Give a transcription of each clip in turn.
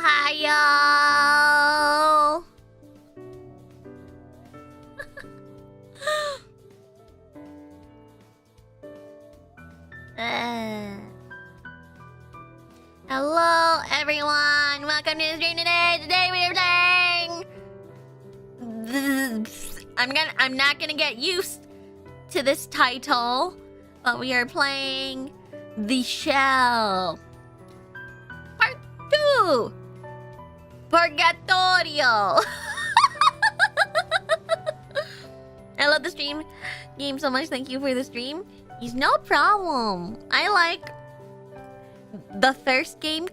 Ohio. Hello, everyone. Welcome to the stream today. Today we are playing. I'm not gonna get used to this title, but we are playing The Shell. Part 2. Purgatorio. I love the stream game so much. Thank you for the stream. It's no problem. I like the first game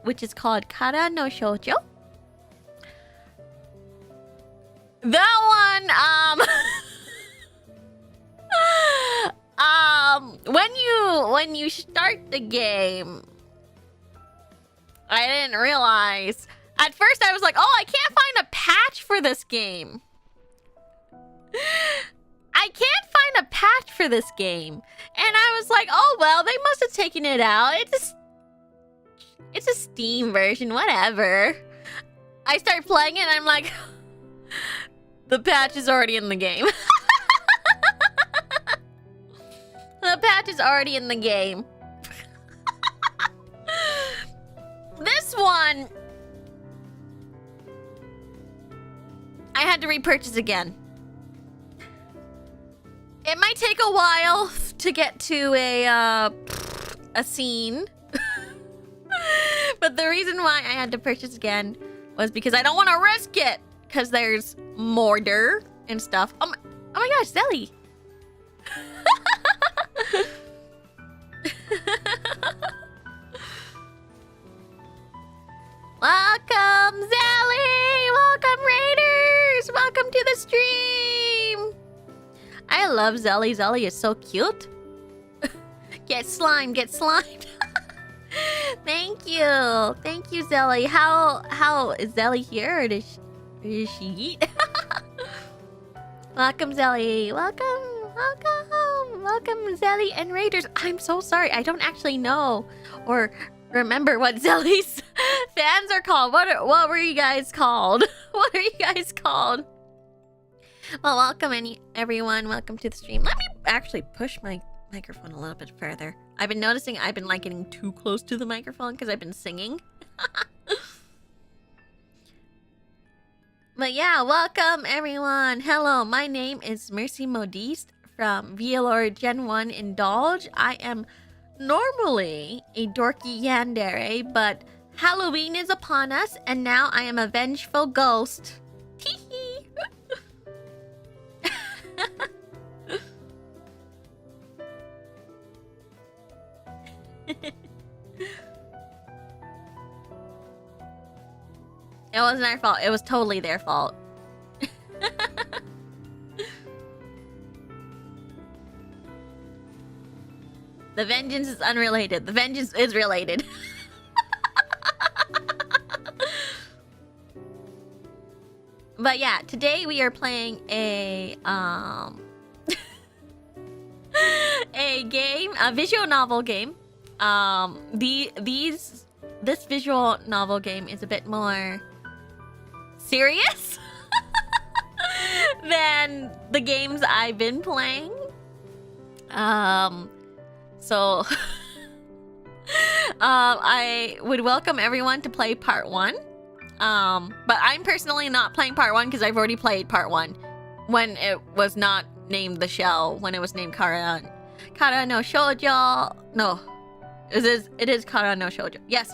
which is called Kara no Shoujo. That one, when you start the game, I didn't realize. At first, I was like, "Oh, I can't find a patch for this game. I can't find a patch for this game," and I was like, "Oh well, they must have taken it out. It's a Steam version, whatever." I start playing it, and I'm like, the patch is already in the game. The patch is already in the game. This one, I had to repurchase again. It might take a while to get to a scene. But the reason why I had to purchase again was because I don't want to risk it. Because there's mortar and stuff. Oh my gosh, Zelly. Welcome, Zelly. Welcome, Raiders. Welcome to the stream. I love Zelly. Zelly is so cute. Get slimed. Get slimed. Thank you. Thank you, Zelly. How is Zelly here? Or does she eat? Welcome, Zelly. Welcome. Welcome, Zelly and Raiders. I'm so sorry. I don't actually know or remember what Zelly's fans are called. What were you guys called? What are you guys called? Well, welcome everyone. Welcome to the stream. Let me actually push my microphone a little bit further. I've been noticing I've been like getting too close to the microphone because I've been singing. But yeah, welcome everyone. Hello, my name is Mercy Modiste from VAllure Gen 1 Indulge. I am normally a dorky yandere, but Halloween is upon us, and now I am a vengeful ghost. Teehee. It wasn't our fault. It was totally their fault. The vengeance is unrelated. The vengeance is related. But yeah, today we are playing a game, a visual novel game. This visual novel game is a bit more serious than the games I've been playing. So I would welcome everyone to play part 1. But I'm personally not playing part 1 because I've already played part 1 when it was not named The Shell, when it was named Kara no Shoujo. No, it is Kara no Shoujo. Yes.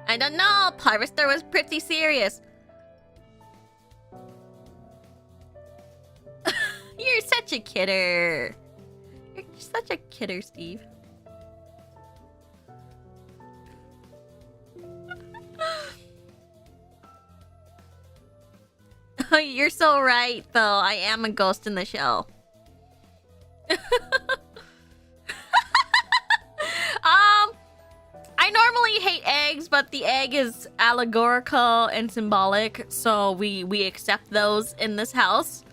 I don't know. Harvester was pretty serious. You're such a kidder. You're such a kidder, Steve. Oh, you're so right, though. I am a ghost in the shell. I normally hate eggs, but the egg is allegorical and symbolic, so we accept those in this house.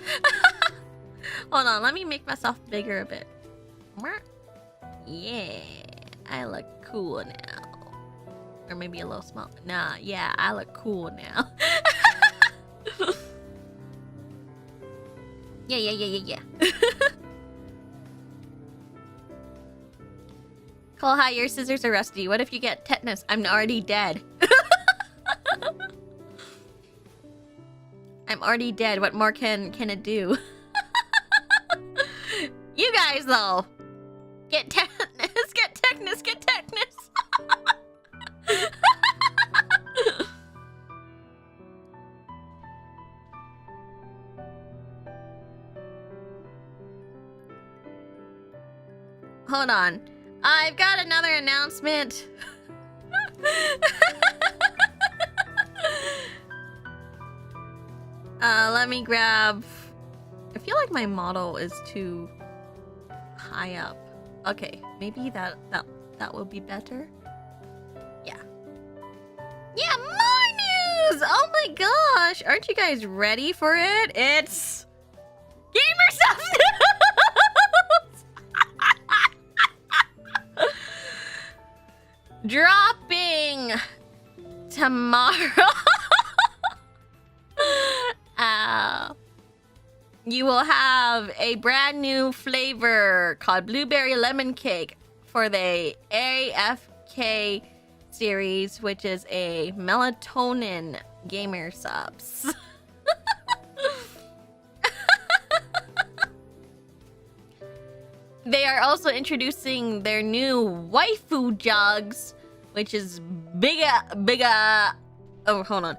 Hold on, let me make myself bigger a bit. Yeah, I look cool now. Or maybe a little small. Nah, yeah, I look cool now. Yeah. Cole, hi, your scissors are rusty. What if you get tetanus? I'm already dead. I'm already dead. What more can it do? You guys, though. Get tetanus, get tetanus, get tetanus. Hold on. I've got another announcement. Let me grab... I feel like my model is too high up. Okay, maybe that will be better. Yeah. Yeah, more news! Oh my gosh! Aren't you guys ready for it? It's... Gamer Stuff News! Dropping tomorrow. You will have a brand new flavor called Blueberry Lemon Cake for the AFK series, which is a melatonin gamer subs. They are also introducing their new waifu jugs, which is bigger. Oh, hold on.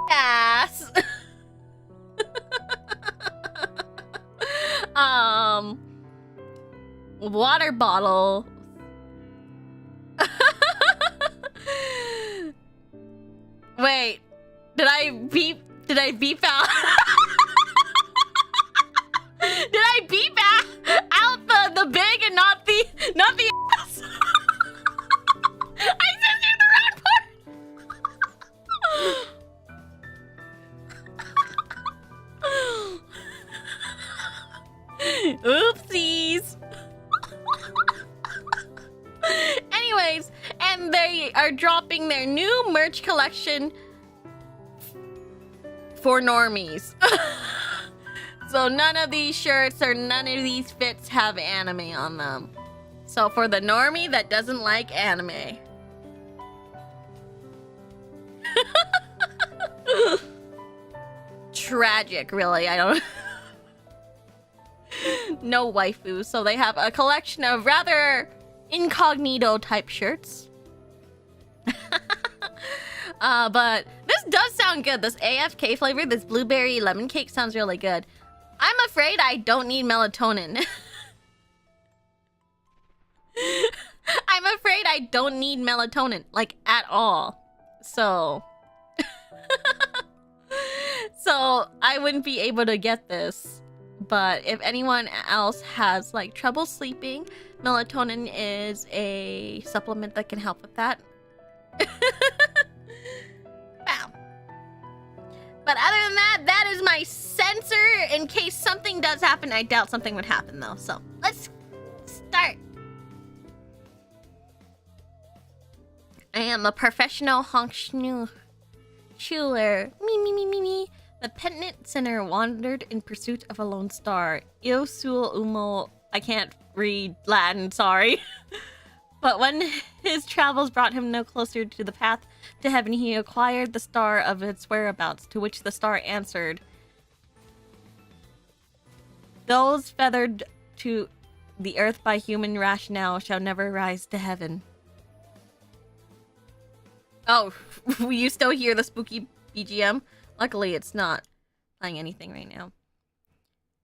Ass. Water bottle. Wait, did I beep out? Did I beep out the big and not the ass? I censored the wrong part. Oopsies. Anyways, and they are dropping their new merch collection for normies. So none of these shirts or none of these fits have anime on them. So for the normie that doesn't like anime. Tragic, really. I don't... No waifu. So they have a collection of rather incognito type shirts. But this does sound good. This AFK flavor, this blueberry lemon cake sounds really good. I'm afraid I don't need melatonin. I'm afraid I don't need melatonin, like, at all. So... So, I wouldn't be able to get this. But if anyone else has, like, trouble sleeping, melatonin is a supplement that can help with that. Wow. But other than that, that is my censor in case something does happen. I doubt something would happen, though. So, let's start. I am a professional honk Schuler. Me. The penitent sinner wandered in pursuit of a lone star. Il sul umo. I can't read Latin, sorry. But when his travels brought him no closer to the path to heaven, he acquired the star of its whereabouts, to which the star answered, "Those feathered to the earth by human rationale shall never rise to heaven." Oh, you still hear the spooky BGM? Luckily, it's not playing anything right now.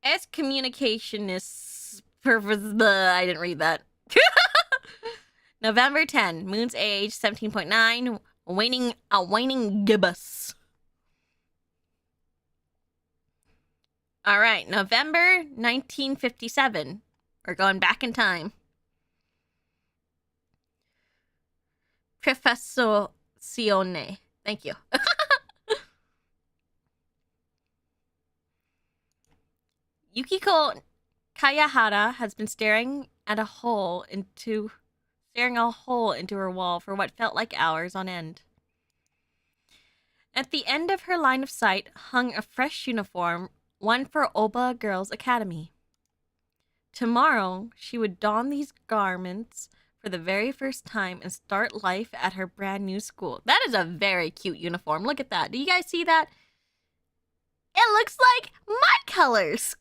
Excommunicationists... I didn't read that. November 10. Moon's age, 17.9. Waning gibbous. Alright, November 1957. We're going back in time. Professione. Thank you. Yukiko Kayahara has been staring at a hole into staring a hole into her wall for what felt like hours on end. At the end of her line of sight hung a fresh uniform, one for Oba Girls Academy. Tomorrow, she would don these garments for the very first time and start life at her brand new school. That is a very cute uniform. Look at that. Do you guys see that? It looks like my colors.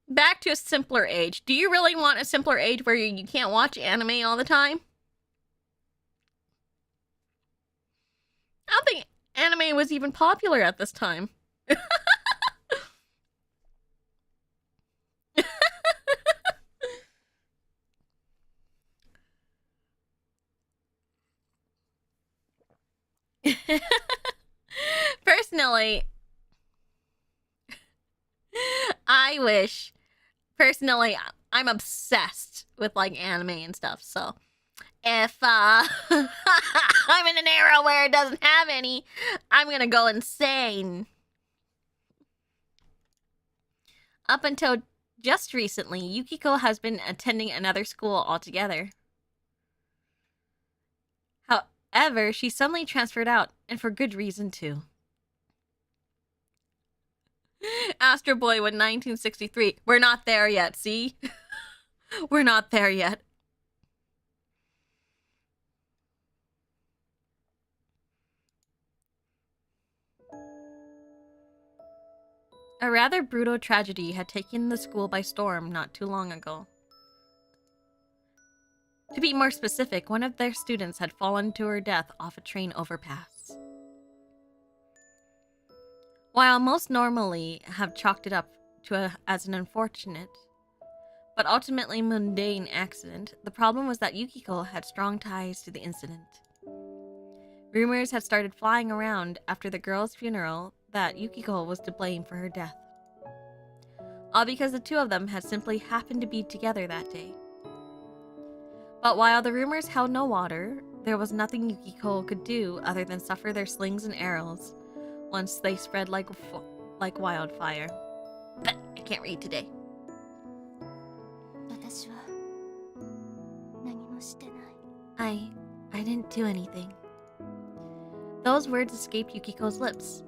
Back to a simpler age. Do you really want a simpler age where you can't watch anime all the time? I don't think anime was even popular at this time. Personally, I'm obsessed with like anime and stuff, so if I'm in an era where it doesn't have any, I'm gonna go insane. Up until just recently, Yukiko has been attending another school altogether. However, she suddenly transferred out, and for good reason too. Astro Boy with 1963. We're not there yet, see? We're not there yet. A rather brutal tragedy had taken the school by storm not too long ago. To be more specific, one of their students had fallen to her death off a train overpass. While most normally have chalked it up to as an unfortunate, but ultimately mundane accident, the problem was that Yukiko had strong ties to the incident. Rumors had started flying around after the girl's funeral that Yukiko was to blame for her death. All because the two of them had simply happened to be together that day. But while the rumors held no water, there was nothing Yukiko could do other than suffer their slings and arrows once they spread like wildfire. But I can't read today. I didn't do anything. Those words escaped Yukiko's lips.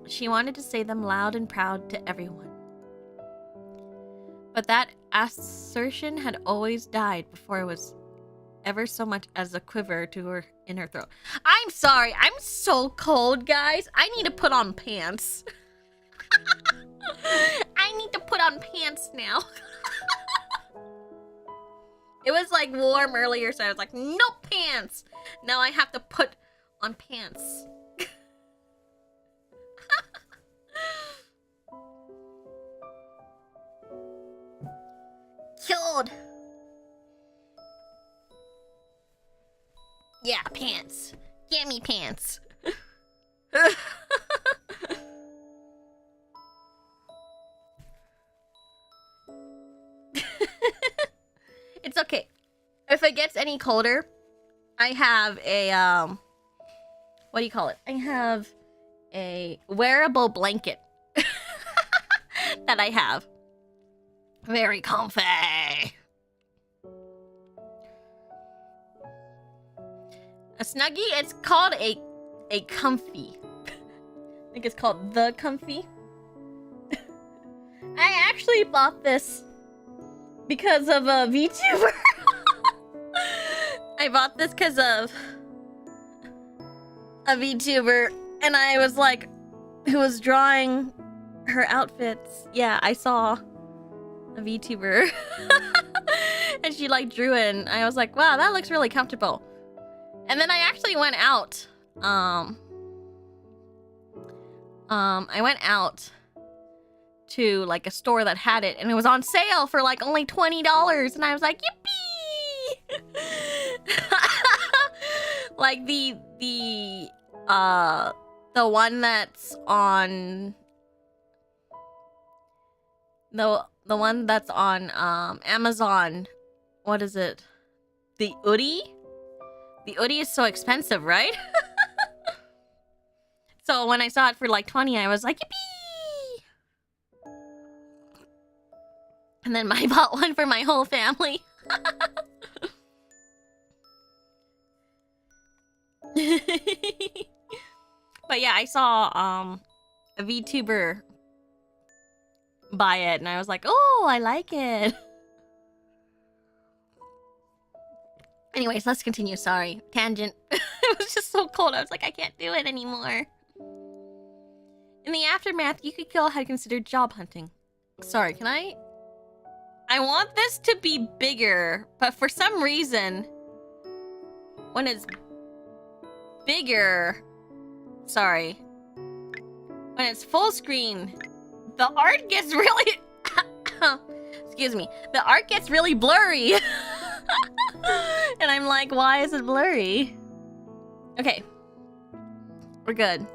She wanted to say them loud and proud to everyone. But that assertion had always died before it was ever so much as a quiver to her in her throat. I'm sorry, I'm so cold, guys. I need to put on pants. I need to put on pants now. It was like warm earlier, so I was like, no pants. Now I have to put on pants. Killed. Yeah, pants. Get me pants. It's okay. If it gets any colder, I have a what do you call it? I have a wearable blanket that I have. Very comfy. A Snuggie? It's called a comfy. I think it's called the comfy. I actually bought this because of a VTuber. I bought this because of a VTuber, and I was like, who was drawing her outfits. Yeah, I saw a VTuber. And she like drew it, and I was like, wow, that looks really comfortable. And then I actually went out. I went out to like a store that had it, and it was on sale for like only $20, and I was like, yippee! Like the one that's on the one that's on Amazon. What is it? The hoodie? The hoodie is so expensive, right? So when I saw it for like 20, I was like, yippee! And then I bought one for my whole family. But yeah, I saw a VTuber buy it, and I was like, oh, I like it. Anyways, let's continue. Sorry, tangent. It was just so cold. I was like, I can't do it anymore. In the aftermath, Yukiko had considered job hunting. Sorry, can I want this to be bigger, but for some reason, when it's bigger, sorry, when it's full screen, the art gets really, excuse me, the art gets really blurry. And I'm like, why is it blurry? Okay, we're good.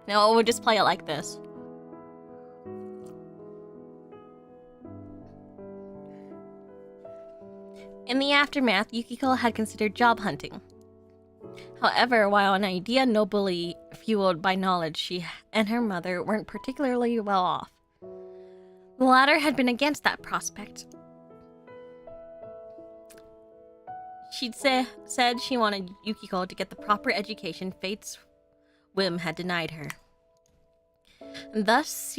No, we'll just play it like this. In the aftermath, Yukiko had considered job hunting. However, while an idea nobly fueled by knowledge, she and her mother weren't particularly well off. The latter had been against that prospect. She'd said she wanted Yukiko to get the proper education fate's whim had denied her. And thus,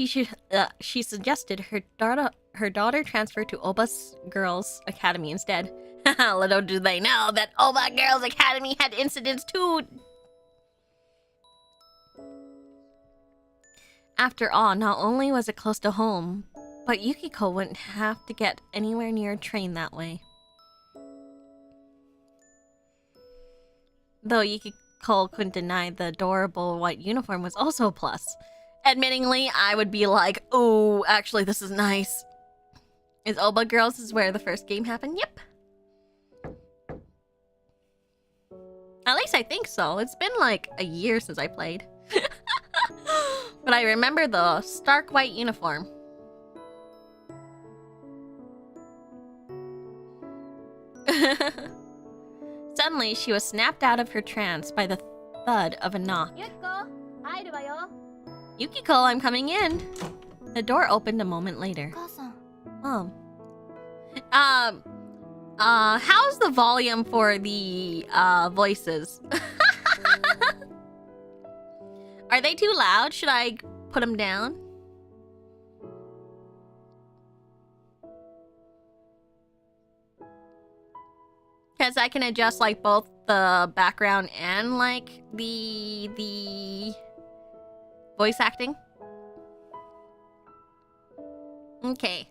she suggested her daughter transfer to Oba's Girls Academy instead. Little do they know that Oba Girls Academy had incidents too. After all, not only was it close to home, but Yukiko wouldn't have to get anywhere near a train that way. Though Yukiko couldn't deny the adorable white uniform was also a plus. Admittingly, I would be like, oh, actually, this is nice. Is Oba Girls is where the first game happened? Yep. At least I think so. It's been like a year since I played. But I remember the stark white uniform. Suddenly, she was snapped out of her trance by the thud of a knock. Yukiko, I'm coming in. The door opened a moment later. Mom. How's the volume for the voices? Are they too loud? Should I put them down? Because I can adjust like both the background and like the voice acting. Okay.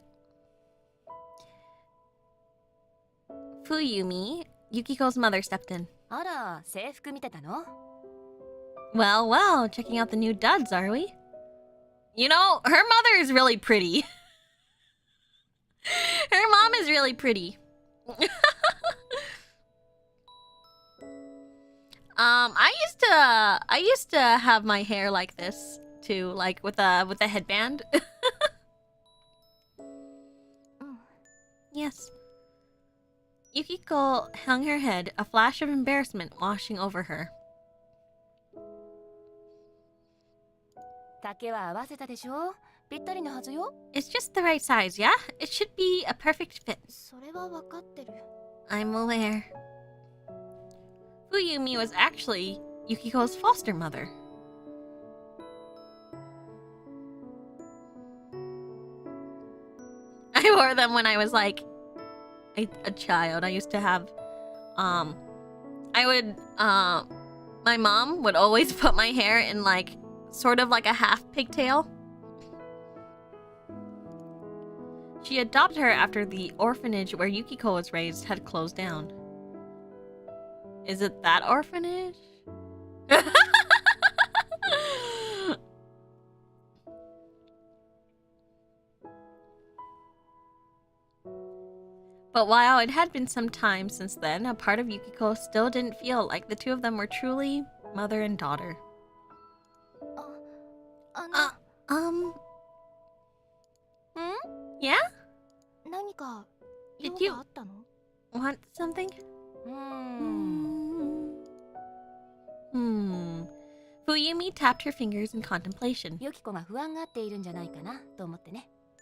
Fuyumi, Yukiko's mother, stepped in. Well, well, checking out the new duds, are we? You know, her mother is really pretty. Her mom is really pretty. I used to have my hair like this too, like with a headband. Yes. Yukiko hung her head, a flash of embarrassment washing over her. It's just the right size, yeah? It should be a perfect fit. I'm aware. Fuyumi was actually Yukiko's foster mother. I wore them when I was like a child. I used to have my mom would always put my hair in like sort of like a half pigtail. She adopted her after the orphanage where Yukiko was raised had closed down. Is it that orphanage? But while it had been some time since then, a part of Yukiko still didn't feel like the two of them were truly mother and daughter. Yeah? Did you want something? Fuyumi tapped her fingers in contemplation.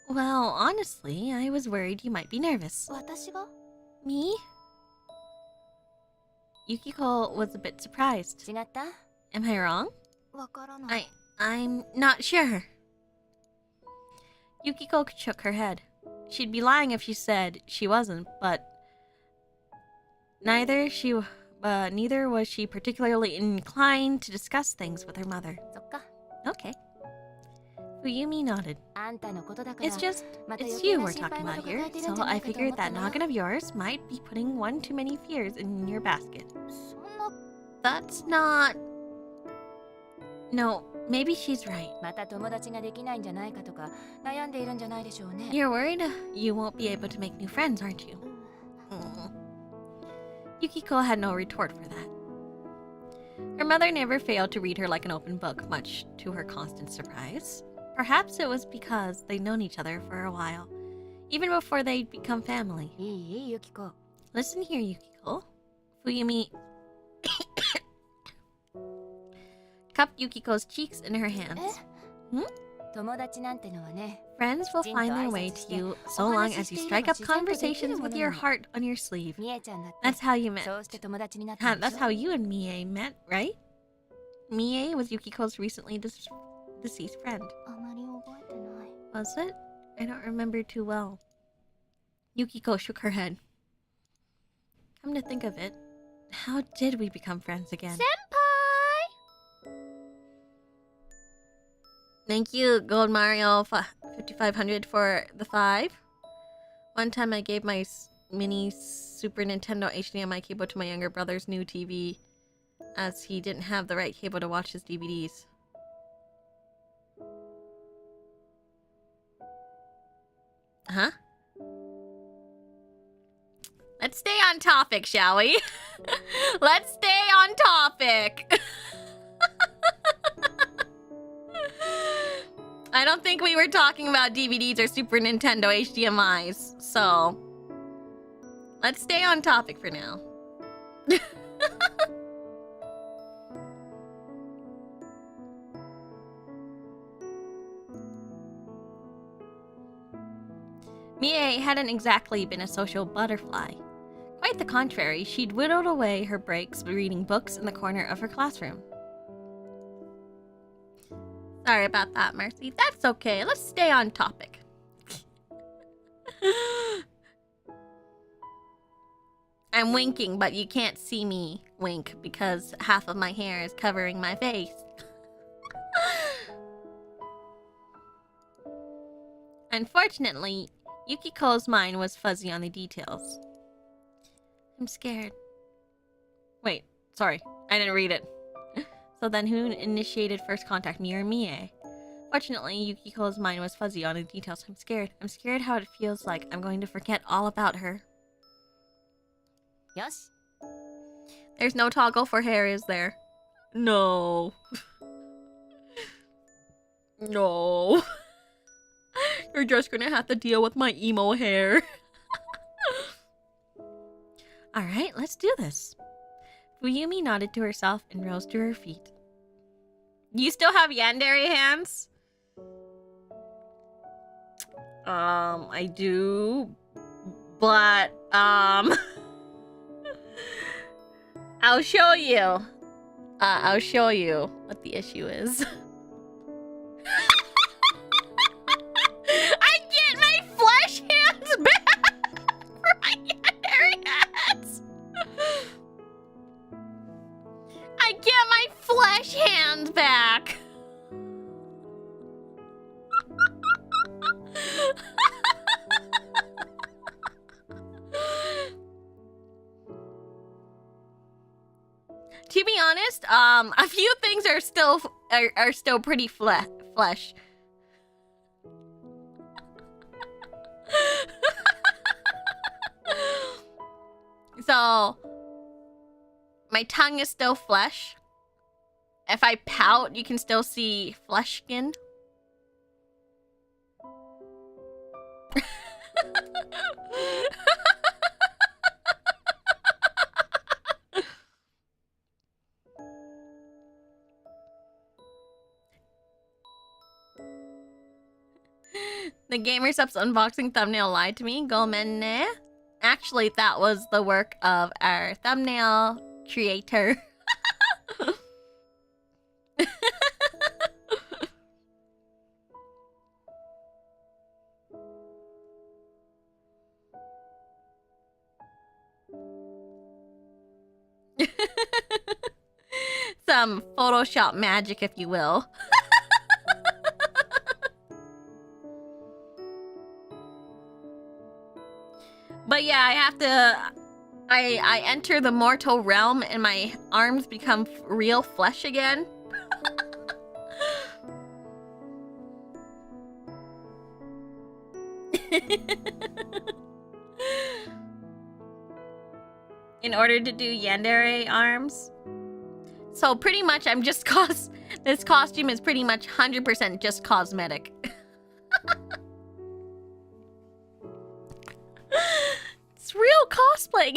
Well, honestly, I was worried you might be nervous. 私が Me? Yukiko was a bit surprised. 違った Am I wrong? わからない I'm not sure. Yukiko shook her head. She'd be lying if she said she wasn't, but neither was she particularly inclined to discuss things with her mother. そっか Okay. Fuyumi nodded. あんたのことだから It's just, また it's 余計 you な we're 心配 talking 事 about 抱 here, えてるん so じゃな I いかと figured 思った that な noggin of yours might be putting one too many fears in your basket. そんな That's not... No, maybe she's right. また友達ができないんじゃないかとか悩んでいるんじゃないでしょうね You're worried you won't be able to make new friends, aren't you? Yukiko had no retort for that. Her mother never failed to read her like an open book, much to her constant surprise. Perhaps it was because they'd known each other for a while, even before they'd become family. いいユキコ Listen here, Yukiko. Fuyumi cupped Yukiko's cheeks in her hands. 友達なんてのはね Friends will find their way to you so long as you strike up conversations with your heart on your sleeve. みえちゃんだって That's how you met. そうして友達になったんで That's しょ how you and Mie met, right? Mie was Yukiko's recently deceased friend. あまり覚えてない Was it? I don't remember too well. Yukiko shook her head. Come to think of it, how did we become friends again? Senpai! Thank you, Gold Mario 5500 for the 5. One time I gave my mini Super Nintendo HDMI cable to my younger brother's new TV as he didn't have the right cable to watch his DVDs. Huh? Let's stay on topic, shall we? Let's stay on topic. I don't think we were talking about DVDs or Super Nintendo HDMIs, so let's stay on topic for now. Mie hadn't exactly been a social butterfly. Quite the contrary, she'd whittled away her breaks reading books in the corner of her classroom. Sorry about that, Mercy. That's okay. Let's stay on topic. I'm winking, but you can't see me wink because half of my hair is covering my face. Unfortunately, Yukiko's mind was fuzzy on the details. I'm scared. Wait, sorry. I didn't read it. So then who initiated first contact, me or Mie? Fortunately, Yukiko's mind was fuzzy on the details. I'm scared. I'm scared how it feels like I'm going to forget all about her. よし There's no toggle for hair, is there? No. No. You're just gonna have to deal with my emo hair. Alright, let's do this. Fuyumi nodded to herself and rose to her feet. You still have yandere hands? I do, but, I'll show you. I'll show you what the issue is. I get my flesh hands back for my yandere hands. I get my flesh hands back. To be honest, a few things are still pretty flesh. So, my tongue is still flesh. If I pout, you can still see flesh skin. The Gamer Subs unboxing thumbnail lied to me. Gomenne. Actually, that was the work of our thumbnail creator. Some Photoshop magic, if you will. But yeah, I have to... I enter the mortal realm and my arms become real flesh again. In order to do yandere arms. So pretty much I'm just this costume is pretty much 100% just cosmetic. It's real cosplay.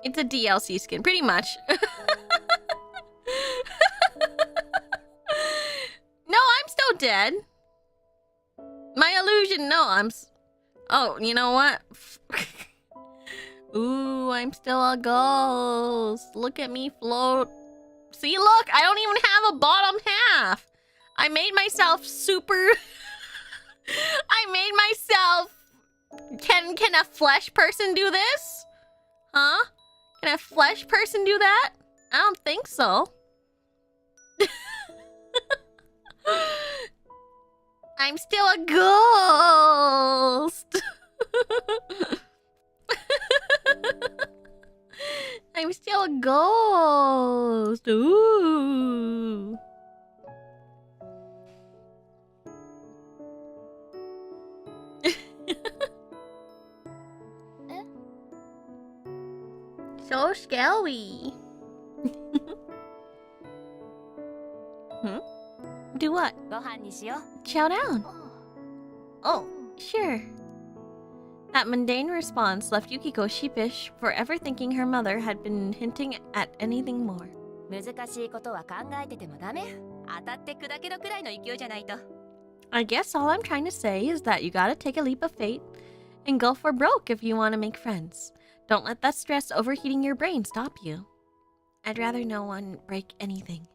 It's a DLC skin, pretty much. No, I'm still dead. My illusion, no, oh, you know what? Ooh, I'm still a ghost. Look at me float. See, look, I don't even have a bottom half. I made myself super... I made myself... Can a flesh person do this? Huh? Can a flesh person do that? I don't think so. I'm still a ghost. I'm still a ghost. Ooh. So scary. Hmm? Do what? ご飯にしよう。 Chow down. Oh, sure. That mundane response left Yukiko sheepish, forever thinking her mother had been hinting at anything more. 難しいことは考えててもダメ。当たって砕けろくらいの勢いじゃないと。 I guess all I'm trying to say is that you gotta take a leap of faith and go for broke if you want to make friends. Don't let that stress overheating your brain stop you. I'd rather no one break anything.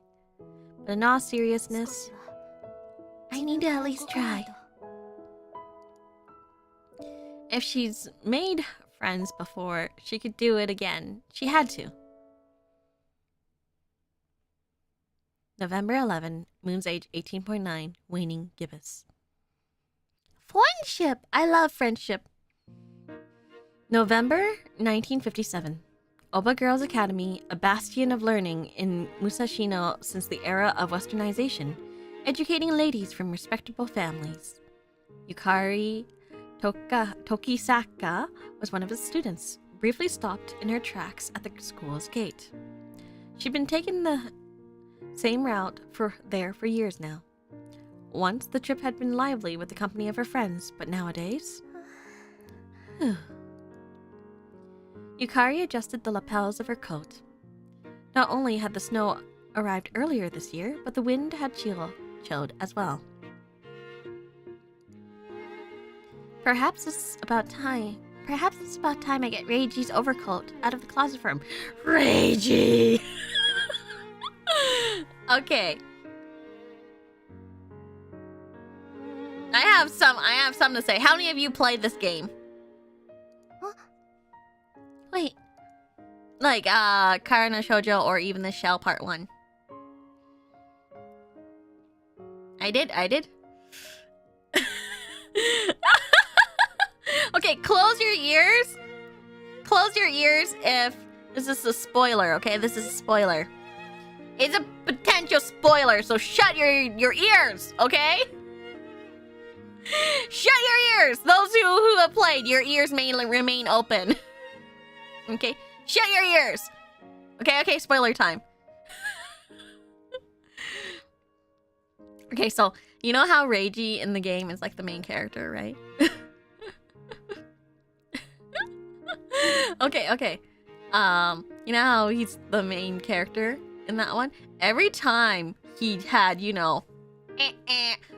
But in all seriousness, I need to at least try. If she's made friends before, she could do it again. She had to. November 11, Moon's age 18.9, waning gibbous. Friendship! I love friendship. November 1957. Oba Girls Academy, a bastion of learning in Musashino since the era of westernization, educating ladies from respectable families. Yukari Tokisaka was one of his students, briefly stopped in her tracks at the school's gate. She'd been taking the same route for years now. Once the trip had been lively with the company of her friends, but nowadays... Yukari adjusted the lapels of her coat. Not only had the snow arrived earlier this year, but the wind had chilled as well. Perhaps it's about time I get Reiji's overcoat out of the closet for him. Reiji! Okay. I have some to say. How many of you played this game? Wait. Like, Kara no Shoujo or even the Shell Part 1. I did. Okay, close your ears. Close your ears if this is a spoiler, okay? This is a spoiler. It's a potential spoiler, so shut your ears, okay? Shut your ears! Those who have played, your ears may remain open. Okay? Shut your ears! Okay, spoiler time. Okay, so, you know how Reiji in the game is like the main character, right? Okay. You know how he's the main character in that one? Every time he had, you know,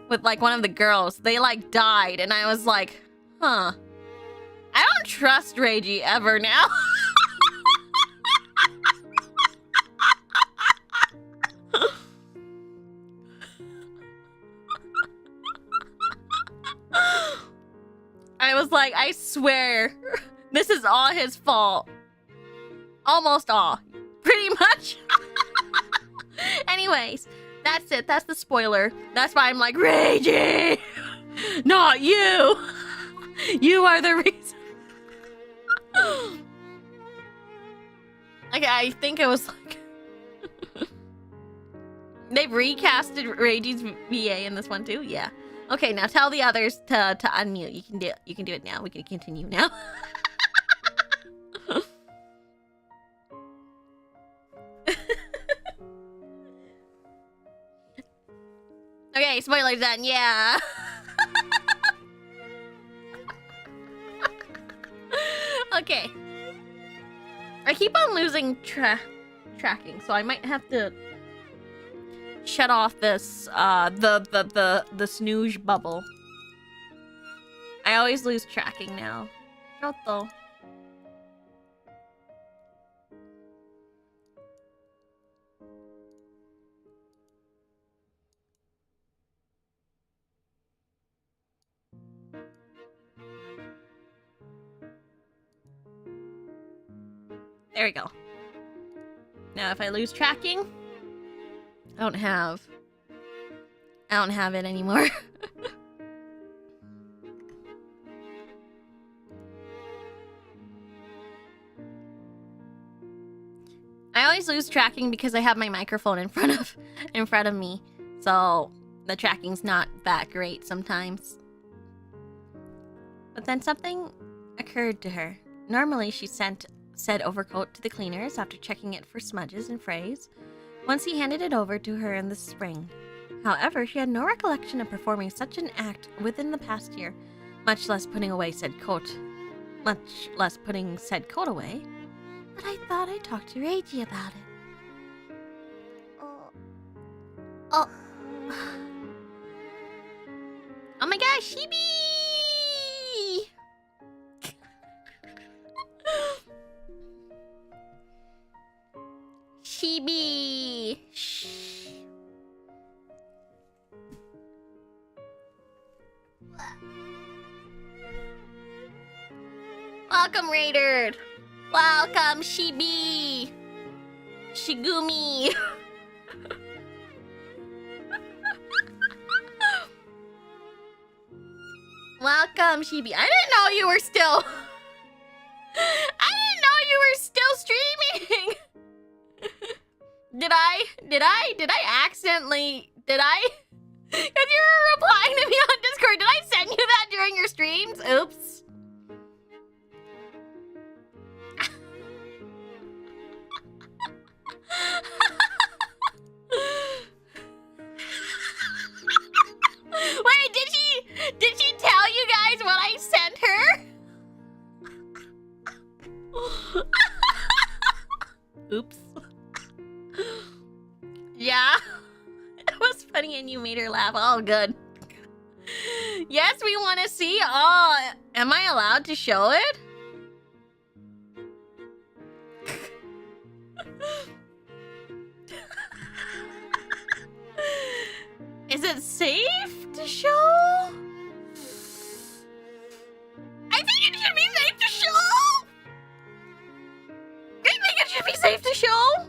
with like one of the girls, they like died, and I was like, huh. I don't trust Reiji ever now. I was like, I swear, this is all his fault. Almost all. Pretty much. Anyways, that's it. That's the spoiler. That's why I'm like, Reiji! Not you! You are the reason. Okay, I think it was like... They've recasted Reiji's VA in this one too? Yeah. Okay, now tell the others to unmute. You can do it now. We can continue now. Okay, spoilers done. Yeah. Okay. I keep on losing tracking, so I might have to shut off this the snooze bubble. I always lose tracking now. Roto. There we go. Now if I lose tracking, I don't have it anymore. I always lose tracking because I have my microphone in front of me. So the tracking's not that great sometimes. But then something occurred to her. Normally she sent said overcoat to the cleaners after checking it for smudges and frays once he handed it over to her in the spring. However, she had no recollection of performing such an act within the past year, much less putting said coat away. But I thought I'd talk to Reiji about it. Oh my gosh, Shibi! Shibi! Shh. Welcome, Raider! Welcome, Shibi! Shigumi! Welcome, Shibi. I didn't know you were still... I didn't know you were still streaming! Did I accidentally... Because you were replying to me on Discord. Did I send you that during your streams? Oops. Wait, did she tell you guys what I sent her? Oops. Yeah. It was funny and you made her laugh. Oh, good. Yes, we want to see. Oh, am I allowed to show it? Is it safe to show? I think it should be safe to show. I think it should be safe to show.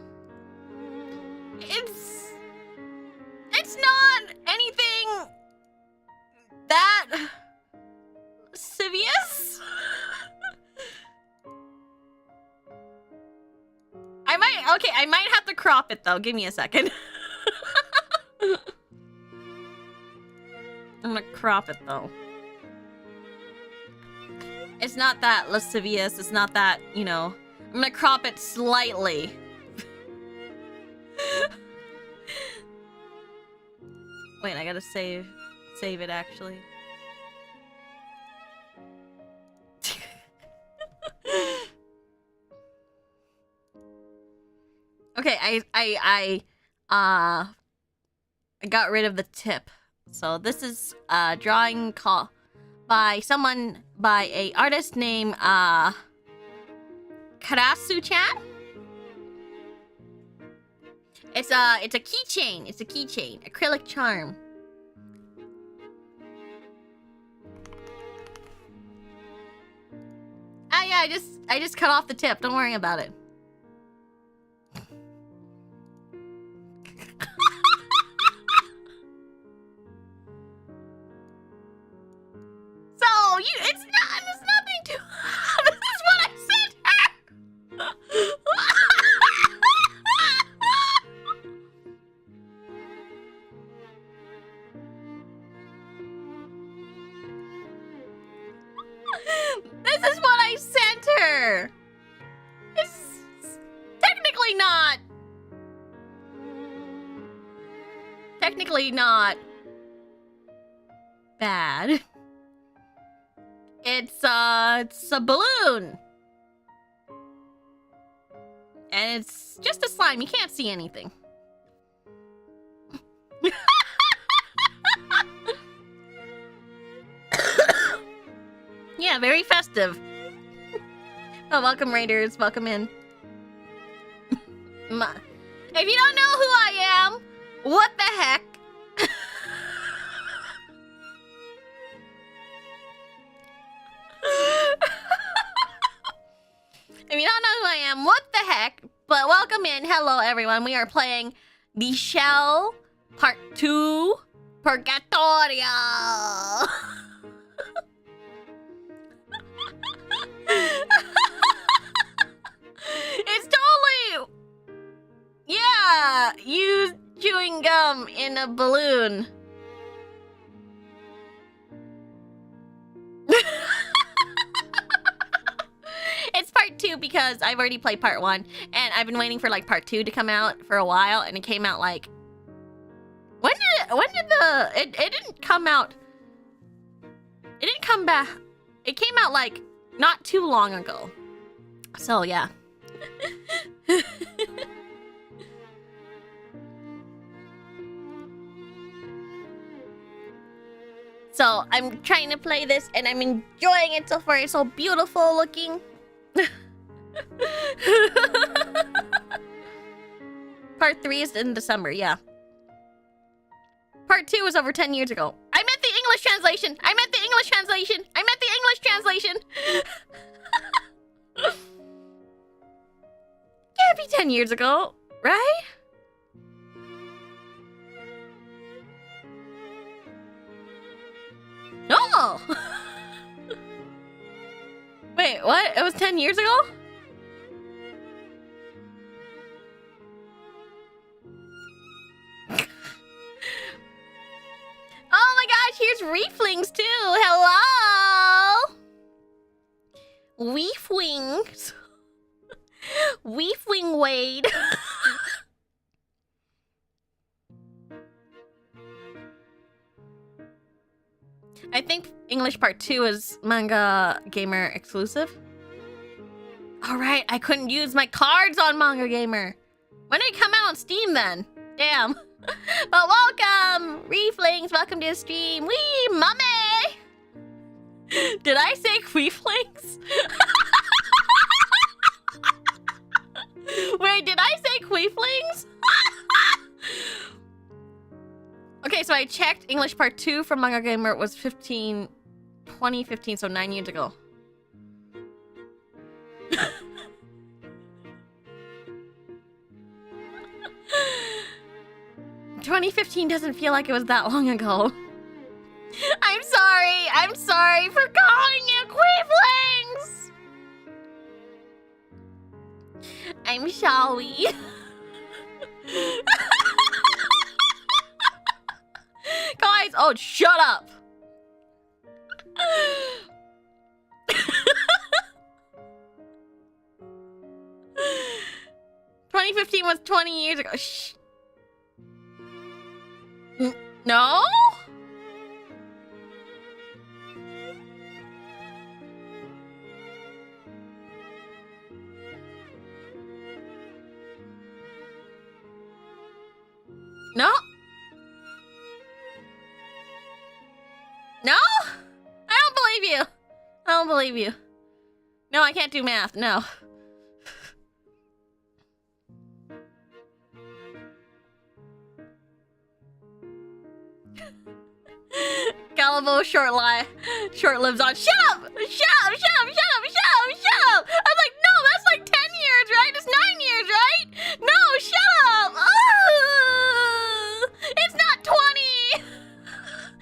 It's not anything that serious. I might have to crop it though. Give me a second. I'm gonna crop it though. It's not that lascivious. It's not that, you know. I'm gonna crop it slightly. Wait, I gotta save it actually. Okay, I got rid of the tip. So this is a drawing call by a artist named Karasu-chan. It's a keychain. It's a keychain. Acrylic charm. Ah yeah, I just cut off the tip. Don't worry about it. So it's nothing to. This is what I sent her. This is what I sent her. It's technically not bad. It's a balloon. And it's just a slime. You can't see anything. Yeah, very festive. Oh, welcome, Raiders. Welcome in. If you don't know who I am, what the heck? If you don't know who I am, what the heck? But welcome in. Hello, everyone. We are playing The Shell Part 2 Purgatorio. It's totally... Yeah, you chewing gum in a balloon. It's part 2 because I've already played part 1, and I've been waiting for like part 2 to come out for a while, and it came out like... When did the... It didn't come out... It didn't come back... It came out like not too long ago. So yeah. So I'm trying to play this and I'm enjoying it so far. It's so beautiful looking. Part 3 is in December, yeah. Part 2 was over 10 years ago. I meant the English translation. I meant the English translation. I meant the English translation. Can't be 10 years ago, right? No. Wait, what? It was 10 years ago? Oh my gosh, here's Reeflings too. Hello. Weefwings. Weefwing Wade. I think English Part 2 is Manga Gamer exclusive. Alright, I couldn't use my cards on Manga Gamer. When did it come out on Steam then? Damn. But welcome, Reeflings. Welcome to the stream. Wee, mummy. Did I say Queeflings? Wait, did I say Queeflings? Okay, so I checked English Part 2 from Manga Gamer. It was 2015, so 9 years ago. 2015 doesn't feel like it was that long ago. I'm sorry for calling you Queeflings! I'm sorry. Guys, oh, shut up. 2015 was 20 years ago. Shh. No? No? No? I don't believe you. I don't believe you. No, I can't do math. No. Gullible short lives on. Shut up! Shut up! Shut up! Shut up! Shut up! Shut up! I was like, no, that's like 10 years, right? It's 9 years, right? No, shut up! It's not 20!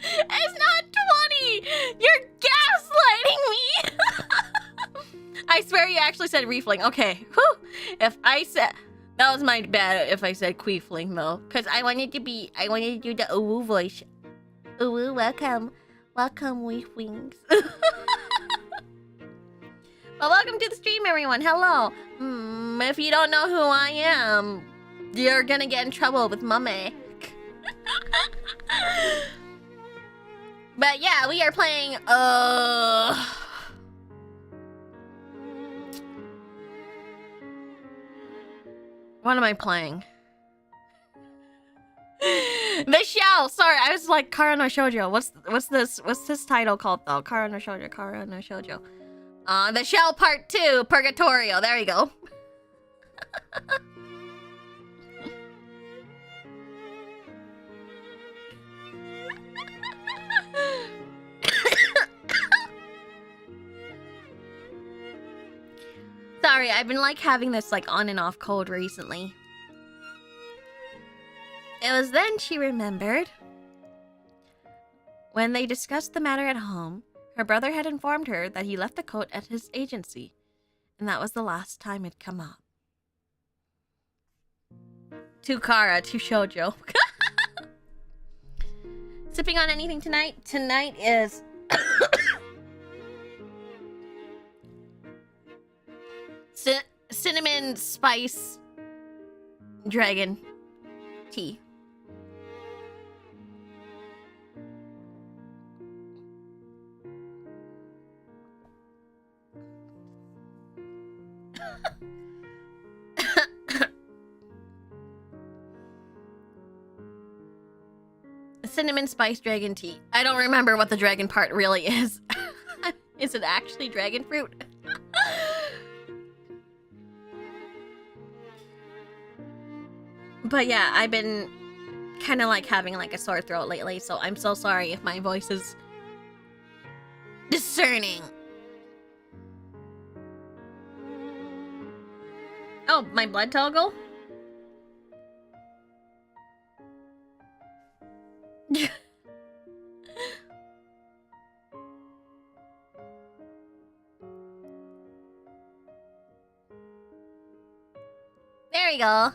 It's not 20! You're gaslighting me! I swear you actually said reefling. Okay. Whew. If I said... That was my bad if I said queefling, though. Because I wanted to do the ooh voice. Ooh, welcome. Welcome, weeflings. Well, welcome to the stream, everyone. Hello. If you don't know who I am, you're gonna get in trouble with Mummy. But yeah, we are playing, what am I playing? The Shell. Sorry, I was like Kara no Shoujo. What's this title called though? Kara no Shoujo. The Shell Part 2, Purgatorio. There you go. Sorry, I've been like having this like on and off cold recently. It was then she remembered. When they discussed the matter at home, her brother had informed her that he left the coat at his agency, and that was the last time it'd come up. To Kara, to Shoujo. Sipping on anything tonight? Tonight is... cinnamon spice dragon tea. Cinnamon spice dragon tea. I don't remember what the dragon part really is. Is it actually dragon fruit? But yeah, I've been kind of like having like a sore throat lately, so I'm so sorry if my voice is discerning. Oh, my blood toggle? There we go.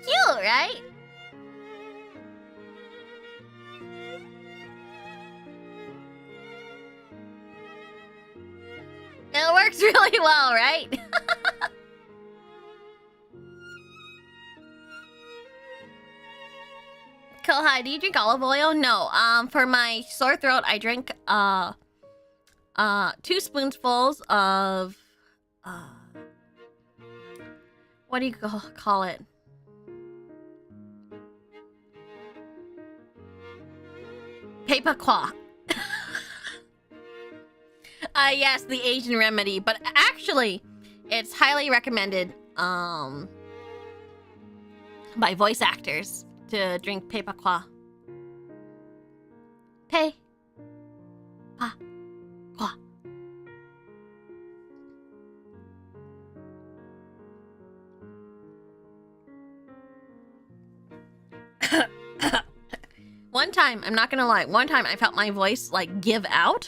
Cute, right? It works really well, right? Cool, hi, do you drink olive oil? No, for my sore throat, I drink, 2 spoonfuls of, what do you call it? Paper qua. Yes, the Asian remedy, but actually, it's highly recommended, by voice actors to drink paper qua. Pay. Pa. Qua. One time, I'm not gonna lie, one time I felt my voice like give out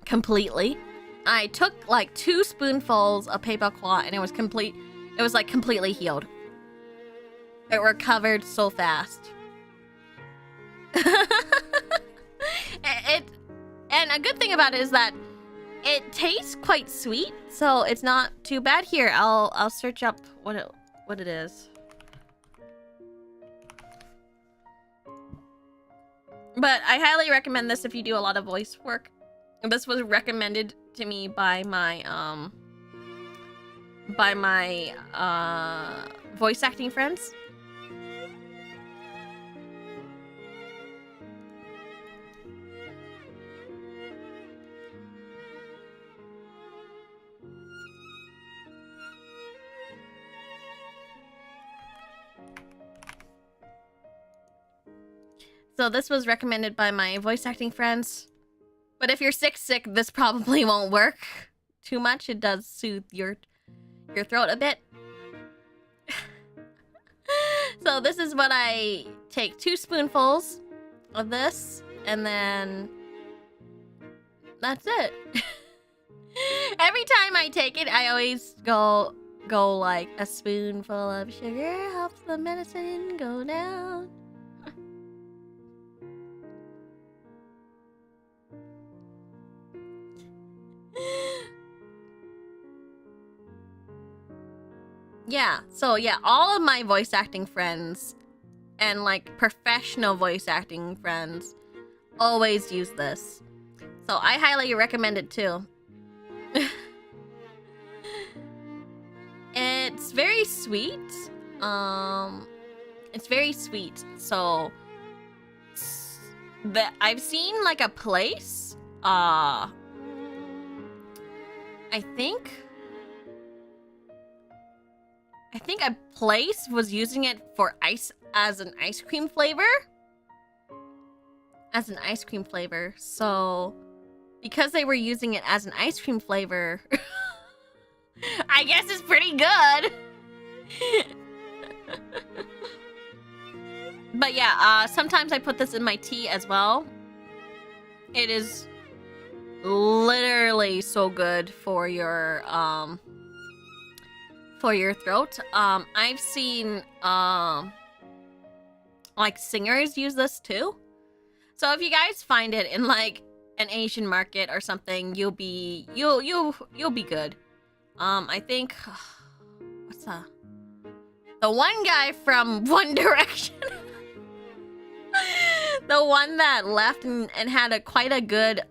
completely. I took like 2 spoonfuls of paper claw and it was like completely healed. It recovered so fast. And a good thing about it is that it tastes quite sweet, so it's not too bad. Here, I'll search up what it is. But I highly recommend this if you do a lot of voice work. This was recommended to me by my voice acting friends. So this was recommended by my voice acting friends. But if you're sick, this probably won't work too much. It does soothe your throat a bit. So this is what I take 2 spoonfuls of this, and then that's it. Every time I take it, I always go like a spoonful of sugar helps the medicine go down. Yeah, so yeah, all of my voice acting friends and like professional voice acting friends always use this. So I highly recommend it too. It's very sweet. It's very sweet. So I've seen like a place. I think a place was using it for as an ice cream flavor. So because they were using it as an ice cream flavor, I guess it's pretty good. But yeah, sometimes I put this in my tea as well. It is literally so good for your throat. I've seen like singers use this too. So if you guys find it in like an Asian market or something, you'll be good. I think what's the one guy from One Direction, the one that left and had quite a good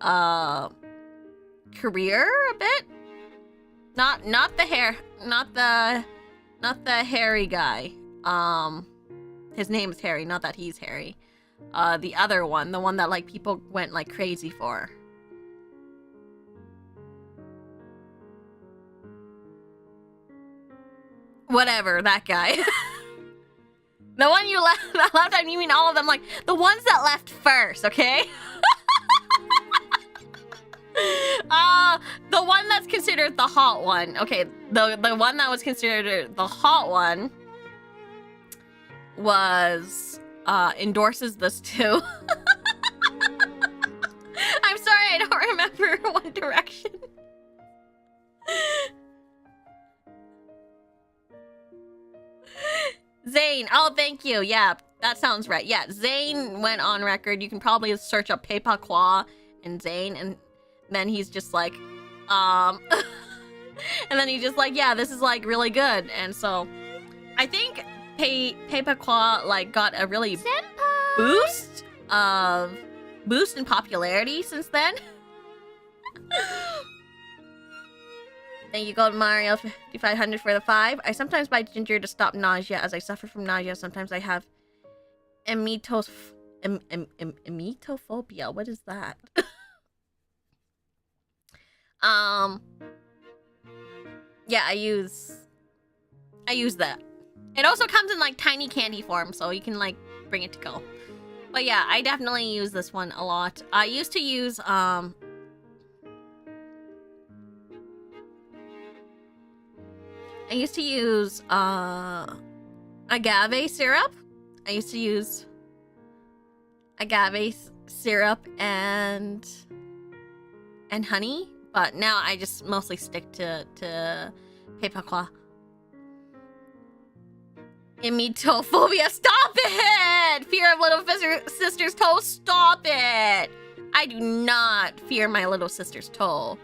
career a bit. Not the hairy guy. His name is Harry, not that he's Harry. The other one, the one that like people went like crazy for. Whatever, that guy. The one you left, I mean all of them, like the ones that left first, okay? The one that's considered the hot one. Okay, the one that was considered the hot one was endorses this too. I'm sorry, I don't remember One Direction. Zayn, oh thank you. Yeah, that sounds right. Yeah, Zayn went on record. You can probably search up Pepakwa and Zayn, and then he's just like, and then he's just like, yeah, this is like really good. And so I think Pepakwa like got a really boost in popularity since then. Thank you, Golden Mario 5500 for the 5. I sometimes buy ginger to stop nausea as I suffer from nausea. Sometimes I have emetophobia. What is that? Yeah, I use that. It also comes in like tiny candy form, so you can like bring it to go. But yeah, I definitely use this one a lot. I used to use agave syrup. I used to use agave syrup and honey, but now I just mostly stick to Pepakwa. Emetophobia, stop it! Fear of little sister's toe, stop it! I do not fear my little sister's toe.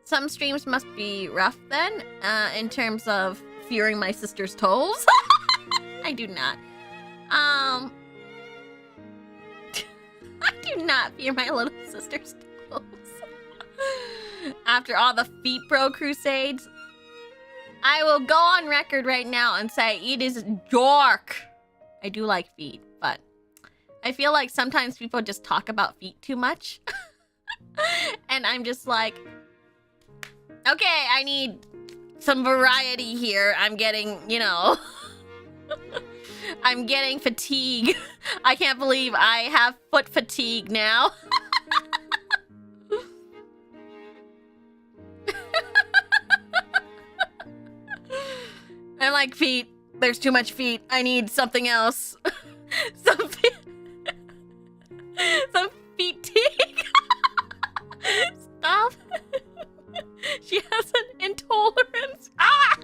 Some streams must be rough then, in terms of fearing my sister's toes. I do not. not fear my little sister's toes. After all the feet bro crusades, I will go on record right now and say it is dark. I do like feet, but I feel like sometimes people just talk about feet too much. And I'm just like, okay, I need some variety here. I'm getting, you know, I'm getting fatigue. I can't believe I have foot fatigue now. I like feet. There's too much feet. I need something else. Some feet fatigue. Stop. She has an intolerance. Ah!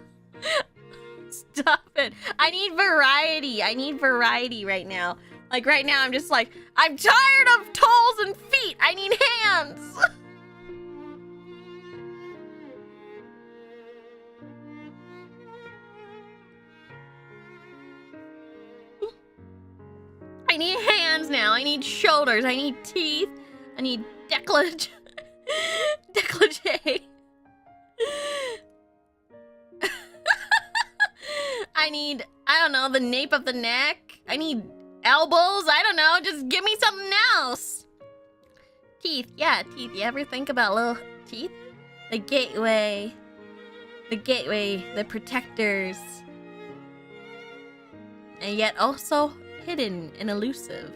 Stop it. I need variety. I need variety right now. Like right now, I'm just like, I'm tired of toes and feet. I need hands. I need hands now. I need shoulders. I need teeth. I need decolletage. Decolletage. I need, I don't know, the nape of the neck. I need elbows. I don't know. Just give me something else. Teeth. Yeah, teeth. You ever think about little teeth? The gateway. The gateway. The protectors. And yet also hidden and elusive.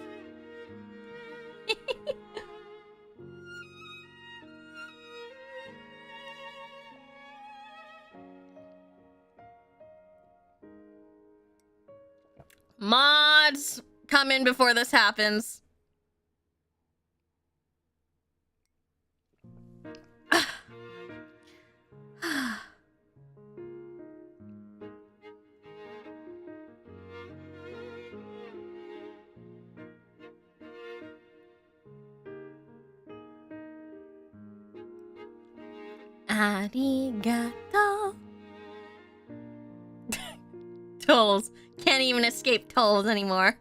Mods, come in before this happens. Arigato. Tolls. Can't even escape tolls anymore.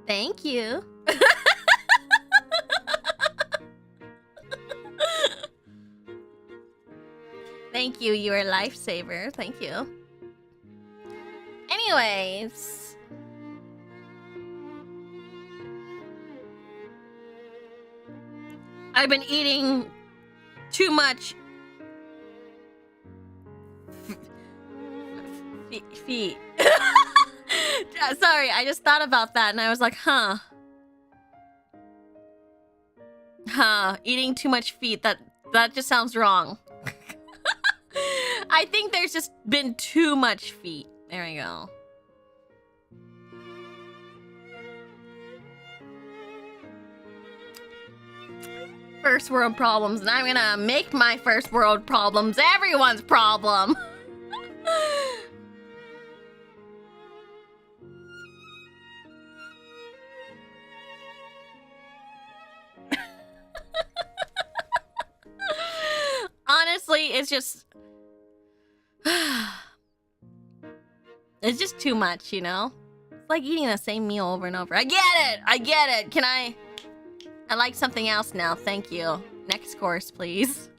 Thank you. Thank you, you are a lifesaver. Thank you. Anyways. I've been eating too much feet. Sorry, I just thought about that and I was like, huh. Eating too much feet, that just sounds wrong. I think there's just been too much feet. There we go. First world problems, and I'm gonna make my first world problems everyone's problem. Honestly, it's just it's just too much, you know? It's like eating the same meal over and over. I get it. Can I like something else now. Thank you. Next course, please.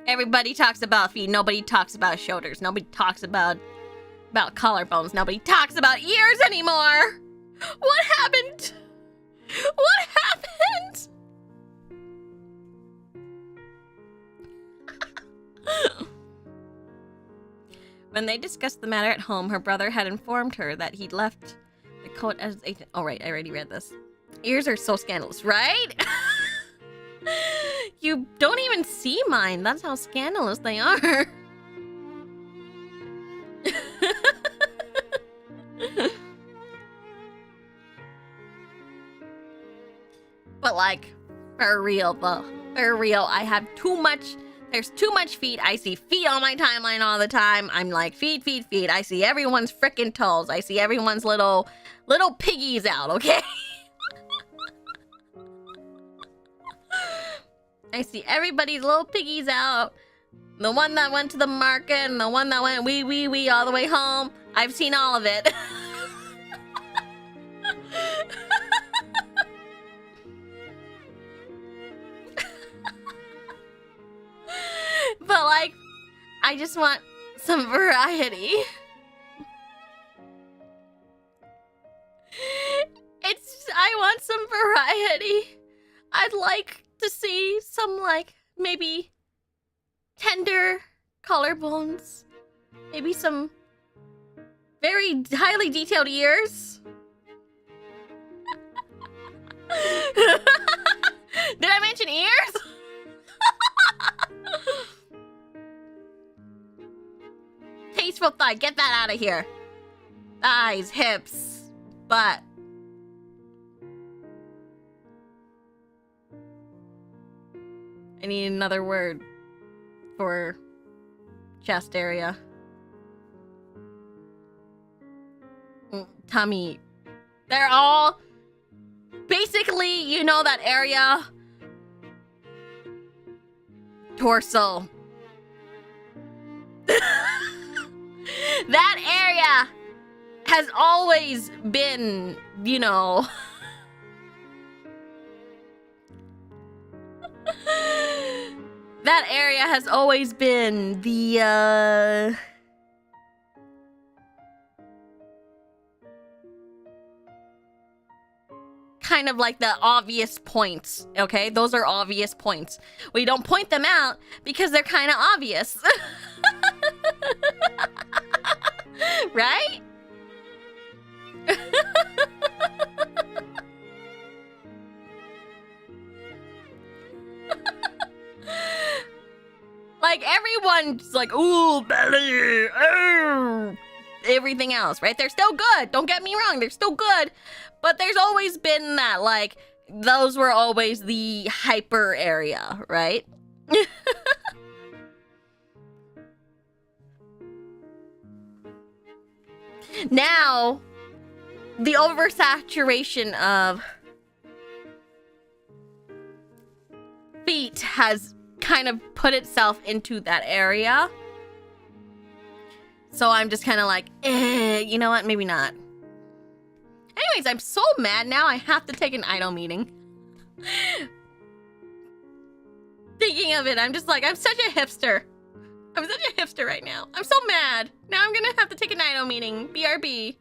Everybody talks about feet. Nobody talks about shoulders. Nobody talks about collarbones. Nobody talks about ears anymore. What happened? What happened? When they discussed the matter at home, her brother had informed her that he'd left the coat as a... Oh, right. I already read this. Ears are so scandalous, right? You don't even see mine. That's how scandalous they are. But like, for real though. For real, I have too much... There's too much feet. I see feet on my timeline all the time. I'm like, feet. I see everyone's frickin' toes. I see everyone's little piggies out, okay? I see everybody's little piggies out. The one that went to the market and the one that went wee all the way home. I've seen all of it. But like, I just want some variety. I want some variety. I'd like to see some, like, maybe tender collarbones. Maybe some very highly detailed ears. Did I mention ears? Tasteful thigh, get that out of here. Thighs, hips, butt. I need another word for chest area. Tummy. They're all basically, you know, that area. Torso. That area has always been, you know. That area has always been the, kind of like the obvious points, okay? Those are obvious points. We don't point them out because they're kind of obvious. Right? Like, everyone's like, ooh, belly, ooh, everything else, right? They're still good. Don't get me wrong. They're still good. But there's always been that, like, those were always the hyper area, right? Now, the oversaturation of feet has kind of put itself into that area. So I'm just kind of like, you know what? Maybe not. Anyways, I'm so mad now I have to take an idol meeting. Thinking of it, I'm just like, I'm such a hipster. I'm such a hipster right now. I'm so mad. Now I'm gonna have to take an idol meeting. BRB.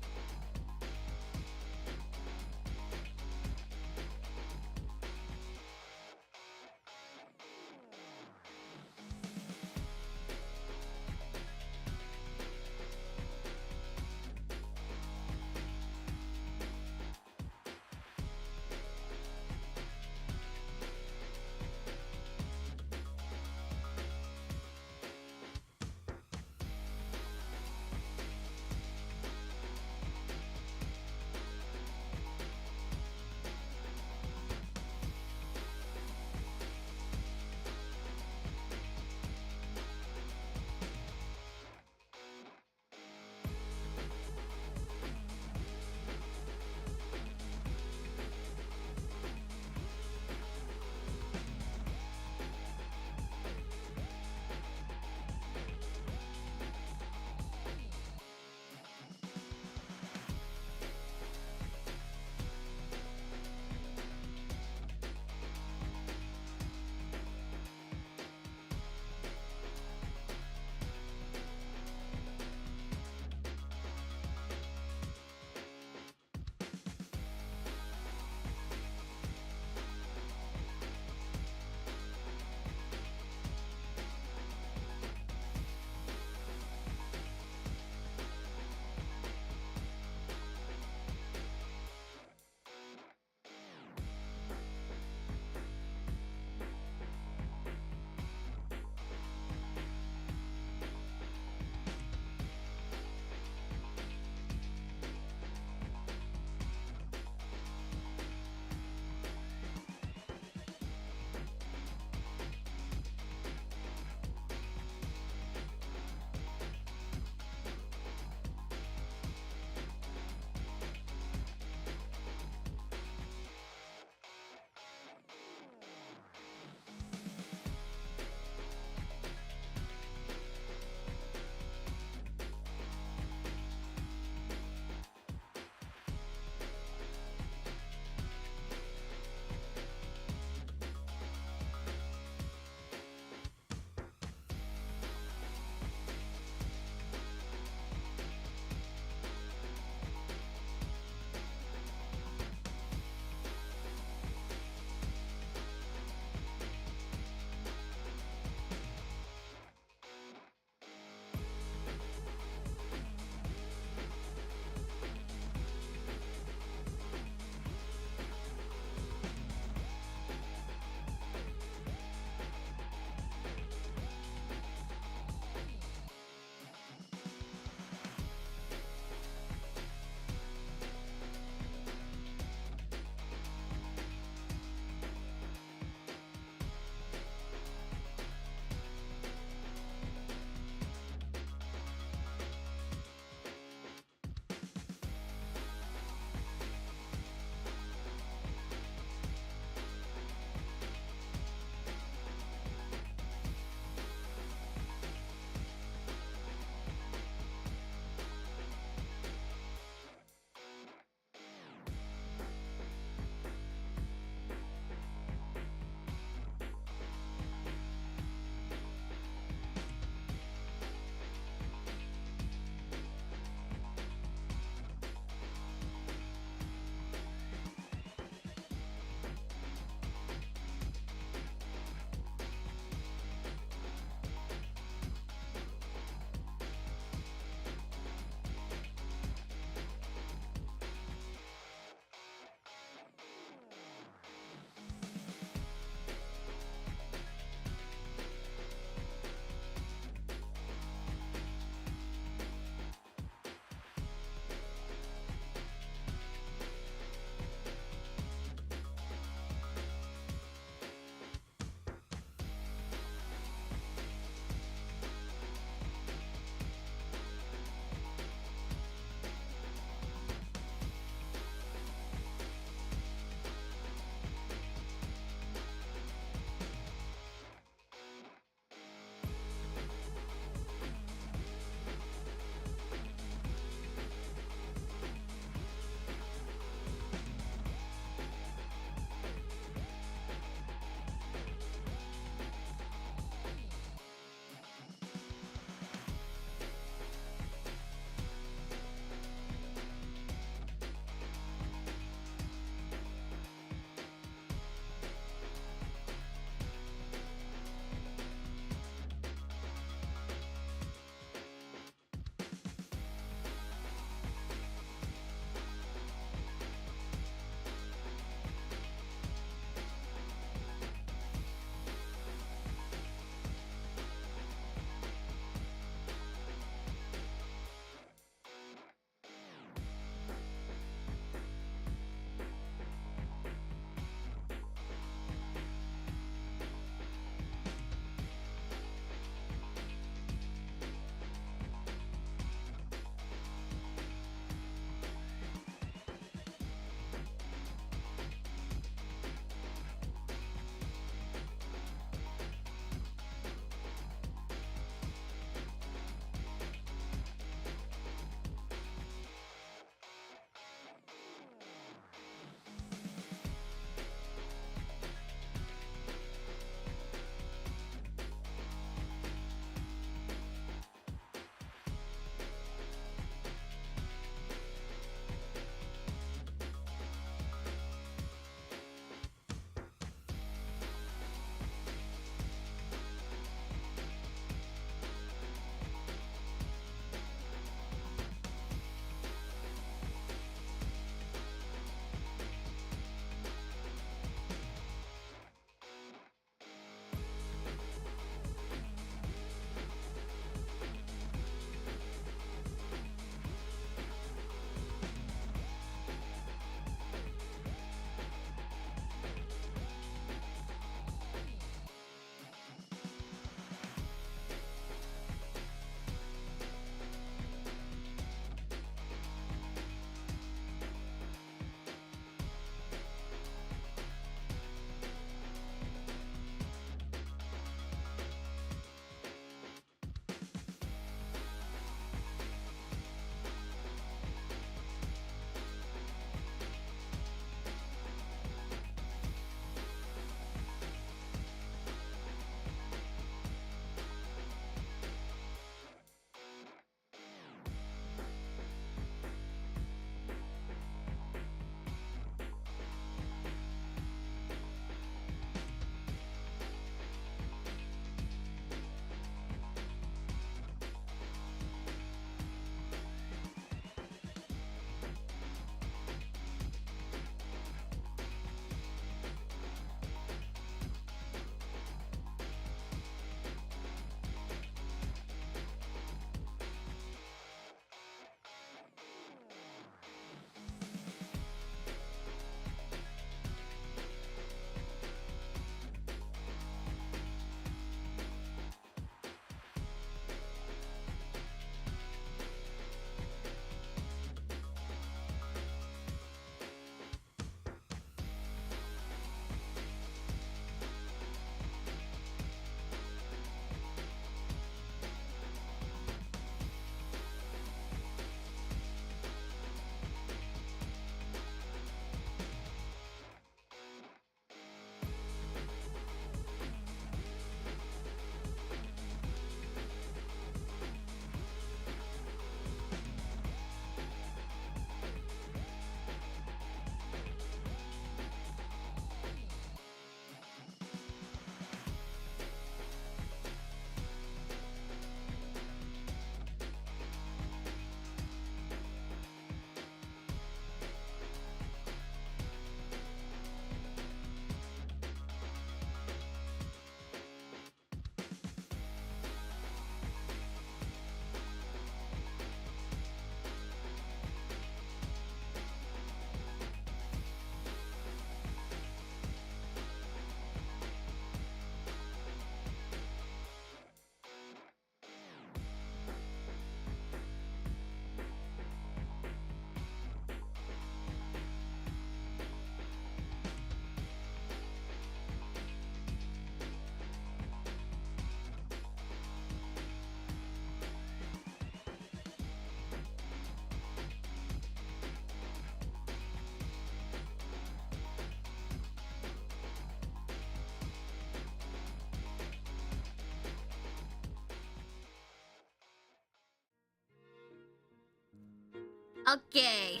Okay.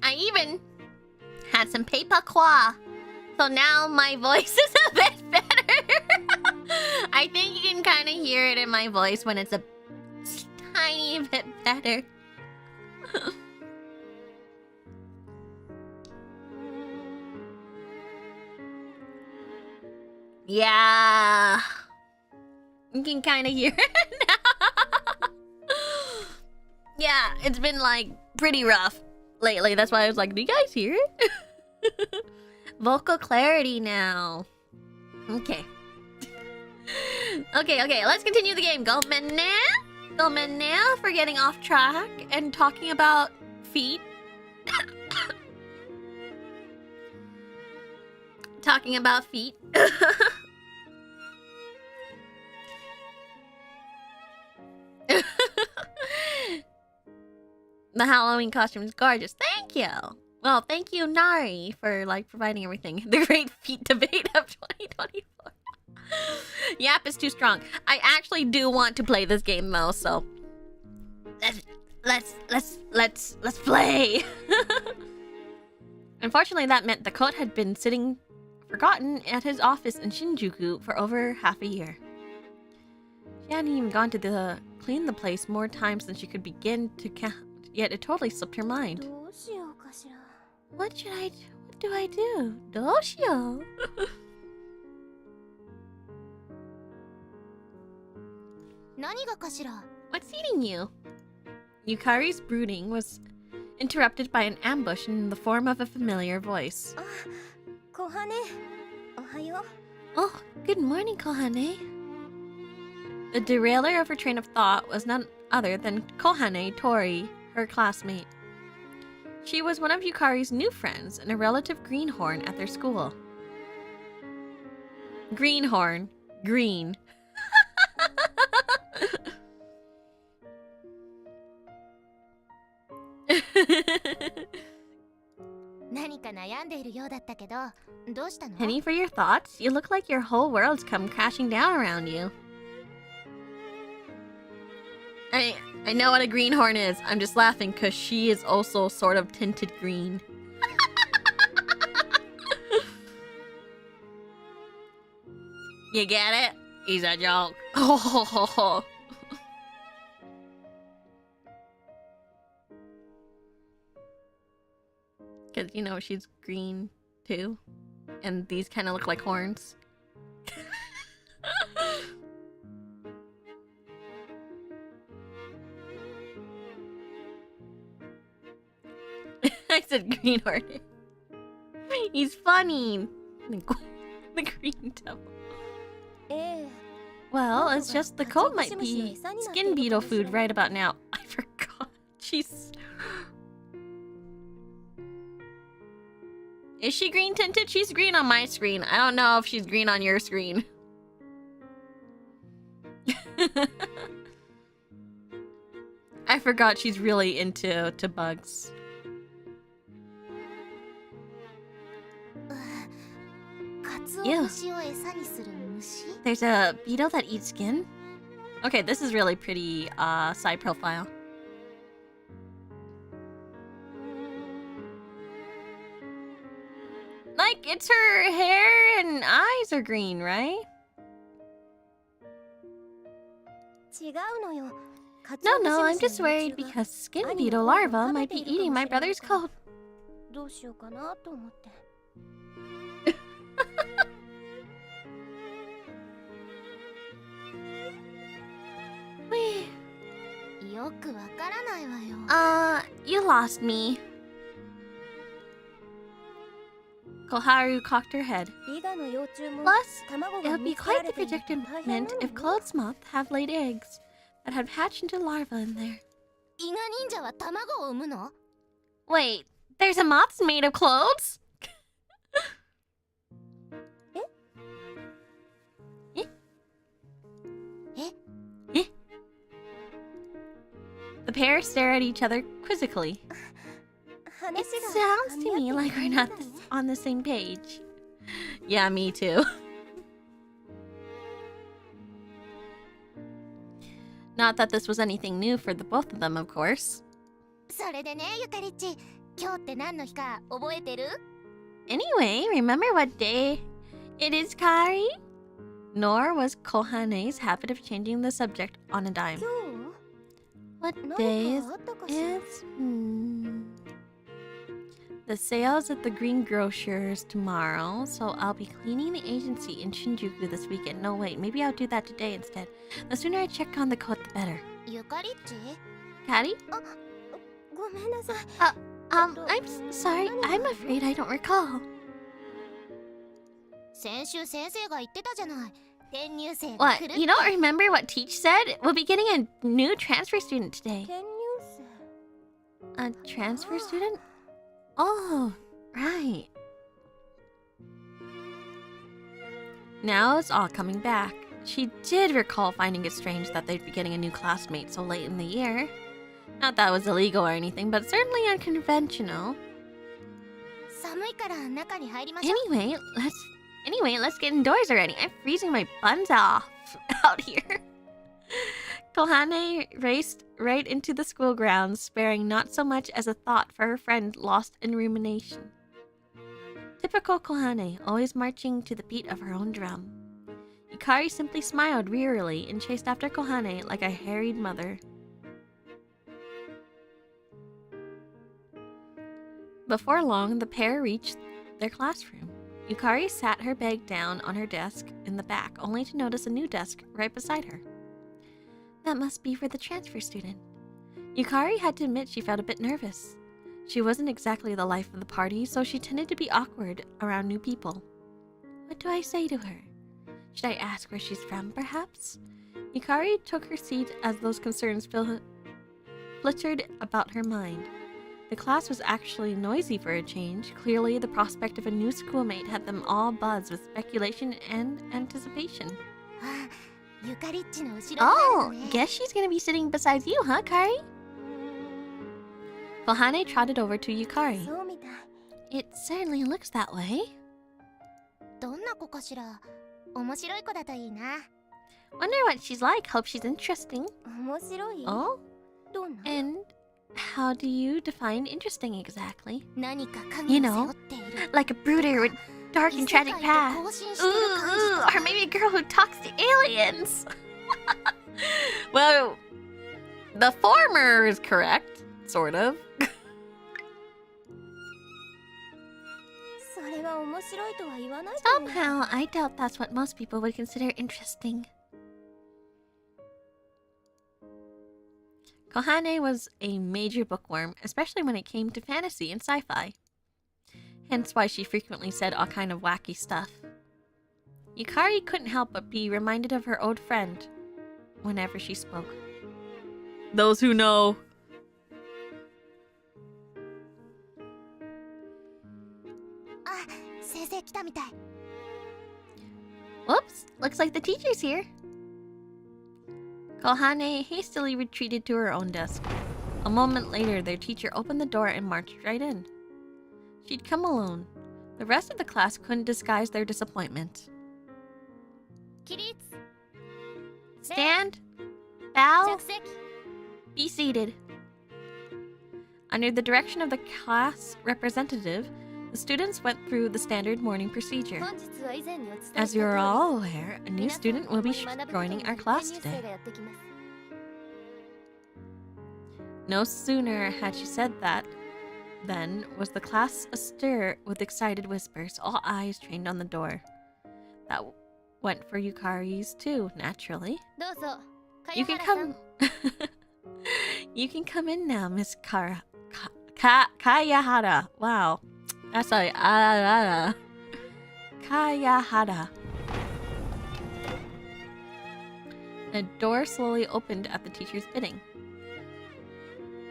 I even had some paper qua. So now my voice is a bit better. I think you can kind of hear it in my voice when it's a tiny bit better. Yeah. You can kind of hear it now. Yeah, it's been like pretty rough lately. That's why I was like, do you guys hear it? Vocal clarity now. Okay. Okay, let's continue the game. Go Menne for getting off track and talking about feet. Talking about feet. The Halloween costume is gorgeous. Thank you. Well, thank you, Nari, for like providing everything. The great feet debate of 2024. Yap is too strong. I actually do want to play this game though, so let's play. Unfortunately, that meant the coat had been sitting forgotten at his office in Shinjuku for over half a year. She hadn't even gone to clean the place more times than she could begin to count, yet it totally slipped her mind. What do I do? Doshio. What's eating you? Yukari's brooding was interrupted by an ambush in the form of a familiar voice. Oh, good morning, Kohane. The derailer of her train of thought was none other than Kohane Tori, her classmate. She was one of Yukari's new friends and a relative greenhorn at their school. Greenhorn. Green. Penny, for your thoughts? You look like your whole world's come crashing down around you. I know what a greenhorn is. I'm just laughing because she is also sort of tinted green. You get it? He's a joke. Because, you know, she's green too. And these kind of look like horns. I said greenhorn. He's funny. The green devil. Well, it's just the coat might be skin beetle food right about now. I forgot. She's... Is she green tinted? She's green on my screen. I don't know if she's green on your screen. I forgot she's really into bugs. Ew. There's a beetle that eats skin? Okay, this is really pretty side profile. Like, it's her hair and eyes are green, right? No, I'm just worried because skin beetle larvae might be eating my brother's coat. You lost me. Koharu cocked her head. Plus, it would be quite the predicament if clothes moth have laid eggs that had hatched into larvae in there. Wait, there's a moth made of clothes? The pair stare at each other quizzically. It sounds to me like we're not on the same page. Yeah, me too. Not that this was anything new for the both of them, of course. それでね、ゆかりっち、今日って何の日か覚えてる？ Anyway, remember what day it is, Kari? Nor was Kohane's habit of changing the subject on a dime. 今 What 日 day 何 is かあったかしら？ is the sales at the greengrocers tomorrow, so I'll be cleaning the agency in Shinjuku this weekend. No, wait, maybe I'll do that today instead. The sooner I check on the coat, the better. ゆかりっち？ Kari? ごめんなさい。 Sorry, I'm afraid I don't recall. 先週先生が言ってたじゃない。転入生が What? 来るって。 You don't remember what Teach said? We'll be getting a new transfer student today. 転入 A transfer student? Oh, right. Now it's all coming back. She did recall finding it strange that they'd be getting a new classmate so late in the year. Not that it was illegal or anything, but certainly unconventional. 生。寒いから中に入りましょう。 Anyway, let's get indoors already. I'm freezing my buns off out here. Kohane raced right into the school grounds, sparing not so much as a thought for her friend lost in rumination. Typical Kohane, always marching to the beat of her own drum. Yukari simply smiled wearily and chased after Kohane like a harried mother. Before long, the pair reached their classroom. Yukari sat her bag down on her desk in the back, only to notice a new desk right beside her. That must be for the transfer student. Yukari had to admit she felt a bit nervous. She wasn't exactly the life of the party, so she tended to be awkward around new people. What do I say to her? Should I ask where she's from, perhaps? Yukari took her seat as those concerns flittered about her mind. The class was actually noisy for a change. Clearly, the prospect of a new schoolmate had them all buzz with speculation and anticipation. ゆかりっちの後ろにある Oh, のね。 guess she's gonna be sitting beside you, huh, Kari? Kohane trotted over to Yukari. そうみたい。 It certainly looks that way. どんな子かしら。面白い子だといいな。 Wonder what she's like. Hope she's interesting. 面白い？ Oh, どんな？ and how do you define interesting exactly? 何か影 You を背 know, 負っている。 like a brooder with dark and tragic 異世界と past. 交信し Ooh, てる感じ ooh, と or maybe a girl who talks to aliens. Well, the former is correct, sort of. それは面白いとは言わないと思う。 Somehow, I doubt that's what most people would consider interesting. Kohane was a major bookworm, especially when it came to fantasy and sci-fi. Hence why she frequently said all kind of wacky stuff. Yukari couldn't help but be reminded of her old friend whenever she spoke. Those who know. あ、先生来たみたい。 Whoops, looks like the teacher's here. Kohane hastily retreated to her own desk. A moment later, their teacher opened the door and marched right in. She'd come alone. The rest of the class couldn't disguise their disappointment. 起立。 Stand, bow, 着席。 be seated. Under the direction of the class representative, the students went through the standard morning procedure. 本日は以前にお伝えした As you're all aware, a new 皆さん student will be 共に学ぶこと joining に our 転 class 入生 today. がやってきます。 No sooner had she said that than was the class astir with excited whispers, all eyes trained on the door. That went for Yukari's too, naturally. どうぞ。 You can 茅原さん come. You can come in now, Miss Kayahara. Wow, that's a Kayahara. The door slowly opened at the teacher's bidding.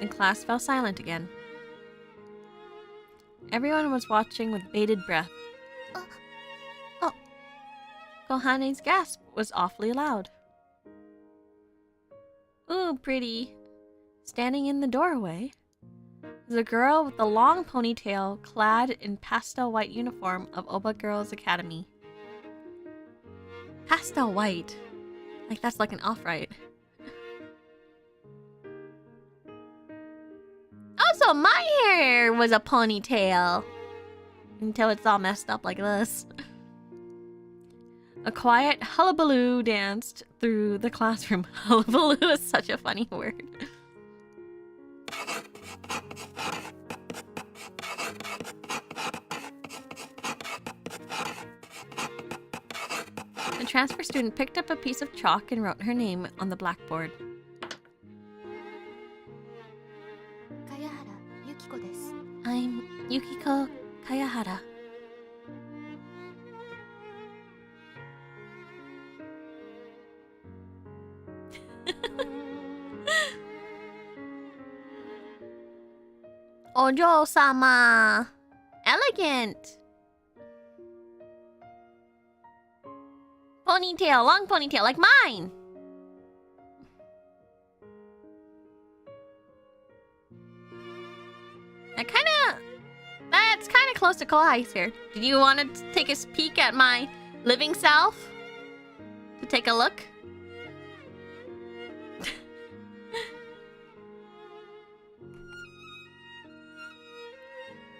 The class fell silent again. Everyone was watching with bated breath. Oh. Kohane's gasp was awfully loud. Ooh, pretty. Standing in the doorway was a girl with a long ponytail clad in pastel white uniform of Oba Girls Academy. Pastel white. Like that's like an off-white. Also, my hair was a ponytail. Until it's all messed up like this. A quiet hullabaloo danced through the classroom. Hullabaloo is such a funny word. The transfer student picked up a piece of chalk and wrote her name on the blackboard. I'm Yukiko Kayahara. Ojo-sama! Elegant! Ponytail, long ponytail, like mine! That's kinda close to Kohai's here. Did you want to take a peek at my living self? To take a look?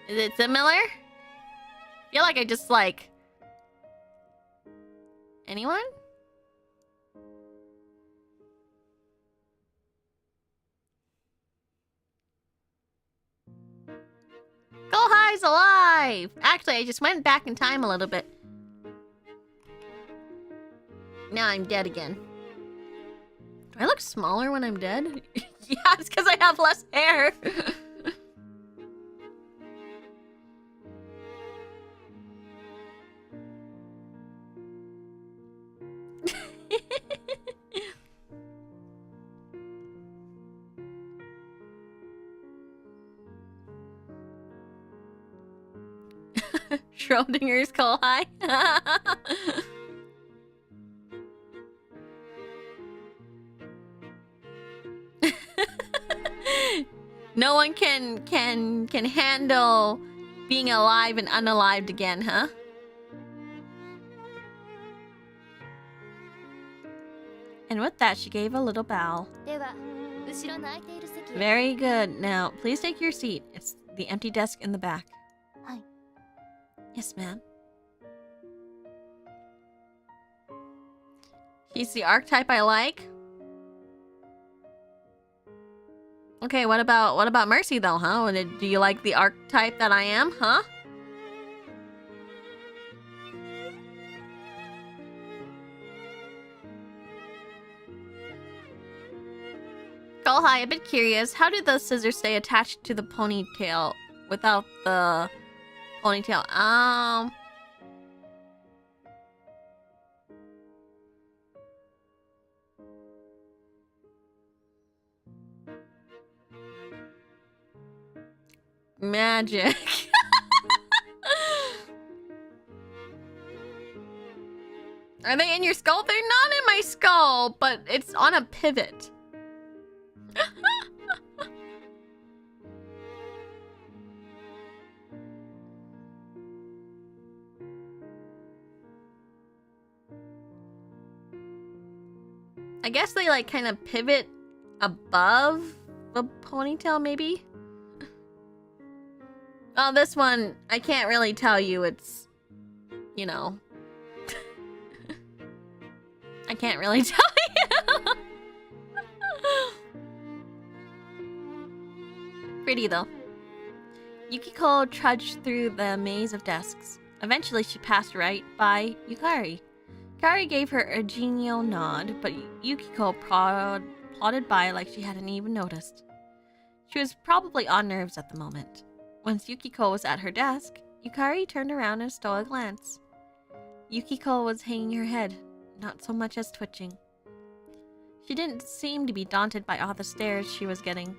Is it similar? I feel like I just like... Anyone? Kohai's alive! Actually, I just went back in time a little bit. Now I'm dead again. Do I look smaller when I'm dead? Yeah, it's because I have less hair. Schrodinger's Kohai. No one can handle being alive and unalived again, huh? And with that, she gave a little bow. Very good. Now, please take your seat. It's the empty desk in the back. Yes, ma'am. He's the archetype I like. Okay, what about Mercy though, huh? Do you like the archetype that I am, huh? Kohai, a bit curious. How do the scissors stay attached to the ponytail without the ponytail? Magic. Are they in your skull? They're not in my skull, but it's on a pivot. I guess they like kind of pivot above the ponytail, maybe? Well, this one, I can't really tell you. It's, you know. I can't really tell you. Pretty, though. Yukiko trudged through the maze of desks. Eventually, she passed right by Yukari. Yukari gave her a genial nod, but Yukiko plodded by like she hadn't even noticed. She was probably on nerves at the moment. Once Yukiko was at her desk, Yukari turned around and stole a glance. Yukiko was hanging her head, not so much as twitching. She didn't seem to be daunted by all the stares she was getting,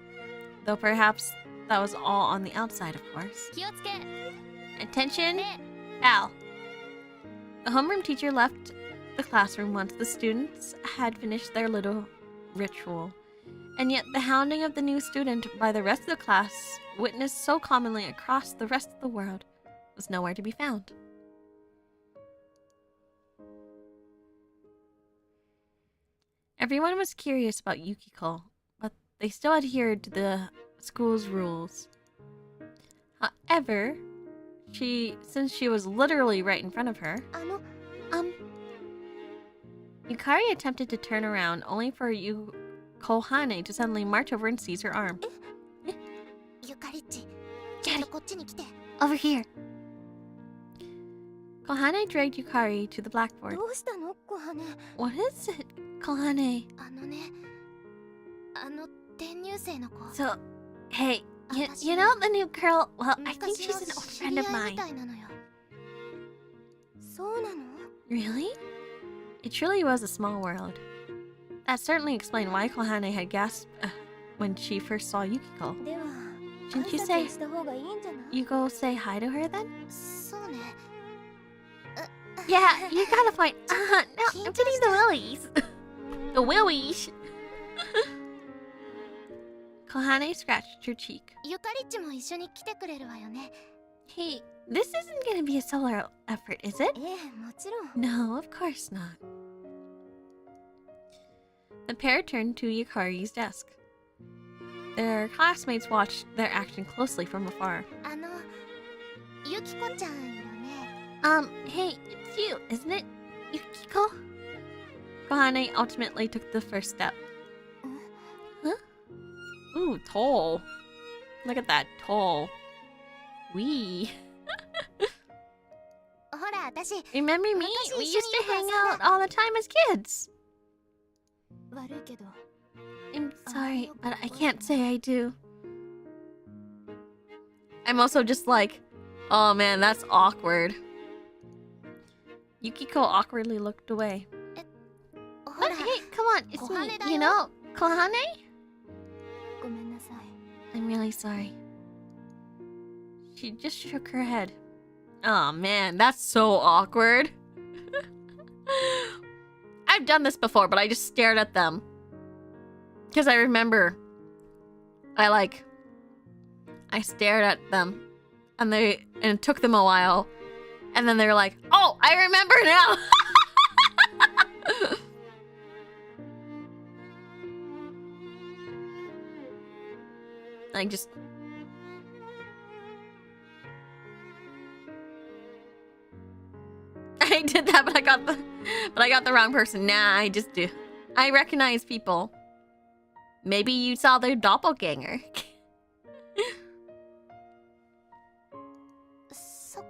though perhaps that was all on the outside, of course. Attention, Al. The homeroom teacher left the classroom once the students had finished their little ritual, and yet the hounding of the new student by the rest of the class, witnessed so commonly across the rest of the world, was nowhere to be found. Everyone was curious about Yukiko, but they still adhered to the school's rules. However, since she was literally right in front of her, Yukari attempted to turn around, only for Kohane to suddenly march over and seize her arm. Over here. Kohane dragged Yukari to the blackboard. What is it, Kohane? So, hey, you know the new girl? Well, I think she's an old friend of mine. Really? It truly was a small world. That certainly explained why Kohane had gasped when she first saw Yukiko. Shouldn't you go say hi to her then? Yeah, you got a point. No, I'm getting the willies. The willies. Kohane scratched her cheek. Hey, this isn't gonna be a solo effort, is it? No, of course not. The pair turned to Yukari's desk. Their classmates watched their action closely from afar. Hey, it's you, isn't it? Yukiko? Kohane ultimately took the first step. Huh? Ooh, tall. Look at that, tall. Wee. Remember me? We used to hang out all the time as kids. I'm sorry, but I can't say I do. I'm also just like, oh man, that's awkward. Yukiko awkwardly looked away. But hey, come on, it's me, you know, Kohane? I'm really sorry. She just shook her head. Oh man, that's so awkward. I've done this before, but I just stared at them. Because I remember I stared at them and it took them a while. And then they were like, oh, I remember now. I did that, but I got the wrong person. Nah, I just do. I recognize people. Maybe you saw their doppelganger.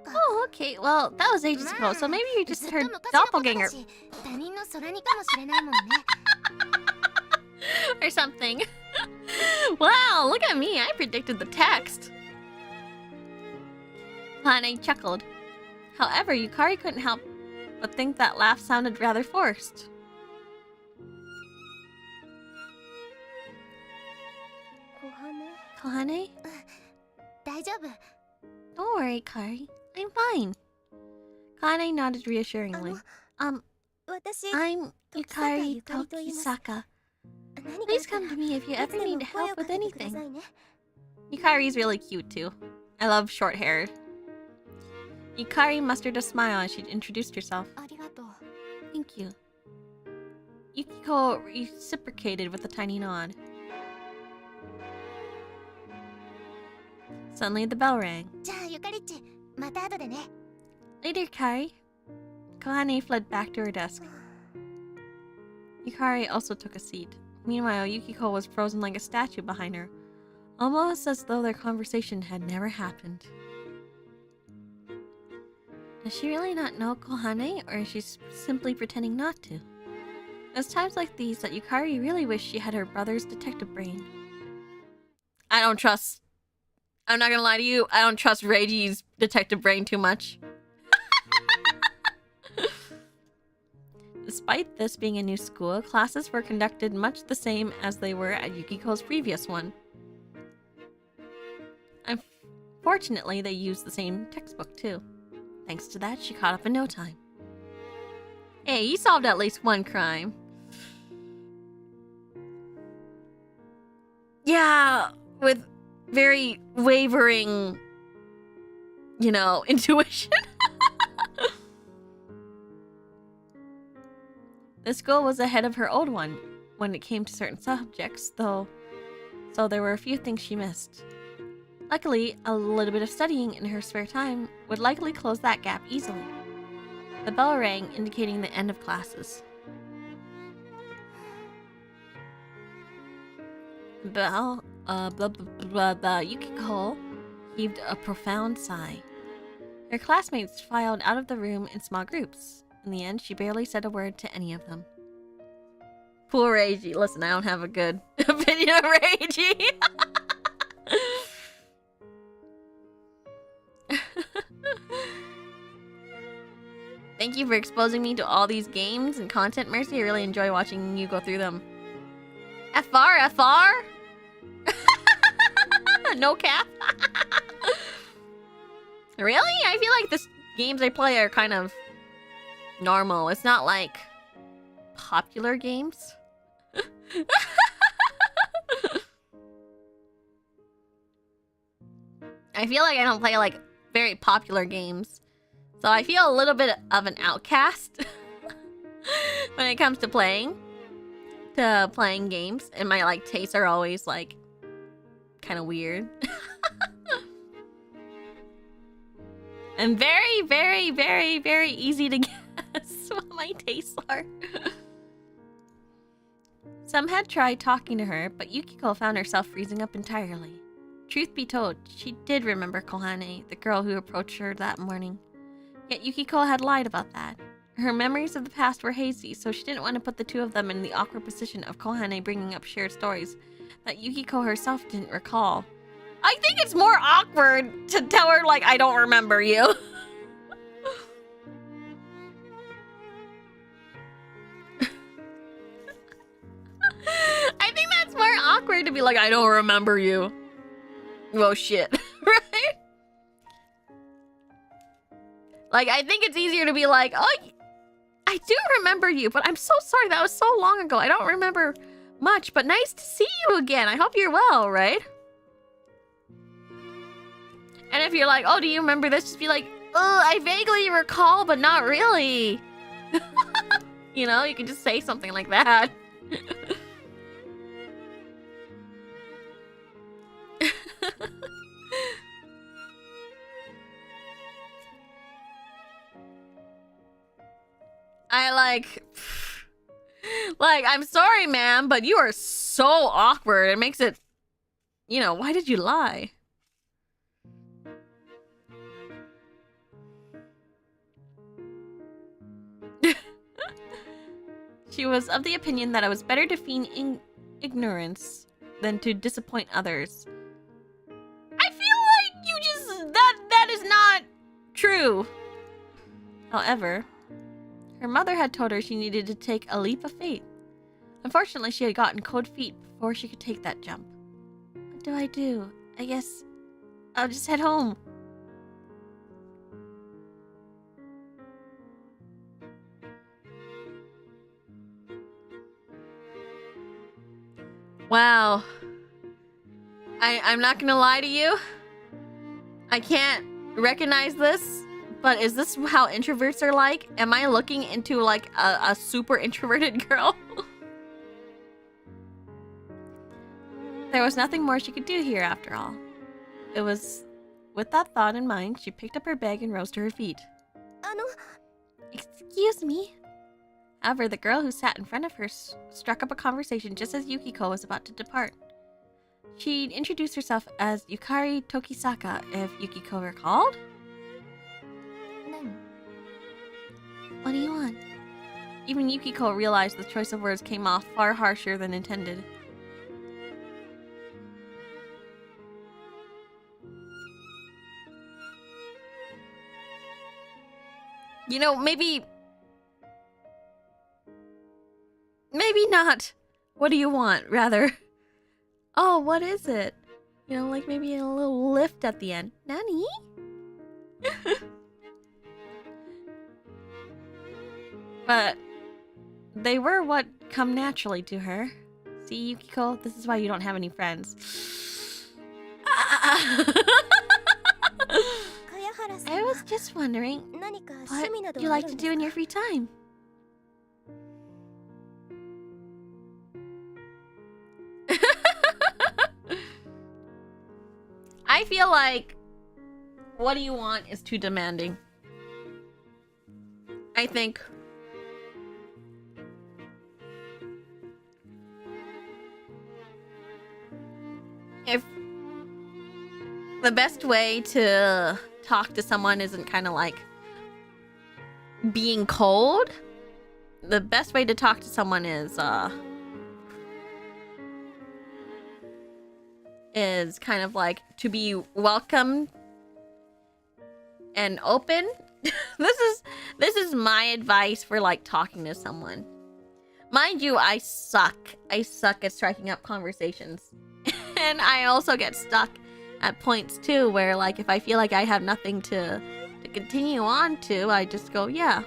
Oh, okay. Well, that was ages ago, so maybe you just heard doppelganger. Or something. Wow, look at me. I predicted the text. Hane chuckled. However, Yukari couldn't help but think that laugh sounded rather forced. Kohane? Don't worry, Kari. I'm fine. Kohane nodded reassuringly. I'm Yukari Tokisaka. Please come to me if you ever need help with anything. Yukari's really cute too. I love short hair. Yukari mustered a smile as she introduced herself. Thank you. Yukiko reciprocated with a tiny nod. Suddenly the bell rang. Later, Kari. Kohane fled back to her desk. Yukari also took a seat. Meanwhile, Yukiko was frozen like a statue behind her, almost as though their conversation had never happened. Does she really not know Kohane, or is she simply pretending not to? It's times like these that Yukari really wished she had her brother's detective brain. I'm not gonna lie to you, I don't trust Reiji's detective brain too much. Despite this being a new school, classes were conducted much the same as they were at Yukiko's previous one. Unfortunately, they used the same textbook too. Thanks to that, she caught up in no time. Hey, you solved at least one crime. Yeah, with very wavering, intuition. This school was ahead of her old one when it came to certain subjects, though, so there were a few things she missed. Luckily, a little bit of studying in her spare time would likely close that gap easily. The bell rang, indicating the end of classes. Bell, blah, blah, blah, blah. Yukiko heaved a profound sigh. Her classmates filed out of the room in small groups. In the end, she barely said a word to any of them. Poor Reiji. Listen, I don't have a good opinion of Reiji. Thank you for exposing me to all these games and content, Mercy. I really enjoy watching you go through them. FR? No cap? Really? I feel like the games I play are kind of normal. It's not like popular games. I feel like I don't play like very popular games. So I feel a little bit of an outcast when it comes to playing games. And my like tastes are always like kind of weird. And very, very, very, very easy to guess what my tastes are. Some had tried talking to her, but Yukiko found herself freezing up entirely. Truth be told, she did remember Kohane, the girl who approached her that morning. Yet Yukiko had lied about that. Her memories of the past were hazy, so she didn't want to put the two of them in the awkward position of Kohane bringing up shared stories that Yukiko herself didn't recall. I think it's more awkward to tell her, like, I don't remember you. I think that's more awkward to be like, I don't remember you. Well, shit. Right? Like, I think it's easier to be like, oh, I do remember you, but I'm so sorry. That was so long ago. I don't remember much, but nice to see you again. I hope you're well, right? And if you're like, oh, do you remember this? Just be like, oh, I vaguely recall, but not really. You know, you can just say something like that. I like, I'm sorry, ma'am, but you are so awkward. It makes it, you know, why did you lie? She was of the opinion that it was better to feign ignorance than to disappoint others. I feel like you just, that is not true. However, her mother had told her she needed to take a leap of faith. Unfortunately, she had gotten cold feet before she could take that jump. What do I do? I guess I'll just head home. Wow. I'm not gonna lie to you. I can't recognize this, but is this how introverts are like? Am I looking into like a super introverted girl? There was nothing more she could do here after all. It was with that thought in mind, she picked up her bag and rose to her feet. Excuse me? However, the girl who sat in front of her struck up a conversation just as Yukiko was about to depart. She introduced herself as Yukari Tokisaka, if Yukiko recalled. What do you want? Even Yukiko realized the choice of words came off far harsher than intended. You know, maybe not. What do you want, rather? Oh, what is it? You know, like maybe a little lift at the end. Nani? But they were what come naturally to her. See, Yukiko, this is why you don't have any friends. I was just wondering what you like to do in your free time. I feel like what do you want is too demanding. I think if the best way to talk to someone isn't kind of like being cold, the best way to talk to someone is kind of like to be welcome and open. This is my advice for like talking to someone. Mind you, I suck at striking up conversations. And I also get stuck at points too where like if I feel like I have nothing to continue on to, I just go, yeah.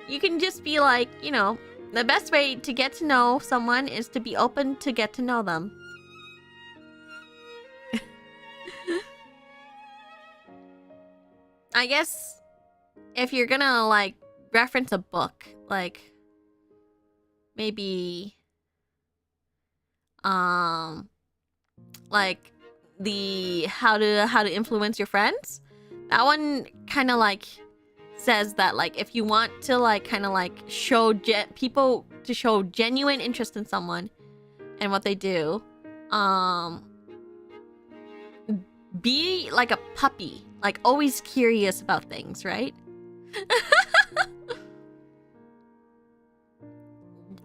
You can just be like, you know, the best way to get to know someone is to be open to get to know them. I guess if you're gonna like reference a book, like maybe like the how to influence your friends, that one kind of like says that like if you want to like kind of like show people to show genuine interest in someone and what they do, be like a puppy, like always curious about things, right?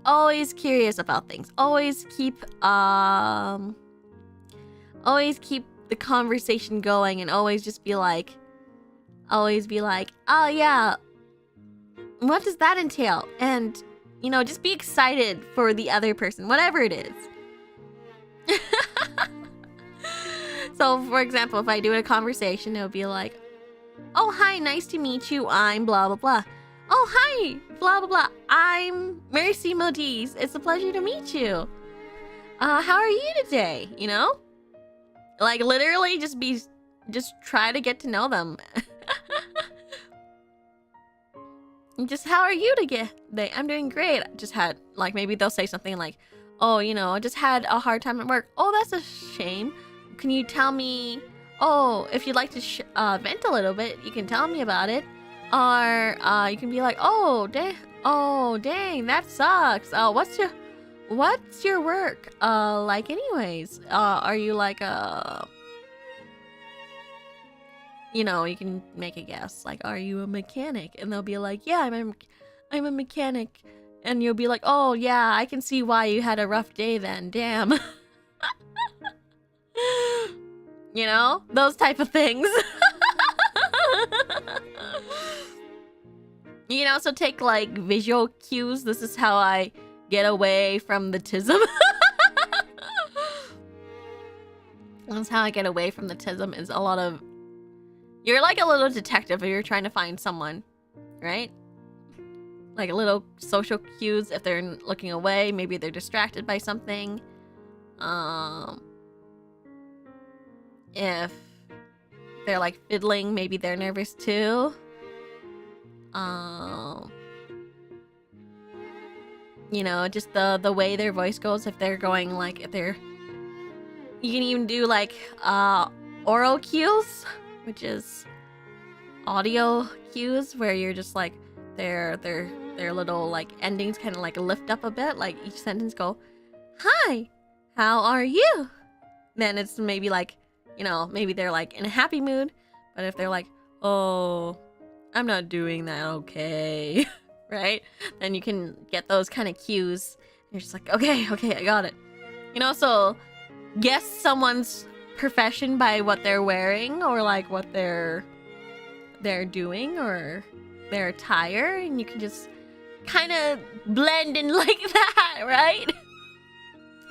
Always curious about things. Always keep the conversation going, and always just be like, oh yeah, what does that entail? And you know, just be excited for the other person, whatever it is. So for example, if I do a conversation, it'll be like, oh hi, nice to meet you, I'm blah blah blah. Oh hi, blah blah blah, I'm Mercy Modiste, it's a pleasure to meet you. How are you today? You know, like literally just try to get to know them. Just how are you today? I'm doing great. Just had like, maybe they'll say something like, oh, you know, I just had a hard time at work. Oh, that's a shame. Can you tell me, oh, if you'd like to vent a little bit, you can tell me about it. Or you can be like, oh dang, that sucks. What's your work like anyways? Are you like you know, you can make a guess, like, are you a mechanic? And they'll be like, yeah, I'm a mechanic. And you'll be like, oh yeah, I can see why you had a rough day then, damn. You know, those type of things. You know, so take like visual cues. This is how I get away from the tism. That's how I get away from the tism, is a lot of, you're like a little detective if you're trying to find someone, right? Like a little social cues. If they're looking away, maybe they're distracted by something. If they're like fiddling, maybe they're nervous too. You know, just the way their voice goes. If they're going like, if they're, you can even do like oral cues, which is audio cues, where you're just like their little like endings kind of like lift up a bit, like each sentence go, hi, how are you? Then it's maybe like, you know, maybe they're like in a happy mood. But if they're like, oh, I'm not doing that okay, right? Then you can get those kind of cues. You're just like, okay, I got it. You know, so guess someone's profession by what they're wearing, or like what they're doing, or their attire, and you can just kind of blend in like that, right?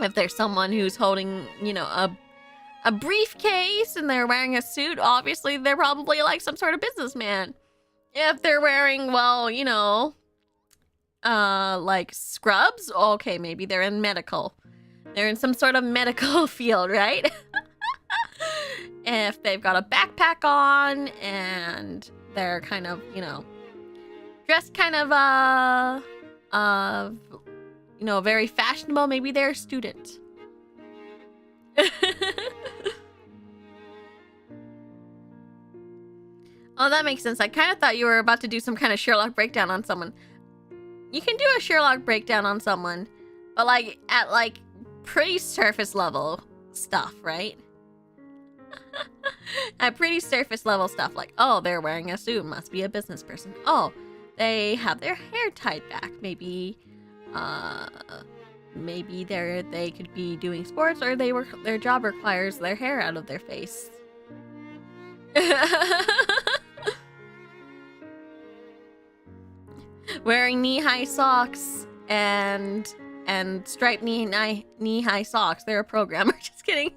If there's someone who's holding, you know, a briefcase and they're wearing a suit, obviously they're probably like some sort of businessman. If they're wearing, well, you know, like scrubs, okay, maybe they're in medical. They're in some sort of medical field, right? If they've got a backpack on and they're kind of, you know, dressed kind of, you know, very fashionable, maybe they're a student. Oh, that makes sense. I kind of thought you were about to do some kind of Sherlock breakdown on someone. You can do a Sherlock breakdown on someone, but like at like pretty surface level stuff, right? At pretty surface level stuff, like, oh, they're wearing a suit, must be a business person. Oh, they have their hair tied back. Maybe they could be doing sports, or their job requires their hair out of their face. Wearing knee-high socks and striped knee-high socks. They're a programmer. Just kidding.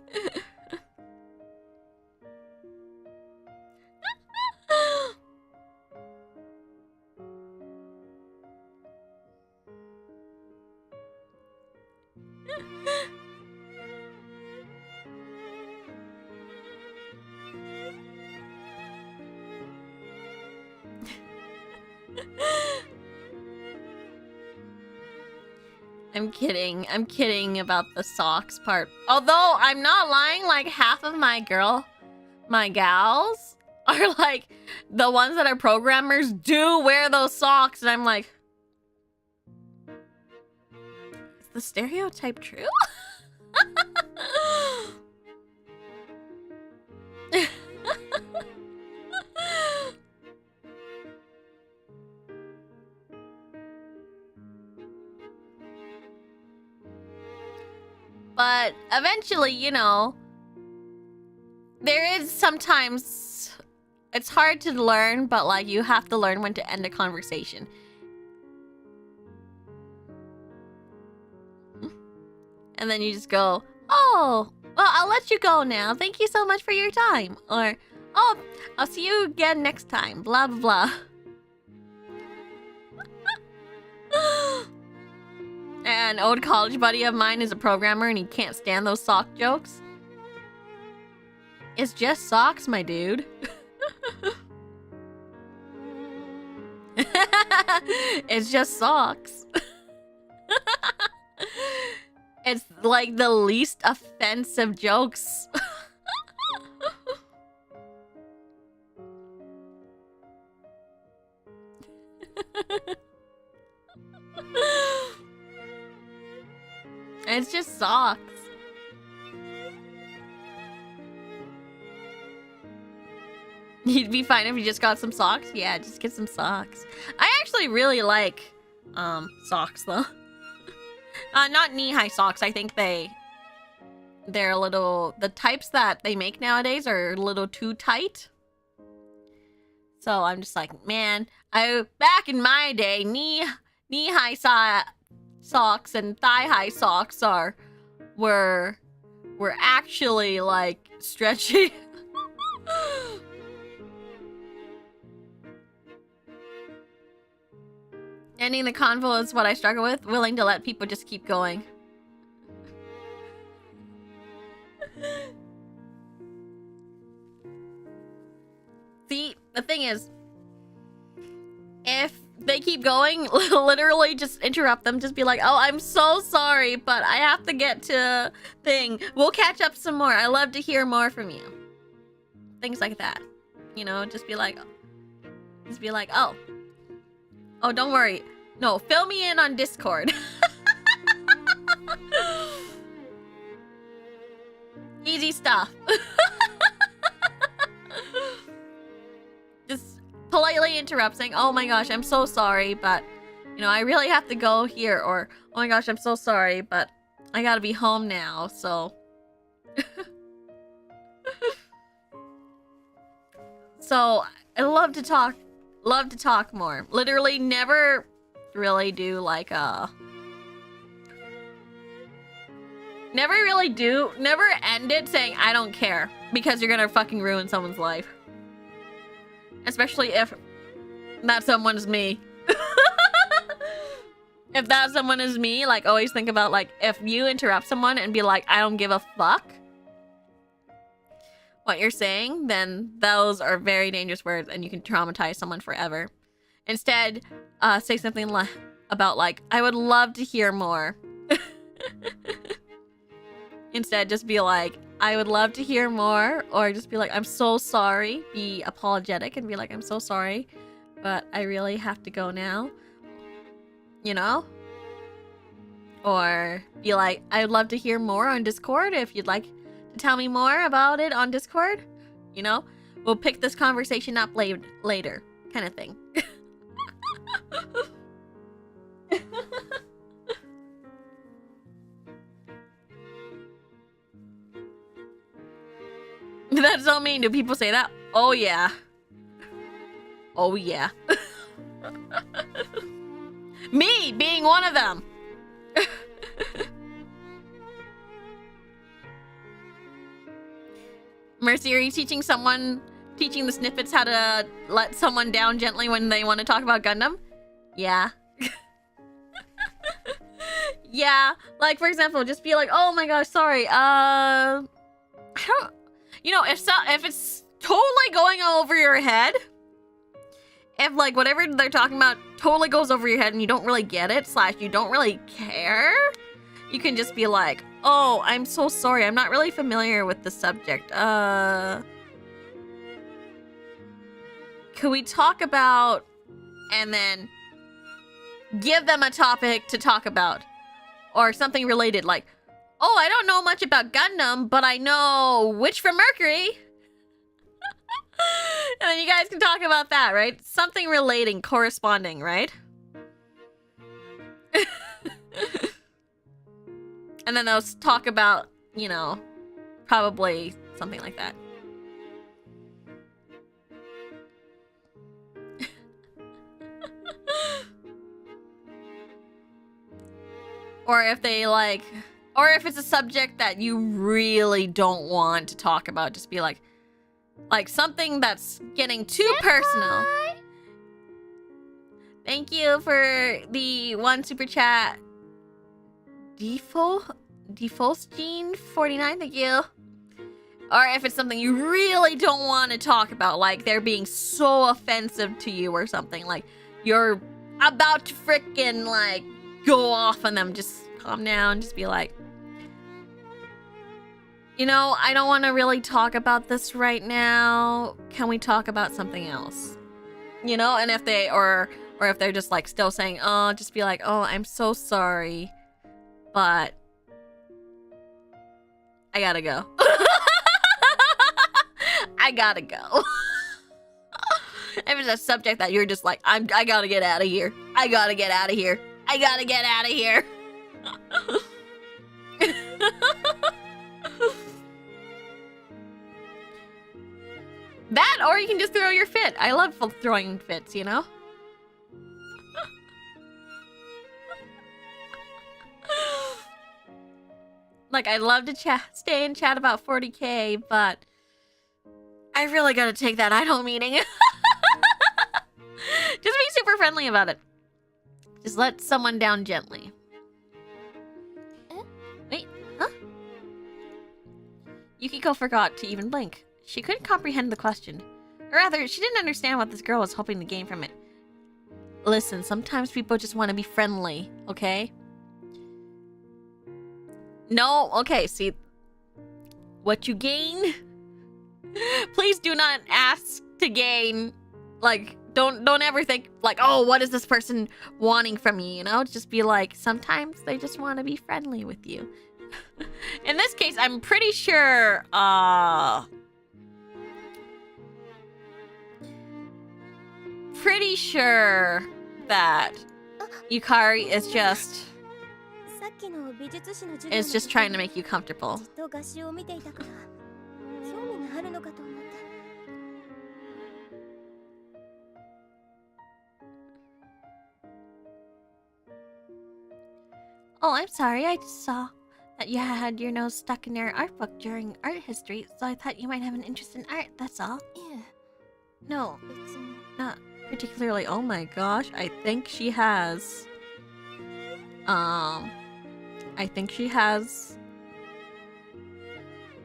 I'm kidding. I'm kidding about the socks part. Although I'm not lying, like half of my gals are like the ones that are programmers do wear those socks, and I'm like, is the stereotype true? But eventually, you know, there is sometimes, it's hard to learn, but like you have to learn when to end a conversation. And then you just go, oh, well, I'll let you go now. Thank you so much for your time. Or, oh, I'll see you again next time. Blah, blah, blah. An old college buddy of mine is a programmer and he can't stand those sock jokes. It's just socks, my dude. It's just socks. It's like the least offensive jokes. It's just socks. You'd be fine if you just got some socks? Yeah, just get some socks. I actually really like socks though. Not knee-high socks. I think they're a little, the types that they make nowadays are a little too tight. So I'm just like, man, back in my day, knee-high socks and thigh-high socks were actually like stretchy. Ending the convo is what I struggle with. Willing to let people just keep going. See, the thing is, if they keep going, literally just interrupt them. Just be like, oh, I'm so sorry, but I have to get to thing. We'll catch up some more. I love to hear more from you. Things like that. You know, just be like, oh, don't worry. No, fill me in on Discord. Easy stuff. Just politely interrupt, saying, oh my gosh, I'm so sorry, but, you know, I really have to go here. Or, oh my gosh, I'm so sorry, but I gotta be home now, so. So, I love to talk more. Literally never really do like never end it saying I don't care, because you're gonna fucking ruin someone's life. Especially if that someone's me. If that someone is me, like always think about like if you interrupt someone and be like, I don't give a fuck what you're saying, then those are very dangerous words and you can traumatize someone forever. Instead, say something about like, I would love to hear more. Instead, just be like, I would love to hear more, or just be like, I'm so sorry. Be apologetic and be like, I'm so sorry, but I really have to go now. You know? Or be like, I would love to hear more on Discord if you'd like to tell me more about it on Discord. You know? We'll pick this conversation up later, kind of thing. That's so mean. Do people say that? Oh yeah. Oh yeah. Me being one of them. Mercy, are you teaching the snippets how to let someone down gently when they want to talk about Gundam? Yeah. Yeah. Like, for example, just be like, oh my gosh, sorry. I don't... You know, if it's totally going over your head, if like whatever they're talking about totally goes over your head and you don't really get it, / you don't really care, you can just be like, oh, I'm so sorry, I'm not really familiar with the subject. Could we talk about, and then give them a topic to talk about, or something related, like, oh, I don't know much about Gundam, but I know Witch from Mercury. And then you guys can talk about that, right? Something relating, corresponding, right? And then they'll talk about, you know, probably something like that. Or if they like... Or if it's a subject that you really don't want to talk about, just be like something that's getting too personal. Thank you for the 1 super chat. Defaultgene 49, thank you. Or if it's something you really don't want to talk about, like they're being so offensive to you or something, like you're about to frickin' like go off on them, just calm down, just be like, you know, I don't want to really talk about this right now. Can we talk about something else? You know, and if they, or if they're just like still saying, oh, just be like, oh, I'm so sorry, but I gotta go. I gotta go. If it's a subject that you're just like, I gotta get out of here. I gotta get out of here. I gotta get out of here. That, or you can just throw your fit. I love throwing fits, you know? Like, I love to stay and chat about 40K, but I really gotta take that idol meeting. Just be super friendly about it. Just let someone down gently. Wait, huh? Yukiko forgot to even blink. She couldn't comprehend the question. Or rather, she didn't understand what this girl was hoping to gain from it. Listen, sometimes people just want to be friendly, okay? No, okay, see, what you gain? Please do not ask to gain. Like, don't ever think like, oh, what is this person wanting from you? You know, just be like, sometimes they just want to be friendly with you. In this case, I'm pretty sure, that Yukari is just trying to make you comfortable. Oh, I'm sorry. I just saw that you had your nose stuck in your art book during art history, so I thought you might have an interest in art, that's all. Yeah. No, not particularly. Oh my gosh, I think she has...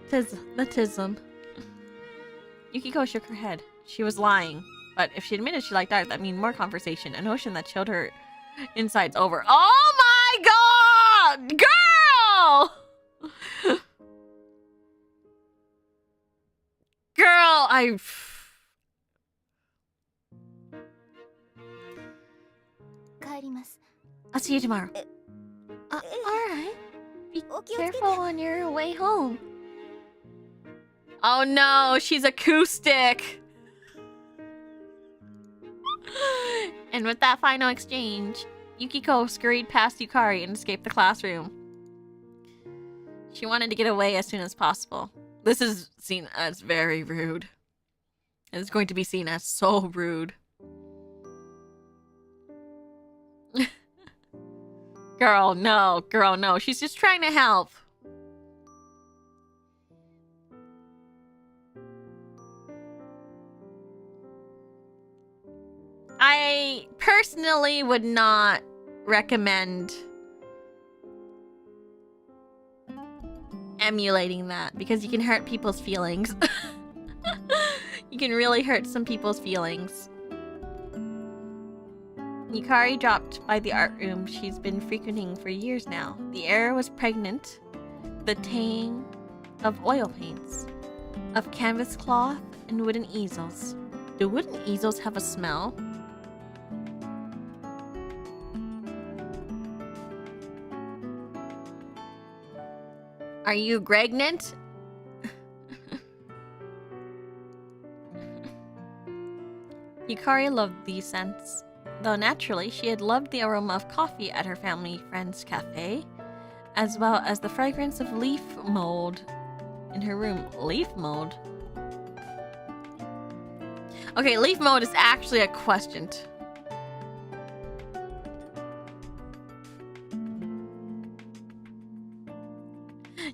Tism. Yukiko shook her head. She was lying. But if she admitted she liked art, that means more conversation. A notion that showed her insides over. Oh my god! Girl! I'll see you tomorrow. Alright. Be careful on your way home. Oh no, she's acoustic. And with that final exchange, Yukiko scurried past Yukari and escaped the classroom. She wanted to get away as soon as possible. This is seen as very rude. It's going to be seen as so rude. Girl, no. Girl, no. She's just trying to help. I personally would not recommend emulating that because you can hurt people's feelings. You can really hurt some people's feelings. Yukari dropped by the art room she's been frequenting for years now. The air was pregnant, the tang of oil paints, of canvas cloth and wooden easels. Do wooden easels have a smell? Are you pregnant? Yukari loved these scents, though naturally she had loved the aroma of coffee at her family friend's cafe, as well as the fragrance of leaf mold in her room. Leaf mold? Okay, leaf mold is actually a question.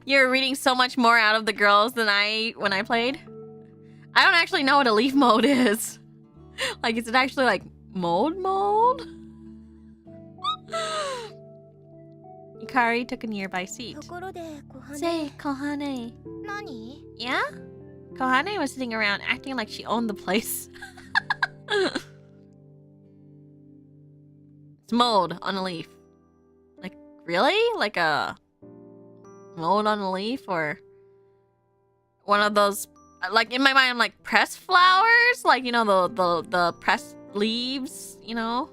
You're reading so much more out of the girls than when I played. I don't actually know what a leaf mold is. Like, is it actually like mold? Yukari took a nearby seat. Say, Kohane. Nani? Yeah? Kohane was sitting around acting like she owned the place. It's mold on a leaf. Like, really? Like a mold on a leaf, or one of those, like, in my mind I'm like pressed flowers, like, you know, the pressed leaves, you know,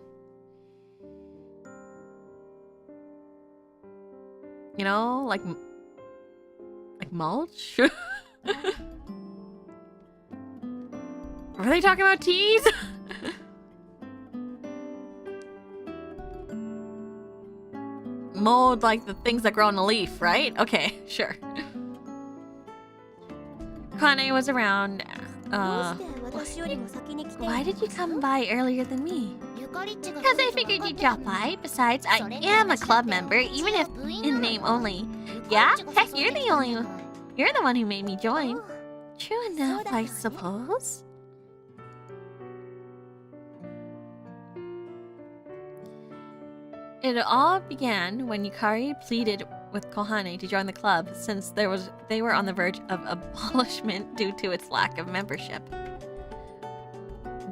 like mulch. Were they talking about teas? Mold, like the things that grow on a leaf, right? Okay, sure. Kane was around. Why did you come by earlier than me? Because I figured you'd drop by. Besides, I am a club member, even if in name only. Yeah? Heck, you're the one who made me join. True enough, I suppose. It all began when Yukari pleaded with Kohane to join the club, since they were on the verge of abolishment due to its lack of membership.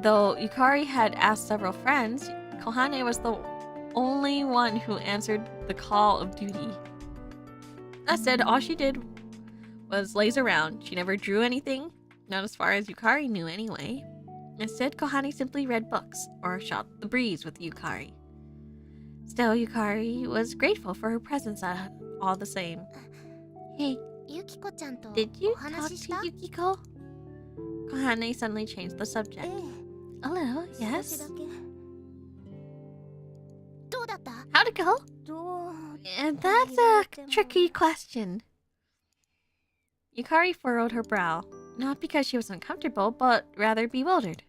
Though Yukari had asked several friends, Kohane was the only one who answered the call of duty. That said, all she did was laze around. She never drew anything, not as far as Yukari knew anyway. Instead, Kohane simply read books or shot the breeze with Yukari. Still, Yukari was grateful for her presence all the same. Hey, did you talk to Yukiko? Kohane suddenly changed the subject. A little, yes. How'd it go? That's a tricky question. Yukari furrowed her brow, not because she was uncomfortable, but rather bewildered.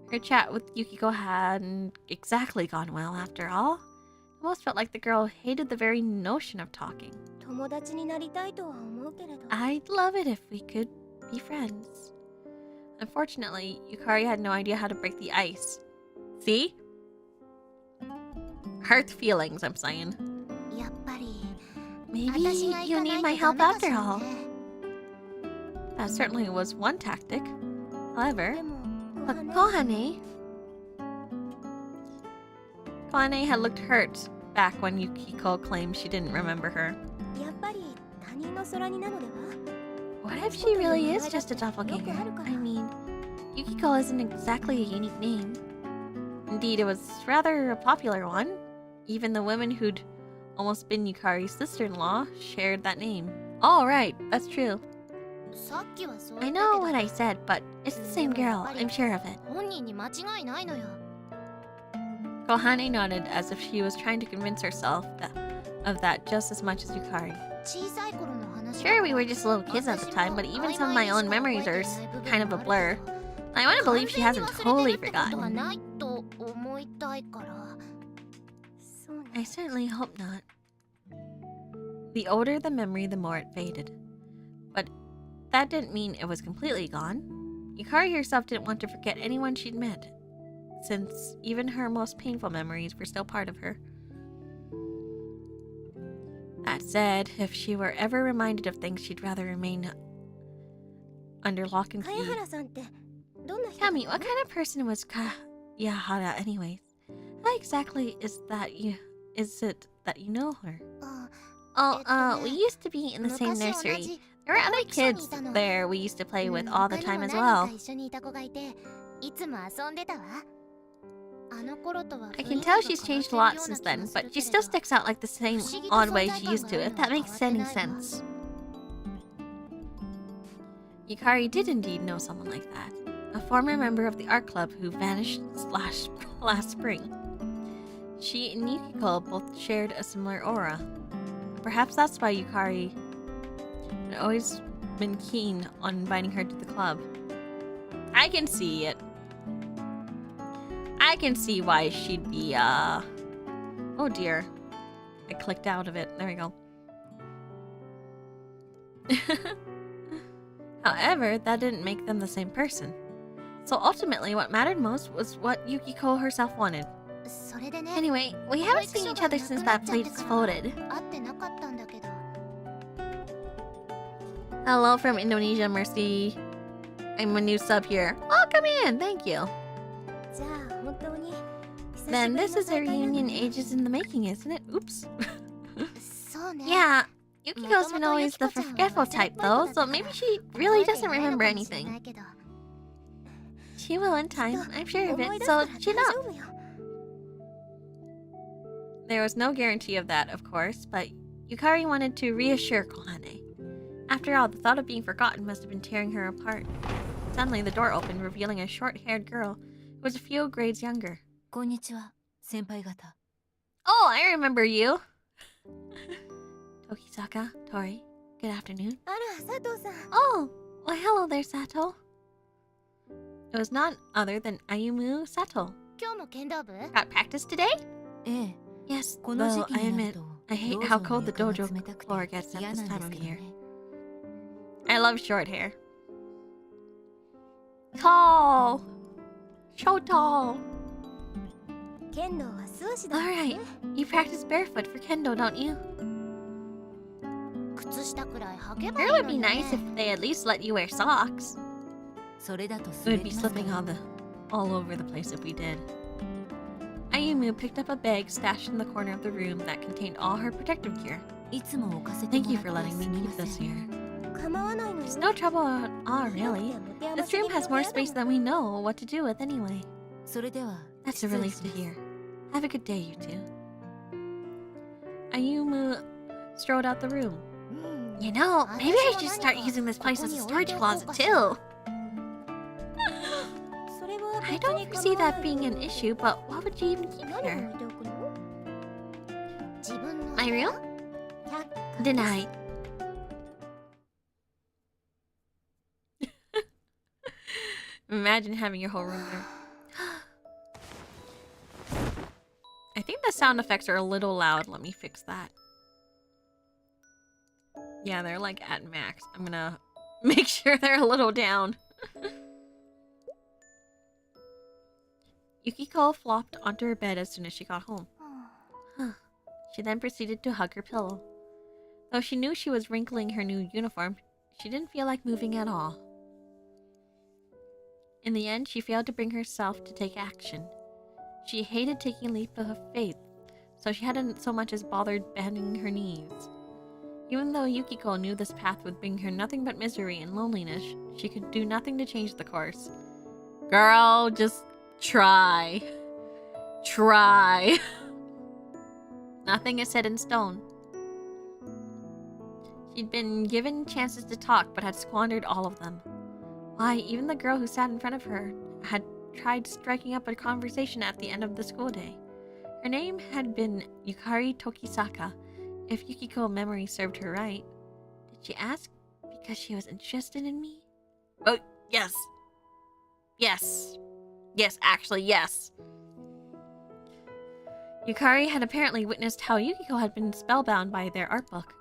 Her chat with Yukiko hadn't exactly gone well after all. It almost felt like the girl hated the very notion of talking. I'd love it if we could be friends. Unfortunately, Yukari had no idea how to break the ice. See? Hurt feelings, I'm saying. Maybe you need my help after all. That certainly was one tactic. However, Kohane had looked hurt back when Yukiko claimed she didn't remember her. What if she really is just a doppelganger? I mean, Yukiko isn't exactly a unique name. Indeed, it was rather a popular one. Even the women who'd almost been Yukari's sister-in-law shared that name. Oh, right, that's true. I know what I said, but it's the same girl. I'm sure of it. Kohane nodded as if she was trying to convince herself of that just as much as Yukari. Sure, we were just little kids at the time, but even some of my own memories are kind of a blur. I want to believe she hasn't totally forgotten. I certainly hope not. The older the memory, the more it faded. But that didn't mean it was completely gone. Yukari herself didn't want to forget anyone she'd met, since even her most painful memories were still part of her. That said, if she were ever reminded of things, she'd rather remain under lock and key. Tell me, what kind of person was Kayahara anyways? How exactly is it that you know her? We used to be in the same nursery. There were other kids there we used to play with all the time as well. I can tell she's changed a lot since then, but she still sticks out like the same odd way she used to, if that makes any sense. Yukari did indeed know someone like that. A former member of the art club who vanished last spring. She and Yukiko both shared a similar aura. Perhaps that's why Yukari had always been keen on inviting her to the club. I can see it. I can see why she'd be, Oh dear. I clicked out of it. There we go. However, that didn't make them the same person. So ultimately, what mattered most was what Yukiko herself wanted. Anyway, we haven't seen each other since that place exploded. Hello from Indonesia, Mercy. I'm a new sub here. Oh, come in, thank you. Then this is a reunion ages in the making, isn't it? Oops. Yeah, Yukiko's been always the forgetful type though, so maybe she really doesn't remember anything. She will in time, I'm sure of it, so chin up. There was no guarantee of that, of course, but Yukari wanted to reassure Kohane. After all, the thought of being forgotten must have been tearing her apart. Suddenly, the door opened, revealing a short-haired girl who was a few grades younger. Oh, I remember you! Tokisaka, Tori, good afternoon. Oh, well, hello there, Sato. It was none other than Ayumu Sato. Got practice today? Yes, though I admit, I hate how cold the dojo floor gets at this time of year. I love short hair. Tall! So tall! Alright, you practice barefoot for kendo, don't you? It would be nice if they at least let you wear socks. It would be slipping all over the place if we did. Ayumu picked up a bag stashed in the corner of the room that contained all her protective gear. Thank you for letting me keep this here. It's no trouble at all, really. This room has more space than we know what to do with anyway. That's a relief to hear. Have a good day, you two. Ayumu strode out the room. You know, maybe I should start using this place as a storage closet too. I don't foresee that being an issue, but what would you even keep here? My room? Denied. Imagine having your whole room there. I think the sound effects are a little loud. Let me fix that. Yeah, they're like at max. I'm gonna make sure they're a little down. Yukiko flopped onto her bed as soon as she got home. She then proceeded to hug her pillow. Though she knew she was wrinkling her new uniform, she didn't feel like moving at all. In the end, she failed to bring herself to take action. She hated taking a leap of faith, so she hadn't so much as bothered bending her knees. Even though Yukiko knew this path would bring her nothing but misery and loneliness, she could do nothing to change the course. Girl, just try. Try. Nothing is set in stone. She'd been given chances to talk, but had squandered all of them. Why, even the girl who sat in front of her had tried striking up a conversation at the end of the school day. Her name had been Yukari Tokisaka, if Yukiko memory served her right. Did she ask because she was interested in me? Oh, yes. Yes. Yes, actually, yes. Yukari had apparently witnessed how Yukiko had been spellbound by their art book.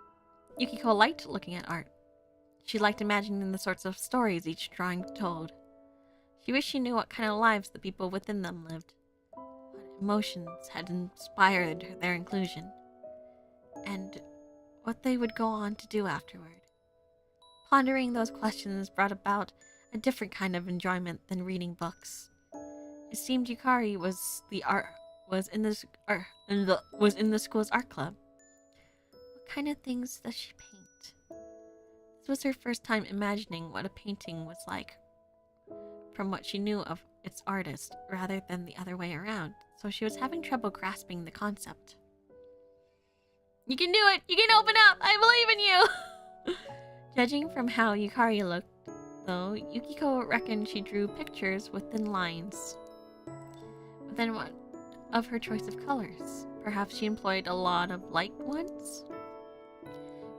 Yukiko liked looking at art. She liked imagining the sorts of stories each drawing told. She wished she knew what kind of lives the people within them lived, what emotions had inspired their inclusion, and what they would go on to do afterward. Pondering those questions brought about a different kind of enjoyment than reading books. It seemed Yukari was in the school's art club. What kind of things does she paint? This was her first time imagining what a painting was like, from what she knew of its artist, rather than the other way around, so she was having trouble grasping the concept. You can do it! You can open up! I believe in you! Judging from how Yukari looked, though, Yukiko reckoned she drew pictures with thin lines. But then what of her choice of colors? Perhaps she employed a lot of light ones?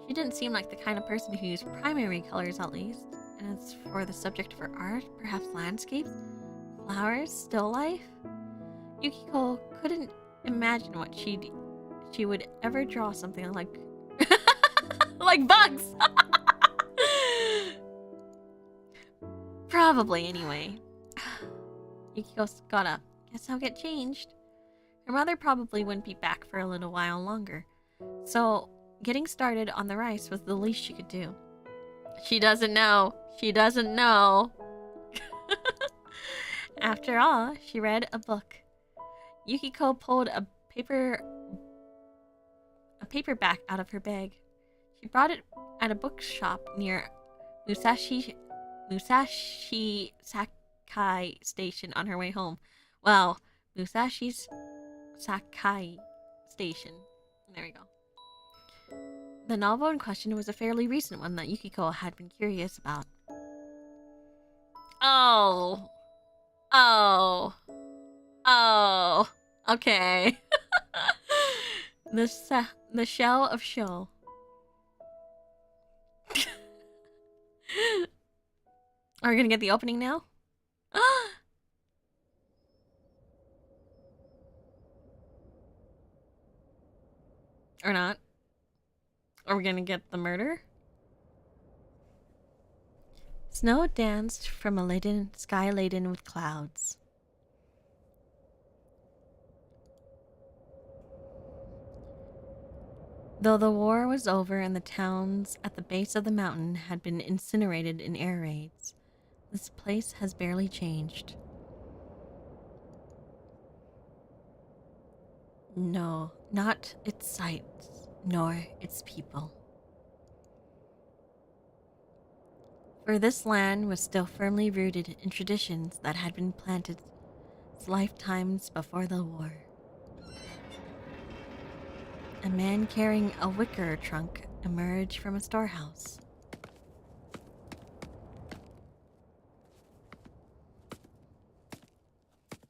She didn't seem like the kind of person who used primary colors, at least. And as for the subject of her art, perhaps landscapes, flowers, still life? Yukiko couldn't imagine what she would ever draw something like like bugs. Probably, anyway. Yukiko got up. Guess I'll get changed. Her mother probably wouldn't be back for a little while longer, so getting started on the rice was the least she could do. She doesn't know. She doesn't know. After all, she read a book. Yukiko pulled a paperback out of her bag. She bought it at a bookshop near Musashi Sakai Station on her way home. Well, Musashi's Sakai Station. There we go. The novel in question was a fairly recent one that Yukiko had been curious about. Oh. Okay. The Shell of Show. Are we gonna get the opening now? Or not? Are we gonna get the murder? Snow danced from a sky laden with clouds. Though the war was over and the towns at the base of the mountain had been incinerated in air raids, this place has barely changed. No, not its sights, nor its people. For this land was still firmly rooted in traditions that had been planted lifetimes before the war. A man carrying a wicker trunk emerged from a storehouse.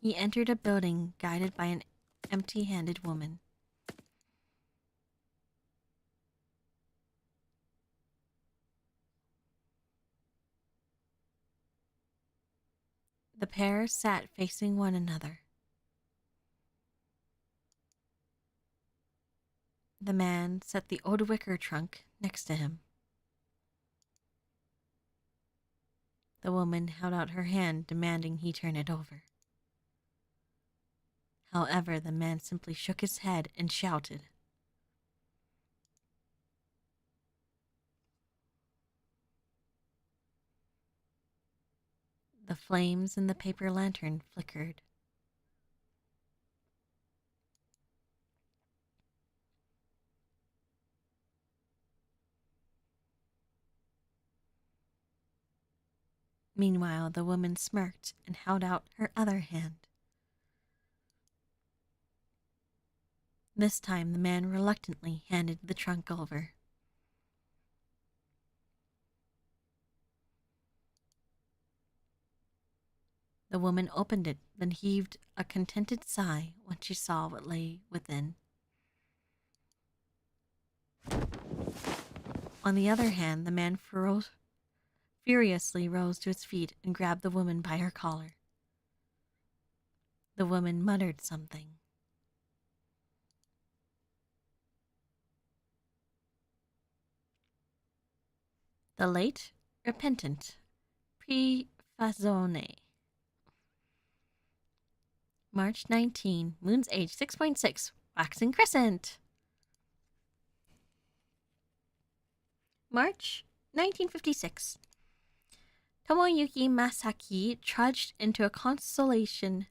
He entered a building guided by an empty-handed woman. The pair sat facing one another. The man set the old wicker trunk next to him. The woman held out her hand, demanding he turn it over. However, the man simply shook his head and shouted. The flames in the paper lantern flickered. Meanwhile, the woman smirked and held out her other hand. This time, the man reluctantly handed the trunk over. The woman opened it, then heaved a contented sigh when she saw what lay within. On the other hand, the man furiously rose to his feet and grabbed the woman by her collar. The woman muttered something. The late, repentant Prefazione. March 19, moon's age 6.6, waxing crescent. March 1956. Tomoyuki Masaki trudged into a consultation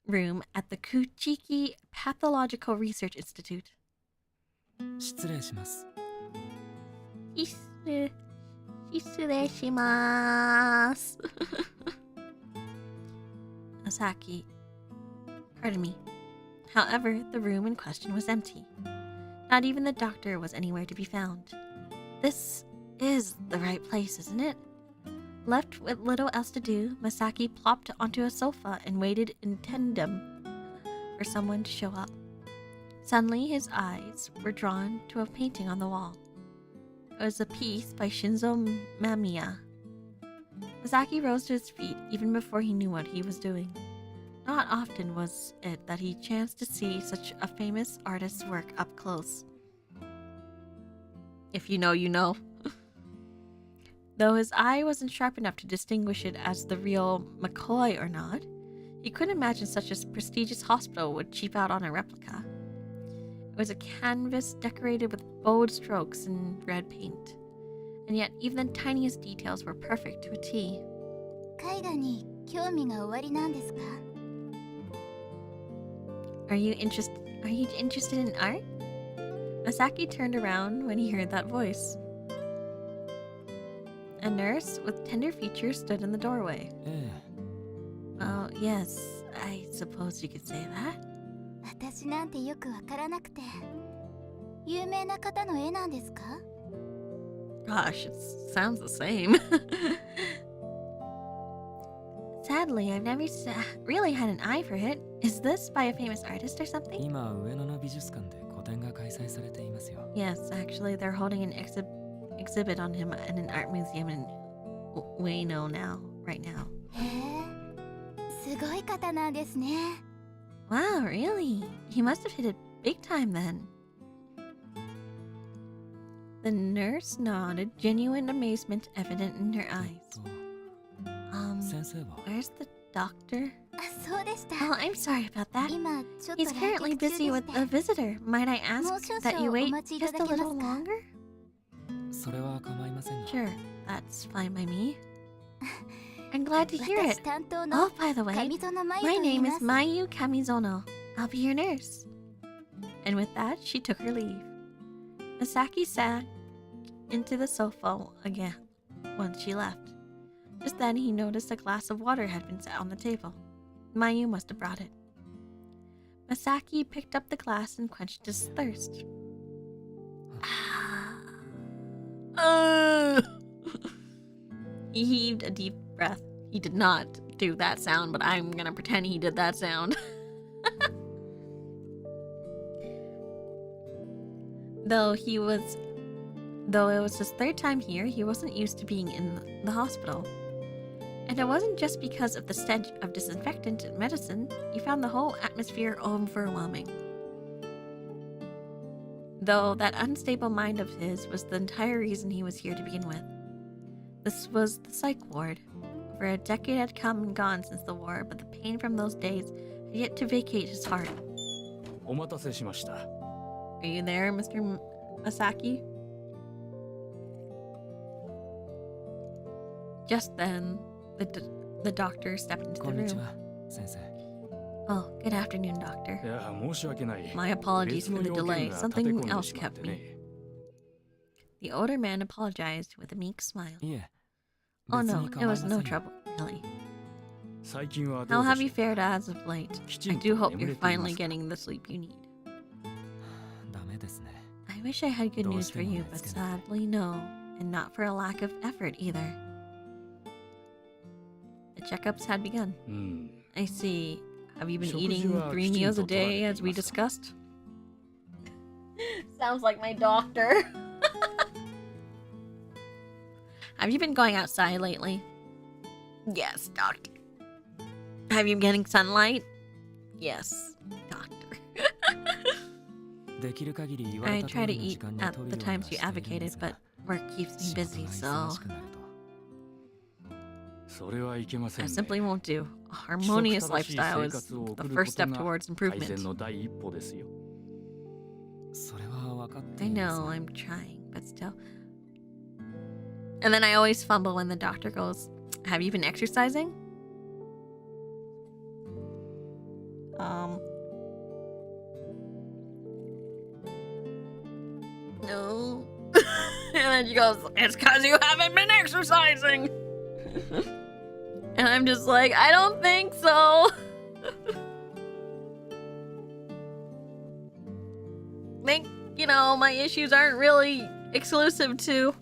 room at the Kuchiki Pathological Research Institute. 失礼します。失礼します. Masaki. Pardon me. However, the room in question was empty. Not even the doctor was anywhere to be found. This is the right place, isn't it? Left with little else to do, Masaki plopped onto a sofa and waited in tandem for someone to show up. Suddenly, his eyes were drawn to a painting on the wall. It was a piece by Shinzo Mamiya. Masaki rose to his feet even before he knew what he was doing. Not often was it that he chanced to see such a famous artist's work up close. If you know, you know. Though his eye wasn't sharp enough to distinguish it as the real McCoy or not, he couldn't imagine such a prestigious hospital would cheap out on a replica. It was a canvas decorated with bold strokes and red paint, and yet even the tiniest details were perfect to a T. 絵画に興味がおありなんですか? Are you interested in art? Masaki turned around when he heard that voice. A nurse with tender features stood in the doorway. え Oh, yes, I suppose you could say that. 私なんてよくわからなくて。有名な方の絵なんですか? Gosh, it sounds the same. Sadly, I've never really had an eye for it. Is this by a famous artist or え something? 今上野の美術館で個展が開催されていますよ。 Yes, actually, they're holding an exhibit on him in an art museum in Ueno right now. へえ、すごい方なんですね。 Wow, really? He must have hit it big time then. The nurse nodded, genuine amazement evident in her eyes. 先生は Where's the doctor? あ、そうでした。 Oh, I'm sorry about that. 今ちょっと He's currently 来客中 busy で with して a visitor. Might I ask もう少々 that you wait お待ちいた just だ a けます little か? longer? それは構いませんが。 Sure, that's fine by me. I'm glad to hear 私 it. 担当の Oh, by the way, 上園真 my 由と言い name ま is す。 Mayu Kamizono. I'll be your nurse. And with that, she took her leave. Masaki sat into the sofa again once she left. Just then, he noticed a glass of water had been set on the table. Mayu must have brought it. Masaki picked up the glass and quenched his thirst. He heaved a deep breath. He did not do that sound, but I'm gonna pretend he did that sound. Though it was his third time here, he wasn't used to being in the hospital. And it wasn't just because of the stench of disinfectant and medicine. He found the whole atmosphere overwhelming. Though that unstable mind of his was the entire reason he was here to begin with. This was the psych ward. Over a decade had come and gone since the war, but the pain from those days had yet to vacate his heart. お待たせしました。 Are you there, Mr. Masaki? Just then, the doctor stepped into こ the んにち room. は、先生。 Oh, good afternoon, doctor. いや、申し訳ない。 My apologies 別 for の the 要 delay. 件が立て Something 込んで else しまっ kept て me. ね。 The older man apologized with a meek smile. いえ、Oh no, it was no trouble, really. How have you fared as of late? I do hope you're finally getting the sleep you need. ダメですね。 I wish I had good news for you, but sadly no, and not for a lack of effort either. The checkups had begun. I see. Have you been eating 3 meals a day as we discussed? Sounds like my doctor. Have you been going outside lately? Yes, doctor. Have you been getting sunlight? Yes, doctor. I try to eat at the times you advocated, but work keeps me busy, so I simply won't do. A harmonious lifestyle is the first step towards improvement. I know, I'm trying, but still. And then I always fumble when the doctor goes, have you been exercising? No. And then she goes, it's because you haven't been exercising. And I'm just like, I don't think so. Think, you know, my issues aren't really exclusive to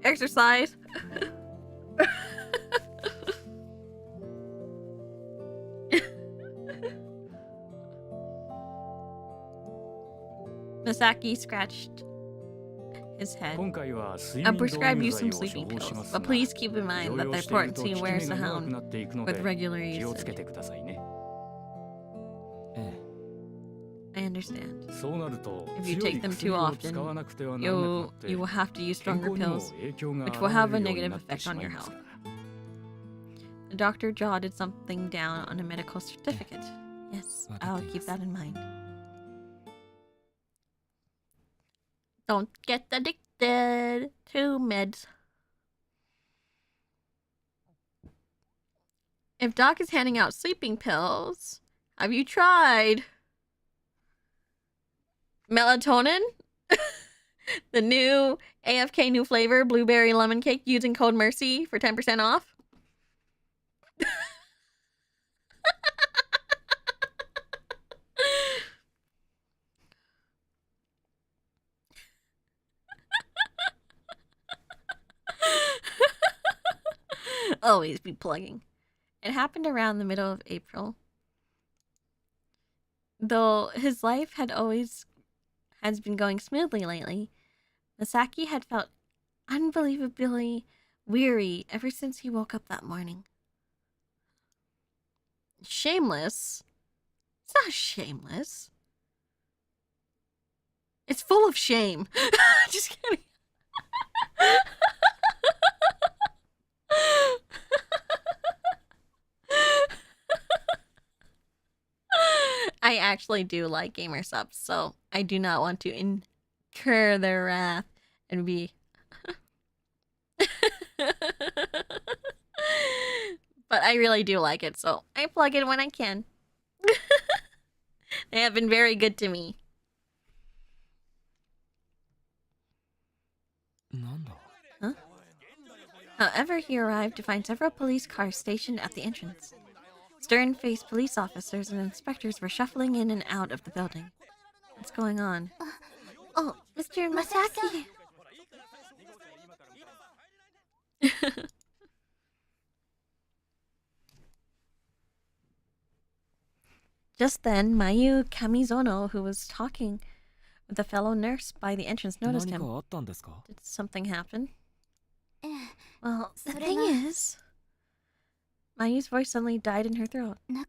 exercise. Misaki scratched his head. I'll prescribe you some sleeping pills, but please keep in mind that they're important to wear sound with regular usage. I understand. If you take them too often, you will have to use stronger pills, which will have a negative effect on your health. The doctor jotted something down on a medical certificate. Yes, I'll keep that in mind. Don't get addicted to meds. If Doc is handing out sleeping pills, have you tried melatonin? The new AFK new flavor, blueberry lemon cake, using code MERCY for 10% off. Always be plugging. It happened around the middle of April. Though his life has been going smoothly lately, Misaki had felt unbelievably weary ever since he woke up that morning. Shameless? It's not shameless. It's full of shame. Just kidding. I actually do like gamer subs, so I do not want to incur their wrath and be... But I really do like it, so I plug it when I can. They have been very good to me. Huh? However, he arrived to find several police cars stationed at the entrance. Stern-faced police officers and inspectors were shuffling in and out of the building. What's going on? Oh, Mr. Masaki! Just then, Mayu Kamizono, who was talking with a fellow nurse by the entrance, noticed him. Did something happen? Well, the thing is... Mayu's voice suddenly died in her throat. Why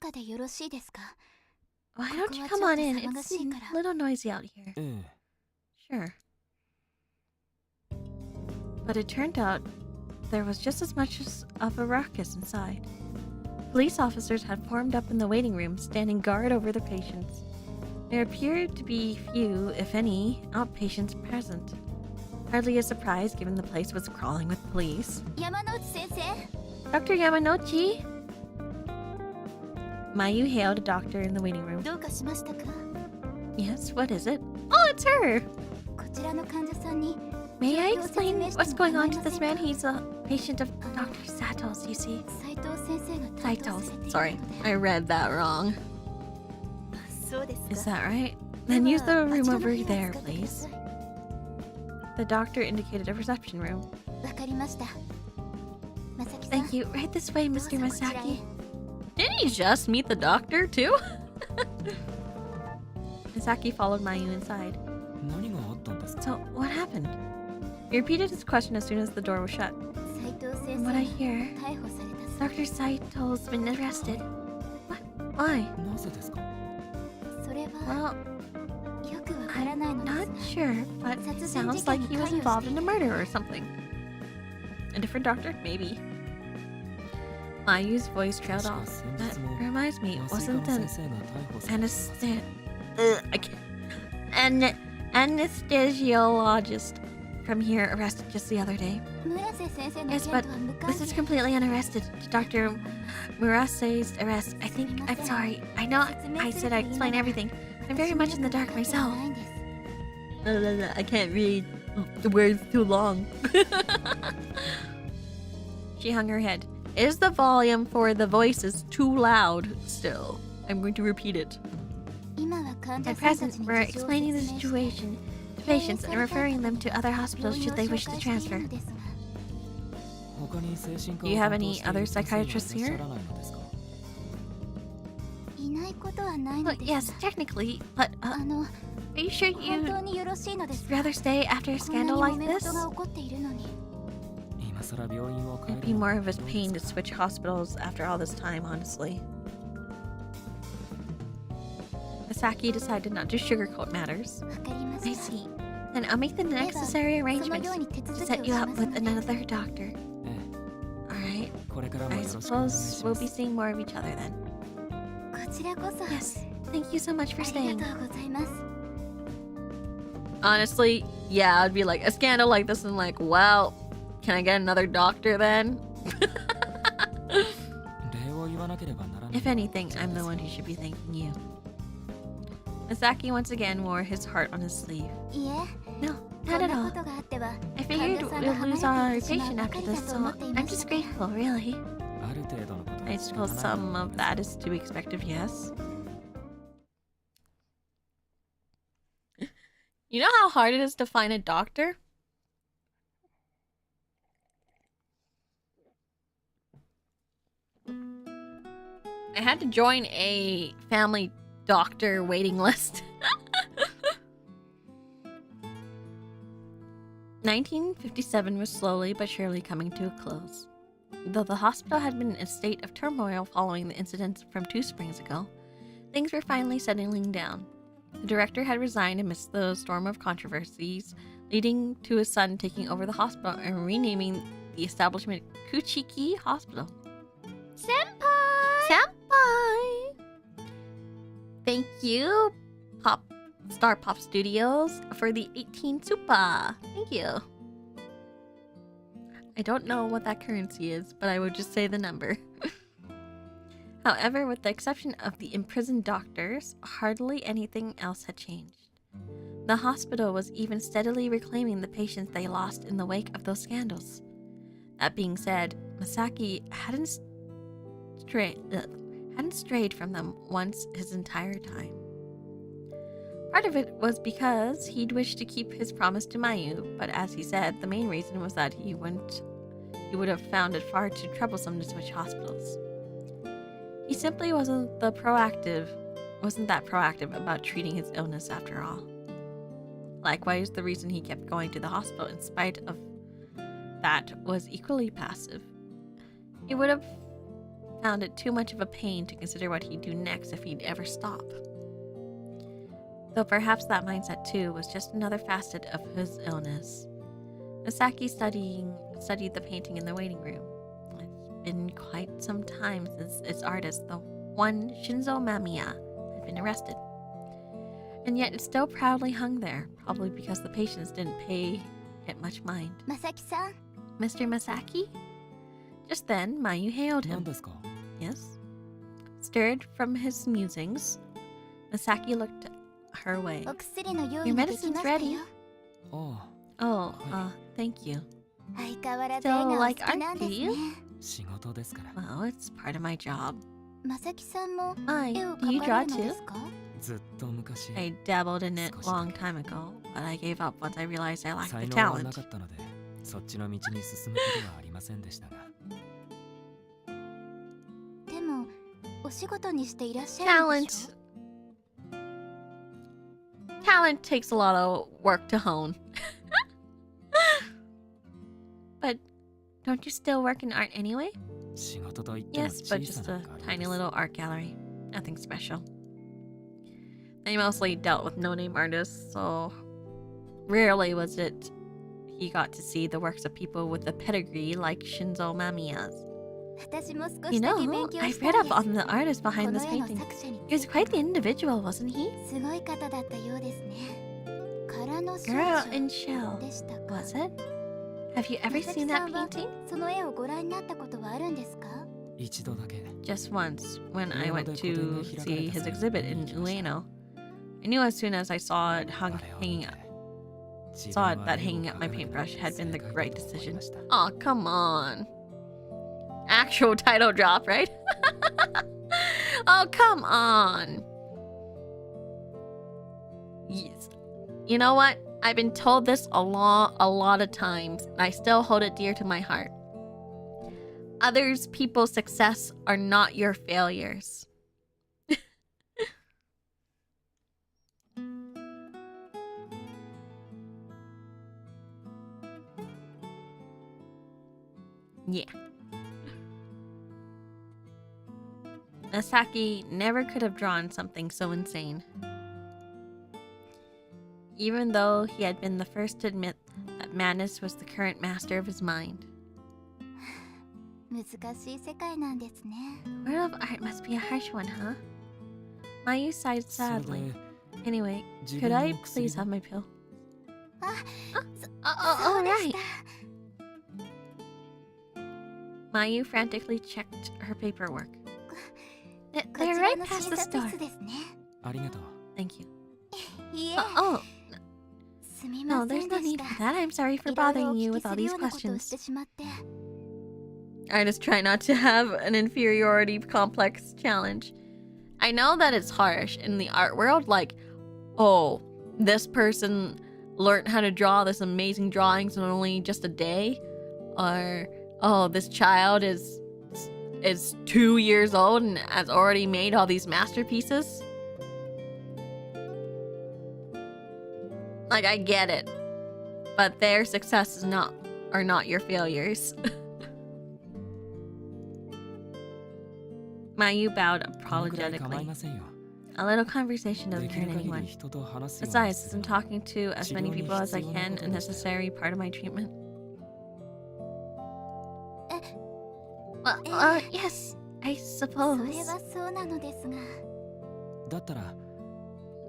don't you come on in? It's a little noisy out here. Sure. But it turned out there was just as much of a ruckus inside. Police officers had formed up in the waiting room, standing guard over the patients. There appeared to be few, if any, outpatients present. Hardly a surprise given the place was crawling with police. Yamanouchi-sensei? Dr. Yamanouchi? Mayu hailed a doctor in the waiting room. Yes, what is it? Oh, it's her! May I explain what's going on to this man? He's a patient of Dr. Sato's, you see. 斉藤先生が担当され Sato's. ている Sorry, ので I read that wrong. そうです Is か that right? で Then は use the あちら room の over 部屋を there, 使ってくだ please. さい The doctor indicated a reception room. わかりましたまさきさん Thank you. Right this way, どうぞ Mr. こちらへ Masaki. Didn't he just meet the doctor, too? Masaki followed Mayu inside. 何があったんですか？ So, what happened? He repeated his question as soon as the door was shut. 斉藤先 From 生 what が I hear, 逮捕されたそう Dr. Saito's been arrested. What? Why? なぜですか？それは Well, よくわからない I'm ので not す sure, but it 殺人 sounds 事件 like に he was 関与している involved in a murder or something. A different doctor? Maybe. Mayu's voice trailed 確か off. 先 That 日も reminds me, 麻酔科 wasn't の the 先生が逮捕されています I can't. Anesthesiologist from here arrested just the other day? 村瀬先生の Yes, 件 but とは無関 this is 係 completely unarrested. Dr. Murase's arrest. I think I'm sorry. I know I said I'd explain everything. I'm very much in the dark 私によ myself. くわかってはいないんです I can't read. The word's too long. She hung her head. Is the volume for the voices too loud still? I'm going to repeat it. 今は患者 At さんた present, ちに we're 事情を explaining the 説明して situation to patients and referring them to other 病 hospitals 院 should を they 紹 wish 介 to している transfer. のですが 他に精神科 Do you を have 担当 any してい other る先生はいらっ psychiatrists しゃ here? らないのですか？いないことはないの Well, で yes, す technically, but あの are you sure 本当 you'd によろしいのです rather stay after a こんなに scandal 揉 like め this? 事が起こっているのに今さら病院を変え It'd る be の more は of a どう pain で to すか？ switch hospitals after all this time, honestly. Misaki decided not to sugarcoat matters. わかりま I した see. Then I'll make the necessary その arrangements ように手 to 続 set き you をし up ますの with で another doctor. え Alright. え、これからも I よろしくお願い suppose し we'll ま be す。 seeing more of each other then. こちらこそ Yes. Thank you so much for あり staying. がとうございます Honestly, yeah, I'd be like a scandal like this and like, well, can I get another doctor then? 礼を言わなければならない。 If anything, I'm the one who should be thanking you. Misaki once again wore his heart on his sleeve. いえ No, こ not ん at な all. ことがあっては I 患 figured 者さん we'll が離 lose れて our いってしま patient うばか after り this, だと so 思っていま I'm し just た grateful, really. ある程度のことは I 仕方 suppose ない some と of 思います that is to be expected, yes. You know how hard it is to find a doctor? I had to join a family doctor waiting list. 1957 was slowly but surely coming to a close. Though the hospital had been in a state of turmoil following the incidents from 2 springs ago, things were finally settling down. The director had resigned amidst the storm of controversies, leading to his son taking over the hospital and renaming the establishment Kuchiki Hospital. Senpai! Senpai! Thank you, Star Pop Studios, for the 18 Supa. Thank you. I don't know what that currency is, but I would just say the number. However, with the exception of the imprisoned doctors, hardly anything else had changed. The hospital was even steadily reclaiming the patients they lost in the wake of those scandals. That being said, Masaki hadn't strayed from them once his entire time. Part of it was because he'd wished to keep his promise to Mayu, but as he said, the main reason was that he would have found it far too troublesome to switch hospitals. He simply wasn't that proactive about treating his illness after all. Likewise, the reason he kept going to the hospital in spite of that was equally passive. He would have found it too much of a pain to consider what he'd do next if he'd ever stop. Though perhaps that mindset too was just another facet of his illness. Misaki studied the painting in the waiting room. It's been quite some time since its artist, the one Shinzo Mamiya, had been arrested. And yet it still proudly hung there, probably because the patients didn't pay it much mind. Masaki-san? Mr. Masaki? Just then, Mayu hailed 何 him. ですか？ Yes? Stirred from his musings, Masaki looked her way. お薬の用 Your 意ができ medicine's ました ready. よああ、Oh, thank you. 相変わらず絵 Still がお好 like き art, なん do です you? ね。仕事ですから。 Well, it's part of my job. まさきさんも Hi, 絵を do you 描か draw れるので too? すか？ずっと昔、 I dabbled in it 少しだけ。 long time ago, but I gave up once I realized I lacked 才 the 能はな talent. かったので、そっちの道に進むことはありませんでしたが。でもお仕事にしていらっしゃるんでしょ？ Talent takes a lot of work to hone. But don't you still work in art anyway? 仕事といっても Yes, but 小 just さな a ガレー tiny です。 little art gallery. Nothing special. I mostly dealt with no-name artists, so rarely was it he got to see the works of people with a pedigree like Shinzo Mamiya's. 私も少 You しだけ know, 勉強 I した read ん up です。 on the artist こ behind の this 絵の painting. 作者に He was quite the individual, wasn't he? すごい方だったようですね。空の少 Girl in 女 Shell. でしたか。 Was it? Have you ま ever さき seen さ that んは painting? その絵をご覧になったことはあるんですか？一度だけ。 Just once, when I went 上野で個展 to が開かれ see た his 際 exhibit 見に in 行きました。 Ueno. I knew as soon as I saw it あれを見 hanging て、自 saw 分 it は that 絵を hanging up 描 my かなく paintbrush て had been the 正解 right だと思い decision. ました。 Oh, come on. Actual title drop, right? Oh, come on. Yes. You know what? I've been told this a lot of times, and I still hold it dear to my heart. Others people's success are not your failures. Yeah. Masaki never could have drawn something so insane. Even though he had been the first to admit that madness was the current master of his mind. 難しい世界なんですね。 World of art must be a harsh one, huh? Mayu sighed それ sadly. で、 Anyway, 自 could 分 I の薬 please は have my pill? そ Oh, うでし right. た。 Mayu frantically checked her paperwork. こ They're ちら right の past 診 the 察 store. 室ですね。ありがとう。 Thank you. いえ、 Oh, すみ no, ませ there's ん no でし need た。 for that. I'm sorry for いろいろ bothering お you 聞 with き all する these ようなことをし questions. てしまって。 I just try not to have an inferiority complex challenge. I know that it's harsh in the art world, like, oh, this person learned how to draw this amazing drawings in only just a day, or oh, this child is 2 years old and has already made all these masterpieces. Like, I get it, but their success are not your failures. Mayu bowed このくらい構い apologetically. ませんよ。 A little conversation で doesn't きる hurt 限り anyone. 人と話すように Besides, する isn't のは talking to as many people as I can a necessary part of my treatment? Well, yes, I そ suppose. れはそうなのですが。だったら、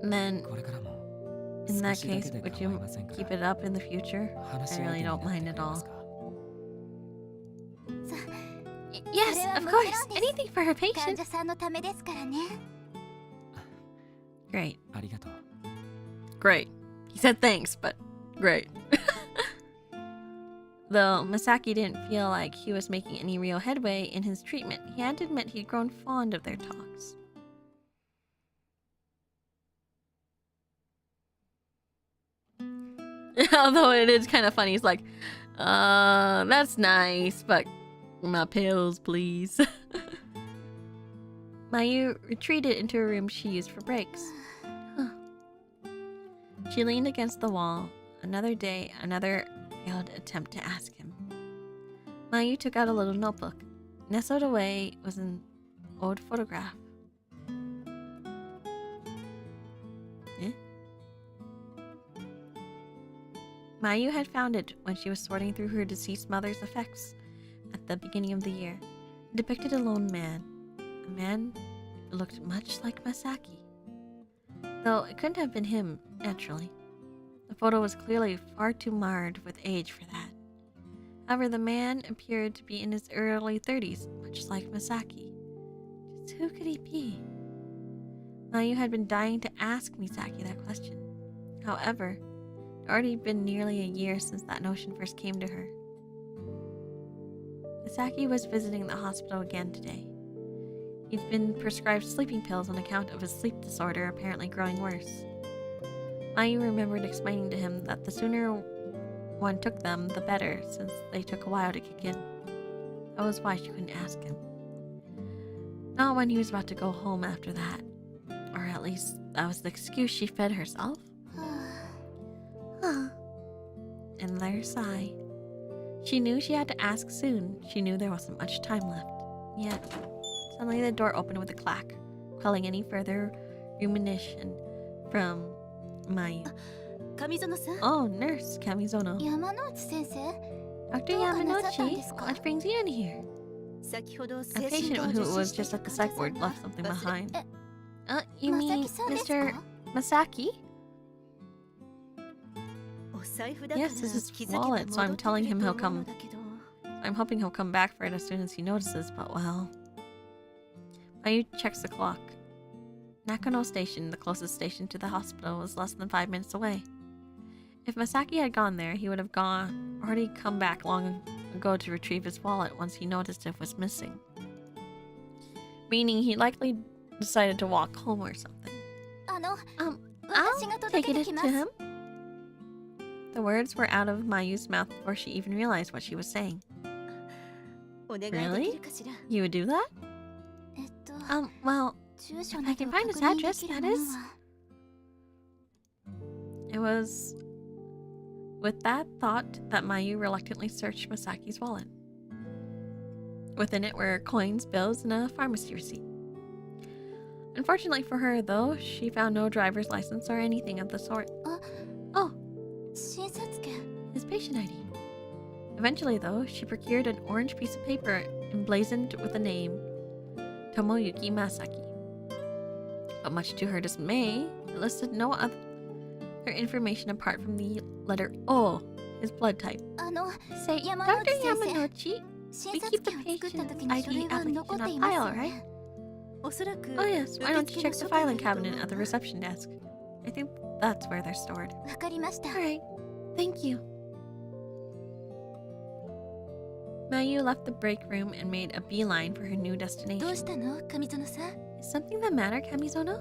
Then, これからも in 少 that しだ case, けで would 構い you ませんか keep ら、 it up in the future? 話し I 相手 really にな don't ってく mind れ at ま all. すか？ Yes, Pero of mo course. kailangan Anything for her 患 patient. 者さんのためですからね。 Great. ありがとう。 Great. He said thanks, but great. Though Masaki didn't feel like he was making any real headway in his treatment, he had to admit he'd grown fond of their talks. Although it is kind of funny, he's like, that's nice, but my pills, please. Mayu retreated into a room she used for breaks. Huh. She leaned against the wall. Another day, another failed attempt to ask him. Mayu took out a little notebook. Nestled away was an old photograph. Eh? Mayu had found it when she was sorting through her deceased mother's effects at the beginning of the year. It depicted a lone man. A man who looked much like Masaki. Though it couldn't have been him, naturally. The photo was clearly far too marred with age for that. However, the man appeared to be in his early 30s, much like Masaki. Just who could he be? Mayu had been dying to ask Misaki that question. However, It'd already been nearly a year since that notion first came to her. Misaki was visiting the hospital again today. He'd been prescribed sleeping pills on account of his sleep disorder apparently growing worse. Mayu remembered explaining to him that the sooner one took them, the better, since they took a while to kick in. That was why she couldn't ask him. Not when he was about to go home after that. Or at least that was the excuse she fed herself. Another sigh. She knew she had to ask soon. She knew there wasn't much time left. Yet, suddenly the door opened with a clack, quelling any further rumination from Mayu. Kamizono-san? Oh, Nurse Kamizono. Yamanouchi sensei? Dr. Yamanouchi, what brings you in here? A patient who was just at the psych ward left something behind. You mean Mr. Masaki? Yes, this is his wallet, so I'm telling him he'll come. I'm hoping he'll come back for it as soon as he notices, but well. Mayu checks the clock. Nakano Station, the closest station to the hospital, was less than 5 minutes away. If Masaki had gone there, he would have already come back long ago to retrieve his wallet once he noticed it was missing. Meaning he likely decided to walk home or something. I'll take it to him. The words were out of Mayu's mouth before she even realized what she was saying. Really? You would do that? Well, if I can find his address, that is. It was with that thought that Mayu reluctantly searched Masaki's wallet. Within it were coins, bills, and a pharmacy receipt. Unfortunately for her, though, she found no driver's license or anything of the sort. Oh, his patient ID. Eventually, though, she procured an orange piece of paper emblazoned with the name Tomoyuki Masaki. But much to her dismay, it listed no other information apart from the letter O, his blood type. Say, Dr. Yamanouchi, we keep the patient's ID application on file, right? Oh yes, why don't you check the filing cabinet at the reception desk? I think that's where they're stored. Alright, thank you. Mayu left the break room and made a beeline for her new destination. Is something the matter, Kamizono?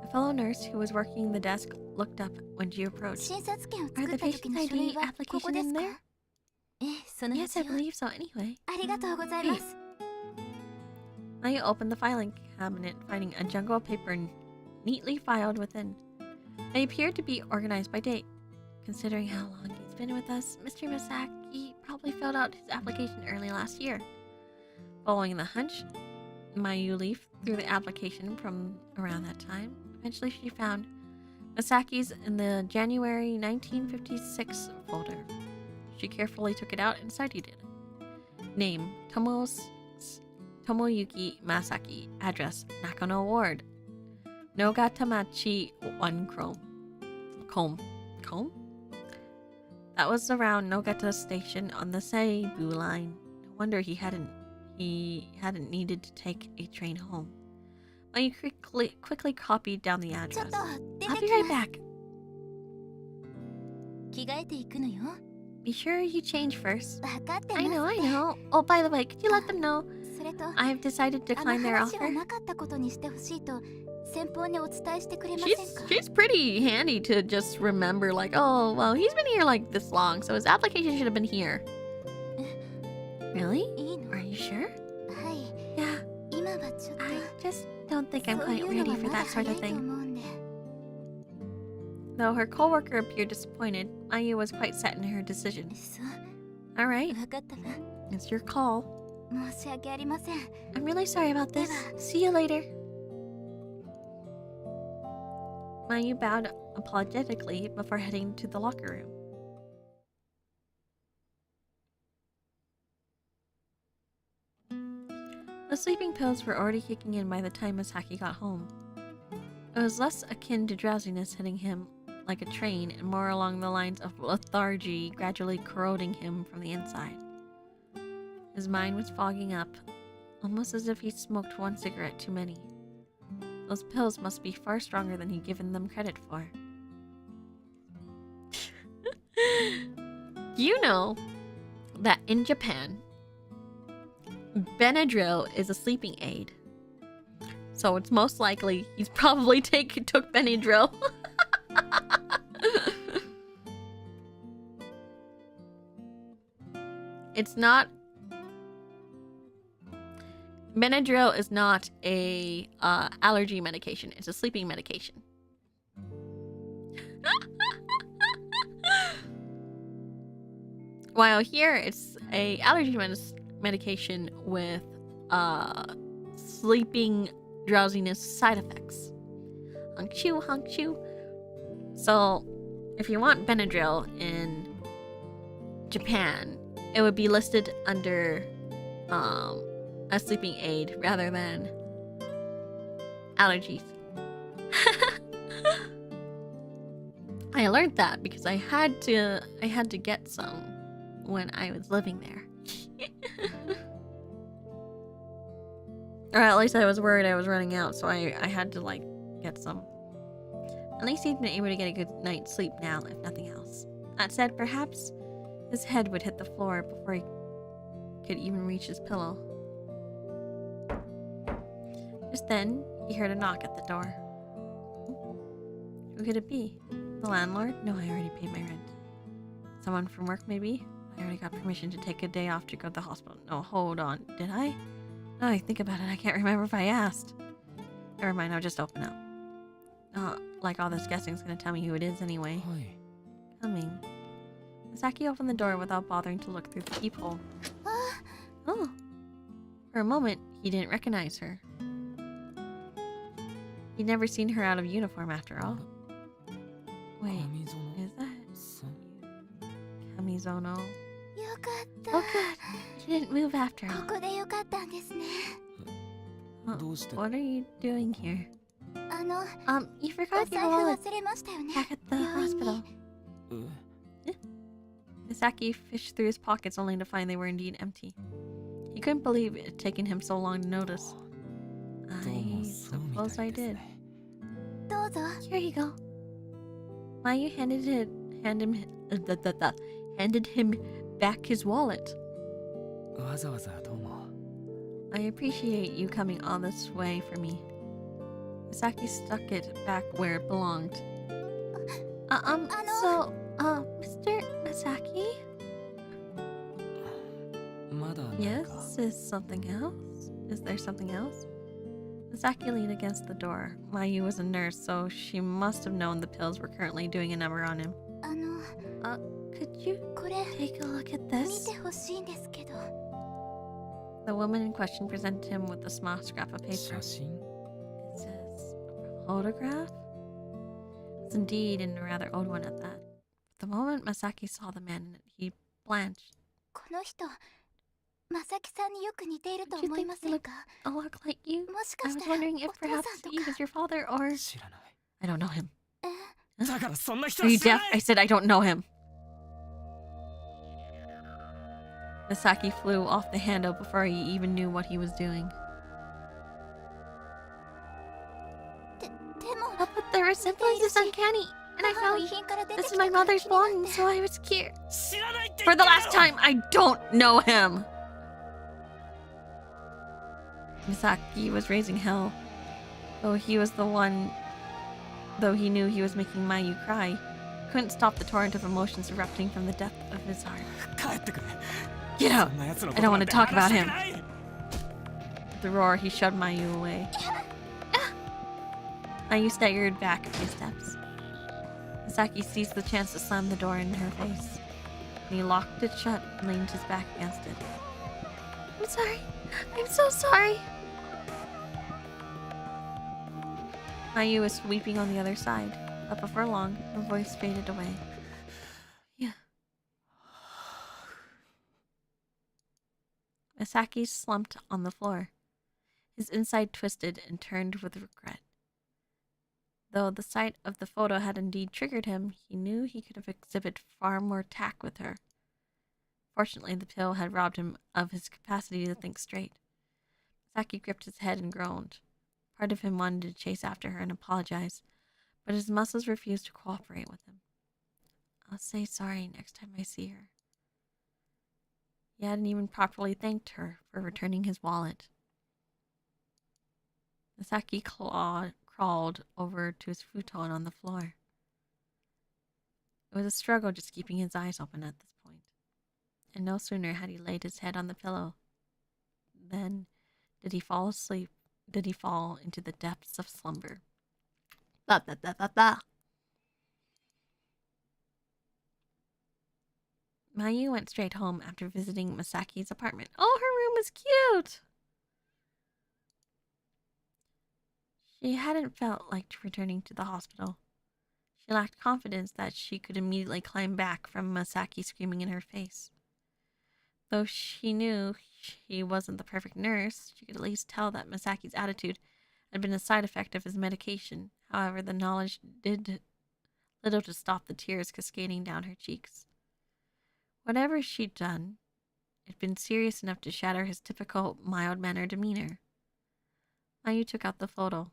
A fellow nurse who was working the desk looked up when she approached. Are the patient's ID application in there? Yes, I believe so anyway. Hey. Mayu opened the filing cabinet, finding a jungle of paper neatly filed within. They appeared to be organized by date. Considering how long he's been with us, Mr. Masaki probably filled out his application early last year. Following the hunch, Mayu leafed through the application from around that time. Eventually she found Masaki's in the January 1956 folder. She carefully took it out and cited it. Name, Tomoyuki Masaki. Address, Nakano Ward. Nogatamachi 1 Combe. Combe? That was around Nogata Station on the Seibu line. No wonder he hadn't needed to take a train home. Mayu quickly copied down the address. I'll be right back. Be sure you change first. I know. Oh, by the way, could you let them know I have decided to decline their offer? She's pretty handy to just remember, like, oh, well, he's been here like this long, so his application should have been here. Really? Are you sure? Yeah. I just don't think I'm quite ready for that sort of thing. Though her coworker appeared disappointed, Mayu was quite set in her decision. Alright. It's your call. I'm really sorry about this. See you later. Mayu bowed apologetically before heading to the locker room. The sleeping pills were already kicking in by the time Masaki got home. It was less akin to drowsiness hitting him like a train and more along the lines of lethargy gradually corroding him from the inside. His mind was fogging up, almost as if he smoked one cigarette too many. Those pills must be far stronger than he'd given them credit for. You know that in Japan, Benadryl is a sleeping aid. So it's most likely he's probably took Benadryl. It's not... Benadryl is not a allergy medication. It's a sleeping medication. While here, it's a allergy medication with sleeping drowsiness side effects. Honk shoo, honk shoo. So, if you want Benadryl in Japan, it would be listed under a sleeping aid rather than allergies. I learned that because I had to get some when I was living there. Or at least I was worried I was running out, so I had to like get some. At least he'd been able to get a good night's sleep now, if nothing else. That said, perhaps his head would hit the floor before he could even reach his pillow. Just then, he heard a knock at the door. Who could it be? The landlord? No, I already paid my rent. Someone from work, maybe? I already got permission to take a day off to go to the hospital. No, hold on. Did I? Now I think about it, I can't remember if I asked. Never mind, I'll just open up. Like all this guessing's gonna tell me who it is anyway. Hi. Coming. Misaki opened the door without bothering to look through the peephole. Oh. For a moment, he didn't recognize her. He'd never seen her out of uniform after all. Wait, is that Kamizono? よかった。 Oh good, she didn't move after all. ここでよかったんですね。 What are you doing here? You お forgot 財 your 布 wallet 忘れましたよね。 back at the hospital. Misaki fished through his pockets only to find they were indeed empty. He couldn't believe it had taken him so long to notice. I suppose I did. どうぞ。 Here you go. Mayu handed him back his wallet. わざわざどうも。 I appreciate you coming all this way for me. Misaki stuck it back where it belonged. So, Mr. Misaki? まだ何か Yes, is something else? Is there something else? Misaki leaned against the door. Mayu was a nurse, so she must have known the pills were currently doing a number on him. あの、 Could you これ take a look at 見 this? てほしいんですけど。 The woman in question presented him with a small scrap of paper. 写真 It says, a photograph? It's indeed, and a rather old one at that. The moment Masaki saw the man in it, he blanched. この人、まさきさんによく似ていると Did you 思い think ま he せん looked か？ a lot like you? もし I かし was たら wondering if お父 perhaps さんと he か。 was your father or... 知らない。 I don't know him. え、だからそんな人 Are は you 知ら deaf? ない I said I don't know him. Misaki flew off the handle before he even knew what he was doing. でも、 But the resemblance is uncanny, and I 母の found 遺品から出て this き is た my から mother's 気になって belongings, so I was scared. 知らないって For 言 the って last んだろ time, I don't know him. Misaki was raising hell. Though he knew he was making Mayu cry, he couldn't stop the torrent of emotions erupting from the depth of his heart. 帰ってくれ Get out! そんな奴の I don't want to talk ことなん about て話した him. くない With a roar, he shoved Mayu away. Mayu staggered back a few steps. Misaki seized the chance to slam the door in her face. And he locked it shut and leaned his back against it. I'm sorry. I'm so sorry. Mayu was weeping on the other side, but before long, her voice faded away. Yeah. Misaki slumped on the floor. His inside twisted and turned with regret. Though the sight of the photo had indeed triggered him, he knew he could have exhibited far more tact with her. Fortunately, the pill had robbed him of his capacity to think straight. Misaki gripped his head and groaned. Part of him wanted to chase after her and apologize, but his muscles refused to cooperate with him. I'll say sorry next time I see her. He hadn't even properly thanked her for returning his wallet. Misaki crawled over to his futon on the floor. It was a struggle just keeping his eyes open at this point. And no sooner had he laid his head on the pillow than did he fall asleep, did he fall into the depths of slumber. Ba, ba, ba, ba, ba. Mayu went straight home after visiting Masaki's apartment. Oh, her room was cute! She hadn't felt like returning to the hospital. She lacked confidence that she could immediately climb back from Masaki screaming in her face. Though she knew she wasn't the perfect nurse, she could at least tell that Masaki's attitude had been a side effect of his medication. However, the knowledge did little to stop the tears cascading down her cheeks. Whatever she'd done, it'd been serious enough to shatter his typical mild-mannered demeanor. Mayu took out the photo.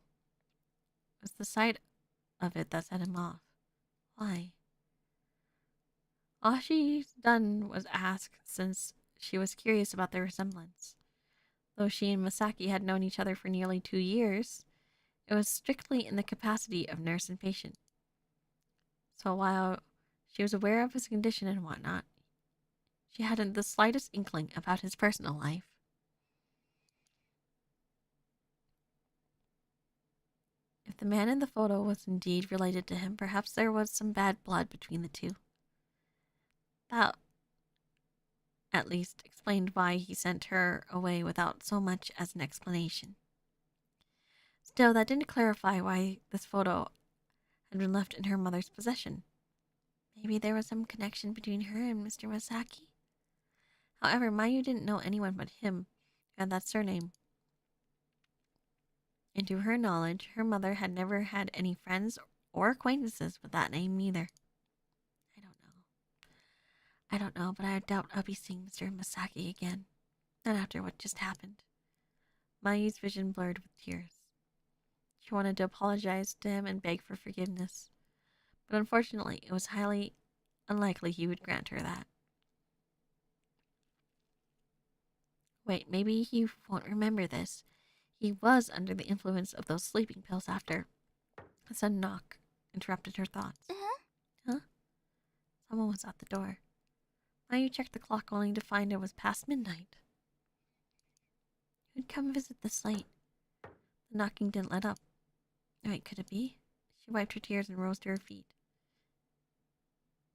It was the sight of it that set him off. Why? All she'd done was ask, since she was curious about their resemblance. Though she and Masaki had known each other for nearly 2 years, it was strictly in the capacity of nurse and patient. So while she was aware of his condition and whatnot, she hadn't the slightest inkling about his personal life. If the man in the photo was indeed related to him, perhaps there was some bad blood between the two. That at least explained why he sent her away without so much as an explanation. Still, that didn't clarify why this photo had been left in her mother's possession. Maybe there was some connection between her and Mr. Masaki? However, Mayu didn't know anyone but him who had that surname. And to her knowledge, her mother had never had any friends or acquaintances with that name either. I don't know, but I doubt I'll be seeing Mr. Masaki again. Not after what just happened. Mayu's vision blurred with tears. She wanted to apologize to him and beg for forgiveness. But unfortunately, it was highly unlikely he would grant her that. Wait, maybe he won't remember this. He was under the influence of those sleeping pills after. A sudden knock interrupted her thoughts. Huh? Someone was at the door. Mayu checked the clock only to find it was past midnight. Who'd come visit this late? The knocking didn't let up. Wait, could it be? She wiped her tears and rose to her feet.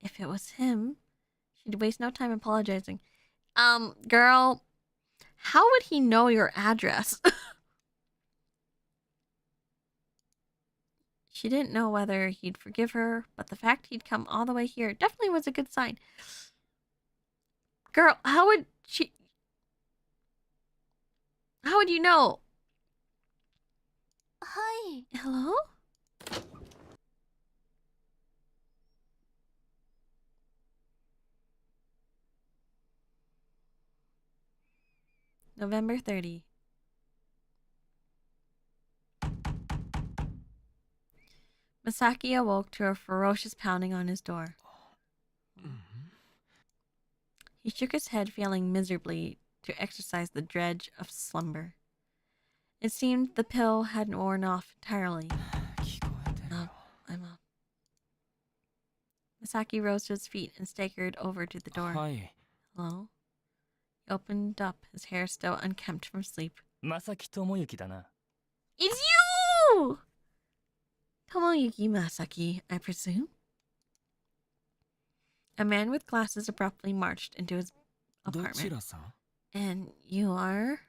If it was him, she'd waste no time apologizing. Girl, how would he know your address? She didn't know whether he'd forgive her, but the fact he'd come all the way here definitely was a good sign. Girl, how would you know? Hi. Hello? November 30. Masaki awoke to a ferocious pounding on his door. He shook his head, failing miserably to exercise the dredge of slumber. It seemed the pill hadn't worn off entirely. I'm up. Masaki rose to his feet and staggered over to the door. Hi. Hello? He opened up, his hair still unkempt from sleep. Masaki Tomoyuki da na. It's you! Tomoyuki Masaki, I presume? A man with glasses abruptly marched into his apartment. And you are?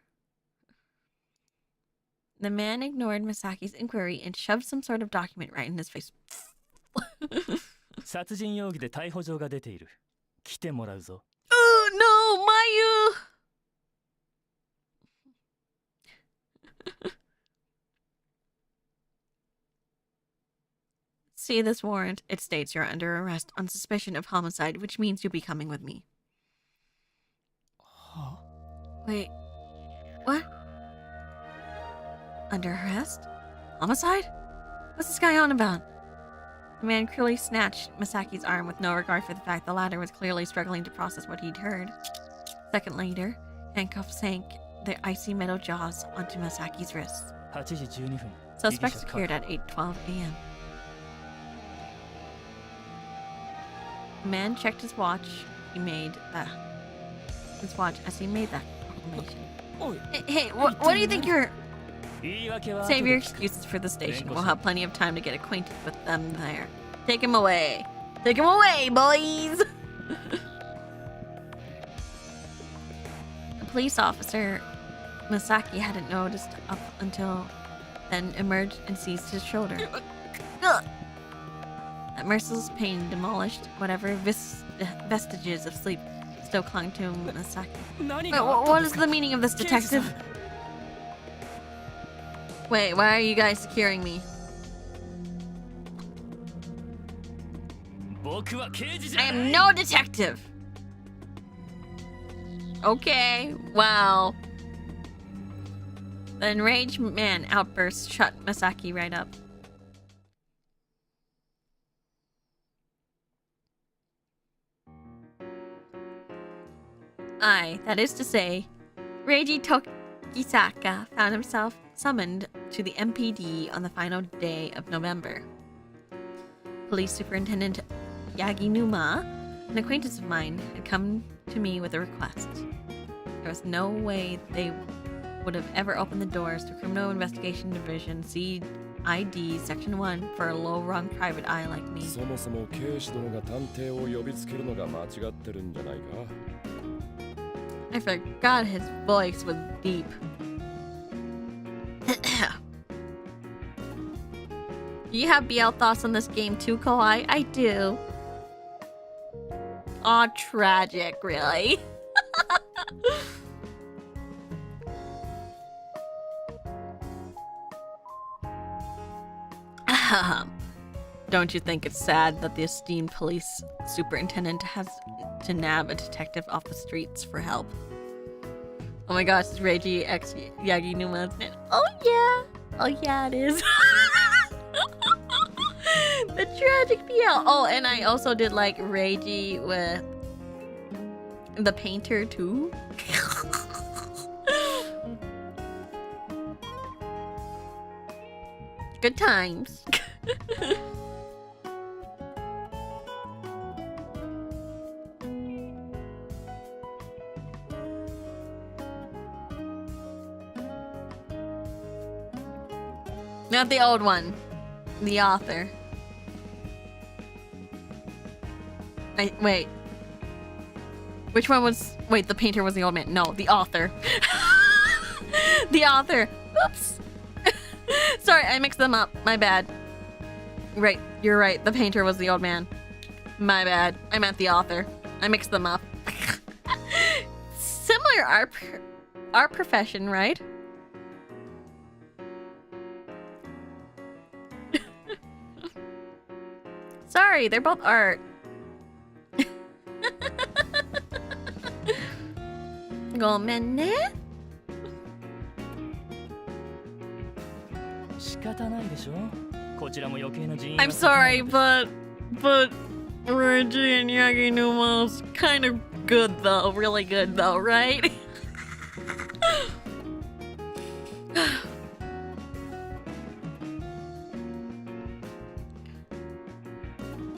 The man ignored Masaki's inquiry and shoved some sort of document right in his face. 殺人容疑で逮捕状が出ている。来てもらうぞ。Oh no, Mayu! See this warrant. It states you're under arrest on suspicion of homicide, which means you'll be coming with me. Wait, what? Under arrest? Homicide? What's this guy on about? The man cruelly snatched Masaki's arm with no regard for the fact the latter was clearly struggling to process what he'd heard. Second later, handcuffs sank their icy metal jaws onto Masaki's wrists. 8時12分 Suspect secured at 8:12 a.m. The man checked his watch. His watch as he made that proclamation. Hey, what do you think you're? 言い訳は Save your 後で聞く excuses for the station. We'll have plenty of time to get acquainted with them there. Take him away. Take him away, boys! The police officer, Masaki, hadn't noticed up until then emerged and seized his shoulder. That merciless pain demolished whatever vestiges of sleep still clung to Masaki. 何 Wait, があったん what で is すか the meaning of this, 刑事さん detective? Wait, why are you guys securing me? 僕は刑事じゃ I ない am no detective! Okay, wow. The enraged man outburst shut Masaki right up. That is to say, Reiji Tokisaka found himself summoned to the MPD on the final day of November. Police Superintendent Yaginuma, an acquaintance of mine, had come to me with a request. There was no way they would have ever opened the doors to Criminal Investigation Division CID Section 1 for a low-rung private eye like me. そもそも警視殿が探偵を呼びつけるのが間違ってるんじゃないか I forgot his voice was deep. You have BL thoughts on this game too, Kawhi? I do. Aw, tragic, really. Don't you think it's sad that the esteemed police superintendent has to nab a detective off the streets for help? Oh my gosh, it's Reiji X Yaginuma. Oh yeah! Oh yeah, it is. The tragic BL. Oh, and I also did like Reiji with the painter too. Good times. Not the old one. The author. Wait. Which one was... Wait, the painter was the old man. No, the author. The author. Oops. Sorry, I mixed them up. My bad. Right, you're right. The painter was the old man. My bad. I meant the author. I mixed them up. Similar art profession, right? Sorry, they're both art. Gomenne? 仕方ないでしょこちらも余計な人員 I'm sorry, but Reggie and Yaginuma's kind of good though, really good though, right?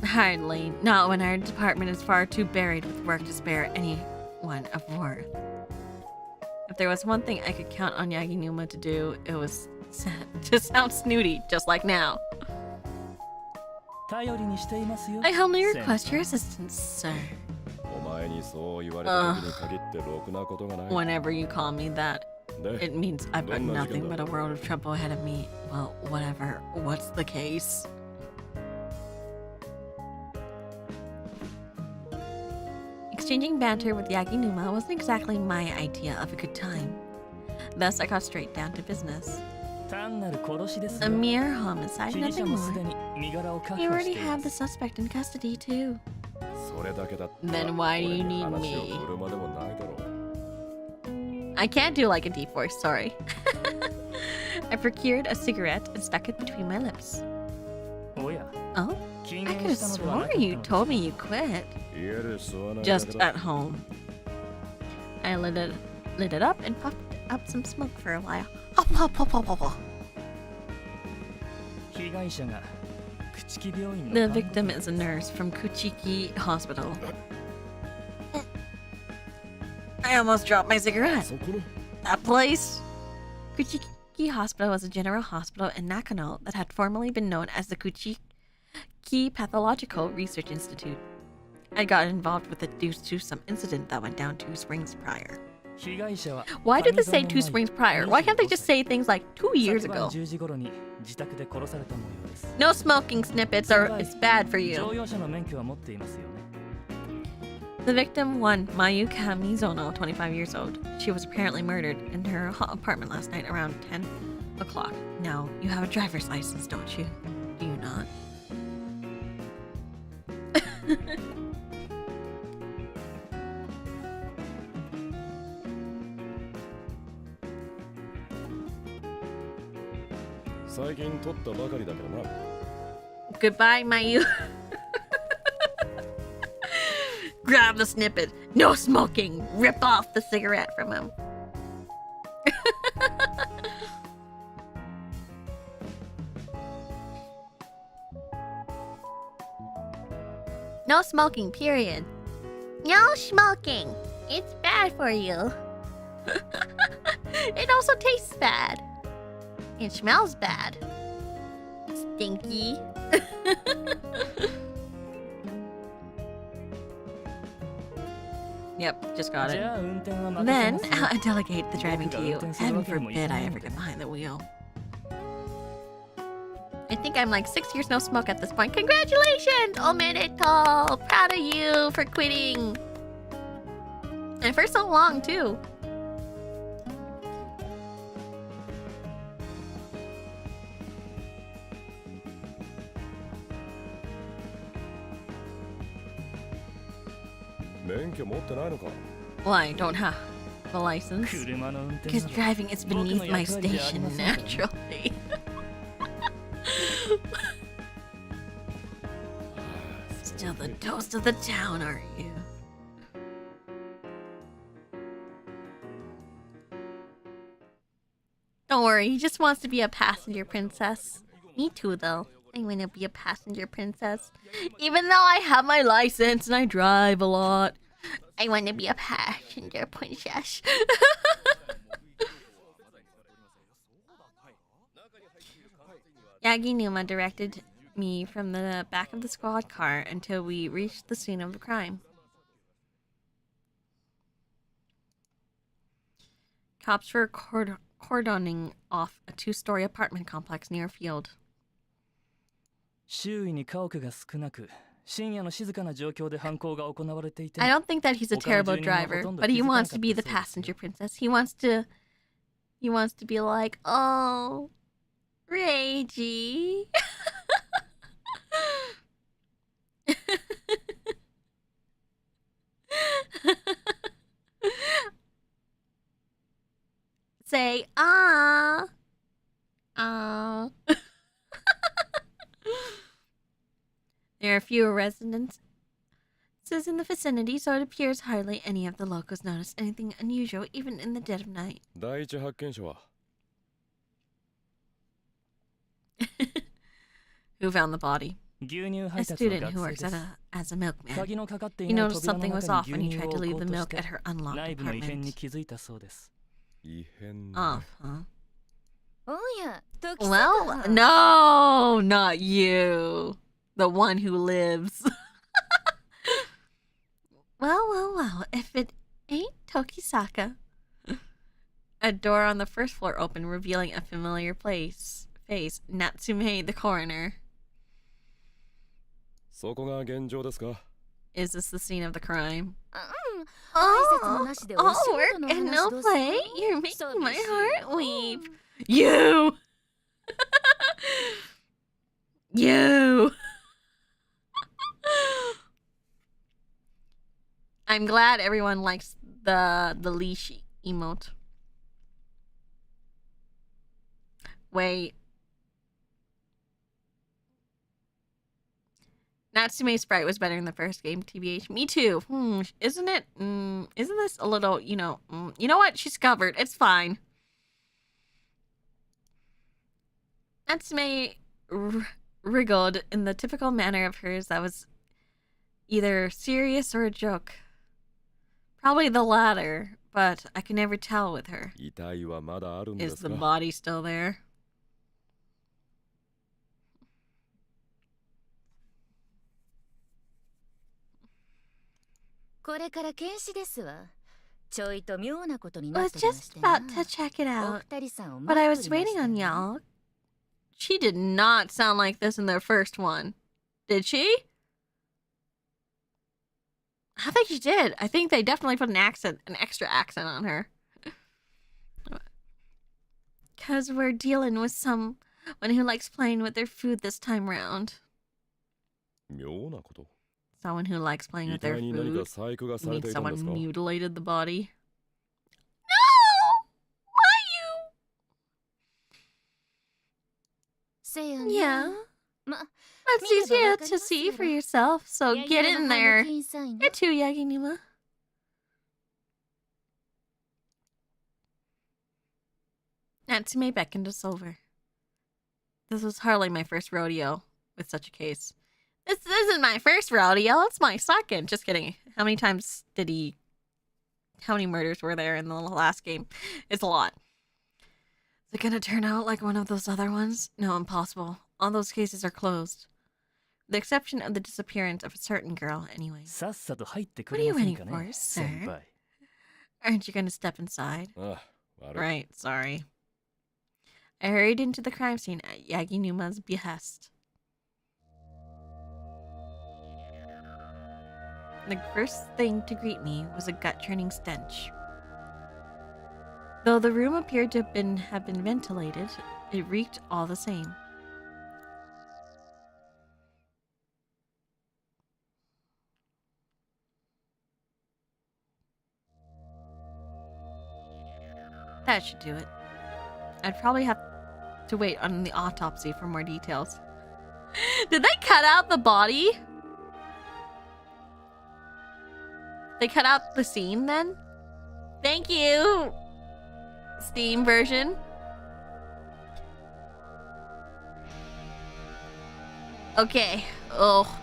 Hardly. Not when our department is far too buried with work to spare anyone of worth. If there was one thing I could count on Yaginuma to do, it was to sound snooty, just like now. 頼りにしていますよ I humbly request your assistance, sir. お前にそう言われた時に限ってろくなことがない Whenever you call me that, で it means I've got どんな事件 nothing だ but a world of trouble ahead of me. Well, whatever. What's the case? Exchanging banter with Yaginuma wasn't exactly my idea of a good time. Thus, I got straight down to business. 単なる殺しです A よ mere homicide, 被疑者 nothing もす more. でに身柄を確 You 保し already てい have ま the す suspect in custody, too. それだけだったら Then why do you 俺に need 話を me? 振るまでもないだろう I can't do like a deep voice, sorry. I procured a cigarette and stuck it between my lips. おや Oh? 禁 I 煙 could have したのではなか sworn った you のです told me you quit. 家で吸わないだけ Just だ at home. I lit it up and puffed up some smoke for a while. Hop, hop, hop, hop, hop, hop. 被害者が朽木病院の The 看護 victim 婦 is a nurse from Kuchiki Hospital. I almost dropped my cigarette. そこの That place? Kuchiki Hospital was a general hospital in Nakano that had formerly been known as the Kuchiki Pathological Research Institute. I got involved with it due to some incident that went down 2 springs prior. 被害者は Why did they say 2 上園 springs prior? Why can't they just say things like 2 years 昨晩 ago? 10時頃に自宅で殺された模様です No smoking snippets or it's bad for 乗 you. 用車の免許は持っていますよね The victim, one Mayuka Mizono, 25 years old. She was apparently murdered in her apartment last night around 10 o'clock. Now, you have a driver's license, don't you? Do you not?最近取ったばかりだけどな Goodbye, Mayu. Grab the snippet. No smoking. Rip off the cigarette from him. No smoking, period. No smoking. It's bad for you. It also tastes bad. It smells bad. Stinky. Yep, just got じ it. ゃあ運転は任せ Then ますよ I delegate the driving to you. Heaven Heaven forbid forbid I ever get behind the wheel. I think I'm like 6 years no smoke at this point. Congratulations, Omedeto! Proud of you for quitting. And for so long, too. Well, I don't have a license. 車の運転 Because など driving is beneath my station, naturally. Still the toast of the town, aren't you? Don't worry, he just wants to be a passenger princess. Me too, though. I want to be a passenger princess. Even though I have my license and I drive a lot, I want to be a passenger princess. Yaginuma directed me from the back of the squad car until we reached the scene of the crime. Cops were cordoning off a 2-story apartment complex near a field. 周囲に家屋が少なく深夜の静かな状況で犯行が行われていて I don't think that he's a terrible driver, but he wants to be the passenger princess. He wants to be like, oh, Reiji. Say, ah. Ah. There are fewer residents in the vicinity, so it appears hardly any of the locals noticed anything unusual, even in the dead of night. 第一発見者は Who found the body? 牛乳 A 配達の student 学 who 生 works で at す as a milkman. 鍵のかかってい He ない noticed 扉 something の was 中 off に when he 牛乳 tried を to 置 leave こ the うとし milk て at her unlocked 内部の異変に apartment. 気づいたそうです 異変 Off, huh? おや時 Well, no, not you. The one who lives. Well, if it ain't Tokisaka. A door on the first floor opened, revealing a familiar face. Natsume, the coroner. そこが現状ですか Is this the scene of the crime? 挨拶もなしでお仕 all 事 work の and 話 no どうする play. You're making そう my です heart weep. You! You! I'm glad everyone likes the leash emote. Wait. Natsume's sprite was better in the first game, TBH. Me too. Isn't it? Isn't this a little, you know what? She's covered. It's fine. Natsume wriggled in the typical manner of hers that was either serious or a joke. Probably the latter, but I can never tell with her. 遺体はまだあるんで Is す the か body still there? これから検視ですわ。ちょいと妙なことに I なっ was てまし just てな。 about to check it お out, 二人さんを but 待 I っ was ておりまし waiting た on ね y'all. She did not sound like this in the first one. Did she? I think she did. I think they definitely put an extra accent on her. Because we're dealing with someone who likes playing with their food this time round. 妙なこと Someone who likes playing 遺 with their 体に何 food. か細工が You され mean ていたんです someone か mutilated the body? No! Why せや you? ね Yeah. ま、 That's 見れば easier わかり to ます see や for ろ。 yourself, so や get や in の there. 花金さんよ。 Get to Yaginuma. Natsume beckoned us over. This was hardly my first rodeo with such a case. This isn't my first rodeo, it's my second. Just kidding. How many murders were there in the last game? It's a lot. Is it gonna turn out like one of those other ones? No, impossible. All those cases are closed. With the exception of the disappearance of a certain girl, anyway. さっさと入ってく What れ are ま you せん waiting かね for, 先 sir? 輩 Aren't you gonna step inside? ああ悪い Right, sorry. I hurried into the crime scene at Yaginuma's behest. The first thing to greet me was a gut-churning stench. Though the room appeared to have been ventilated, it reeked all the same. That should do it. I'd probably have to wait on the autopsy for more details. Did they cut out the body? They cut out the scene then? Thank you, Steam version. Okay. Oh.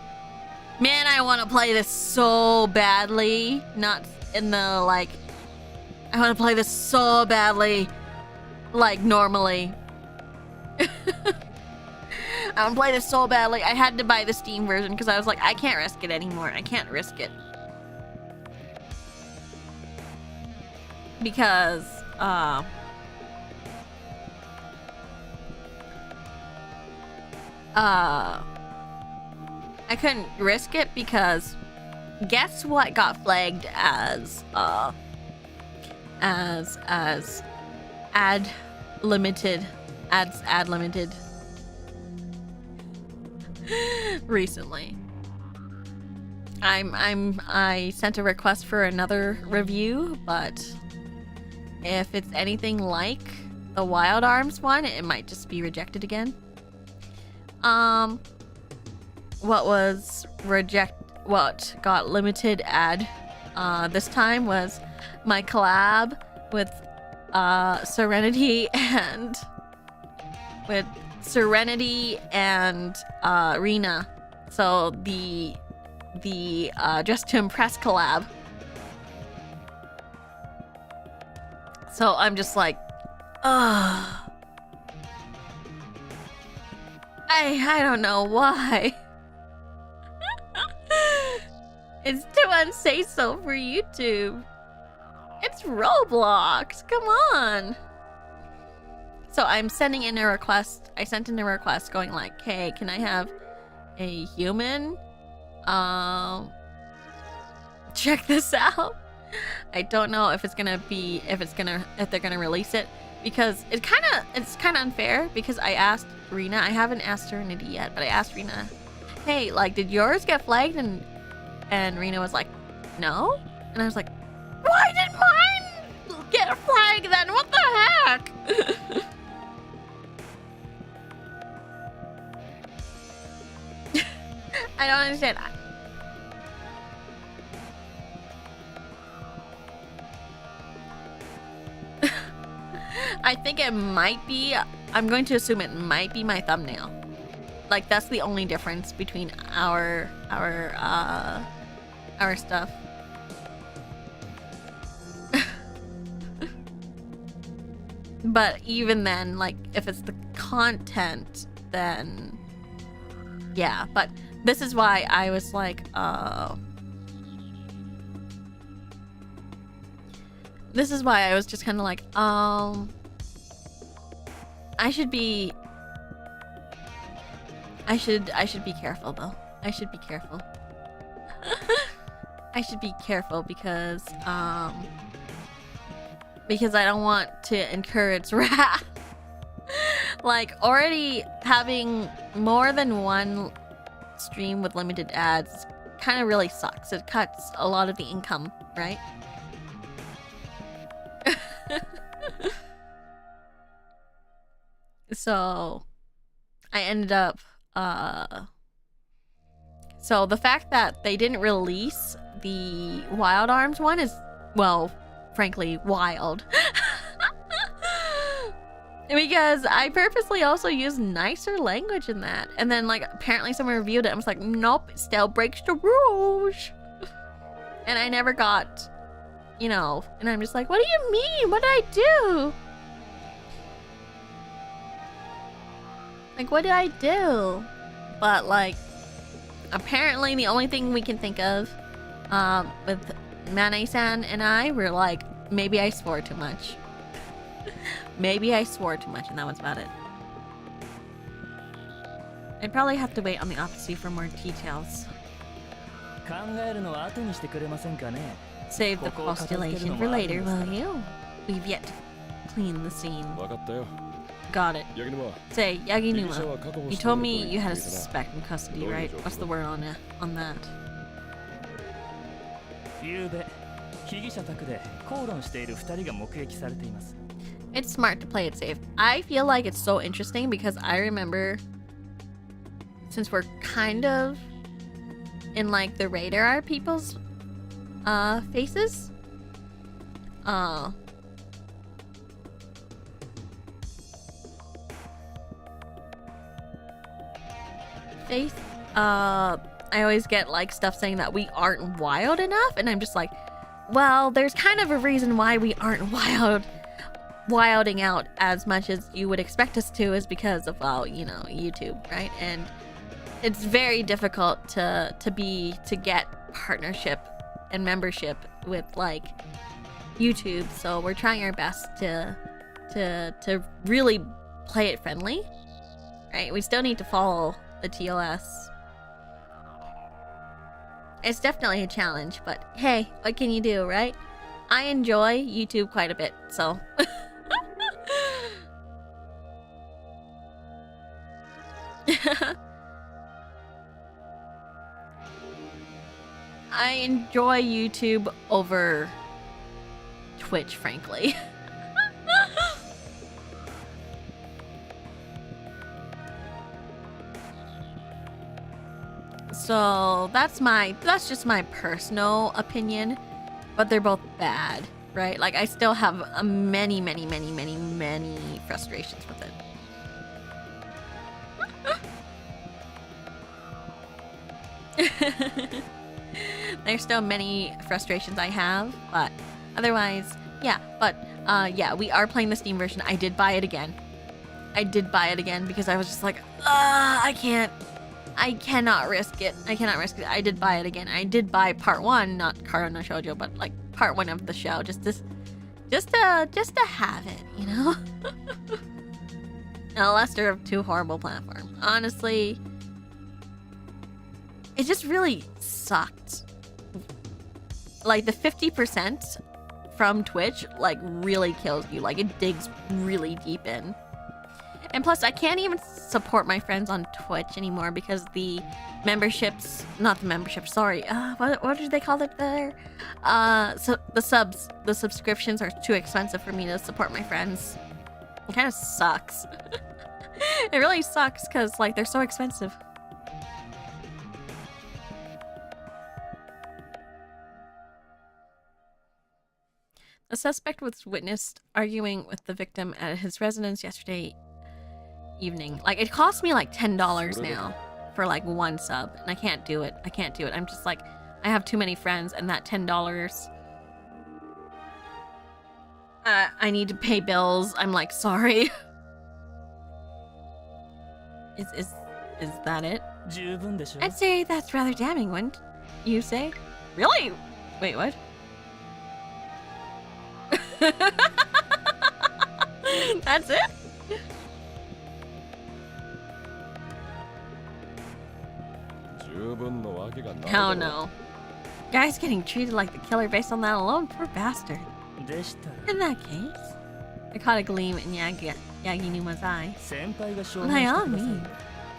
Man, I want to play this so badly. Not in the, like... I want to play this so badly. Like, normally. I want to play this so badly. I had to buy the Steam version because I was like, I can't risk it anymore. I can't risk it. Because, I couldn't risk it because guess what got flagged as ad limited recently. I sent a request for another review, but if it's anything like the Wild Arms one, it might just be rejected again. What got limited ad this time was my collab with Serenity and Rena. So the Just to Impress collab. So I'm just like, ugh. I don't know why. It's too unsafe-so for YouTube. It's Roblox. Come on. So I'm sending in a request. I sent in a request going like, hey, can I have a human check this out? I don't know if they're gonna release it, because it's kind of unfair, because I asked Rena, I haven't asked Serenity yet, but I asked Rena, hey, like, did yours get flagged? And Rena was like, no. And I was like, why did mine get flagged then? What the heck? I don't understand. I think it might be, I'm going to assume it might be my thumbnail. Like, that's the only difference between our stuff. But even then, like, if it's the content, then yeah. But this is why I was like, this is why I was just kind of like, I should be careful though. I should be careful. I should be careful because I don't want to encourage wrath. Like, already having more than one stream with limited ads kind of really sucks. It cuts a lot of the income, right? So I ended up so the fact that they didn't release the Wild Arms one is, well, frankly, wild. Because I purposely also used nicer language in that. And then, like, apparently someone reviewed it and was like, nope, it still breaks the rules. And I never got, you know, and I'm just like, what do you mean? What did I do? Like, what did I do? But, like, apparently the only thing we can think of with Mane-san and I were like, maybe I swore too much. Maybe I swore too much and that was about it. I'd probably have to wait on the Opposite for more details. Save the postulation for later, will you? We've yet to clean the scene. Got it. Say, Yaginuma, you told me you had a suspect in custody, right? What's the word on that? It's smart to play it safe. I feel like it's so interesting because I remember, since we're kind of in like the radar people's faces, I always get like stuff saying that we aren't wild enough, and I'm just like, well, there's kind of a reason why we aren't wilding out as much as you would expect us to, is because of, well, you know, YouTube, right? And it's very difficult to get partnership and membership with like YouTube, so we're trying our best to really play it friendly, right? We still need to follow the TOS. It's definitely a challenge, but hey, what can you do, right? I enjoy YouTube quite a bit, so I enjoy YouTube over Twitch, frankly. So that's just my personal opinion, but they're both bad, right? Like, I still have many frustrations with it. There's still many frustrations I have, but otherwise, yeah. But yeah, we are playing the Steam version. I did buy it again because I was just like, I cannot risk it. I did buy it again. I did buy part 1, not Karo no Shoujo, but like part 1 of the show, just to have it, you know? A lesser of two horrible platforms. Honestly, it just really sucked. Like, the 50% from Twitch, like, really kills you. Like, it digs really deep in. And plus, I can't even support my friends on Twitch anymore because the memberships, not the memberships, sorry. What did they call it there? So the subscriptions are too expensive for me to support my friends. It kind of sucks. It really sucks because, like, they're so expensive. A suspect was witnessed arguing with the victim at his residence yesterday evening. Like, it cost me like $10 now for like one sub, and I can't do it. I can't do it. I'm just like, I have too many friends, and that $10. I need to pay bills. I'm like, sorry. Is that it? 十分でしょ I'd say that's rather damning, wouldn't you say? Really? Wait, what? That's it? Hell no. Guy's getting treated like the killer based on that alone? Poor bastard. でした In that case, I caught a gleam in Yaginuma's eye. 先輩が証明 By して all ください means,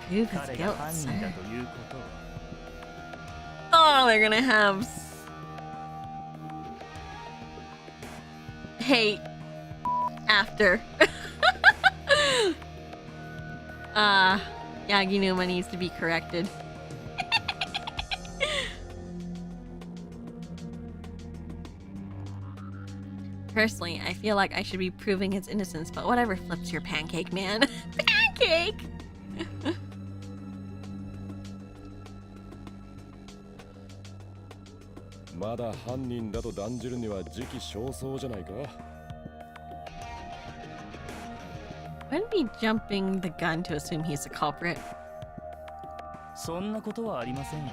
prove his 彼 guilt, が犯人だ sir. ということを Oh, they're gonna have hate after. Yaginuma needs to be corrected. Personally, I feel like I should be proving his innocence, but whatever flips your pancake, man. Pancake! まだ犯人だと断じるには時期尚早じゃないか Wouldn't be jumping the gun to assume he's the culprit. そんなことはありませんよ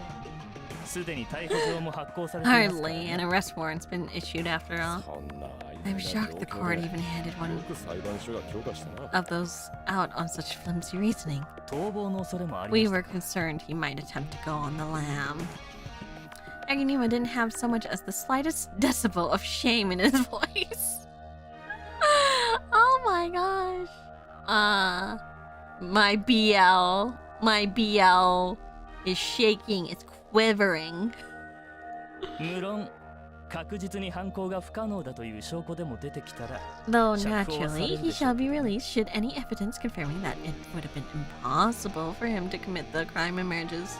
すでに逮捕状も発行されていますから Hardly, an arrest warrant's been issued after all. そんな I'm shocked the court even handed one よく裁判所が許可したな of those out on such flimsy reasoning. 逃亡の恐れもあり We ま were concerned he might attempt to go on the lam. Yaginuma didn't have so much as the slightest decibel of shame in his voice. Oh my gosh. My BL is shaking, it's quivering. 無論確実に犯行が不可能だという証拠でも出てきたら Though naturally, he shall be released should any evidence confirming that it would have been impossible for him to commit the crime emerges.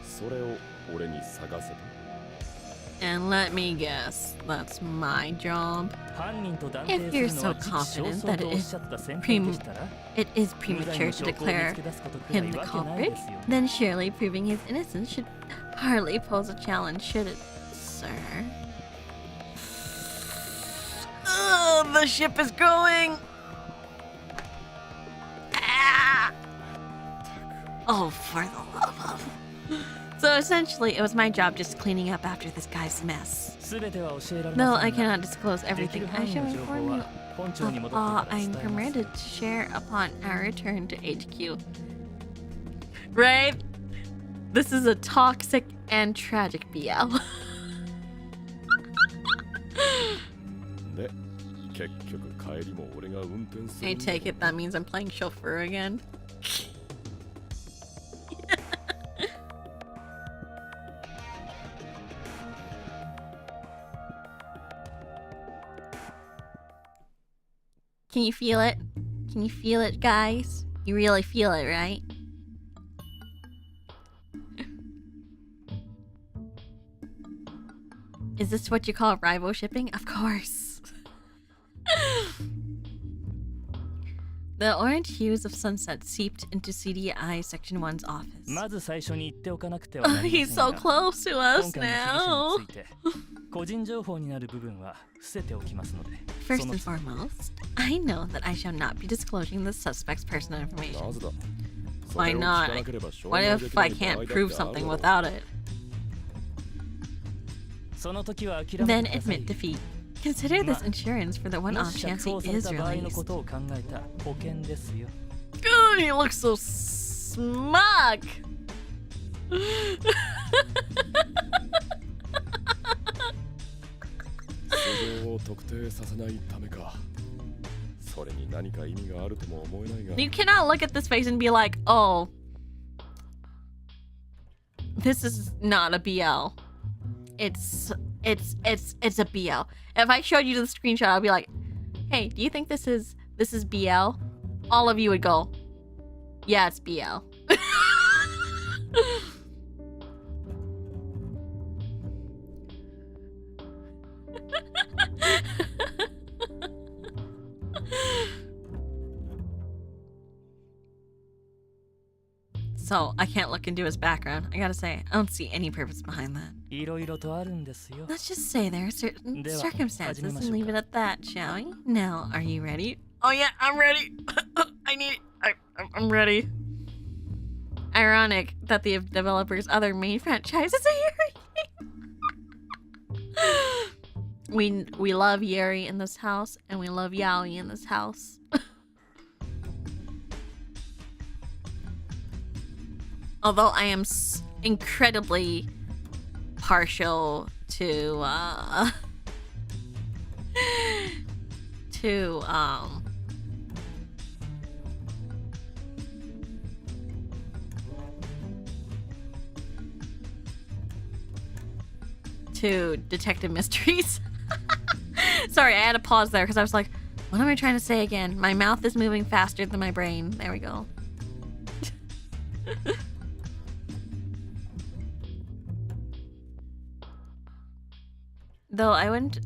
それを俺に探せと And let me guess, that's my job. 犯人と断定 If す you're るの so は時期尚 confident 早 that と it おっ is しゃった先輩でしたら it is 無罪 premature の to 証拠を見 declare つけ出すことくら him い the わけない culprit, ですよ then surely proving his innocence should hardly pose a challenge, should it, sir? Ugh, the ship is going! Ah! Oh, for the love of... So essentially, it was my job just cleaning up after this guy's mess. 全ては教えられ Though ま I せんが cannot disclose でき everything, る I 範囲 shall の情 inform 報 you は本庁に of 戻って all から伝 I'm えます permitted to share upon our return to HQ. Right? This is a toxic and tragic BL. で結局帰りも俺が運転する I take it that means I'm playing chauffeur again. Can you feel it? Can you feel it, guys? You really feel it, right? Is this what you call rival shipping? Of course. The orange hues of sunset seeped into CDI Section 1's office. まず最初に言っておかなくてはな Oh, りま he's せん so が close to 今 us 回の被疑 now. 者について個人情報になる部分は伏せておきますので First その and foremost, I know that I shall not be disclosing the suspect's personal な information. ぜだ Why それを聞 not? かなければ証 What 明 if できな I い場合 can't だって prove ある something だろ without it? その時は諦 Then めてください admit defeat. Consider this insurance for the も one-off し chance 釈放 he され is た場合の released. ことを考えた保険ですよ God, he looks so smug. 素性を特定させないためかそれに何か意味があるとも思えないが You cannot look at this face and be like, oh, this is not a BL. It's a BL. If I showed you the screenshot, I'd be like, hey, do you think this is BL? All of you would go, yeah, it's BL. So I can't look into his background. I gotta say, I don't see any purpose behind that. いろいろとあるんですよ。 Let's just say there are certain では、 circumstances 始めましょうか。 and leave it at that, shall we? Now, are you ready? Oh yeah, I'm ready. I'm ready. Ironic that the developer's other main franchise is a Yuri. We love Yuri in this house, and we love Yaoi in this house. Although I am incredibly partial to detective mysteries. Sorry, I had to pause there because I was like, what am I trying to say again? My mouth is moving faster than my brain. There we go. Though I wouldn't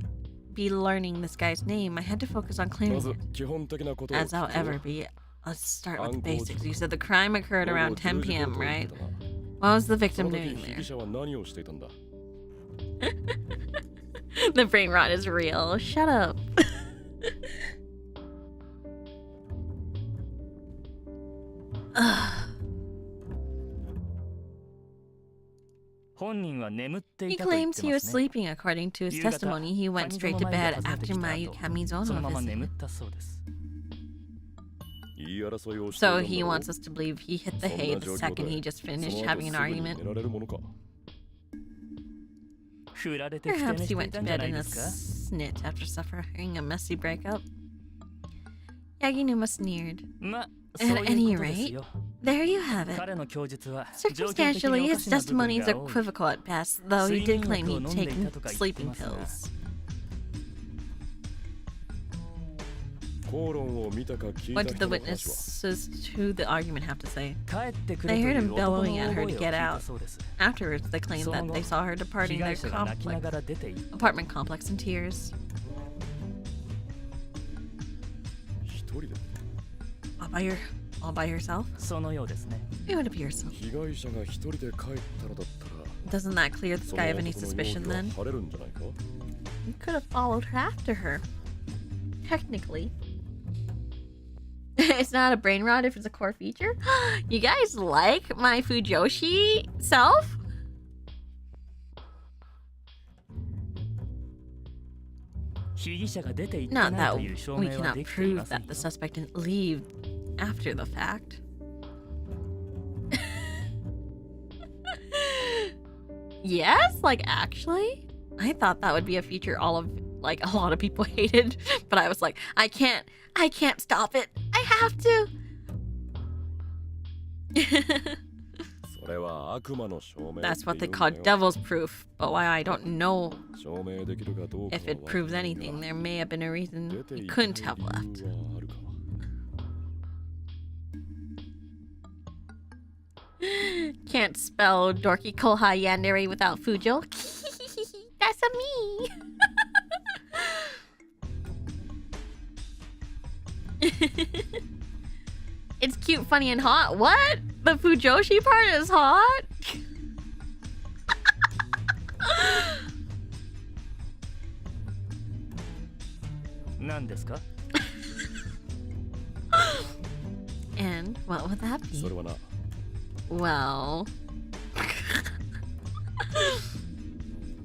be learning this guy's name, I had to focus on claiming it, as I'll ever be. Let's start with the basics. You said the crime occurred around 10 p.m., right? What was the victim doing there? The brain rot is real. Shut up. 本人は眠ってい He たと言っ claims て he ま was すね。 sleeping. According to his testimony, he went straight to bed after Mayukami's そのまま visit. 眠ったそうです。 So he wants us to believe he hit the hay the second he just finished having an argument. 振られてきて寝 Perhaps し he てい went た to んじゃ bed ない in で a すか。 snit after suffering a messy breakup. Yaginuma sneered. ま、そういう At こと any です rate, よ。 there you have it. 彼の供述は Circumstantially, his testimony is 状況的におかしな部分が多い。 equivocal at best, though he did claim he'd 睡眠薬を飲んでい taken たとか言って sleeping ますが。 pills. 口論を見たか聞い What た did the 人の話は witnesses to the argument have to say? 帰ってくれ They と heard い him う男の bellowing at 大 her 声 to を get 聞いた out. そうです。 Afterwards, they claimed そ that の they 後、 saw her 被 departing 害 their 者が泣きなが complex, ら出て行った。 apartment complex in tears. 一人で All by yourself? そのようですね。 It would appear so. 被害者が一人で帰ったのだったら Doesn't that clear this そ guy の of any 男の suspicion 容疑は then? 晴れるんじゃないか You could have followed her after her. Technically. It's not a brain rot if it's a core feature? You guys like my Fujoshi self? Not that we cannot prove that the suspect didn't leave after the fact. Yes, like actually? I thought that would be a feature all of like a lot of people hated, but I was like, I can't stop it. I have to. それは悪魔の証明 That's what they って call 言うんだよ devil's proof. But why I don't know 証明できるかどうか if it は proves わからない anything. が There may have been a reason 出て he いか couldn't ない have left. 理由はあるか Can't spell Dorky Kohai Yandere without Fujo. That's a me. It's cute, funny, and hot. What? The Fujoshi part is hot? And what would that そ be? れはな Well,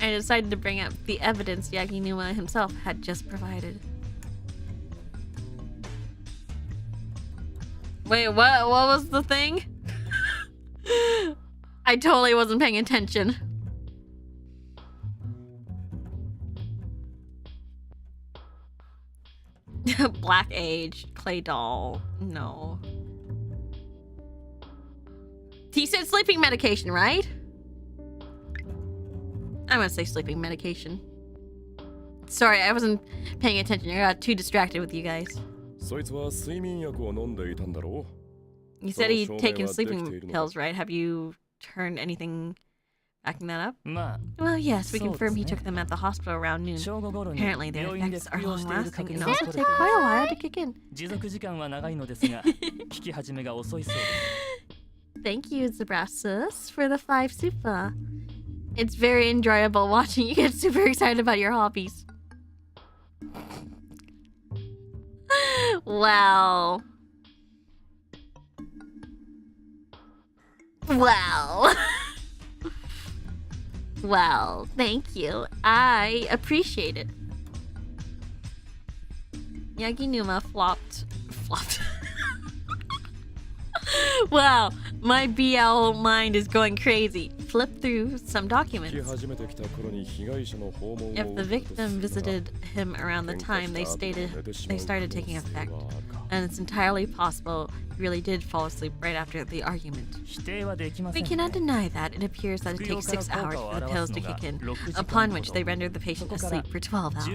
I decided to bring up the evidence Yaginuma himself had just provided. Wait, what was the thing? I totally wasn't paying attention. Black age, clay doll. No. He said sleeping medication, right? I'm gonna say sleeping medication. Sorry, I wasn't paying attention. I got too distracted with you guys. そいつは睡眠薬を飲んでいたんだろ You said he'd So, taken so, sleeping dictated. pills, right? Have you turned anything backing that up? まあ、 Well, yes, we So, confirm he yeah. took them at the hospital around noon. 正午頃に Apparently, their 病院で effects 服 are 用している long-lasting 確 and 認を also 取 take れて quite a while to kick in. 持続時間は長いのですが、効き始めが遅いそうです。Thank you, Zabrasus, for the 5 super. It's very enjoyable watching you get super excited about your hobbies. Well. Well. Well, thank you. I appreciate it. Yaginuma flopped. Wow, my BL mind is going crazy. Flip through some documents. If the victim visited him around the time they started taking effect, and it's entirely possible he really did fall asleep right after the argument. We cannot deny that. It appears that it takes 6 hours for the pills to kick in, upon which they render the patient asleep for 12 hours.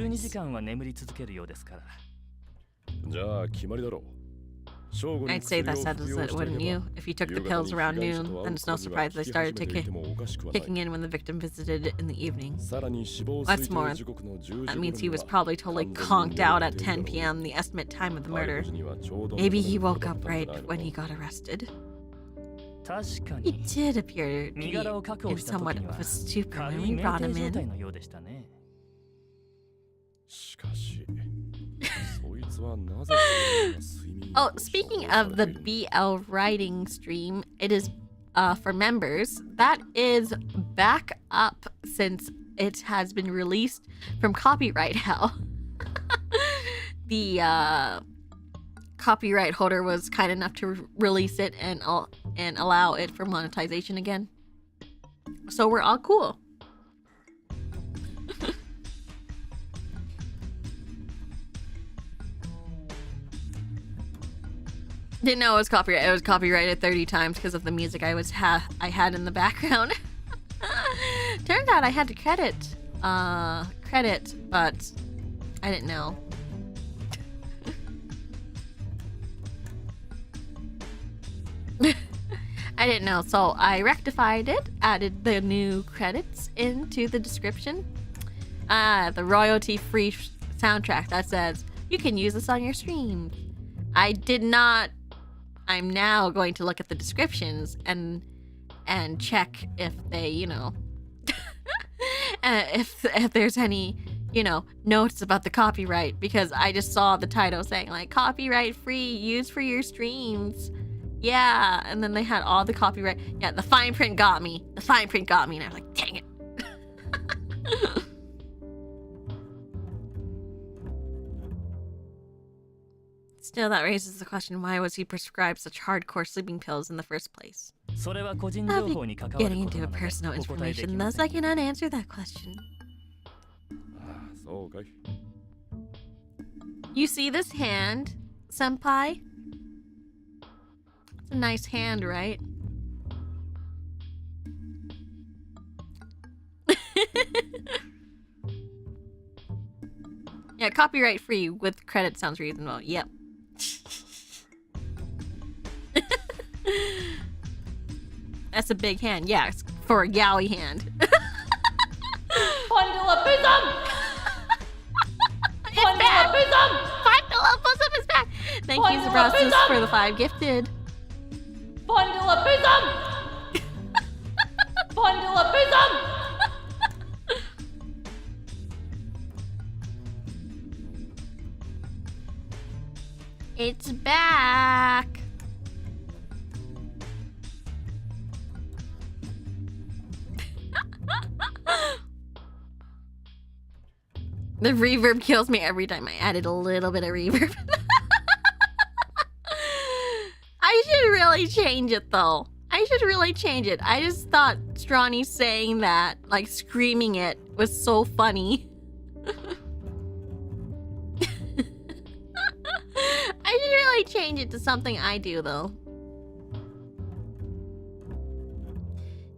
I'd say that settles it, wouldn't you? If you took the pills around noon, then it's no surprise they started kicking in when the victim visited in the evening. What's more, that means he was probably totally conked out at 10 p.m., the estimate time of the murder. Maybe he woke up right when he got arrested. He did appear to be in somewhat of a stupor when we brought him in. Oh, speaking of the BL writing stream, it is for members. That is back up since it has been released from copyright hell. The copyright holder was kind enough to release it and allow it for monetization again. So we're all cool. Didn't know it was copyrighted. It was copyrighted 30 times because of the music I had in the background. Turns out I had to credit, but I didn't know. I didn't know, so I rectified it, added the new credits into the description. The royalty-free soundtrack that says, you can use this on your stream. I did not. I'm now going to look at the descriptions and check if they, you know, if there's any, you know, notes about the copyright, because I just saw the title saying like copyright free, used for your streams. Yeah, and then they had all the copyright. Yeah, the fine print got me. The fine print got me, and I was like, dang it. Still, that raises the question, why was he prescribed such hardcore sleeping pills in the first place? I'll be getting into personal information, thus I cannot answer that question. You see this hand, senpai? It's a nice hand, right? Yeah, copyright free with credit sounds reasonable. Yep. That's a big hand. Yeah, it's for a yaoi hand. It's back! Fondulopusum is back! Thank you, Zabrastus, for the 5 gifted. It's back! The reverb kills me every time I added a little bit of reverb. I should really change it though. I should really change it. I just thought Strawny saying that, like screaming it, was so funny. I should really change it to something I do though.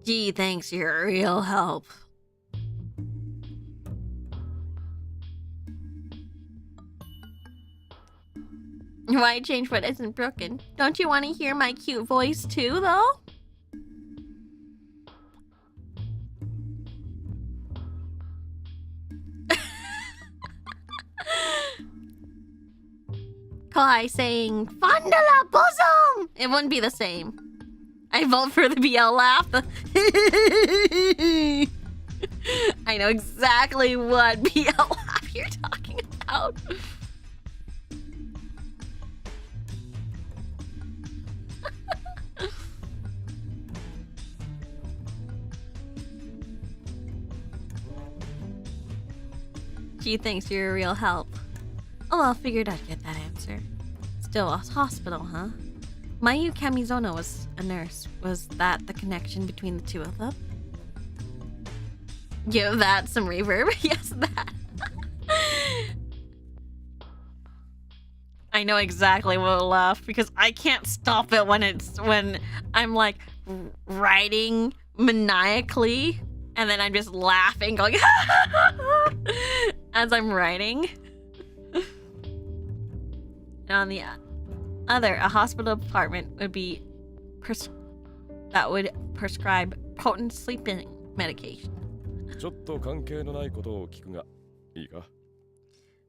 Gee, thanks, you're a real help. Why change what isn't broken? Don't you want to hear my cute voice too, though? Kai saying, Fondula bosom! It wouldn't be the same. I vote for the BL laugh. I know exactly what BL laugh you're talking about. She thinks you're a real help. Oh, I figured I'd get that answer. Still a hospital, huh? Mayu Kamizono was a nurse. Was that the connection between the two of them? Give that some reverb. Yes, that. I know exactly what will laugh because I can't stop it when I'm like writing maniacally and then I'm just laughing going as I'm writing. And on the other, a hospital department would be that would prescribe potent sleeping medication.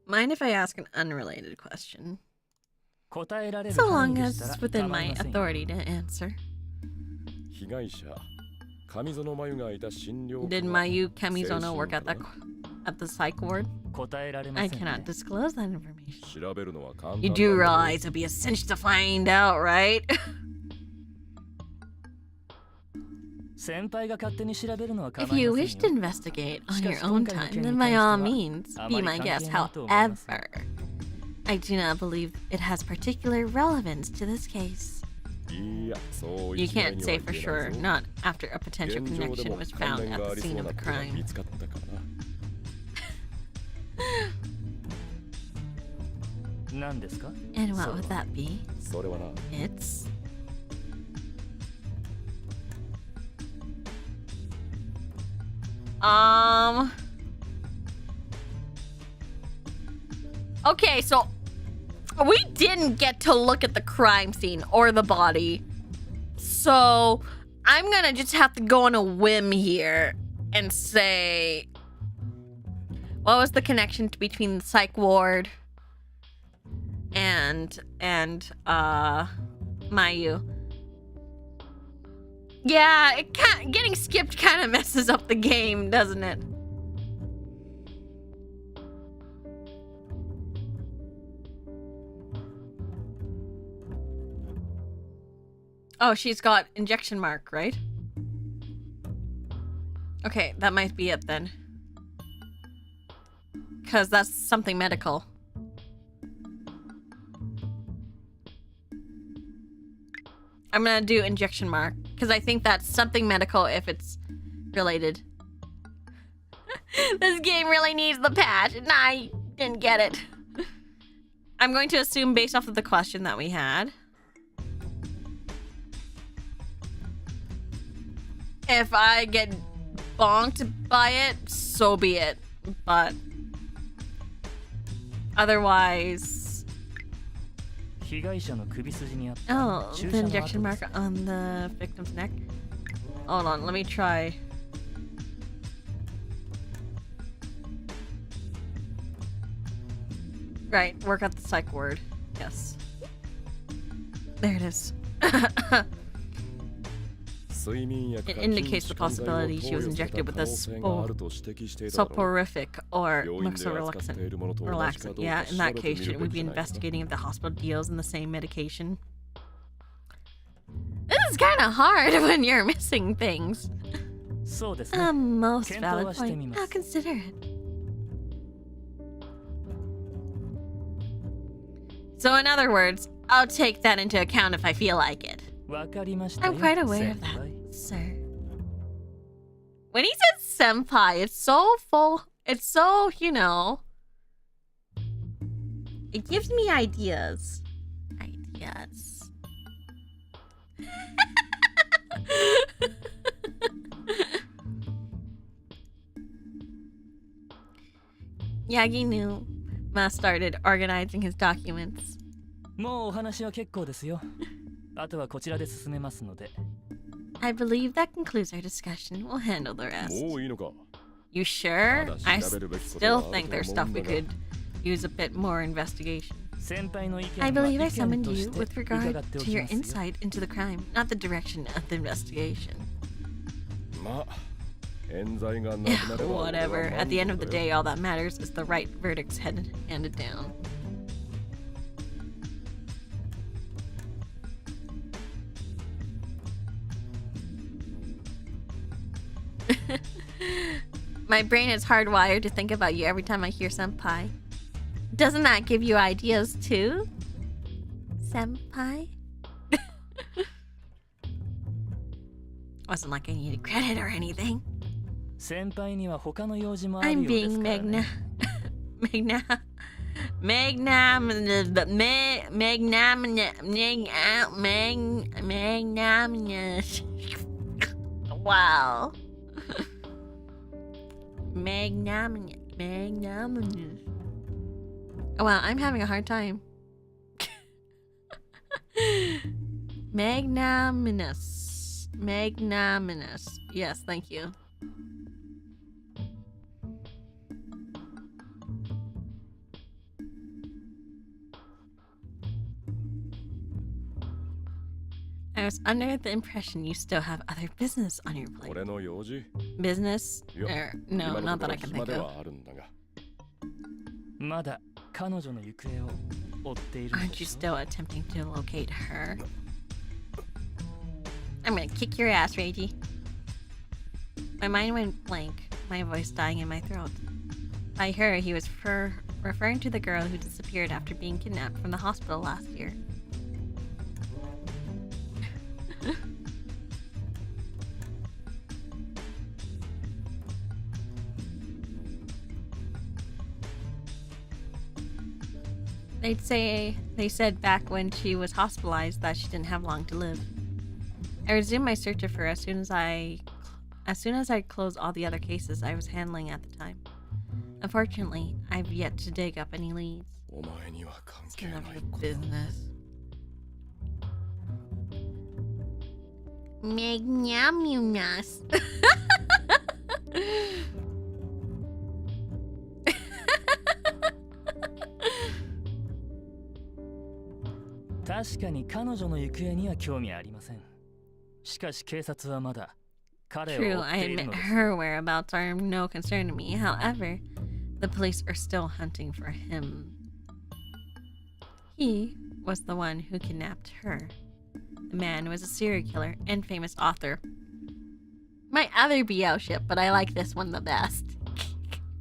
Mind if I ask an unrelated question? So long as it's within my authority to answer. Did Mayu Kamizono work at the psych ward? I cannot disclose that information. You do realize it'd be a cinch to find out, right? If you wish to investigate on your own time, then by all means, be my guest. However, I do not believe it has particular relevance to this case. You can't say for sure, not after a potential connection was found at the scene of the crime. And what would that be? It's... Okay, so we didn't get to look at the crime scene or the body. So I'm gonna just have to go on a whim here and say, what was the connection between the psych ward and Mayu? Yeah, getting skipped kind of messes up the game, doesn't it? Oh, she's got injection mark, right? Okay, that might be it then. Because that's something medical. I'm gonna do injection mark. Because I think that's something medical if it's related. This game really needs the patch, and I didn't get it. I'm going to assume based off of the question that we had. If I get bonked by it, so be it. But otherwise... Oh, the injection mark on the victim's neck. Hold on, let me try. Right, work out the psych ward. Yes. There it is. It indicates the possibility she was injected with a soporific or relaxant. Yeah, in that case, it would be investigating if the hospital deals in the same medication. This is kind of hard when you're missing things. Most valid point. I'll consider it. So in other words, I'll take that into account if I feel like it. I'm quite aware of that, sir. When he says senpai, it's so full. It's so, you know. It gives me ideas. Ideas. Yagi knew Ma started organizing his documents. I believe that concludes our discussion. We'll handle the rest. You sure? I still think there's stuff we could use a bit more investigation. I believe I summoned you with regard to your insight into the crime, not the direction of the investigation. Whatever. At the end of the day, all that matters is the right verdicts handed down. My brain is hardwired to think about you every time I hear senpai. Doesn't that give you ideas too? Senpai? Wasn't like I needed credit or anything. I'm being magnanimous. Wow. Magnanimous. Oh wow, I'm having a hard time. Magnanimous. Yes, thank you. I was under the impression you still have other business on your plate. Business? No, not that I can think of. Aren't you still attempting to locate her? I'm gonna kick your ass, Reiji. My mind went blank, my voice dying in my throat. By her, he was referring to the girl who disappeared after being kidnapped from the hospital last year. They said back when she was hospitalized that she didn't have long to live. I resumed my search of her as soon as I closed all the other cases I was handling at the time. Unfortunately, I've yet to dig up any leads. It's none of your business. Magnanimous. True, I admit her whereabouts are no concern to me. However, the police are still hunting for him. He was the one who kidnapped her. The man was a serial killer and famous author. My other BL ship, but I like this one the best.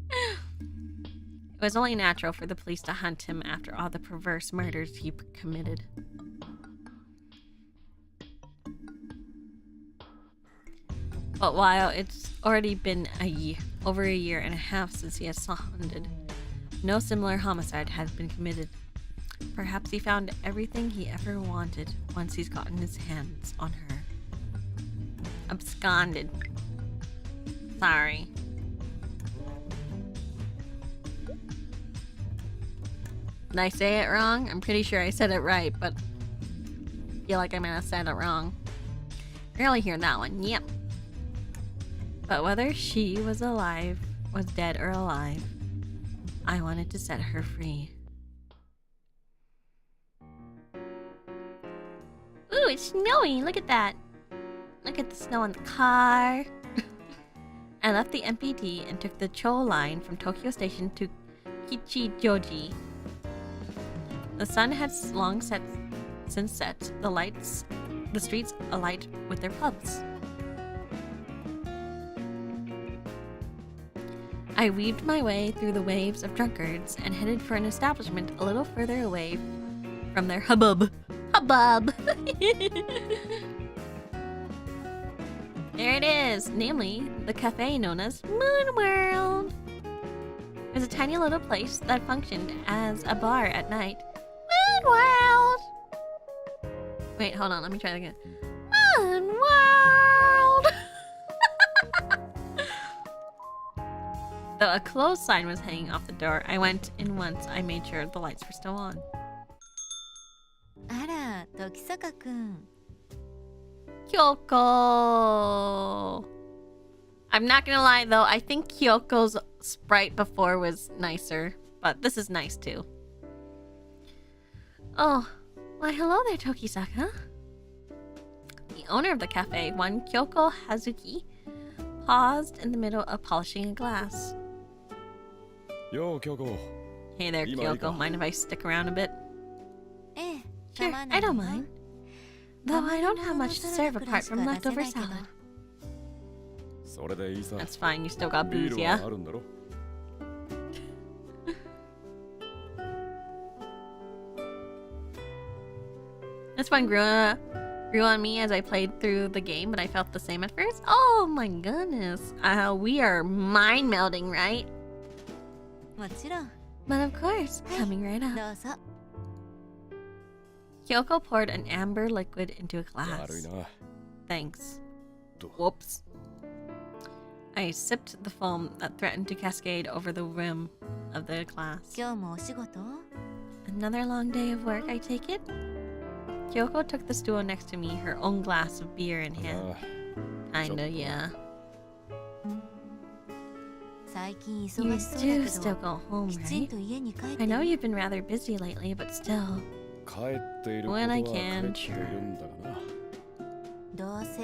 It was only natural for the police to hunt him after all the perverse murders he committed. But while it's already been over a year and a half since he has surrendered, no similar homicide has been committed. Perhaps he found everything he ever wanted once he's gotten his hands on her. Absconded. Sorry. Did I say it wrong? I'm pretty sure I said it right, but I feel like I might have said it wrong. Rarely hear that one. Yep. But whether she was dead or alive, I wanted to set her free. Ooh, it's snowy. Look at that. Look at the snow on the car. I left the MPD and took the Cho line from Tokyo Station to Kichijoji. The sun had long since set, the streets alight with their pubs. I weaved my way through the waves of drunkards and headed for an establishment a little further away from their hubbub. Hubbub! There it is, namely the cafe known as Moon World. It was a tiny little place that functioned as a bar at night. Moon World! Wait, hold on, let me try that again. Moon World! Though a closed sign was hanging off the door, I went in once I made sure the lights were still on. あら、時坂くん。 Kyoko! I'm not gonna lie though, I think Kyoko's sprite before was nicer, but this is nice too. Oh, why hello there, Tokisaka. The owner of the cafe, one Kyoko Hazuki, paused in the middle of polishing a glass. Yo, Kyoko. Hey there, Kyoko. Mind if I stick around a bit? Sure, I don't mind. Though I don't have much to serve apart from leftover salad. That's fine, you still got booze, yeah? This one grew on me as I played through the game, but I felt the same at first. Oh my goodness. We are mind melding, right? But of course, coming right up. Kyoko poured an amber liquid into a glass. Thanks. Whoops. I sipped the foam that threatened to cascade over the rim of the glass. Another long day of work, I take it? Kyoko took the stool next to me, her own glass of beer in hand. Kinda, yeah. You do still go home, right? I know you've been rather busy lately, but still. When I can, sure.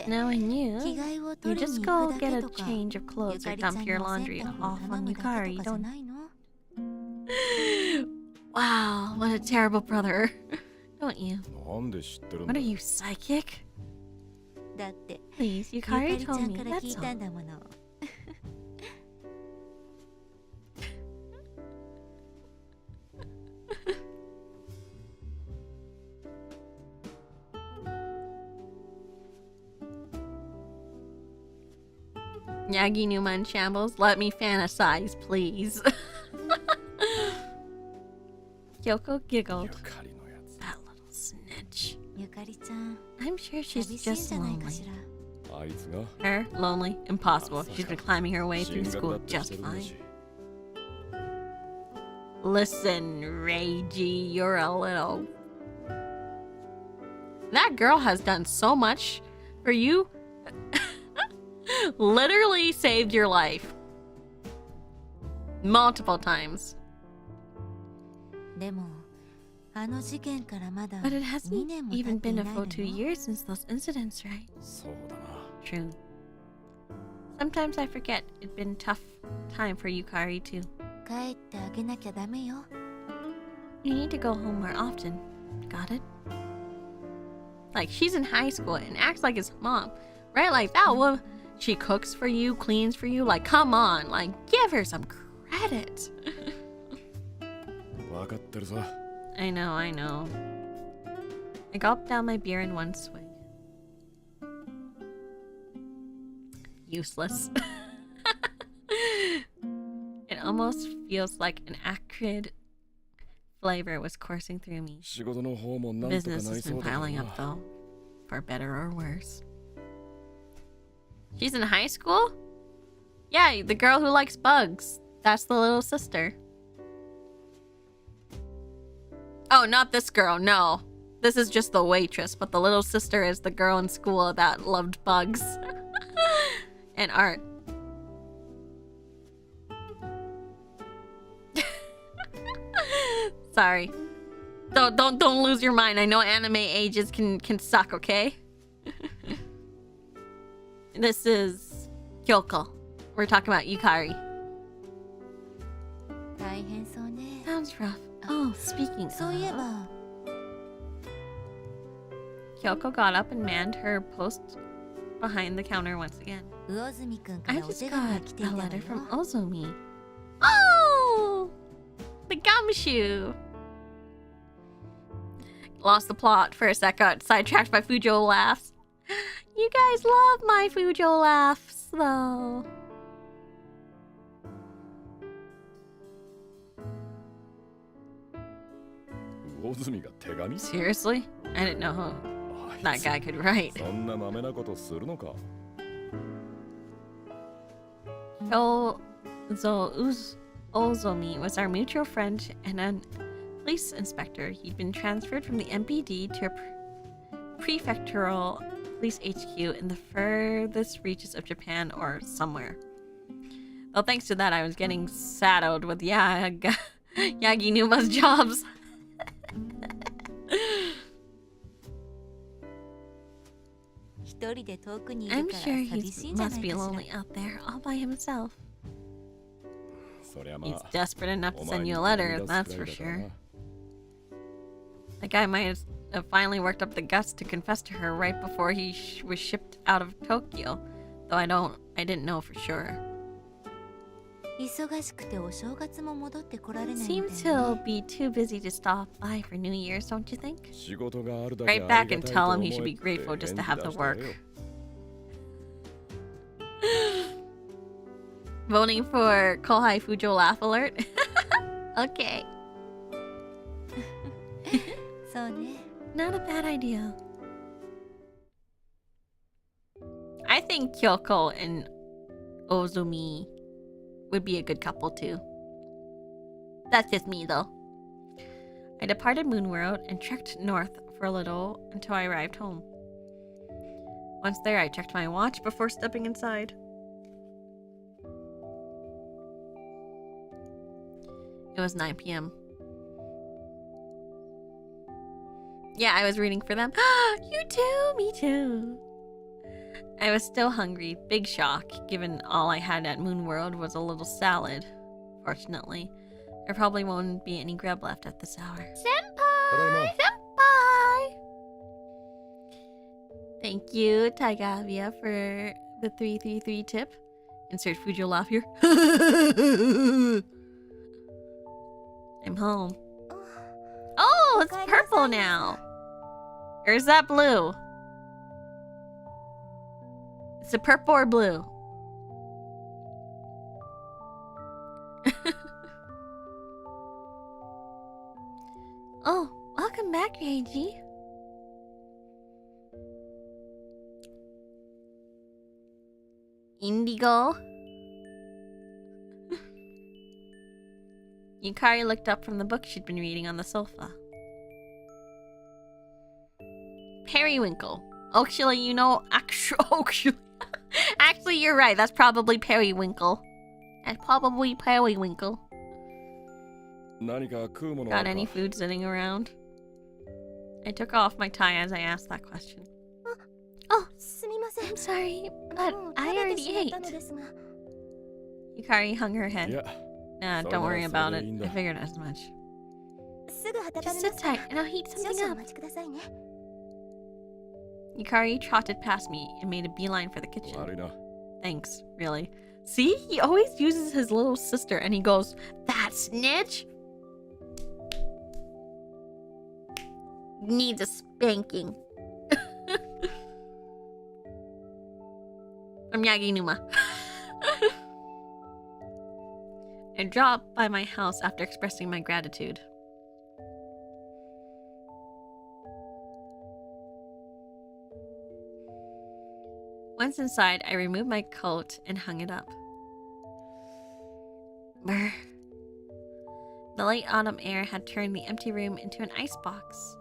Knowing you just go get a change of clothes or dump your laundry off on Yukari, don't you? Wow, what a terrible brother. Don't you? What are you, psychic? Please, Yukari told me, that's all. Yaginuma in shambles, let me fantasize, please. Kyoko giggled. That little snitch. I'm sure she's just lonely. Her? Lonely? Impossible. She's been climbing her way through school just fine. Listen, Reiji, you're a little... That girl has done so much for you. Literally saved your life. Multiple times. But it hasn't even been a full 2 years since those incidents, right? True. Sometimes I forget it'd been a tough time for Yukari too. You need to go home more often. Got it? Like, she's in high school and acts like his mom. Right? Like that. Well, she cooks for you, cleans for you. Like, come on. Like, give her some credit. I know. I gulped down my beer in one swig. Useless. It almost feels like an acrid flavor was coursing through me. Business has been piling up though, for better or worse. She's in high school? Yeah, the girl who likes bugs. That's the little sister. Oh, not this girl, no. This is just the waitress, but the little sister is the girl in school that loved bugs. And art. Sorry. Don't lose your mind. I know anime ages can suck, okay? This is Kyoko. We're talking about Yukari. Sounds rough. Oh, speaking of... Kyoko got up and manned her post behind the counter once again. I just got a letter from Ozumi. Oh! The gumshoe! Lost the plot for a sec, got sidetracked by Fujo laughs. You guys love my Fujo laughs, though. Seriously? I didn't know who that guy could write. Ozomi was our mutual friend and a police inspector. He'd been transferred from the MPD to a prefectural police HQ in the furthest reaches of Japan or somewhere. Well, thanks to that, I was getting saddled with Yaginuma's jobs. 人で遠くにいる I'm から sure 寂しい he んじゃな must い be かしら lonely out there all by himself. そりゃま He's あ desperate enough to お send 前 you に a 思い letter, 出す that's く for らいだから sure. な The guy might have finally worked up the guts to confess to her right before he was shipped out of Tokyo, though I didn't know for sure. 忙しくてお正月も戻ってこられないみたい Seems ね he'll be too busy to stop by for New Year's, don't you think? 仕事があるだけ Write あ back り and がたい tell と him 思 he え should be って grateful just to 返 have 事 the 出したよ work. Voting for Kohai Fujo laugh alert? Okay. そうね Not a bad idea. I think Kyoko and Ozumi would be a good couple too. That's just me though. I departed Moonworld and trekked north for a little until I arrived home. Once there, I checked my watch before stepping inside. It was 9 p.m. Yeah, I was rooting for them. You too, me too. I was still hungry, big shock, given all I had at Moonworld was a little salad. Fortunately, there probably won't be any grub left at this hour. Senpai! Senpai! Thank you, Taigavia, for the 333 tip. Insert Fujo laugh here. I'm home. Oh, it's purple now. Or is that blue? Is it purple or blue? Oh, welcome back, Reiji. Indigo. Yukari looked up from the book she'd been reading on the sofa. Periwinkle. Actually, you know, actually, you're right. That's probably periwinkle. That's probably periwinkle. 何か食うもの Got ある any か food sitting around? I took off my tie as I asked that question. Oh, すみません I'm sorry, but もう I 食べ already てしまっ ate. たのですが Yukari hung her い head. や Nah, それ don't なら worry そ about れ it. でいいんだ I figured as much. すぐ温 Just め sit ます tight and I'll heat 少 something 々お up. 待ちくださいね Yukari trotted past me and made a beeline for the kitchen. 悪いな Thanks, really. See, he always uses his little sister and he goes, that snitch needs a spanking. I'm Yagi Numa. I dropped by my house after expressing my gratitude. Once inside, I removed my coat and hung it up. Brr. The late autumn air had turned the empty room into an icebox.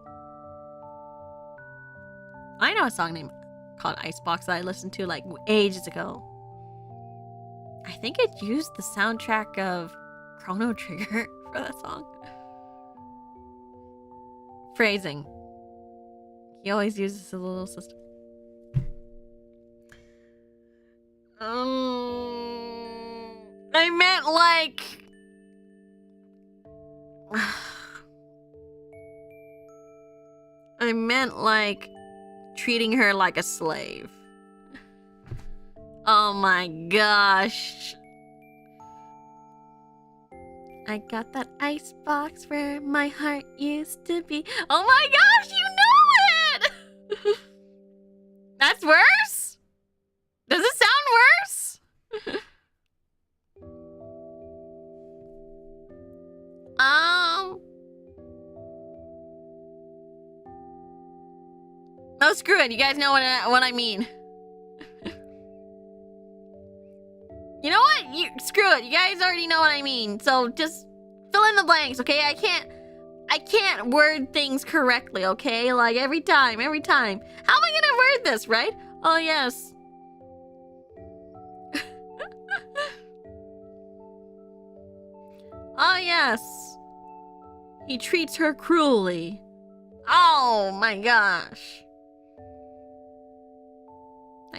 I know a song named called Icebox that I listened to like ages ago. I think it used the soundtrack of Chrono Trigger for that song. Phrasing. He always uses his little sister. I meant like... I meant like treating her like a slave. Oh my gosh. I got that ice box where my heart used to be. Oh my gosh, you know it! That's worse? Does it sound worse? No, screw it. You guys know what I mean. You know what? Screw it. You guys already know what I mean. So just fill in the blanks, okay? I can't word things correctly, okay? Like every time. How am I gonna word this, right? Oh yes. Oh yes. He treats her cruelly. Oh my gosh.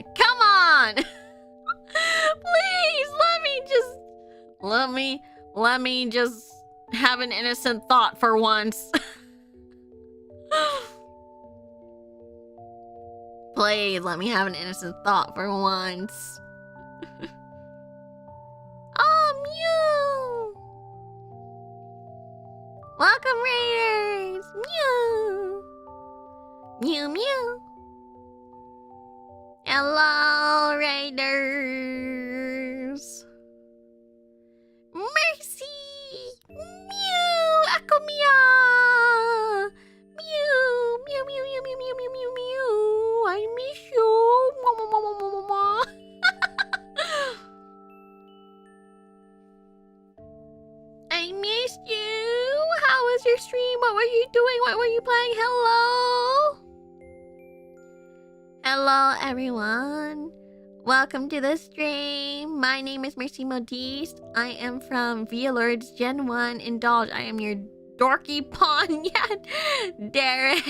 Come on! Please, let me just have an innocent thought for once. Please, let me have an innocent thought for once. Oh, Mew! Welcome, Raiders! Mew! Mew, Mew! Hello, Raiders! Mercy! Mew! Ako Mia! Mew! Mew, mew, mew, mew, mew, mew, mew, mew! I miss you! Mwah, mwah, mwah, mwah, mwah, mwah. I missed you! How was your stream? What were you doing? What were you playing? Hello? Hello, everyone. Welcome to the stream. My name is Mercy Modiste. I am from VAllure's Gen 1 Indulge. I am your dorky pawn yet, Derek.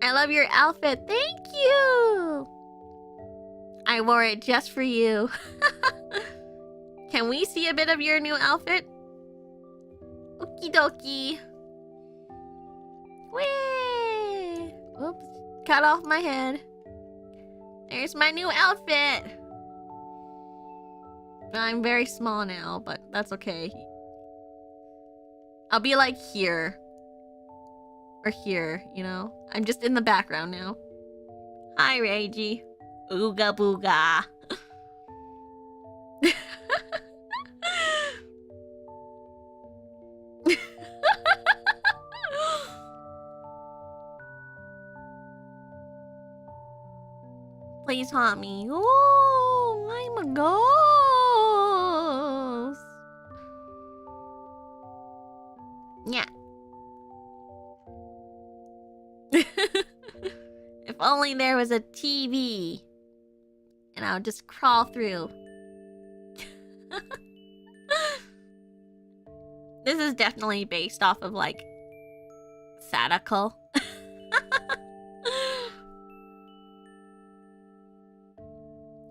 I love your outfit. Thank you. I wore it just for you. Can we see a bit of your new outfit? Okie dokie. Whee! Oops. Cut off my head. There's my new outfit. I'm very small now, but that's okay. I'll be like here. Or here, you know? I'm just in the background now. Hi, Reiji. Ooga booga. Please haunt me. Oh, I'm a ghost. Yeah. If only there was a TV. And I would just crawl through. This is definitely based off of, like, Sadako.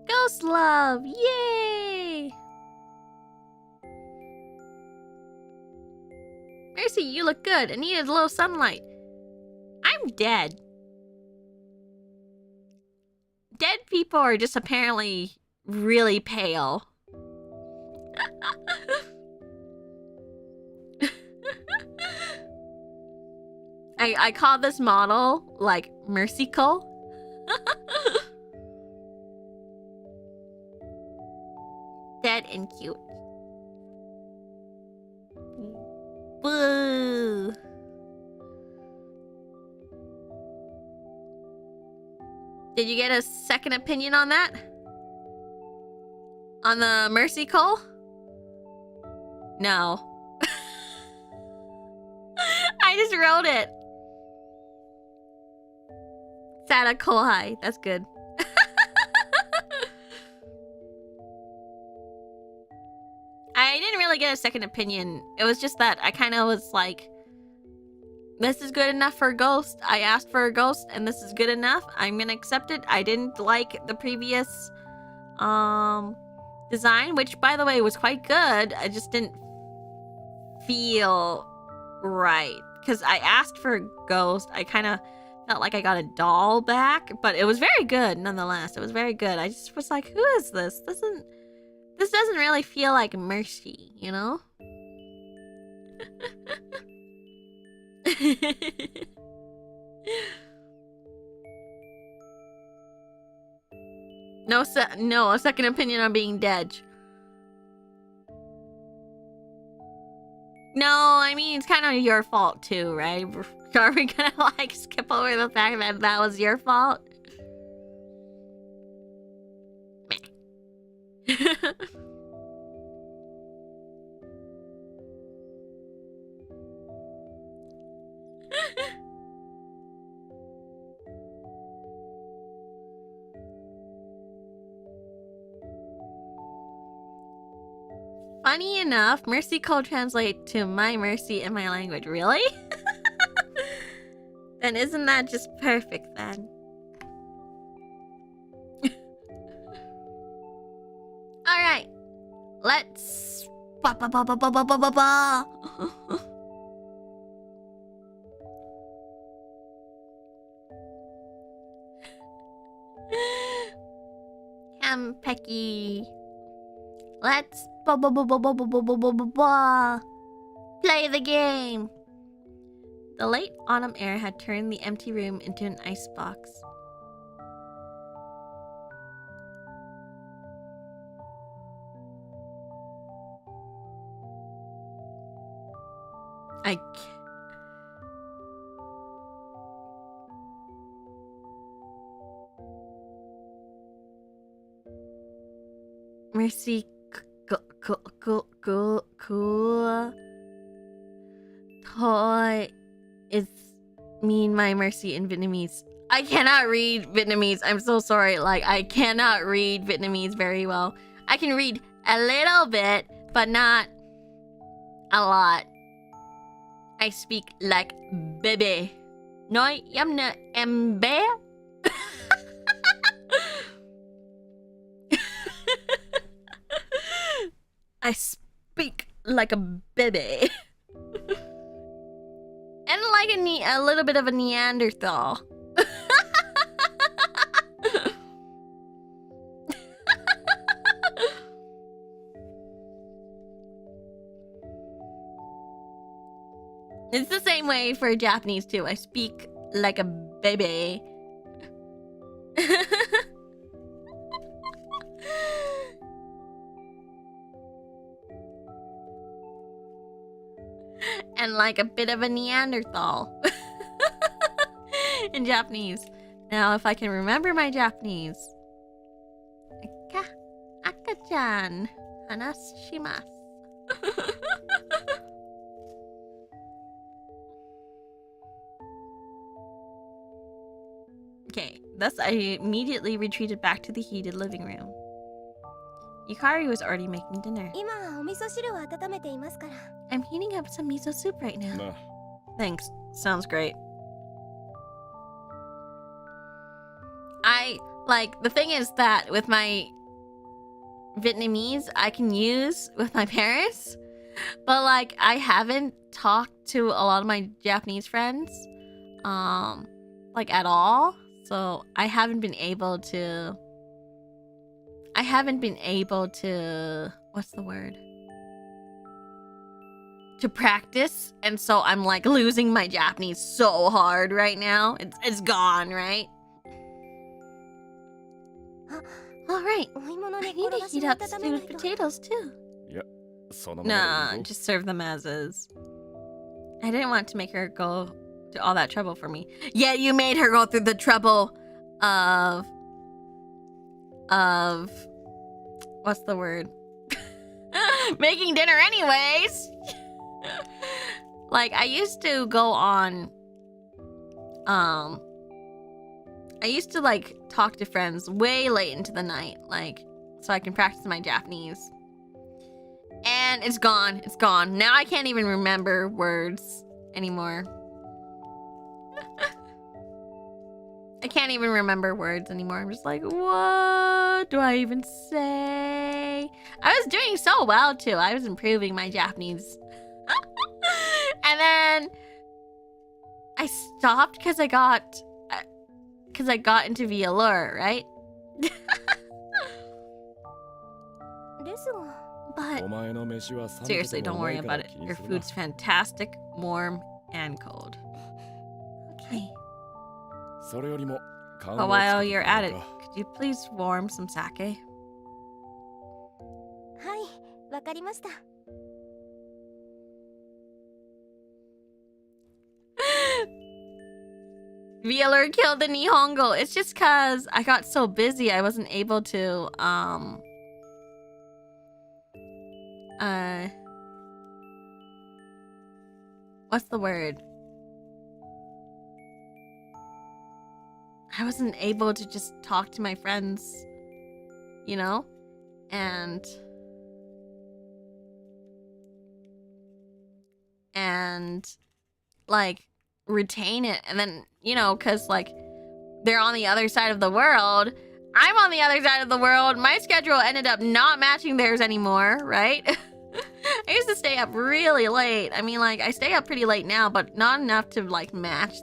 Ghost love! Yay! Mercy, you look good. I needed a little sunlight. I'm dead. Dead people are just apparently really pale. I call this model, like, Mercycle. Dead and cute. Boo! Did you get a second opinion on that? On the Mercy Call? No. I just wrote it. Sadako, hi. That's good. I didn't really get a second opinion. It was just that I kind of was like, this is good enough for a ghost. I asked for a ghost and this is good enough. I'm gonna accept it. I didn't like the previous design, which by the way was quite good. I just didn't feel right. Because I asked for a ghost. I kind of felt like I got a doll back. But it was very good nonetheless. It was very good. I just was like, who is this? This doesn't really feel like Mercy, you know? No, a second opinion on being dead. No, I mean, it's kind of your fault too, right? Are we gonna, like, skip over the fact that that was your fault? Meh. Funny enough, Mercy Code translate to my mercy in my language. Really? Then isn't that just perfect then? Alright. Let's ba ba ba ba ba ba ba ba ba. Pecky. Let's ba ba ba ba ba ba ba ba ba ba ba. Play the game. The late autumn air had turned the empty room into an icebox. Mercy, cool. Toy is mean my mercy in Vietnamese. I cannot read Vietnamese. I'm so sorry. Like, I cannot read Vietnamese very well. I can read a little bit, but not a lot. I speak like baby. Nói giống như em bé. I speak like a baby. And like a little bit of a Neanderthal. It's the same way for Japanese too. I speak like a baby. And like a bit of a Neanderthal. In Japanese. Now, if I can remember my Japanese. Aka-chan hanashimasu. Okay, thus I immediately retreated back to the heated living room. Yukari was already making dinner. I'm heating up some miso soup right now. Thanks. Sounds great. The thing is that with my Vietnamese, I can use with my parents, but like I haven't talked to a lot of my Japanese friends, like at all. So I haven't been able to. What's the word? To practice, and so I'm like losing my Japanese so hard right now. It's gone, right? All right, I need to heat up stewed potatoes too. Nah, just serve them as is. I didn't want to make her go to all that trouble for me. Yet you made her go through the trouble of what's the word? Making dinner anyways. Like I used to go on I used to like talk to friends way late into the night, like so I can practice my Japanese. And it's gone. It's gone. Now I can't even remember words anymore. I can't even remember words anymore. I'm just like, what do I even say? I was doing so well too. I was improving my Japanese. And then I stopped because I got into VAllure, right? But seriously, don't worry about it. Your food's fantastic, warm, and cold. Okay. But while you're at it, could you please warm some sake? VAllure killed the Nihongo. It's just cause I got so busy I wasn't able to what's the word? I wasn't able to just talk to my friends, you know? And like retain it. And then, you know, because like they're on the other side of the world. I'm on the other side of the world. My schedule ended up not matching theirs anymore, right? I used to stay up really late. I mean, like, I stay up pretty late now, but not enough to, like, match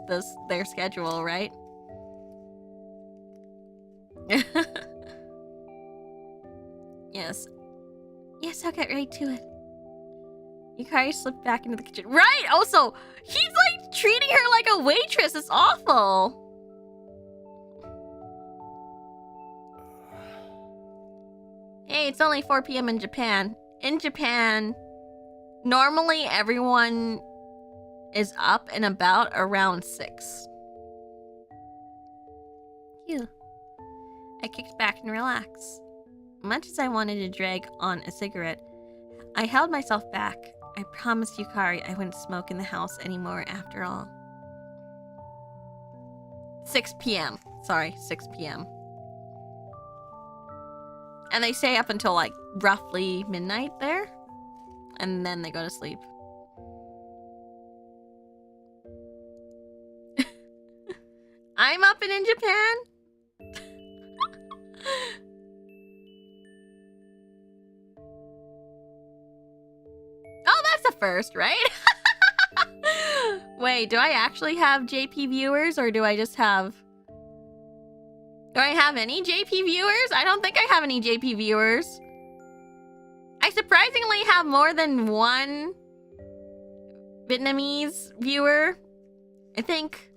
their schedule, right? Yes. Yes, I'll get right to it. Yukari slipped back into the kitchen. Right! Also, he's, like, treating her like a waitress. It's awful. Hey, it's only 4 p.m. in Japan. In Japan, normally everyone is up and about around 6. Phew. I kicked back and relaxed. Much as I wanted to drag on a cigarette, I held myself back. I promised Yukari I wouldn't smoke in the house anymore after all. 6 p.m. Sorry, 6 p.m. And they stay up until like roughly midnight there. And then they go to sleep. I'm up and in Japan. Oh, that's a first, right? Wait, do I actually have JP viewers or do I just have... Do I have any JP viewers? I don't think I have any JP viewers. I surprisingly have more than one Vietnamese viewer. I think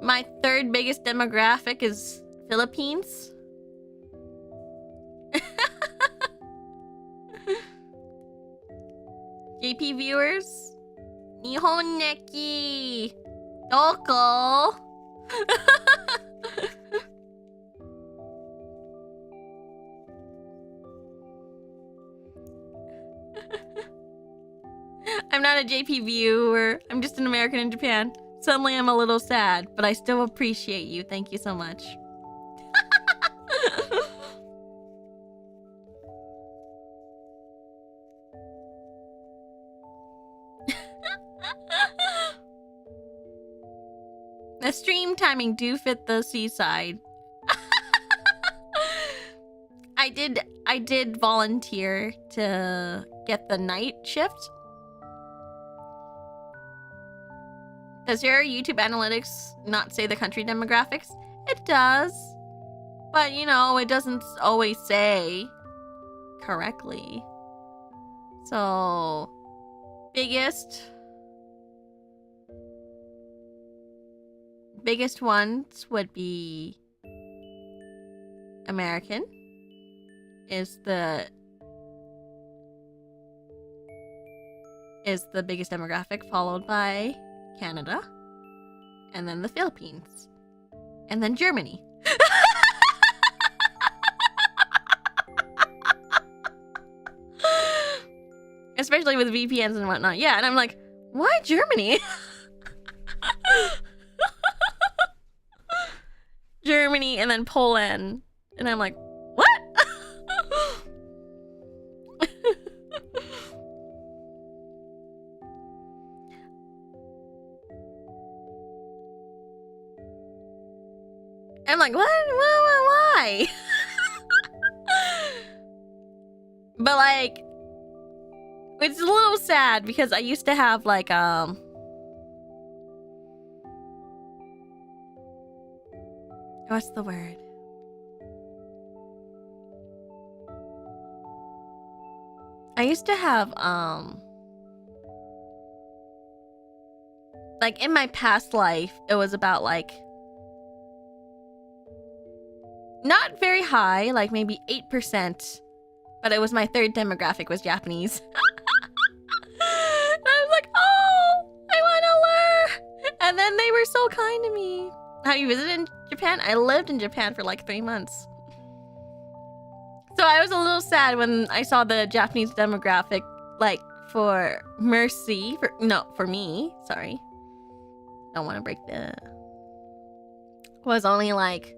my third biggest demographic is Philippines. JP viewers. Nihon neki. Doko. I'm not a JP viewer. I'm just an American in Japan. Suddenly I'm a little sad, but I still appreciate you. Thank you so much. The stream timing do fit the seaside. I did volunteer to get the night shift. Does your YouTube analytics not say the country demographics? It does. But, you know, it doesn't always say correctly. So, biggest ones would be American is the biggest demographic, followed by Canada, and then the Philippines, and then Germany. Especially with VPNs and whatnot. Yeah, and I'm like, why Germany? Germany and then Poland. And I'm like, what? I'm like, what? Why? But like, it's a little sad because I used to have like what's the word? I used to have like in my past life, it was about like not very high, like maybe 8%, but it was my third demographic was Japanese. And I was like, oh, I want to learn. And then they were so kind to me. Have you visited Japan? I lived in Japan for like 3 months. So I was a little sad when I saw the Japanese demographic, like for Mercy, for me, sorry. Don't want to break the... Was only like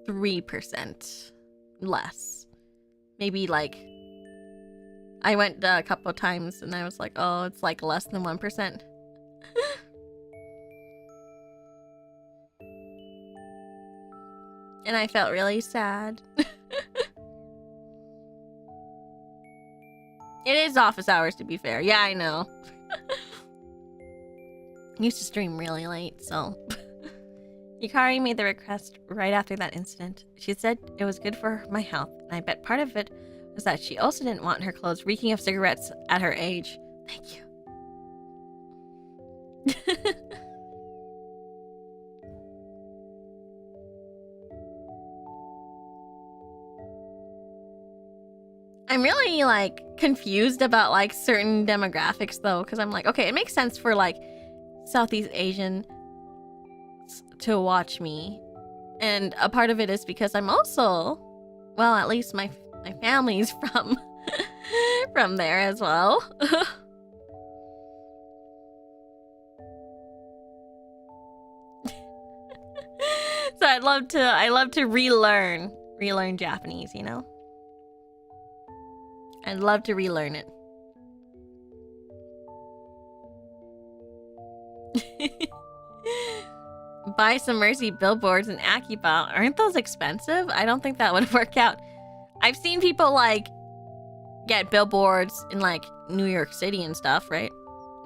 3% less. Maybe like... I went a couple of times and I was like, oh, it's like less than 1%. And I felt really sad. It is office hours, to be fair. Yeah, I know. Used to stream really late, so... Yukari made the request right after that incident. She said it was good for my health, and I bet part of it was that she also didn't want her clothes reeking of cigarettes at her age. Thank you. I'm really, like, confused about, like, certain demographics, though, because I'm like, okay, it makes sense for, like, Southeast Asian to watch me. And a part of it is because I'm also, well, at least my family's from, from there as well. So I love to relearn Japanese, you know? I'd love to relearn it. Buy some Mercy billboards in Akiba. Aren't those expensive? I don't think that would work out. I've seen people, like, get billboards in, like, New York City and stuff, right?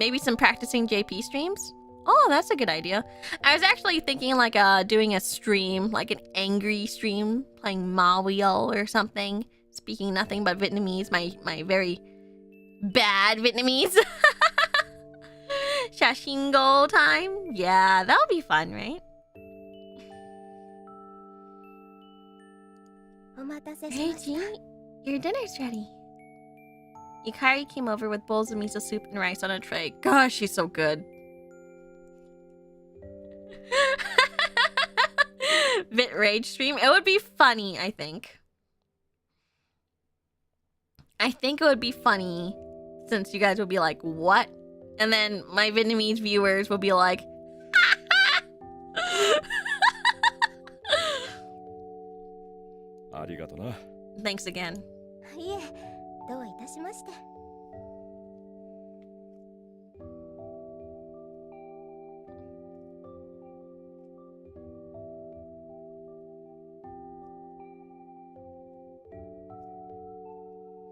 Maybe some practicing JP streams? Oh, that's a good idea. I was actually thinking, like, doing a stream, like an angry stream, playing Mawio or something. Speaking nothing but Vietnamese, my very bad Vietnamese. Shashingo time? Yeah, that'll be fun, right? Hey, G, your dinner's ready. Yukari came over with bowls of miso soup and rice on a tray. Gosh, she's so good. Vit rage stream? It would be funny, I think. I think it would be funny since you guys would be like, what? And then my Vietnamese viewers will be like, thanks again.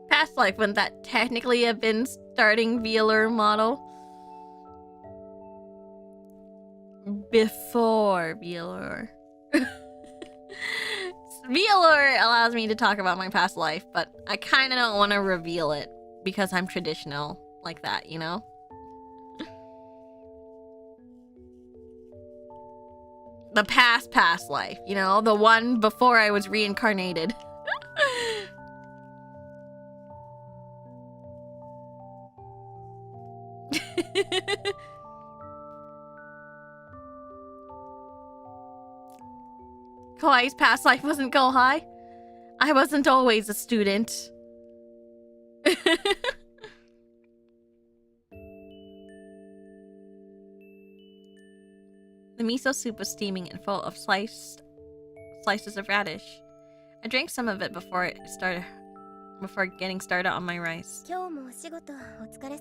Past life, wouldn't that technically have been starting VAllure model? Before VAllure. VAllure allows me to talk about my past life, but I kind of don't want to reveal it because I'm traditional like that, you know? The past life, you know? The one before I was reincarnated. Kawaii's past life wasn't go high. I wasn't always a student. The miso soup was steaming and full of slices of radish. I drank some of it before getting started on my rice.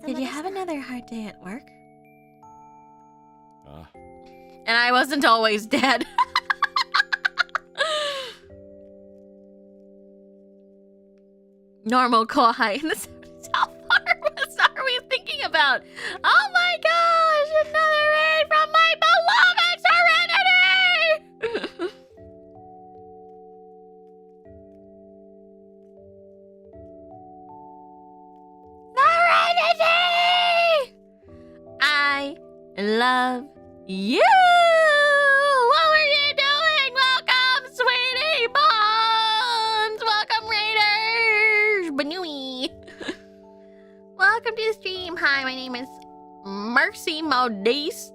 Did you have another hard day at work? And I wasn't always dead. Normal Kawhi. How far are we thinking about? Oh my gosh! Another raid from my beloved Serenity! Serenity! I love you! What were you doing? Welcome, sweetie buns! Welcome, raiders! Banui! Welcome to the stream. Hi, my name is Mercy Modiste.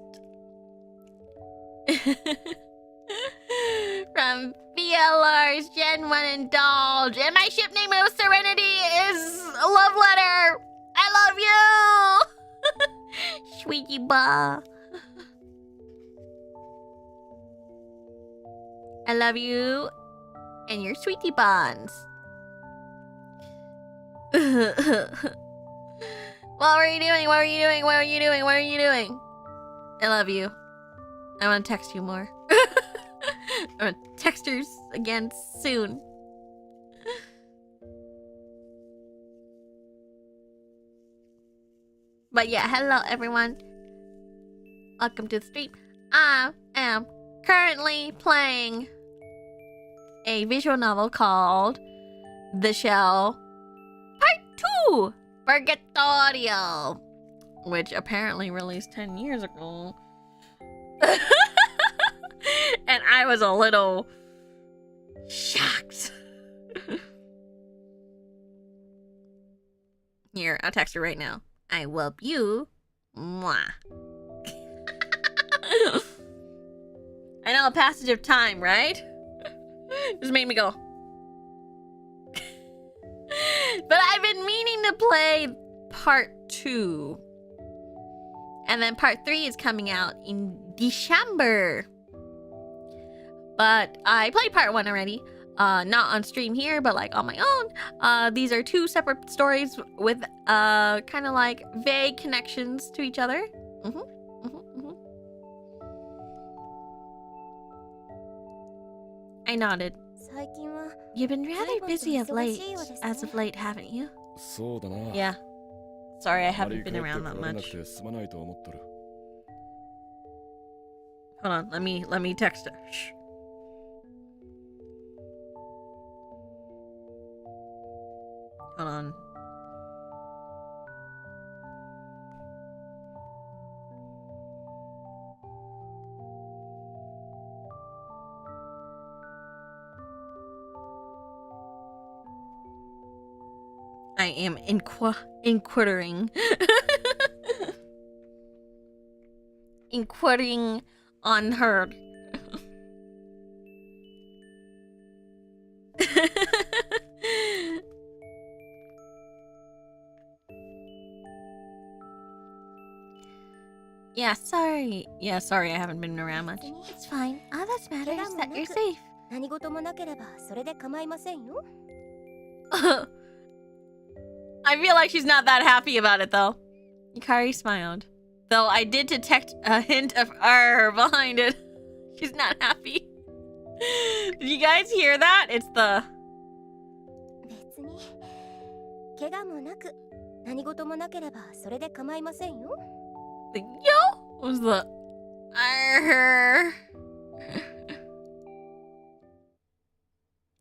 From VAllure's Gen 1 Indulge. And my ship name of Serenity is a love letter. I love you! Sweetie ba. I love you and your sweetie buns. What were you doing? What were you doing? What were you doing? What are you doing? I love you. I want to text you more. I want texters. again soon. But yeah, hello everyone. Welcome to the stream. I am currently playing a visual novel called The Shell Part 2, Purgatorio, which apparently released 10 years ago. And I was a little shocked. Here, I'll text her right now. I love you. Mwah. I know, a passage of time, right? Just made me go. But I've been meaning to play part 2. And then part 3 is coming out in December. But I played part 1 already. Not on stream here, but like on my own. These are 2 separate stories with kind of like vague connections to each other. I nodded. You've been rather busy as of late, haven't you? Yeah. Sorry, I haven't been around that much. Hold on, let me text her. Shh. Hold on. I am inquiring. Inquiring on her. Yeah, sorry. Yeah, sorry, I haven't been around much. It's fine. All that matters is that you're safe. I feel like she's not that happy about it, though. Yukari smiled. Though I did detect a hint of R behind it. She's not happy. Did you guys hear that? It's the... The yo was the R.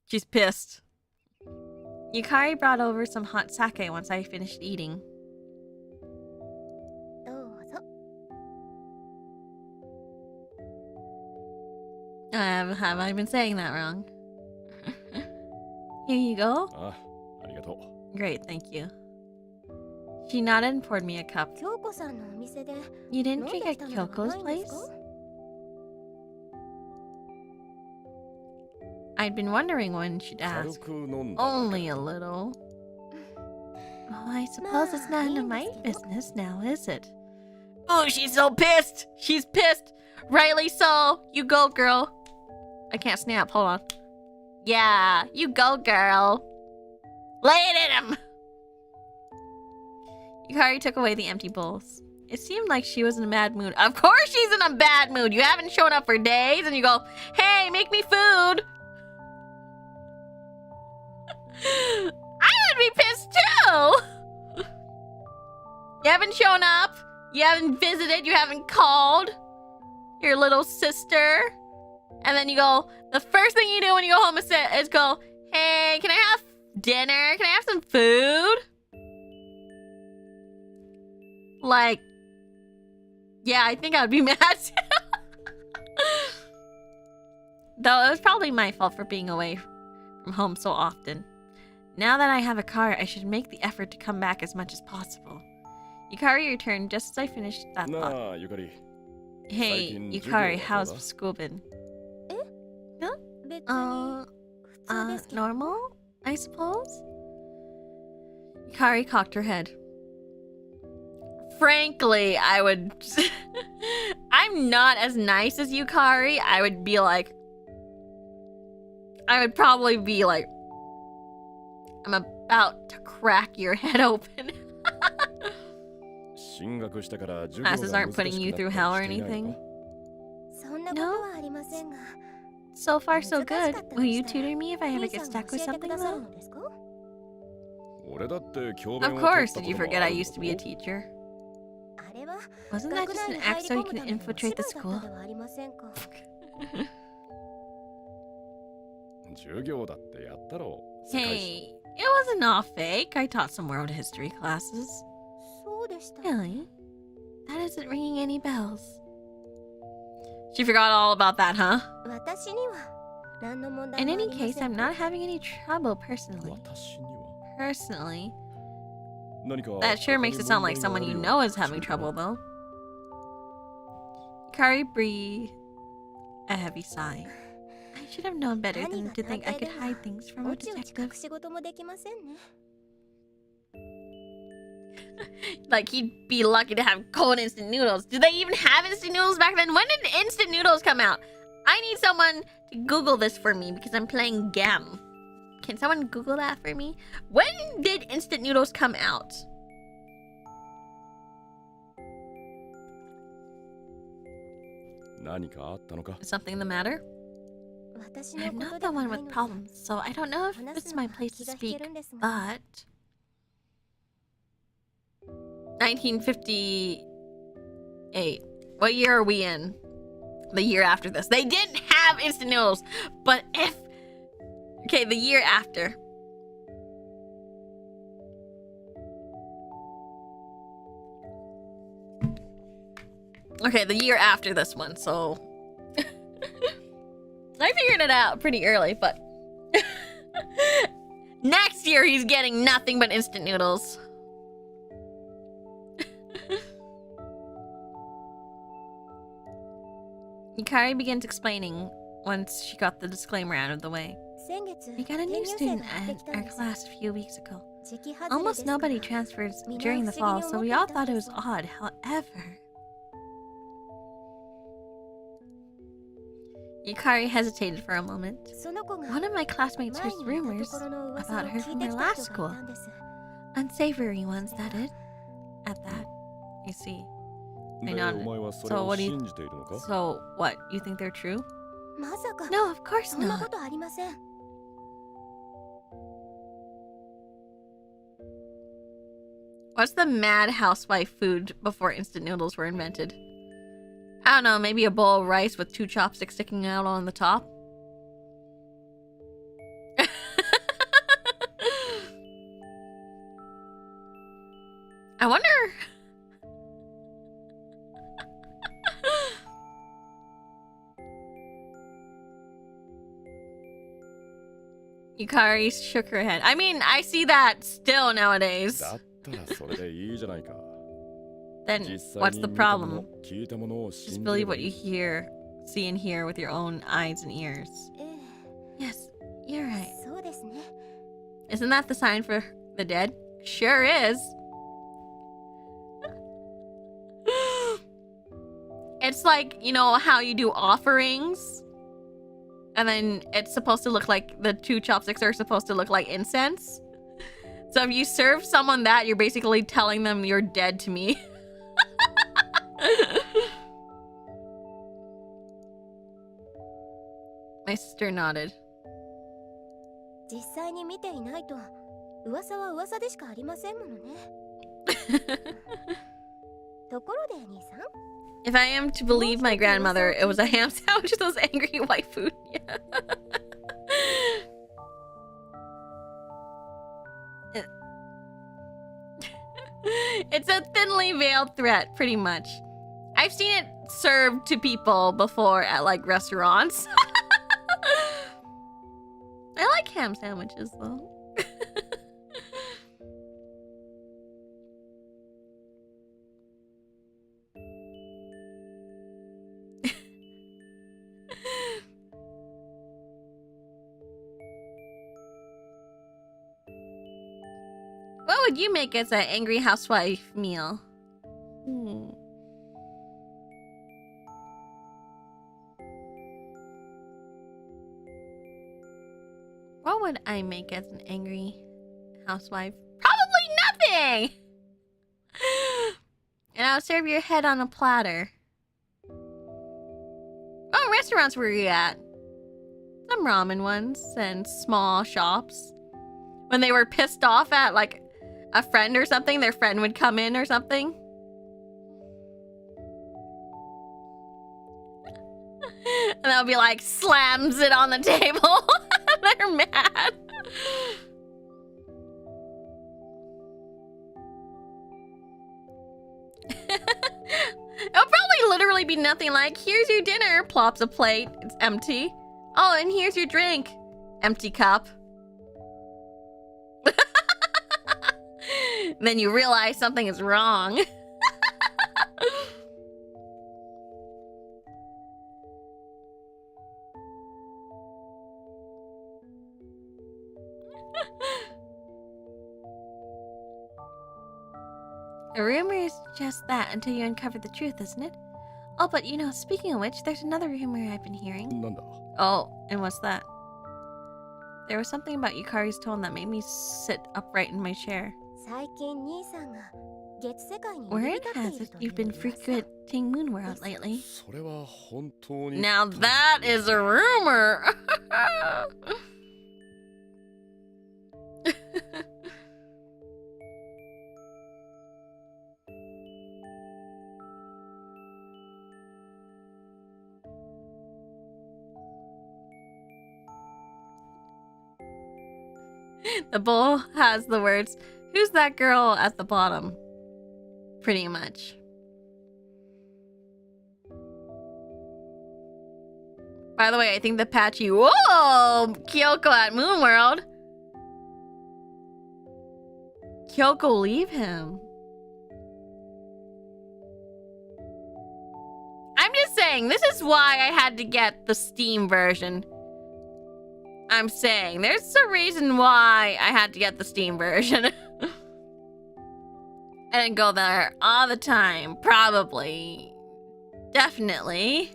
She's pissed. Yukari brought over some hot sake once I finished eating. Have I been saying that wrong? Here you go. Great, thank you. She nodded and poured me a cup. You didn't drink at Kyoko's place? I'd been wondering when she'd ask. Only a little. Oh, I suppose it's none of my business now, is it? Oh, she's so pissed! She's pissed! Rightly so! You go, girl! I can't snap, hold on. Yeah, you go, girl! Lay it in him! Yukari took away the empty bowls. It seemed like she was in a bad mood. Of course she's in a bad mood! You haven't shown up for days and you go, hey, make me food! I would be pissed too! You haven't shown up, you haven't visited, you haven't called your little sister. And then you go, the first thing you do when you go home is go, hey, can I have dinner? Can I have some food? Like, yeah, I think I would be mad too. Though it was probably my fault for being away from home so often. Now that I have a car, I should make the effort to come back as much as possible. Yukari returned just as I finished that thought. Hey, Yukari, how's school been? Normal, I suppose? Yukari cocked her head. Frankly, I would... I'm not as nice as Yukari. I would be like... I would probably be like... I'm about to crack your head open. Classes aren't putting you through hell or anything? No? So far, so good. Will you tutor me if I ever get stuck with something, though? 俺だって教 Of 鞭を取っ course. た Did こ you とも forget あ I る used to be a んだぞ teacher? あれは Wasn't that just an act so you can infiltrate the school? 授業だってやったろ世界史 Hey, it wasn't all fake. I taught some world history classes. そうでした。 Really? That isn't ringing any bells. She forgot all about that, huh? 私には何の問題 In もあ any りま case, せん。 I'm not having any trouble personally. 私には Personally. 何か That sure makes it sound like someone you know is having trouble, though. Kari breathed a heavy sigh. I should have known better than to think I could hide things from a おちおち detective. 隠し事もできませんね。 Like, he'd be lucky to have cold instant noodles. Do they even have instant noodles back then? When did instant noodles come out? I need someone to Google this for me because I'm playing Gem. Can someone Google that for me? When did instant noodles come out? Is something the matter? 私 I'm のこ not とで the は one ない with ので problems, so I don't know if 話 it's すの my は place to 気が引け speak, るんですが。 but 1958. What year are we in? The year after this. They didn't have instant noodles, but if... Okay, the year after. Okay, the year after this one, so... I figured it out pretty early, but... Next year, he's getting nothing but instant noodles. Yukari begins explaining once she got the disclaimer out of the way. 先月、 We got a 転 new 入生 student が入ってき at たん our です。 class a few weeks ago. 時期外れ Almost ですから nobody transfers during the fall, so we all thought it was odd. However... Yukari hesitated for a moment. その子が One of my classmates 前 heard にいた rumors ところの噂を about her 聞い from て her きた last 人 school. がいたんです。 Unsavory ones, that is. At that, you see. で I お nodded. 前はそれ So を what do you... 信じているのか So, what? You think they're true? まさか No, of course そんな not. ことありません。 What's the mad housewife food before instant noodles were invented? I don't know, maybe a bowl of rice with 2 chopsticks sticking out on the top? I wonder... Yukari shook her head. I mean, I see that still nowadays. だったらそれでいいじゃないか Then 実際 what's に the 見たも problem? の聞いたものを Just 信じ believe れば what い you い hear, see and hear with your own eyes and ears. え Yes, you're え right. そうですね。 Isn't that the sign for the dead? Sure is. It's like, you know how you do offerings? And then it's supposed to look like the 2 chopsticks are supposed to look like incense. So if you serve someone that, you're basically telling them you're dead to me. My sister nodded. 実際に見ていないと噂は噂でしかありませんものね。ところで兄さん、 If I am to believe my grandmother, it was a ham sandwich with those angry white food. Yeah. It's a thinly veiled threat, pretty much. I've seen it served to people before at like restaurants. I like ham sandwiches though. What would you make as an angry housewife meal? What would I make as an angry housewife? Probably nothing! And I'll serve your head on a platter. What restaurants were you at? some ramen ones and small shops. When they were pissed off at like a friend or something, their friend would come in or something. And they'll be like, slams it on the table. They're mad. It'll probably literally be nothing like, here's your dinner, plops a plate, it's empty. Oh, and here's your drink, empty cup. Then you realize something is wrong. A rumor is just that until you uncover the truth, isn't it? Oh, but you know, speaking of which, there's another rumor I've been hearing. なんだ Oh, and what's that? There was something about Yukari's tone that made me sit upright in my chair. 最近兄さんが月世界に Word has it you've been frequenting Moonworld lately. それは本当に Now that is a rumor! The bowl has the words, "Who's that girl?" at the bottom. Pretty much. By the way, I think the patchy, whoa! Kyoko at Moonworld. Kyoko, leave him. I'm just saying, this is why I had to get the Steam version. I'm saying, there's a reason why I had to get the Steam version. I didn't go there all the time. Probably. Definitely.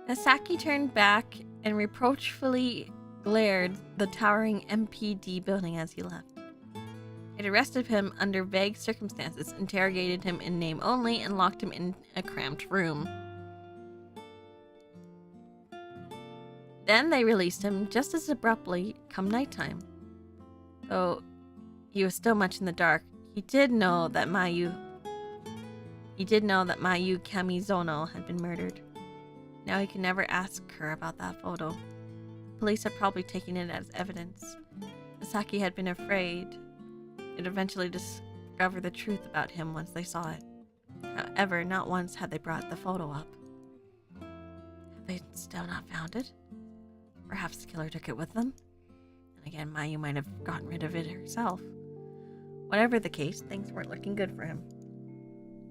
Asaki turned back and reproachfully glared the towering MPD building as he left. It arrested him under vague circumstances, interrogated him in name only, and locked him in a cramped room. Then they released him just as abruptly come nighttime. Though he was still much in the dark, he did know that Mayu Kamizono had been murdered. Now he could never ask her about that photo. Police had probably taken it as evidence. Asaki had been afraid they'd eventually discover the truth about him once they saw it. However, not once had they brought the photo up. Have they still not found it? Perhaps the killer took it with them? And again, Mayu might have gotten rid of it herself. Whatever the case, things weren't looking good for him.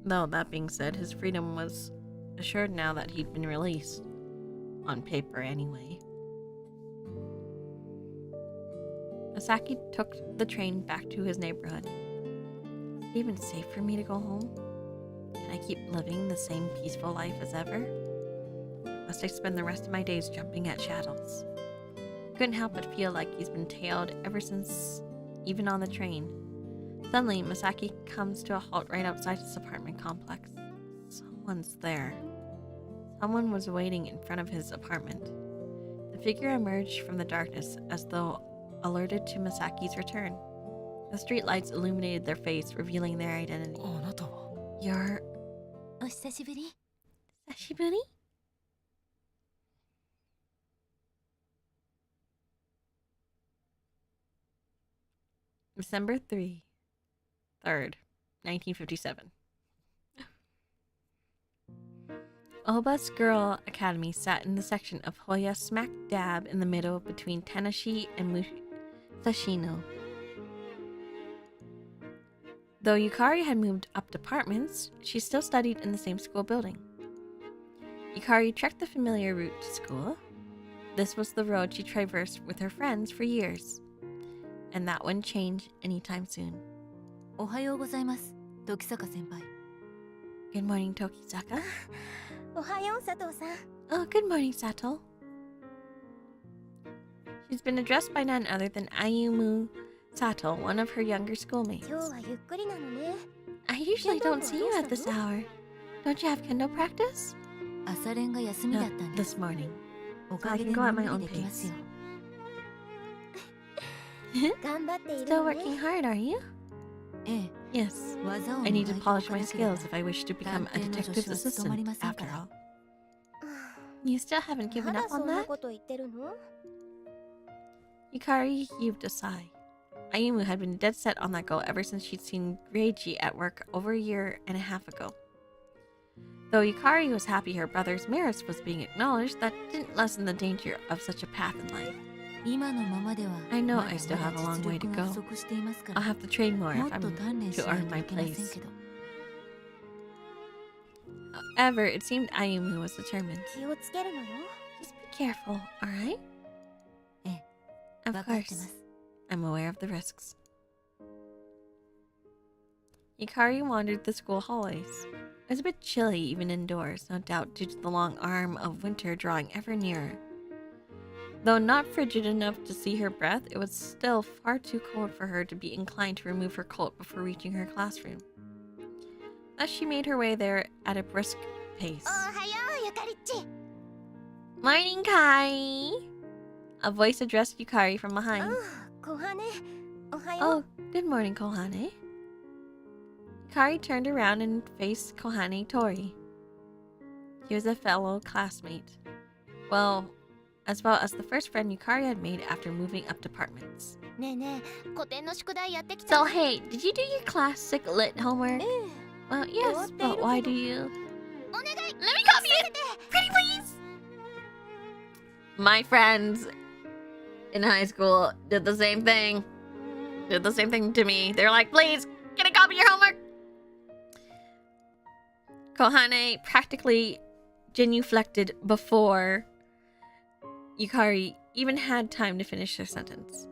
Though, that being said, his freedom was assured now that he'd been released. On paper, anyway. Asaki took the train back to his neighborhood. Is it even safe for me to go home? Can I keep living the same peaceful life as ever? Must I spend the rest of my days jumping at shadows? Couldn't help but feel like he's been tailed ever since, even on the train. Suddenly, Masaki comes to a halt right outside his apartment complex. Someone's there. Someone was waiting in front of his apartment. The figure emerged from the darkness as though alerted to Masaki's return. The streetlights illuminated their face, revealing their identity. You're... お久しぶり Sashiburi? December 3rd, 1957. Oba's Girl Academy sat in the section of Hoya smack dab in the middle between Tanashi and Musashino. Though Yukari had moved up departments, she still studied in the same school building. Yukari trekked the familiar route to school. This was the road she traversed with her friends for years, and that wouldn't change anytime soon. おはようございます時坂先輩 Good morning, Tokisaka. おはよう佐藤さん Oh, good morning, Sato. She's been addressed by none other than Ayumu Sato, one of her younger schoolmates. 今日はゆっくりなのね I usually don't see you at this hour. Don't you have kendo practice? 朝練が休みだ Not ったんです this morning. お So か I げ can で go at の my ん own びりできますよ pace. 頑張っている Still のね working hard, are you? ええ Yes. 技を I need to 磨いてお polish か my なければ skills if I wish to become a 探偵の助 detective's 手は務まり assistant, ません after から all. You still haven't ま given だ up そ on んな that? こと言ってるの Yukari heaved a sigh. Ayumu had been dead set on that goal ever since she'd seen Reiji at work over a year and a half ago. Though Yukari was happy her brother's merits was being acknowledged, that didn't lessen the danger of such a path in life. 今のままでは I know まだ I still ま have だ a long 実 way to 力が go. 不足していますか I'll ら have to train more も if っと I'm 鍛錬し to ない earn と my いけません place. けど However, it seemed Ayumu was determined. 気をつけるのよ Just be careful, alright? ええ Of 分かってま course. す I'm aware of the risks. Yukari wandered the school hallways. It was a bit chilly even indoors, no doubt due to the long arm of winter drawing ever nearer. Though not frigid enough to see her breath, it was still far too cold for her to be inclined to remove her coat before reaching her classroom. Thus she made her way there at a brisk pace. おはようゆかりっち Morning, Kai! A voice addressed Yukari from behind. 小羽おはよ Oh, good morning, Kohane. Yukari turned around and faced Kohane Tori. He was a fellow classmate. Well as the first friend Yukari had made after moving up departments. うねえねえ古典の宿題やってき So た hey, did you do your classic lit homework? え Well, yes, but why do you? お願い Let me copy it! Pretty please! My friends in high school did the same thing. Did the same thing to me. They're like, please, can I copy your homework? Kohane practically genuflected before Yukari even had time to finish her sentence.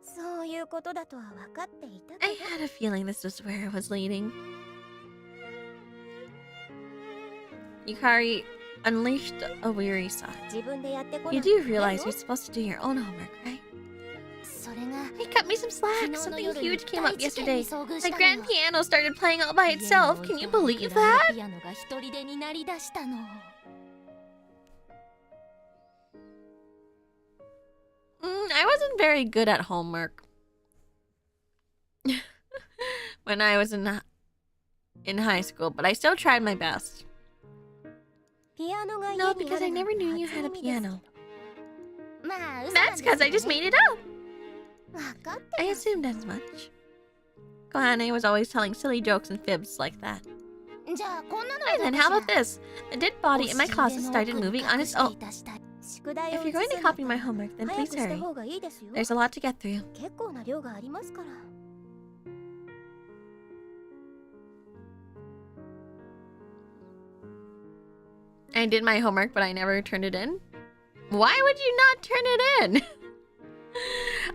そういうことだとは分かっていた I けど had a feeling this was where it was leading. Yukari unleashed a weary sigh. 自分でやってこな You くて do realize よ you're supposed to do your own homework, right? それが Hey, cut me some 昨 slack. 日の Something 夜に huge came 大 up 事件に yesterday. 遭遇し The たの grand よ piano started playing all by 家に itself. 置い Can you た believe グラン that? ドピアノが一人でになりだしたの I wasn't very good at homework when I was in high school, but I still tried my best. ピアノが家に No, ある because I なん never て knew you 初 had a 耳ですけど piano. まあ嘘なん That's です because I け just どね made it up. 分かって I ます assumed as much. Kohane was always telling silly jokes and fibs like that. じゃあこんなのは And どう then か how し about ら this? The dead body in my closet started moving on its own. If you're going to copy my homework, then 早 please くした hurry. 方がいいですよ There's a lot to get through. 結構な量がありますから I did my homework, but I never turned it in. Why would you not turn it in?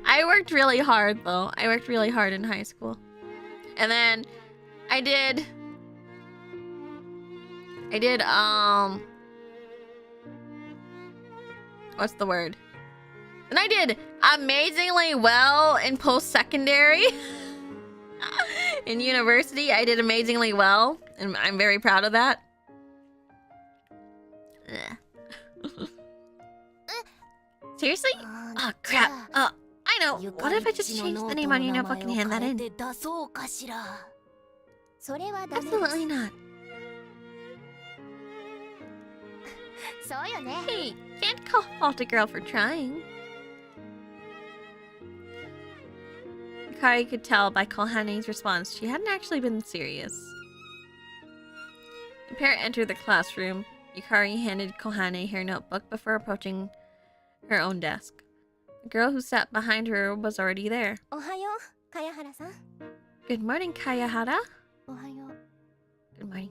I worked really hard, though. I worked really hard in high school. And then I did, what's the word? And I did amazingly well in post-secondary. In university, I did amazingly well, and I'm very proud of that. Ugh. Seriously? Oh, crap. I know. What if I just change the name on your notebook and hand that in? 出そうかしらそれはダメです Absolutely not. そうよね Hey, can't fault a girl for trying. Yukari could tell by Kohane's response she hadn't actually been serious. The pair entered the classroom. Yukari handed Kohane her notebook before approaching her own desk. The girl who sat behind her was already there. おはよう茅原さん Good morning, Kayahara. おはよう Good morning.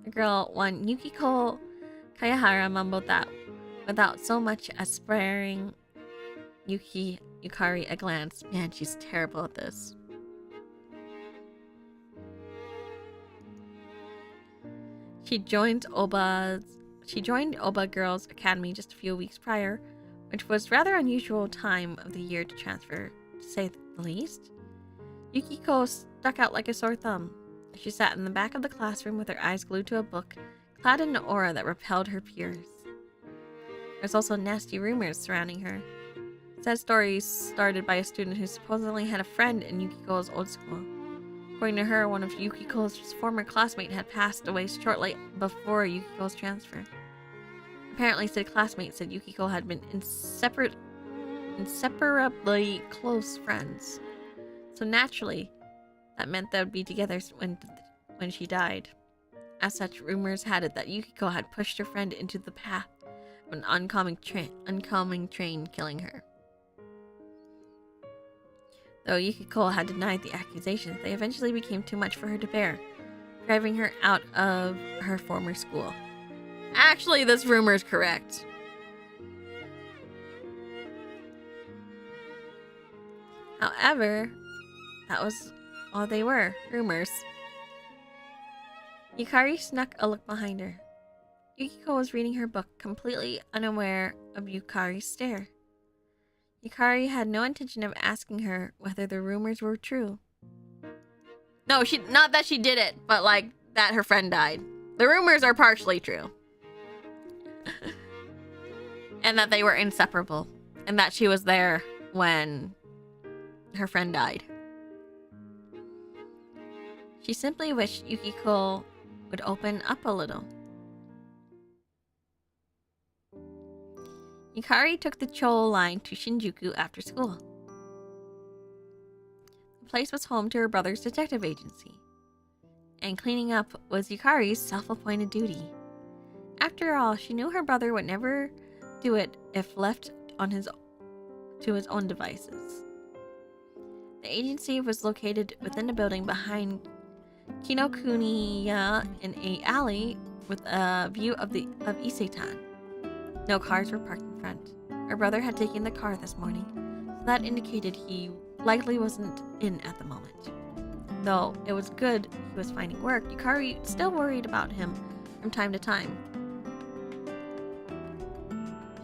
The girl, one Yukiko Kayahara, mumbled that without so much as sparing Yukari a glance. Man, she's terrible at this. She joined Oba Girls Academy just a few weeks prior, which was rather unusual time of the year to transfer, to say the least. Yukiko stuck out like a sore thumb. She sat in the back of the classroom with her eyes glued to a book, clad in an aura that repelled her peers. There's also nasty rumors surrounding her. Sad stories started by a student who supposedly had a friend in Yukiko's old school. According to her, one of Yukiko's former classmates had passed away shortly before Yukiko's transfer. Apparently, said classmate said Yukiko had been inseparably close friends. So naturally, that meant they would be together when she died. As such, rumors had it that Yukiko had pushed her friend into the path of an oncoming train, killing her. Though Yukiko had denied the accusations, they eventually became too much for her to bear, driving her out of her former school. Actually, this rumor is correct. However, that was all they were, rumors. Yukari snuck a look behind her. Yukiko was reading her book, completely unaware of Yukari's stare. Yukari had no intention of asking her whether the rumors were true. No, not that she did it, but like that her friend died. The rumors are partially true. And that they were inseparable. And that she was there when her friend died. She simply wished Yukiko would open up a little. Yukari took the Cho line to Shinjuku after school. The place was home to her brother's detective agency, and cleaning up was Yukari's self-appointed duty. After all, she knew her brother would never do it if left to his own devices. The agency was located within a building behind Kinokuniya in an alley with a view of Isetan. No cars were parked in front. Her brother had taken the car this morning, so that indicated he likely wasn't in at the moment. Though it was good he was finding work, Yukari still worried about him from time to time.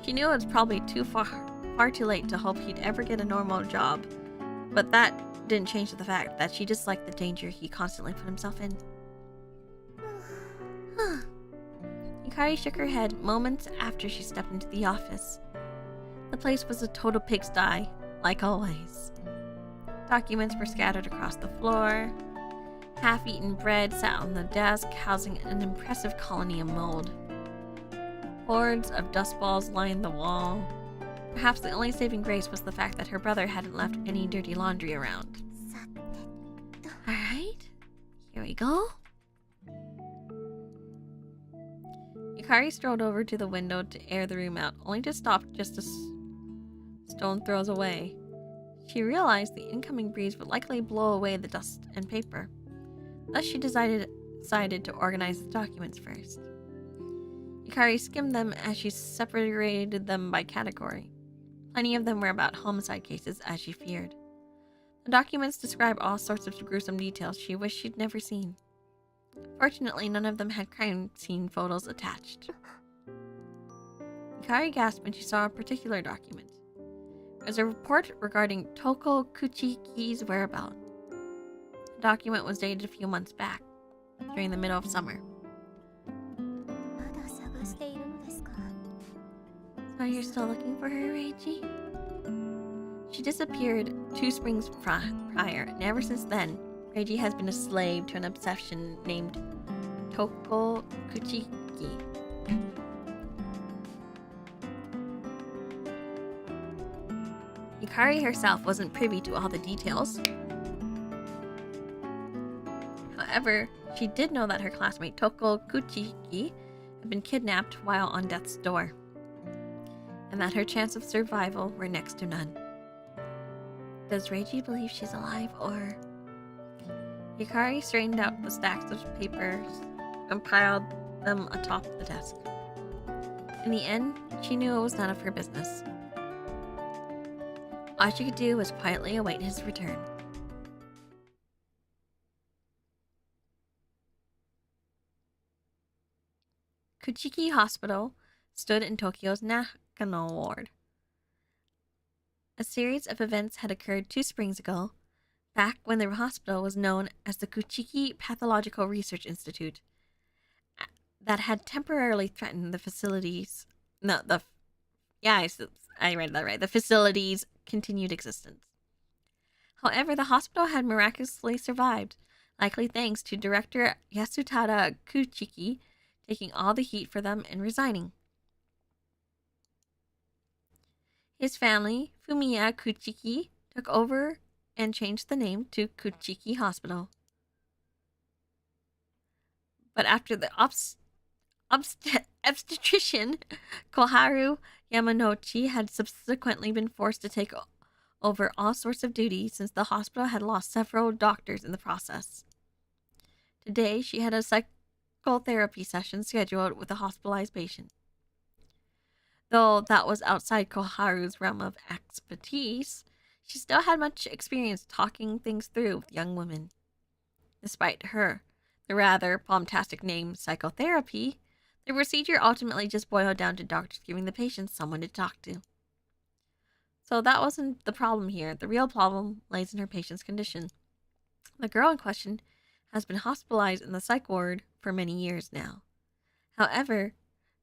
She knew it was probably far too late to hope he'd ever get a normal job, but that didn't change the fact that she disliked the danger he constantly put himself in. Yukari shook her head moments after she stepped into the office. The place was a total pigsty, like always. Documents were scattered across the floor. Half-eaten bread sat on the desk, housing an impressive colony of mold. Hordes of dust balls lined the wall. Perhaps the only saving grace was the fact that her brother hadn't left any dirty laundry around. Alright, here we go. Yukari strolled over to the window to air the room out, only to stop just a stone throws away. She realized the incoming breeze would likely blow away the dust and paper. Thus she decided to organize the documents first. Yukari skimmed them as she separated them by category. Plenty of them were about homicide cases, as she feared. The documents described all sorts of gruesome details she wished she'd never seen. Fortunately, none of them had crime scene photos attached. Yukari gasped when she saw a particular document. It was a report regarding Toko Kuchiki's whereabouts. The document was dated a few months back, during the middle of summer. So you're still looking for her, Reiji? She disappeared 2 springs prior, and ever since then, Reiji has been a slave to an obsession named Toko Kuchiki. Yukari herself wasn't privy to all the details. However, she did know that her classmate Toko Kuchiki had been kidnapped while on death's door, and that her chance of survival were next to none. Does Reiji believe she's alive, or... Yukari straightened out the stacks of papers and piled them atop the desk. In the end, she knew it was none of her business. All she could do was quietly await his return. Kuchiki Hospital stood in Tokyo's Nakano Ward. A series of events had occurred 2 springs ago, back when the hospital was known as the Kuchiki Pathological Research Institute, that had temporarily threatened the facilities. No, I read that right. The facility's continued existence. However, the hospital had miraculously survived, likely thanks to director Yasutada Kuchiki taking all the heat for them and resigning. His family, Fumiya Kuchiki, took over and changed the name to Kuchiki Hospital. But after the obstetrician Koharu Yamanochi had subsequently been forced to take over all sorts of duties since the hospital had lost several doctors in the process. Today, she had a psychotherapy session scheduled with a hospitalized patient. Though that was outside Koharu's realm of expertise, she still had much experience talking things through with young women. Despite the rather bombastic name psychotherapy, the procedure ultimately just boiled down to doctors giving the patients someone to talk to. So that wasn't the problem here. The real problem lays in her patient's condition. The girl in question has been hospitalized in the psych ward for many years now. However,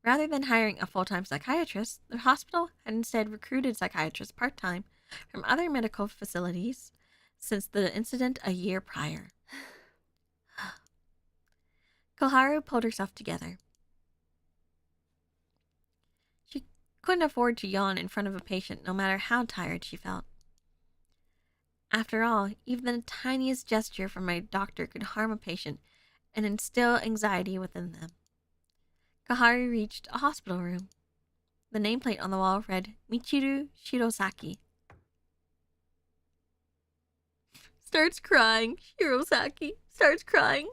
rather than hiring a full-time psychiatrist, the hospital had instead recruited psychiatrists part-time from other medical facilities since the incident a year prior. Koharu pulled herself together. She couldn't afford to yawn in front of a patient no matter how tired she felt. After all, even the tiniest gesture from a doctor could harm a patient and instill anxiety within them. Koharu reached a hospital room. The nameplate on the wall read Michiru Shirosaki. Starts crying. Shirosaki starts crying.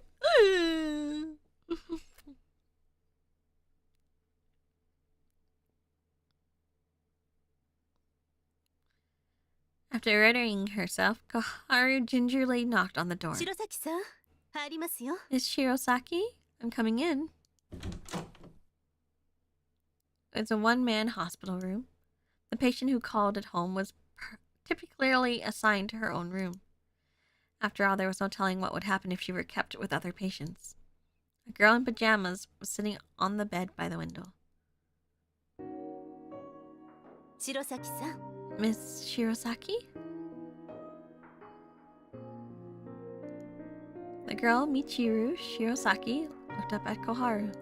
After readying herself, Koharu gingerly knocked on the door. Shirosaki-san, 入りますよ. Is Shirosaki? I'm coming in. It's a one-man hospital room. The patient who called at home was typically assigned to her own room. After all, there was no telling what would happen if she were kept with other patients. A girl in pajamas was sitting on the bed by the window. Shirosaki-san. Miss Shirosaki? The girl, Michiru Shirosaki, looked up at Koharu.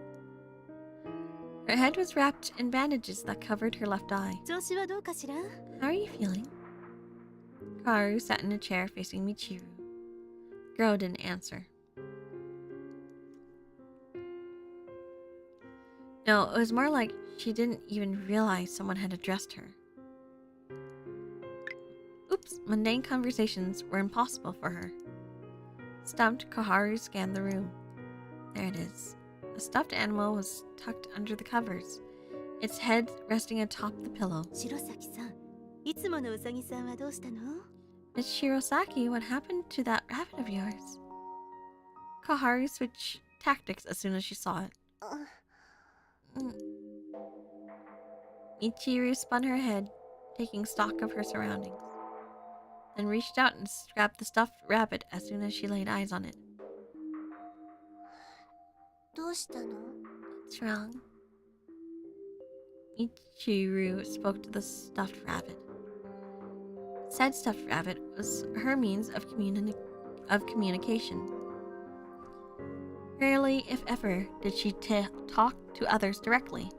Her head was wrapped in bandages that covered her left eye. 調子はどうかしら? How are you feeling? Koharu sat in a chair facing Michiru. The girl didn't answer. No, it was more like she didn't even realize someone had addressed her. Oops, mundane conversations were impossible for her. Stumped, Koharu scanned the room. There it is. A stuffed animal was tucked under the covers, its head resting atop the pillow. Shirosaki-san, いつものウサギさんはどうしたの? Miss Shirosaki, what happened to that rabbit of yours? Koharu switched tactics as soon as she saw it. Michiru spun her head, taking stock of her surroundings, then reached out and grabbed the stuffed rabbit as soon as she laid eyes on it. どうしたの? What's wrong? Michiru spoke to the stuffed rabbit. Said stuffed rabbit was her means of communication. Rarely, if ever, did she talk to others directly.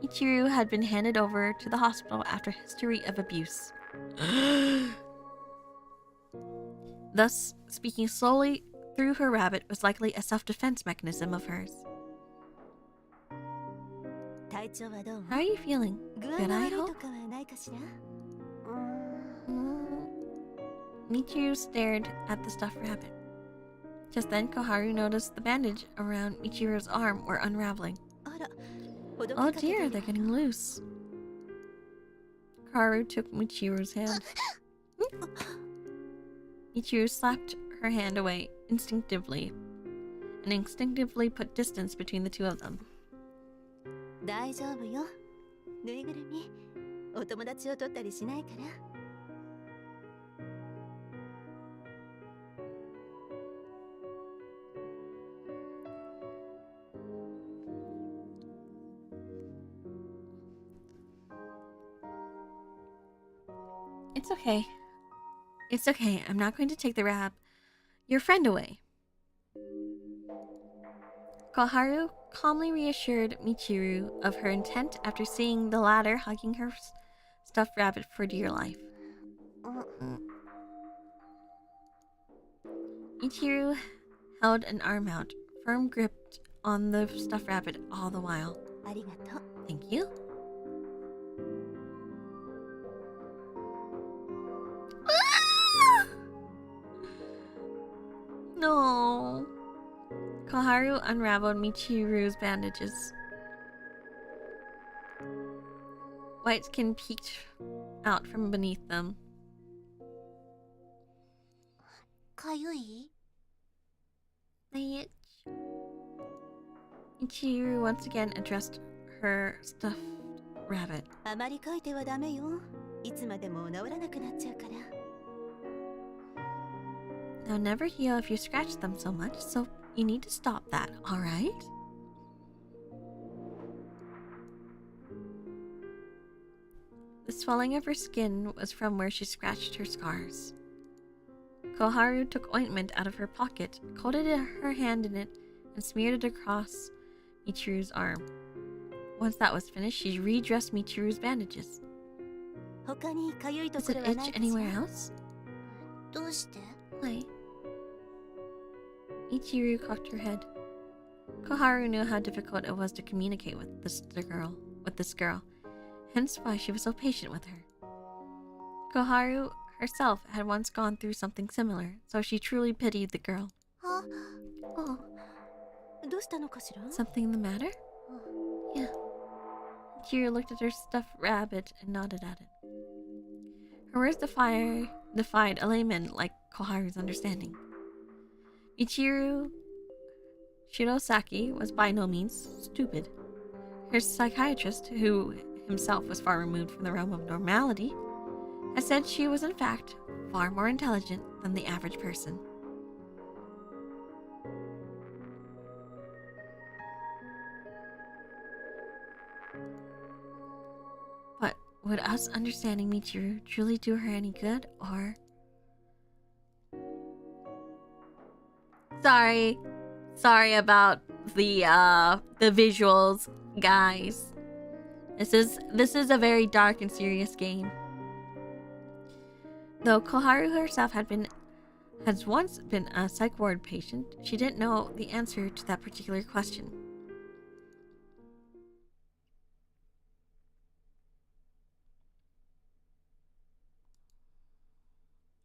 Michiru had been handed over to the hospital after a history of abuse. Thus, speaking slowly through her rabbit was likely a self-defense mechanism of hers. 体調はどう? How are you feeling? 具合 Good, が I 悪い hope? とかはないかしら? Michiru stared at the stuffed rabbit. Just then, Koharu noticed the bandage around Michiru's arm were unraveling. あら、 Oh dear, they're getting loose. Koharu took Michiru's hand. Michiru slapped her hand away instinctively, and instinctively put distance between the two of them. 大丈夫よ。ぬいぐるみ、お友達を取ったりしないから。It's okay. It's okay. I'm not going to take your friend away. Koharu calmly reassured Michiru of her intent after seeing the latter hugging her stuffed rabbit for dear life. Michiru held an arm out, firm gripped on the stuffed rabbit all the while. Thank you. No. Koharu unraveled Michiru's bandages. White skin peeked out from beneath them. They itch. Michiru once again addressed her stuffed rabbit. They'll never heal if you scratch them so much, so you need to stop that, alright? The swelling of her skin was from where she scratched her scars. Koharu took ointment out of her pocket, coated her hand in it, and smeared it across Michiru's arm. Once that was finished, she redressed Michiru's bandages. Does it itch anywhere else? Why? Michiru cocked her head. Koharu knew how difficult it was to communicate with this girl, hence why she was so patient with her. Koharu herself had once gone through something similar, so she truly pitied the girl. Oh. Something the matter? Yeah. Michiru looked at her stuffed rabbit and nodded at it. Her words defied a layman like Koharu's understanding. Michiru Shirosaki was by no means stupid. Her psychiatrist, who himself was far removed from the realm of normality, had said she was in fact far more intelligent than the average person. But would us understanding Michiru truly do her any good, or... Sorry about the visuals, guys. This is a very dark and serious game. Though Koharu herself has once been a psych ward patient, she didn't know the answer to that particular question.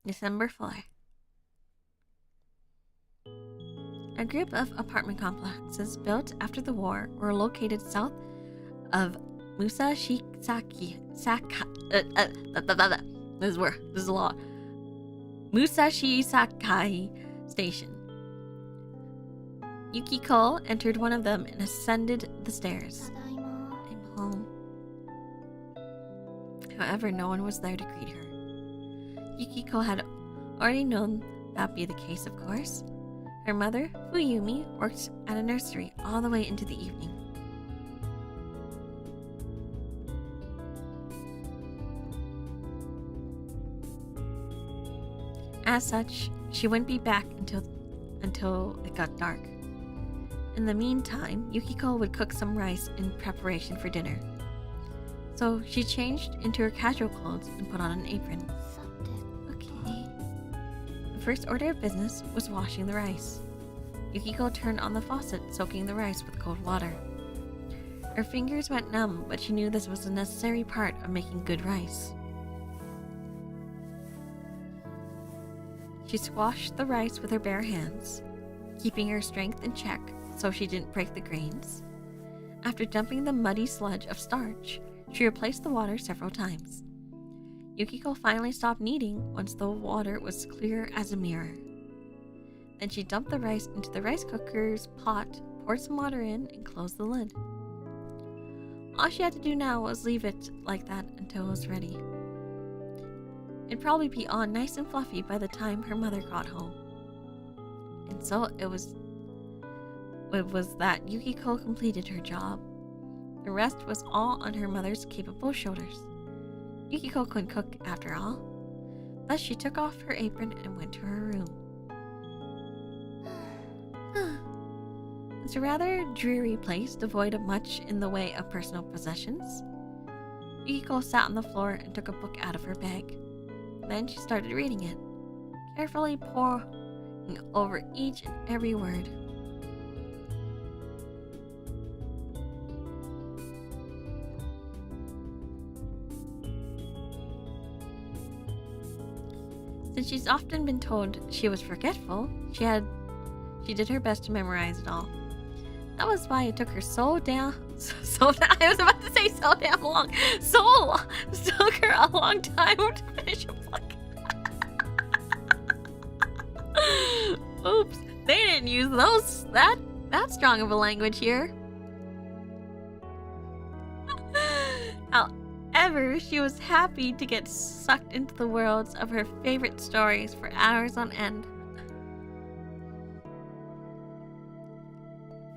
December 4. A group of apartment complexes built after the war were located south of Musashisaki Station. Yukiko entered one of them and ascended the stairs. I'm home. However, no one was there to greet her. Yukiko had already known that'd be the case, of course. Her mother, Fuyumi, worked at a nursery all the way into the evening. As such, she wouldn't be back until it got dark. In the meantime, Yukiko would cook some rice in preparation for dinner. So she changed into her casual clothes and put on an apron. Okay. The first order of business was washing the rice. Yukiko turned on the faucet, soaking the rice with cold water. Her fingers went numb, but she knew this was a necessary part of making good rice. She squashed the rice with her bare hands, keeping her strength in check so she didn't break the grains. After dumping the muddy sludge of starch, she replaced the water several times. Yukiko finally stopped kneading once the water was clear as a mirror. Then she dumped the rice into the rice cooker's pot, poured some water in, and closed the lid. All she had to do now was leave it like that until it was ready. It'd probably be all nice and fluffy by the time her mother got home. And so it was that Yukiko completed her job. The rest was all on her mother's capable shoulders. Yukiko couldn't cook after all. Thus, she took off her apron and went to her room. It's a rather dreary place, devoid of much in the way of personal possessions. Yukiko sat on the floor and took a book out of her bag. Then she started reading it, carefully poring over each and every word. Since she's often been told she was forgetful, she did her best to memorize it all. That was why it took her so damn long. It took her a long time to finish a book. Oops, they didn't use that strong of a language here. However, she was happy to get sucked into the worlds of her favorite stories for hours on end.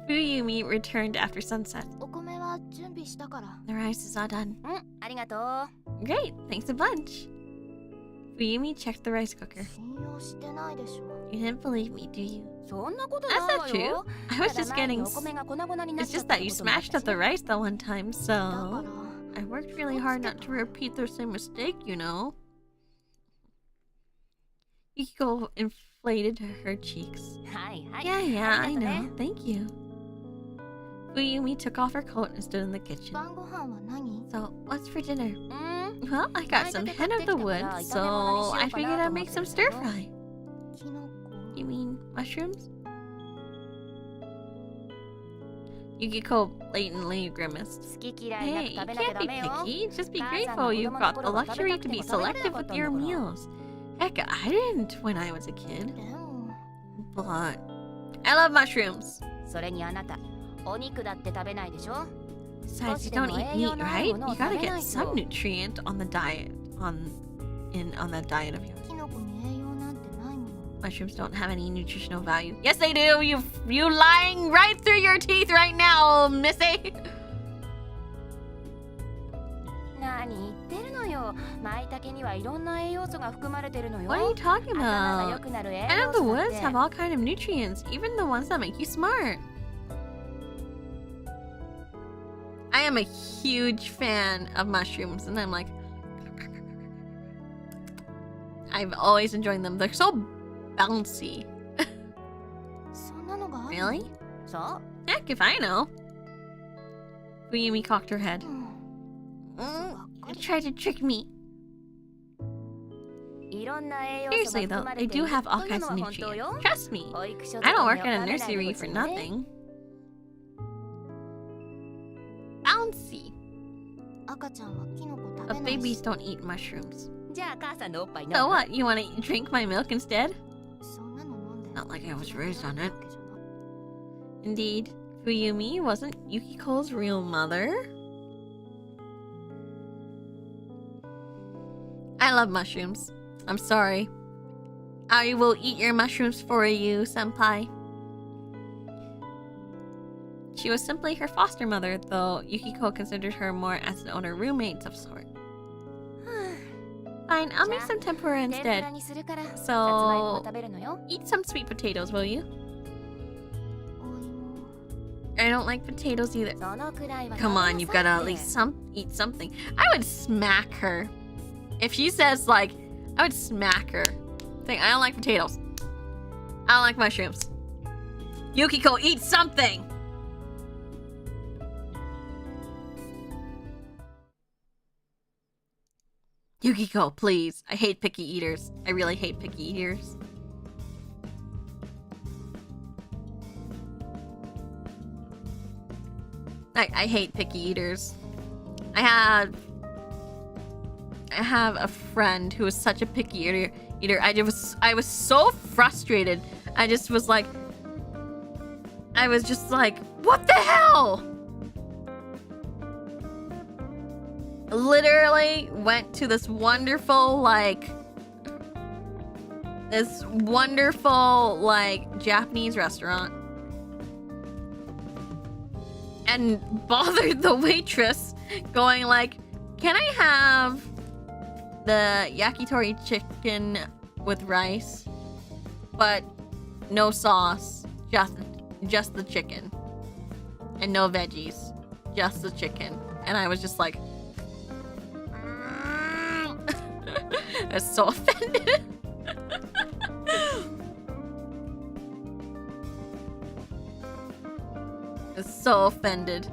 Fuyumi returned after sunset. お米は準備したから。 The rice is all done. ありがとう。 Great, thanks a bunch. Fuyumi checked the rice cooker. 信用してないでしょ。 You didn't believe me, do you? そんなこと That's ない not わ true. よ。 I was just ただ前に getting. お米が粉々になっ It's ちゃっ just た that you こともあった smashed up し the rice that one time, だ so から。 I worked really hard not to repeat the same mistake, you know. Yukiko inflated her cheeks. はいはい。 Yeah, I ありがとね。 know. Thank you. Fuyumi took off her coat and stood in the kitchen. 晩ご飯は何？ So, what's for dinner? うん。 Well, I got some hen of the woods, so I figured I'd make some stir fry. キノコ。 You mean mushrooms? Yukiko blatantly grimaced. 好き嫌いなく Hey, you 食べなきゃ can't ダ be メよ。 picky. Just be 母さんの grateful 子 you've 供の got the 頃は食べ luxury た to くて be も食べれな selective かっ with たん your だから。 meals. Heck, I didn't when I was a kid. でも But I love mushrooms. それにあなた、お肉だって食べないでしょ？ Besides, you don't eat meat, right? You gotta get some nutrient on the diet, on that diet of yours. キノコに栄養なんてないもの。 Mushrooms don't have any nutritional value. Yes, they do. You lying right through your teeth right now, Missy. 何言ってるのよ。舞茸にはいろんな栄養素が含まれてるのよ。 What are you talking 頭が良 about? くなる栄 And 養 of the 素なん woods て have all kind of nutrients, even the ones that make you smart. I am a huge fan of mushrooms, and I'm like, I've always enjoyed them. They're so bouncy. そんなのがあるの？ Really? そう。 Heck, if I know. Fuyumi cocked her head. ばっか You り。 tried to trick me. いろんな栄養素が Seriously 含 though, ま they れて do る have all という kinds の of は本当よ。 nutrients. Trust me. 保育所 I と don't か work に in は a 食べない nursery で for ほしいね。 nothing. Bouncy. 赤ちゃんはキノコ食 But べない babies し。 don't eat mushrooms. じゃあ母さんのおっぱい飲む。 So what? You want to drink my milk instead? そんなの飲んで。 Not like I was raised on it. わけじゃない。 Indeed, Fuyumi wasn't Yukiko's real mother. I love mushrooms. I'm sorry. I will eat your mushrooms for you, senpai. She was simply her foster mother, though Yukiko considered her more as an owner roommate of sort. Fine, I'll make some tempura 天ぷら instead. にするから。 So- さつまいもも食べるのよ。 Eat some sweet potatoes, will you? お芋。 I don't like potatoes either. そのくらいは Come on, you've got to at least eat something. I would smack her. If she says, like, I would smack her. Saying, I don't like potatoes. I don't like mushrooms. Yukiko, eat something! Yukiko, please. I hate picky eaters. I really hate picky eaters. I hate picky eaters. I have a friend who is such a picky eater. I was so frustrated. I was just like, what the hell? Literally went to this wonderful Japanese restaurant and bothered the waitress going like, can I have the yakitori chicken with rice, but no sauce, just the chicken, and no veggies, just the chicken. And I was just like, I was so offended. I was so offended.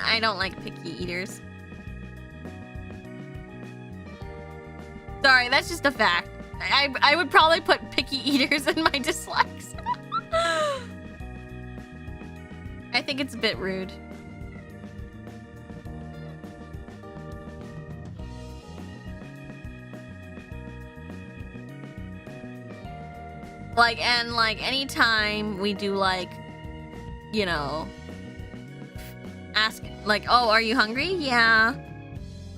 I don't like picky eaters. Sorry, that's just a fact. I would probably put picky eaters in my dislikes. I think it's a bit rude. Like, and like anytime we do like, you know, ask like, oh, are you hungry? Yeah.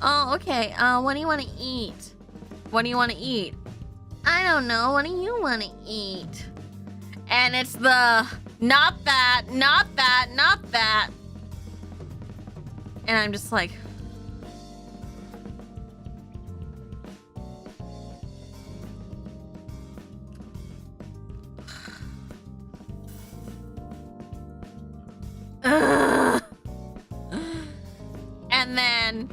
Oh, okay. What do you want to eat? What do you want to eat? I don't know. What do you want to eat? And it's the not that, not that, not that. And I'm just like, ugh. And then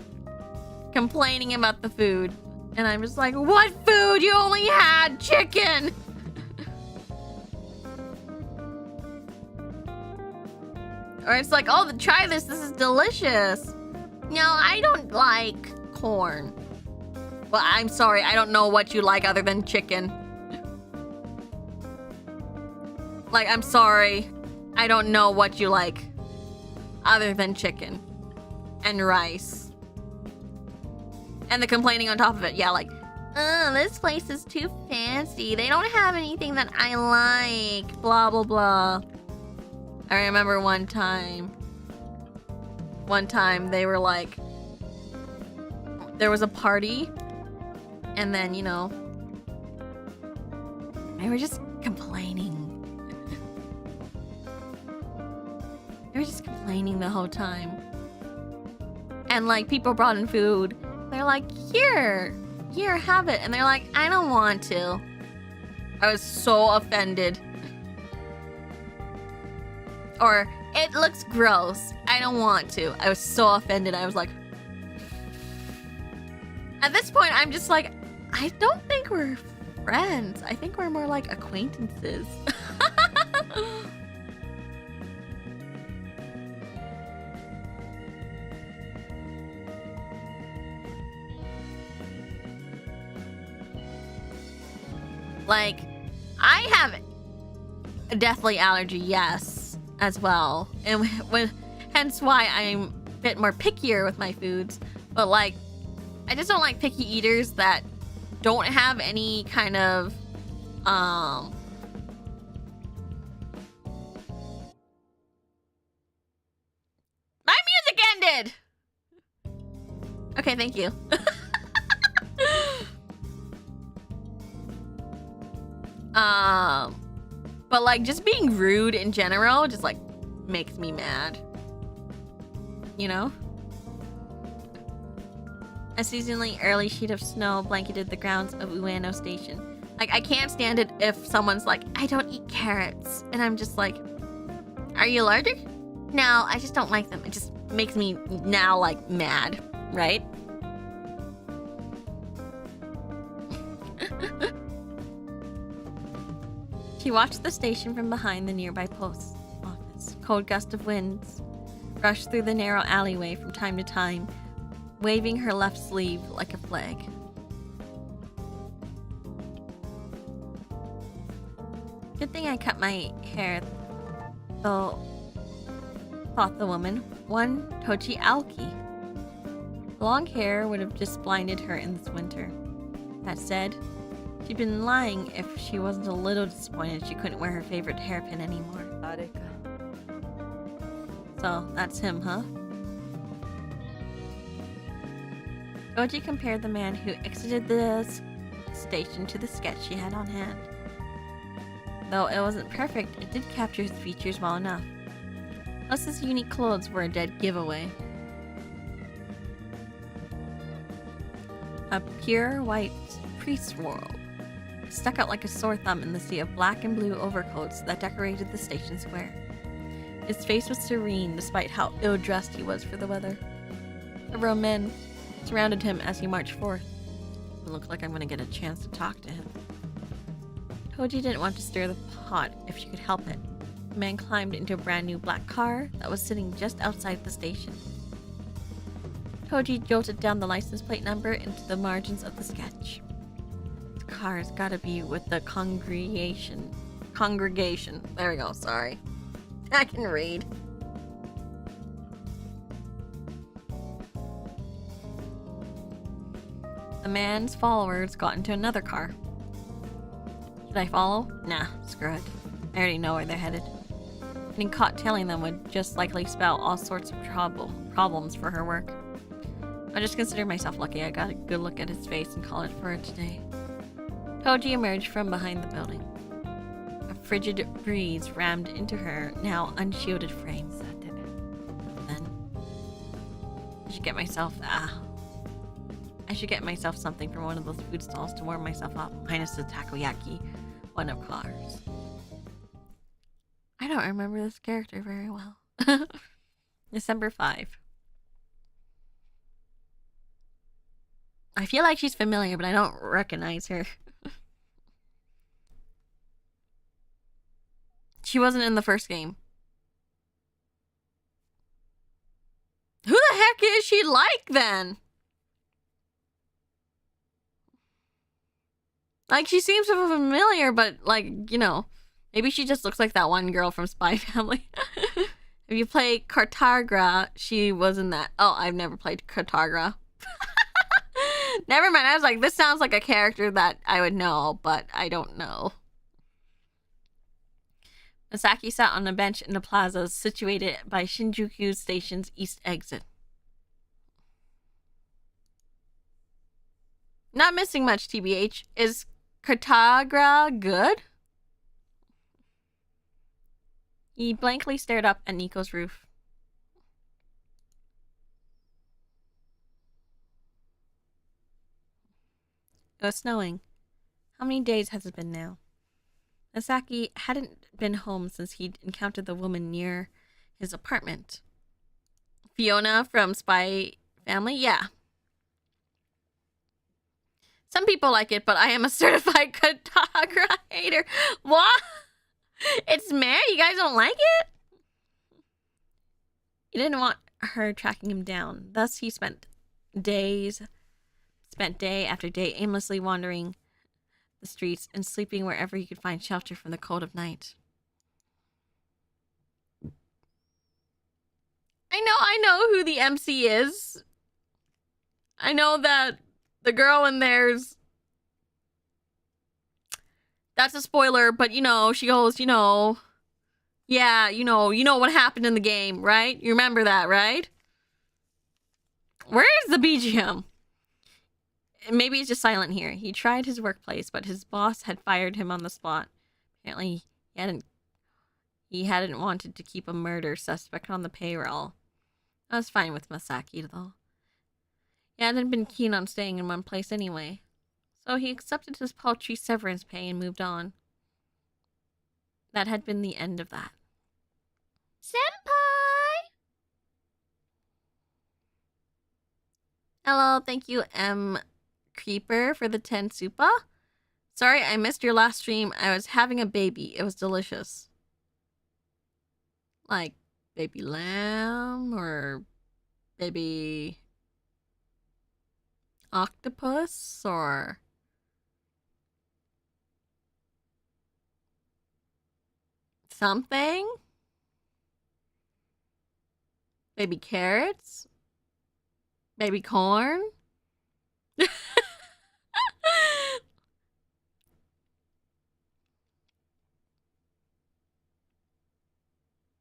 complaining about the food. And I'm just like, what food? You only had chicken. Or it's like, oh, try this. This is delicious. No, I don't like corn. Well, I'm sorry. I don't know what you like other than chicken. Like, I'm sorry. I don't know what you like other than chicken and rice. And the complaining on top of it. Yeah, like, oh, this place is too fancy. They don't have anything that I like. Blah, blah, blah. I remember one time they were like, there was a party, and then, you know, they were just complaining. They were just complaining the whole time. And like, people brought in food. They're like, here, have it. And they're like, I don't want to. I was so offended. Or, it looks gross. I don't want to. I was so offended. I was like... At this point, I'm just like, I don't think we're friends. I think we're more like acquaintances. Like, I have a deathly allergy, yes. As well, and hence why I'm a bit more pickier with my foods. But like, I just don't like picky eaters that don't have any kind of my music ended. Okay, thank you. But like, just being rude in general just like makes me mad. You know? A seasonally early sheet of snow blanketed the grounds of Ueno Station. Like, I can't stand it if someone's like, I don't eat carrots. And I'm just like, are you allergic? No, I just don't like them. It just makes me now like mad, right? She watched the station from behind the nearby post office. Cold gust of winds rushed through the narrow alleyway from time to time, waving her left sleeve like a flag. Good thing I cut my hair, though, thought the woman. One Tochi Aoki. Long hair would have just blinded her in this winter. That said, she'd been lying if she wasn't a little disappointed she couldn't wear her favorite hairpin anymore. So, that's him, huh? Oji compared the man who exited the station to the sketch she had on hand. Though it wasn't perfect, it did capture his features well enough. Plus his unique clothes were a dead giveaway. A pure white priest's robe stuck out like a sore thumb in the sea of black and blue overcoats that decorated the station square. His face was serene despite how ill-dressed he was for the weather. Several men surrounded him as he marched forth. It looked like I'm going to get a chance to talk to him. Toji didn't want to stir the pot if she could help it. The man climbed into a brand new black car that was sitting just outside the station. Toji jolted down the license plate number into the margins of the sketch. The car's gotta be with the congregation. There we go, sorry. I can read. The man's followers got into another car. Should I follow? Nah, screw it. I already know where they're headed. Getting caught tailing them would just likely spell all sorts of problems for her work. I just consider myself lucky I got a good look at his face and call it for today. Toji emerged from behind the building. A frigid breeze rammed into her now unshielded frame. Then I should get myself something from one of those food stalls to warm myself up, minus the takoyaki, one of course. I don't remember this character very well. December 5. I feel like she's familiar, but I don't recognize her. She wasn't in the first game. Who the heck is she like then? Like, she seems so familiar, but like, you know, maybe she just looks like that one girl from Spy Family. If you play Cartagra, she was in that. Oh, I've never played Cartagra. Never mind. I was like, this sounds like a character that I would know, but I don't know. Masaki sat on a bench in the plaza situated by Shinjuku Station's east exit. Not missing much, TBH. Is Cartagra good? He blankly stared up at Nico's roof. It was snowing. How many days has it been now? Masaki hadn't been home since he'd encountered the woman near his apartment. Fiona from Spy Family? Yeah. Some people like it, but I am a certified Cartagra hater. What? It's meh? You guys don't like it? He didn't want her tracking him down. Thus, he spent day after day aimlessly wandering the streets and sleeping wherever he could find shelter from the cold of night. I know who the MC is. I know that the girl in there's... That's a spoiler, but you know, she goes, you know... Yeah, you know what happened in the game, right? You remember that, right? Where is the BGM? Maybe it's just silent here. He tried his workplace, but his boss had fired him on the spot. Apparently, he hadn't wanted to keep a murder suspect on the payroll. I was fine with Masaki, though. He hadn't been keen on staying in one place anyway. So he accepted his paltry severance pay and moved on. That had been the end of that. Senpai! Hello, thank you, M. Creeper, for the 10 supa. Sorry, I missed your last stream. I was having a baby. It was delicious. Like, baby lamb or baby octopus or... something? Baby carrots? Baby corn?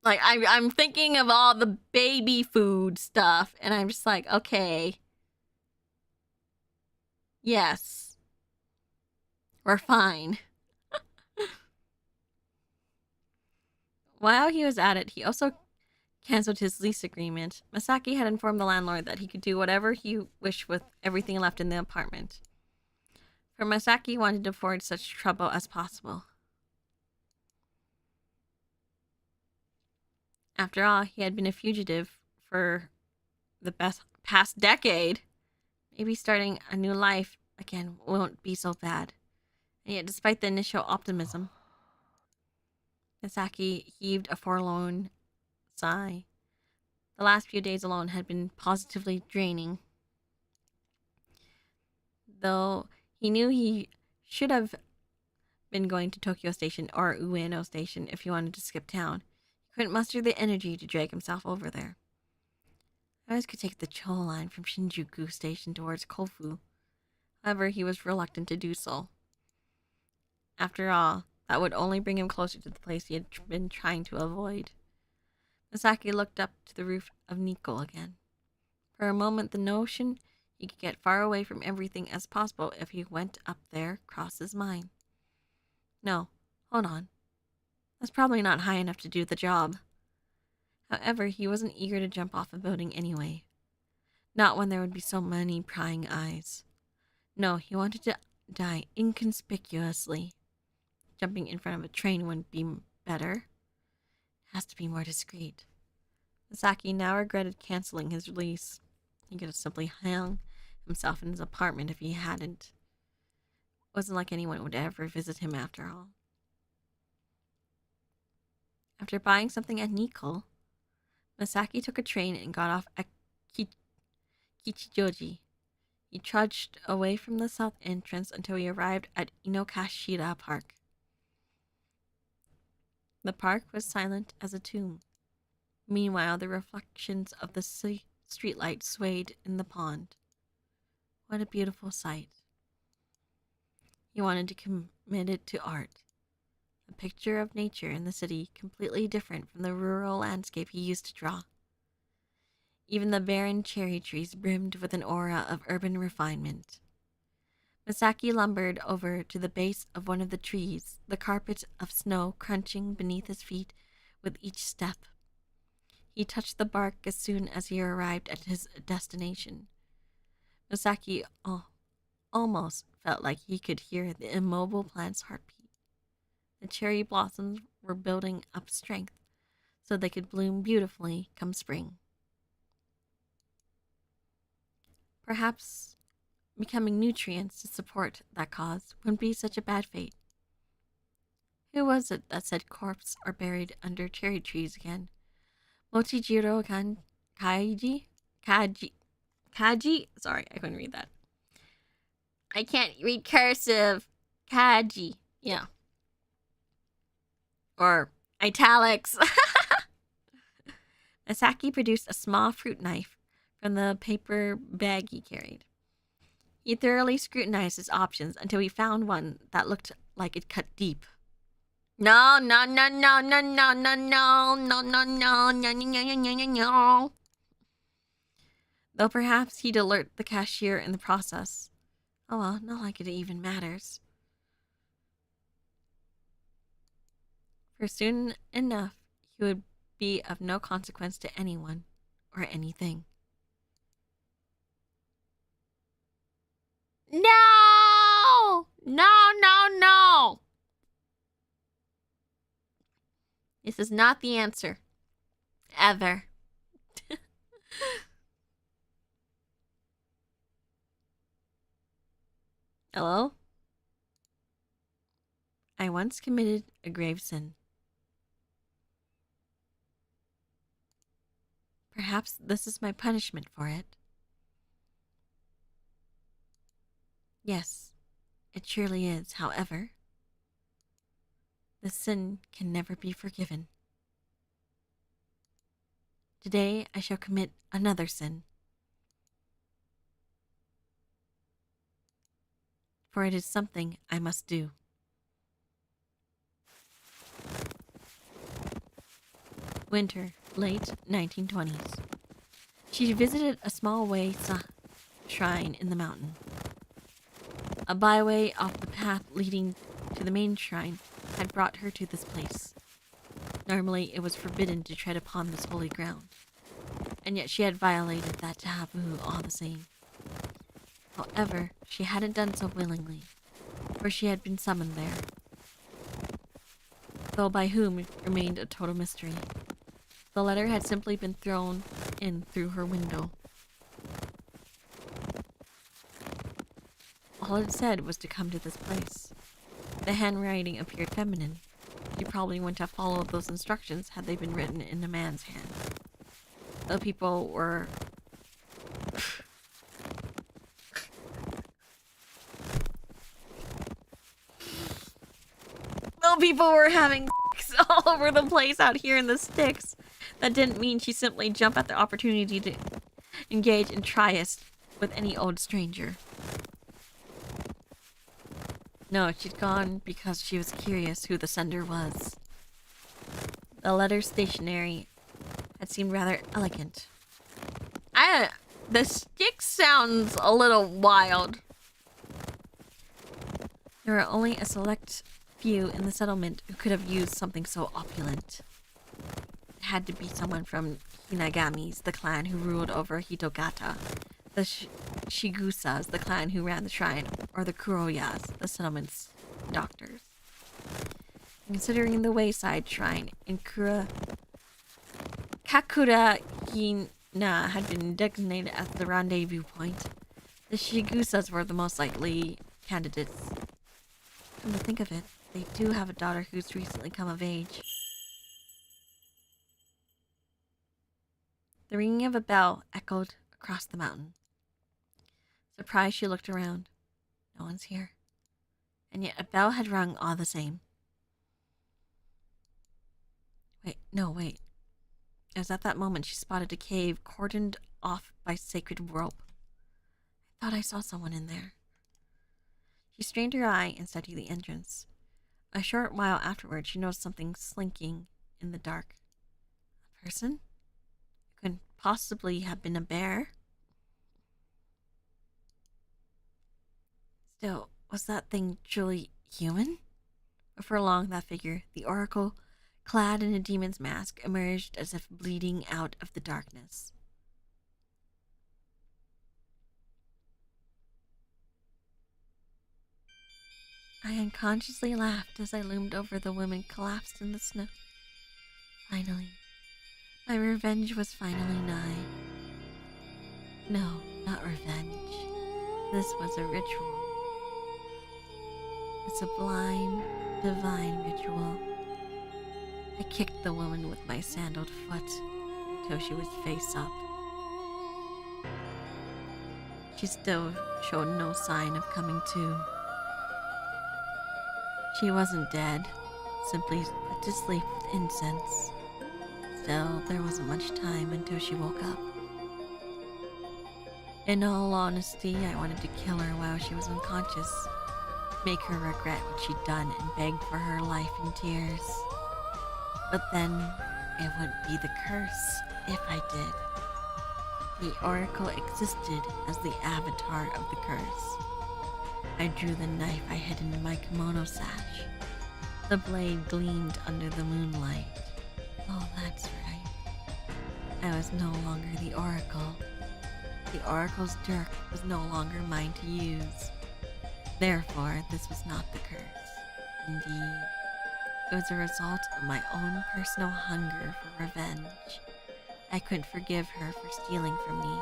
Like, I'm thinking of all the baby food stuff, and I'm just like, okay. Yes. We're fine. While he was at it, he also canceled his lease agreement, Masaki had informed the landlord that he could do whatever he wished with everything left in the apartment. For Masaki wanted to avoid such trouble as possible. After all, he had been a fugitive for the past decade. Maybe starting a new life again won't be so bad. And yet, despite the initial optimism, Masaki heaved a forlorn sigh. The last few days alone had been positively draining. Though he knew he should have been going to Tokyo Station or Ueno Station if he wanted to skip town, he couldn't muster the energy to drag himself over there. I always could take the Cho line from Shinjuku Station towards Kofu. However, he was reluctant to do so. After all, that would only bring him closer to the place he had been trying to avoid. Masaki looked up to the roof of Nikko again. For a moment, the notion he could get far away from everything as possible if he went up there crossed his mind. No, hold on. That's probably not high enough to do the job. However, he wasn't eager to jump off a building anyway. Not when there would be so many prying eyes. No, he wanted to die inconspicuously. Jumping in front of a train wouldn't be better. It has to be more discreet. Masaki now regretted canceling his lease. He could have simply hung himself in his apartment if he hadn't. It wasn't like anyone would ever visit him after all. After buying something at Nikko, Masaki took a train and got off at Kichijoji. He trudged away from the south entrance until he arrived at Inokashira Park. The park was silent as a tomb. Meanwhile, the reflections of the streetlight swayed in the pond. What a beautiful sight. He wanted to commit it to art. A picture of nature in the city completely different from the rural landscape he used to draw. Even the barren cherry trees brimmed with an aura of urban refinement. Masaki lumbered over to the base of one of the trees, the carpet of snow crunching beneath his feet with each step. He touched the bark as soon as he arrived at his destination. Masaki almost felt like he could hear the immobile plant's heartbeat. The cherry blossoms were building up strength so they could bloom beautifully come spring. Perhaps becoming nutrients to support that cause wouldn't be such a bad fate. Who was it that said corpses are buried under cherry trees again? Mochijiro Kaji? Sorry, I couldn't read that. I can't read cursive. Kaji. Yeah. Or italics. Masaki produced a small fruit knife from the paper bag he carried. He thoroughly scrutinized his options until he found one that looked like it cut deep. No. Though perhaps he'd alert the cashier in the process. Oh well, not like it even matters. For soon enough, he would be of no consequence to anyone or anything. No! No! This is not the answer. Ever. Hello? I once committed a grave sin. Perhaps this is my punishment for it. Yes, it surely is. However, the sin can never be forgiven. Today I shall commit another sin. For it is something I must do. Winter, late 1920s. She visited a small Weisa shrine in the mountain. A byway off the path leading to the main shrine had brought her to this place. Normally, it was forbidden to tread upon this holy ground. And yet she had violated that taboo all the same. However, she hadn't done so willingly, for she had been summoned there. Though by whom remained a total mystery. The letter had simply been thrown in through her window. All it said was to come to this place. The handwriting appeared feminine. She probably wouldn't have followed those instructions had they been written in a man's hand. Though people were... Though people were having all over the place out here in the sticks, that didn't mean she simply jumped at the opportunity to engage in tryst with any old stranger. No, she'd gone because she was curious who the sender was. The letter's stationery had seemed rather elegant. The stick sounds a little wild. There were only a select few in the settlement who could have used something so opulent. It had to be someone from Hinagamis, the clan who ruled over Hitogata, the Shigusas, the clan who ran the shrine, or the Kuroyas, the settlement's doctors. Considering the wayside shrine in Kakura Hina had been designated as the rendezvous point, the Shigusas were the most likely candidates. Come to think of it, they do have a daughter who's recently come of age. The ringing of a bell echoed across the mountain. Surprised, she looked around. No one's here. And yet a bell had rung all the same. Wait. It was at that moment she spotted a cave cordoned off by sacred rope. I thought I saw someone in there. She strained her eye and studied the entrance. A short while afterward, she noticed something slinking in the dark. A person? It couldn't possibly have been a bear. Still, was that thing truly human? Before long, that figure, the oracle, clad in a demon's mask, emerged as if bleeding out of the darkness. I unconsciously laughed as I loomed over the woman collapsed in the snow. Finally. My revenge was finally nigh. No, not revenge. This was a ritual. A sublime, divine ritual. I kicked the woman with my sandaled foot until she was face up. She still showed no sign of coming to. She wasn't dead, simply put to sleep with incense. Still, there wasn't much time until she woke up. In all honesty, I wanted to kill her while she was unconscious, make her regret what she'd done and beg for her life in tears. But then, it wouldn't be the curse if I did. The oracle existed as the avatar of the curse. I drew the knife I hid in my kimono sash. The blade gleamed under the moonlight. Oh, that's right. I was no longer the oracle. The oracle's dirk was no longer mine to use. Therefore, this was not the curse. Indeed, it was a result of my own personal hunger for revenge. I couldn't forgive her for stealing from me,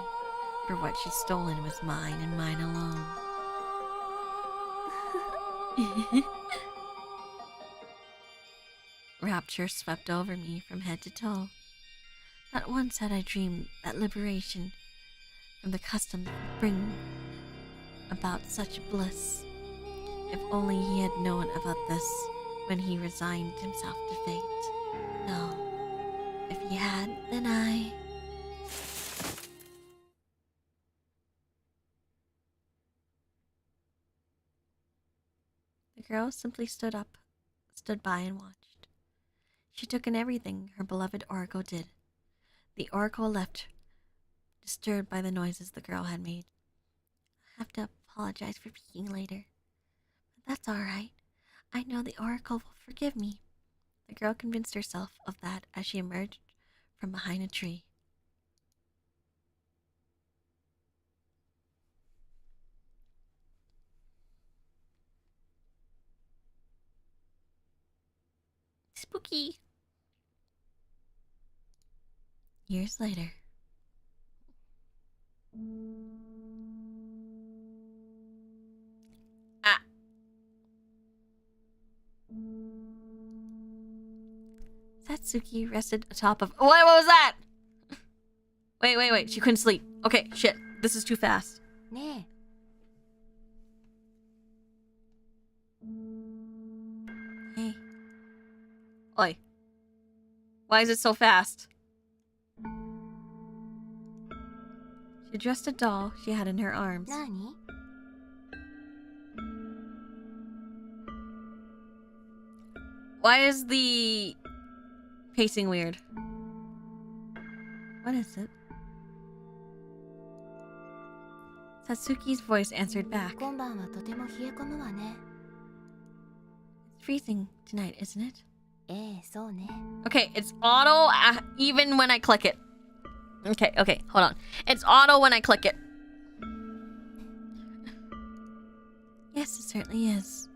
for what she'd stolen was mine and mine alone. Rapture swept over me from head to toe. Not once had I dreamed that liberation from the custom would bring about such bliss. If only he had known about this when he resigned himself to fate. No, if he had, then I... The girl simply stood by and watched. She took in everything her beloved oracle did. The oracle left, disturbed by the noises the girl had made. I have to apologize for peeking later. But that's all right. I know the oracle will forgive me. The girl convinced herself of that as she emerged from behind a tree. Spooky. Years later. Ah. Satsuki rested atop of. What was that? Wait. She couldn't sleep. Okay, shit. This is too fast. ね Hey. Oi. Why is it so fast? She addressed a doll she had in her arms. え、何 Why is the pacing weird? What is it? Satsuki's voice answered back. 今晩はとても冷え込むわね。 It's freezing tonight, isn't it? ええ、そうね。 Okay, it's auto even when I click it. Okay, hold on. It's auto when I click it. Yes, it certainly is.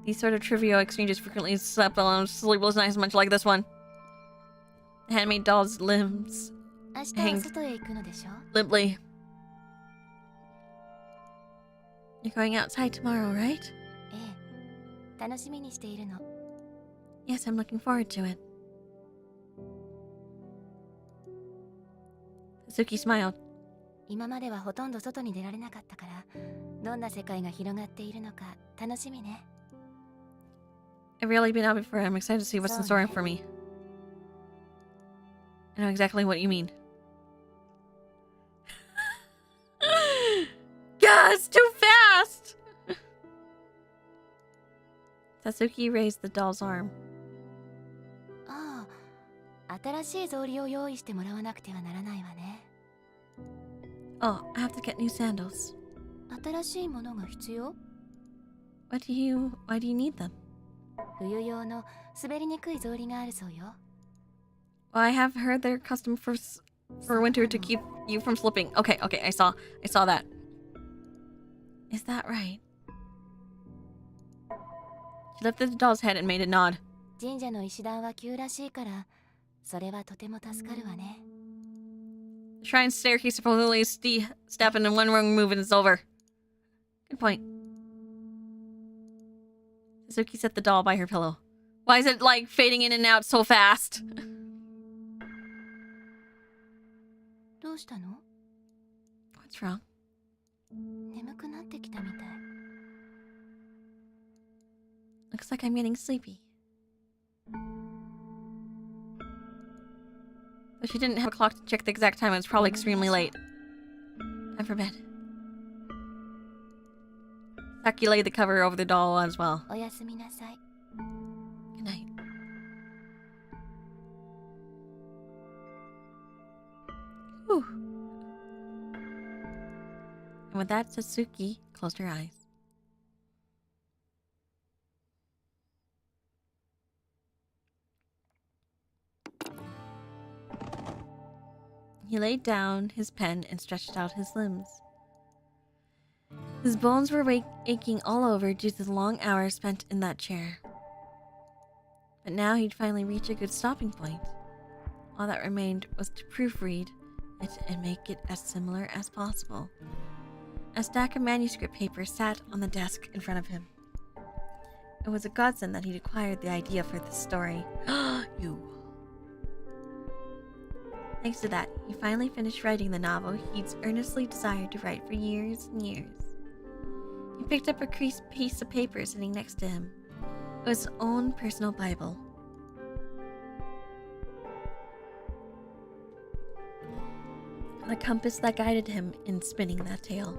These sort of trivial exchanges frequently slept alone, sleepless nights much like this one. The handmade doll's limbs 明日は外へ行くのでしょ limply. You're going outside tomorrow, right? ええ、楽しみにしているの。 Yes, I'm looking forward to it. Satsuki smiled. 今まではほとんど外に出られなかったから、どんな世界が広がっているのか楽しみね。 I've rarely been out before. I'm excited to see what's in store for me. I know exactly what you mean. God, it's too fast! Satsuki raised the doll's arm. ああ、新しい草履を用意してもらわなくてはならないわね。 Oh, I have to get new sandals. 新しいものが必要？ Why do you need them? 冬用の滑りにくい草履があるそうよ。 Well, I have heard they're custom for winter to keep you from slipping. Okay, I saw that. Is that right? She lifted the doll's head and made a nod. 神社の石段は急らしいから、それはとても助かるわね。 The shrine staircase supposedly step in one wrong move and it's over. Good point. Suzuki set the doll by her pillow. Why is it like fading in and out so fast? どうしたの？ What's wrong? 眠くなってきたみたい。 Looks like I'm getting sleepy. But she didn't have a clock to check the exact time. It was probably extremely late. Time for bed. Saki laid the cover over the doll as well. おやすみなさい。 Good night. Whew. And with that, Satsuki closed her eyes. He laid down his pen and stretched out his limbs. His bones were aching all over due to the long hours spent in that chair. But now he'd finally reached a good stopping point. All that remained was to proofread it and make it as similar as possible. A stack of manuscript paper sat on the desk in front of him. It was a godsend that he'd acquired the idea for this story. You. Thanks to that, he finally finished writing the novel he'd earnestly desired to write for years and years. He picked up a creased piece of paper sitting next to him. It was his own personal Bible. The compass that guided him in spinning that tale.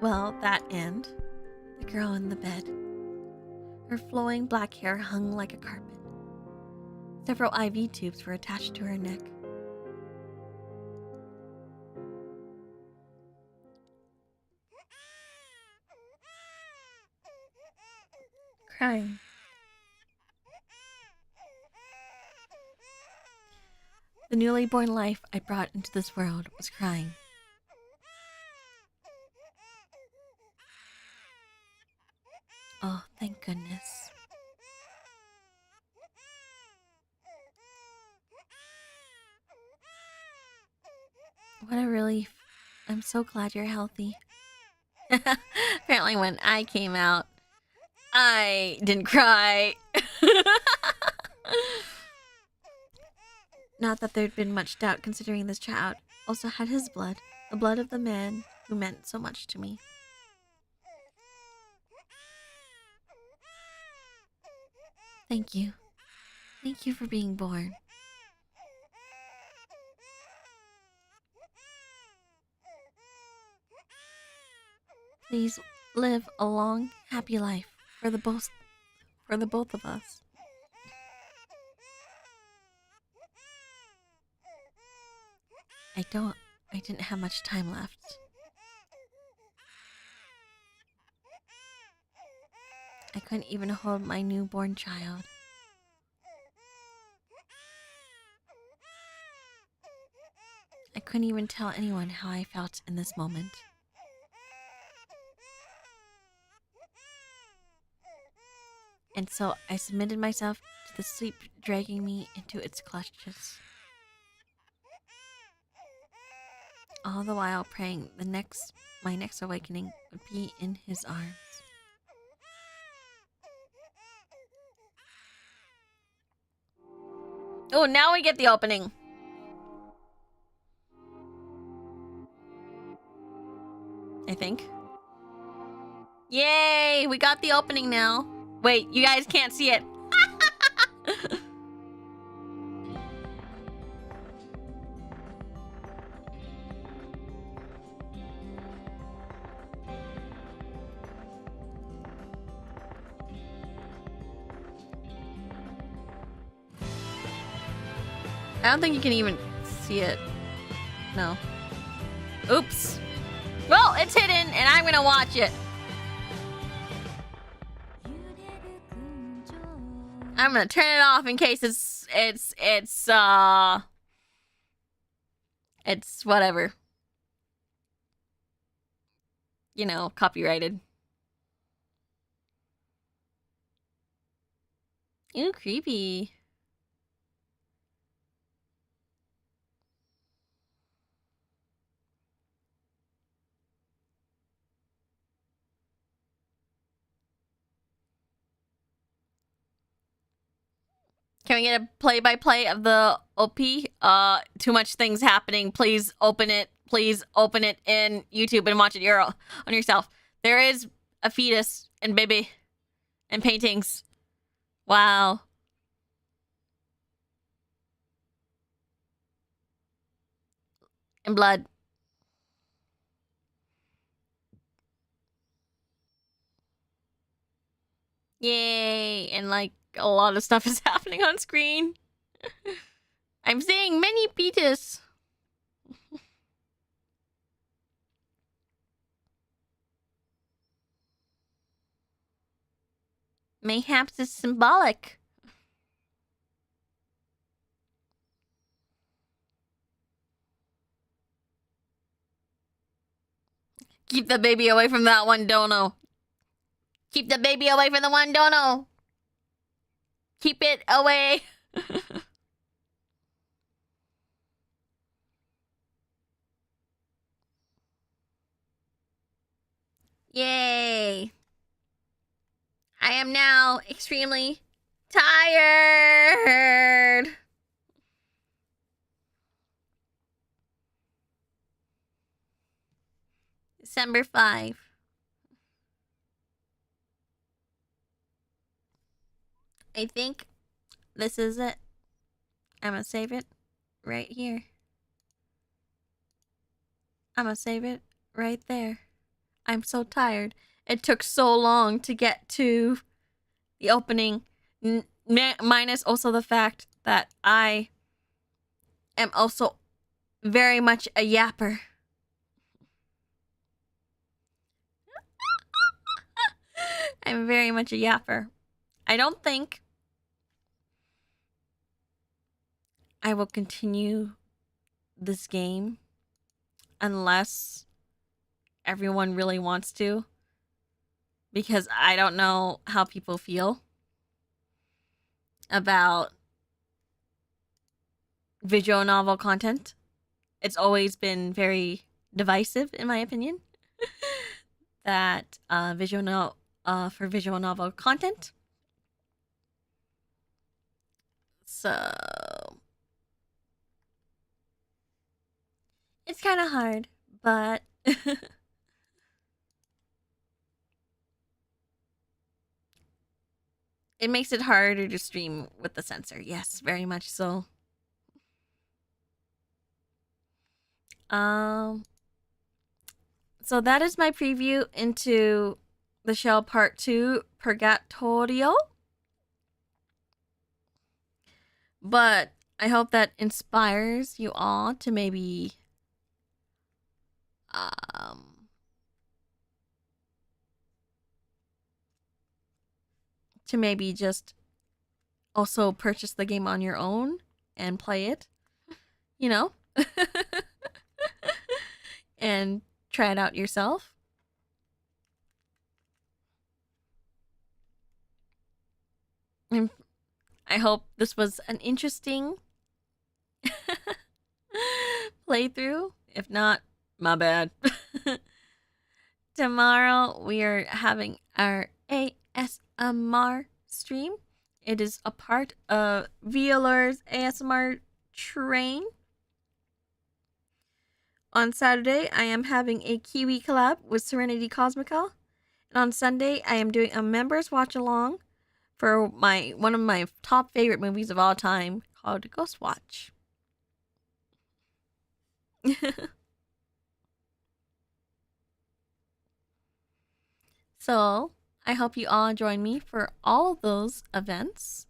Well, that and the girl in the bed. Her flowing black hair hung like a carpet. Several IV tubes were attached to her neck. crying. The newly born life I brought into this world was crying. Oh, thank goodness. What a relief. I'm so glad you're healthy. Apparently when I came out, I didn't cry. Not that there'd been much doubt considering this child also had his blood, the blood of the man who meant so much to me. Thank you. Thank you for being born. Please live a long, happy life for the both of us. I didn't have much time left. I couldn't even hold my newborn child. I couldn't even tell anyone how I felt in this moment. And so I submitted myself to the sleep dragging me into its clutches. All the while praying my next awakening would be in his arms. Oh, now we get the opening. I think. Yay! We got the opening now. Wait, you guys can't see it. I don't think you can even see it. No. Oops. Well, it's hidden, and I'm gonna watch it. I'm gonna turn it off in case it's whatever. You know, copyrighted. Ew, creepy. Can we get a play-by-play of the OP? Too much things happening. Please open it. Please open it in YouTube and watch it on yourself. There is a fetus and baby and paintings. Wow. And blood. Yay. And like a lot of stuff is happening on screen. I'm seeing many fetus. Mayhaps it's symbolic. Keep the baby away from that one dono. Keep the baby away from the one dono. Keep it away. Yay. I am now extremely tired. December 5. I think this is it. I'm gonna save it right here. I'm gonna save it right there. I'm so tired. It took so long to get to the opening. Minus also the fact that I am also very much a yapper. I'm very much a yapper. I don't think I will continue this game unless everyone really wants to, because I don't know how people feel about visual novel content. It's always been very divisive, in my opinion, that visual novel content. So it's kind of hard, but it makes it harder to stream with the censor. Yes, very much so. So that is my preview into the show part 2, Purgatorio. But I hope that inspires you all to maybe just also purchase the game on your own and play it, you know, and try it out yourself. And I hope this was an interesting playthrough. If not, my bad. Tomorrow we are having our ASMR stream. It is a part of VAllure's ASMR train. On Saturday, I am having a Kiwi collab with Serenity Cosmica. And on Sunday, I am doing a members watch along for one of my top favorite movies of all time called Ghost Watch. So, I hope you all join me for all of those events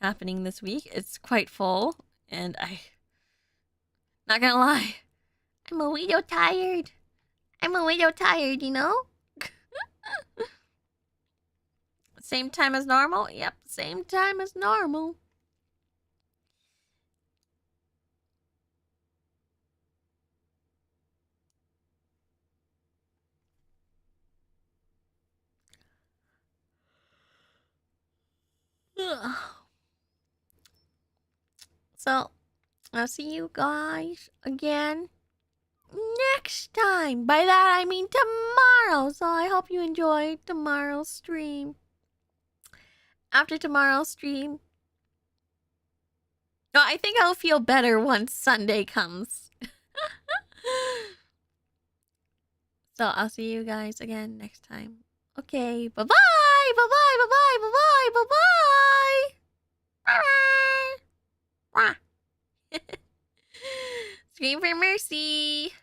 happening this week. It's quite full, and not gonna lie, I'm a little tired. You know? Same time as normal? Yep, same time as normal. So, I'll see you guys again next time. By that, I mean tomorrow. So, I hope you enjoy tomorrow's stream. After tomorrow's stream, no, I think I'll feel better once Sunday comes. So, I'll see you guys again next time. Okay, bye-bye, bye-bye, bye-bye, bye-bye, bye-bye. Bye-bye. Scream for mercy.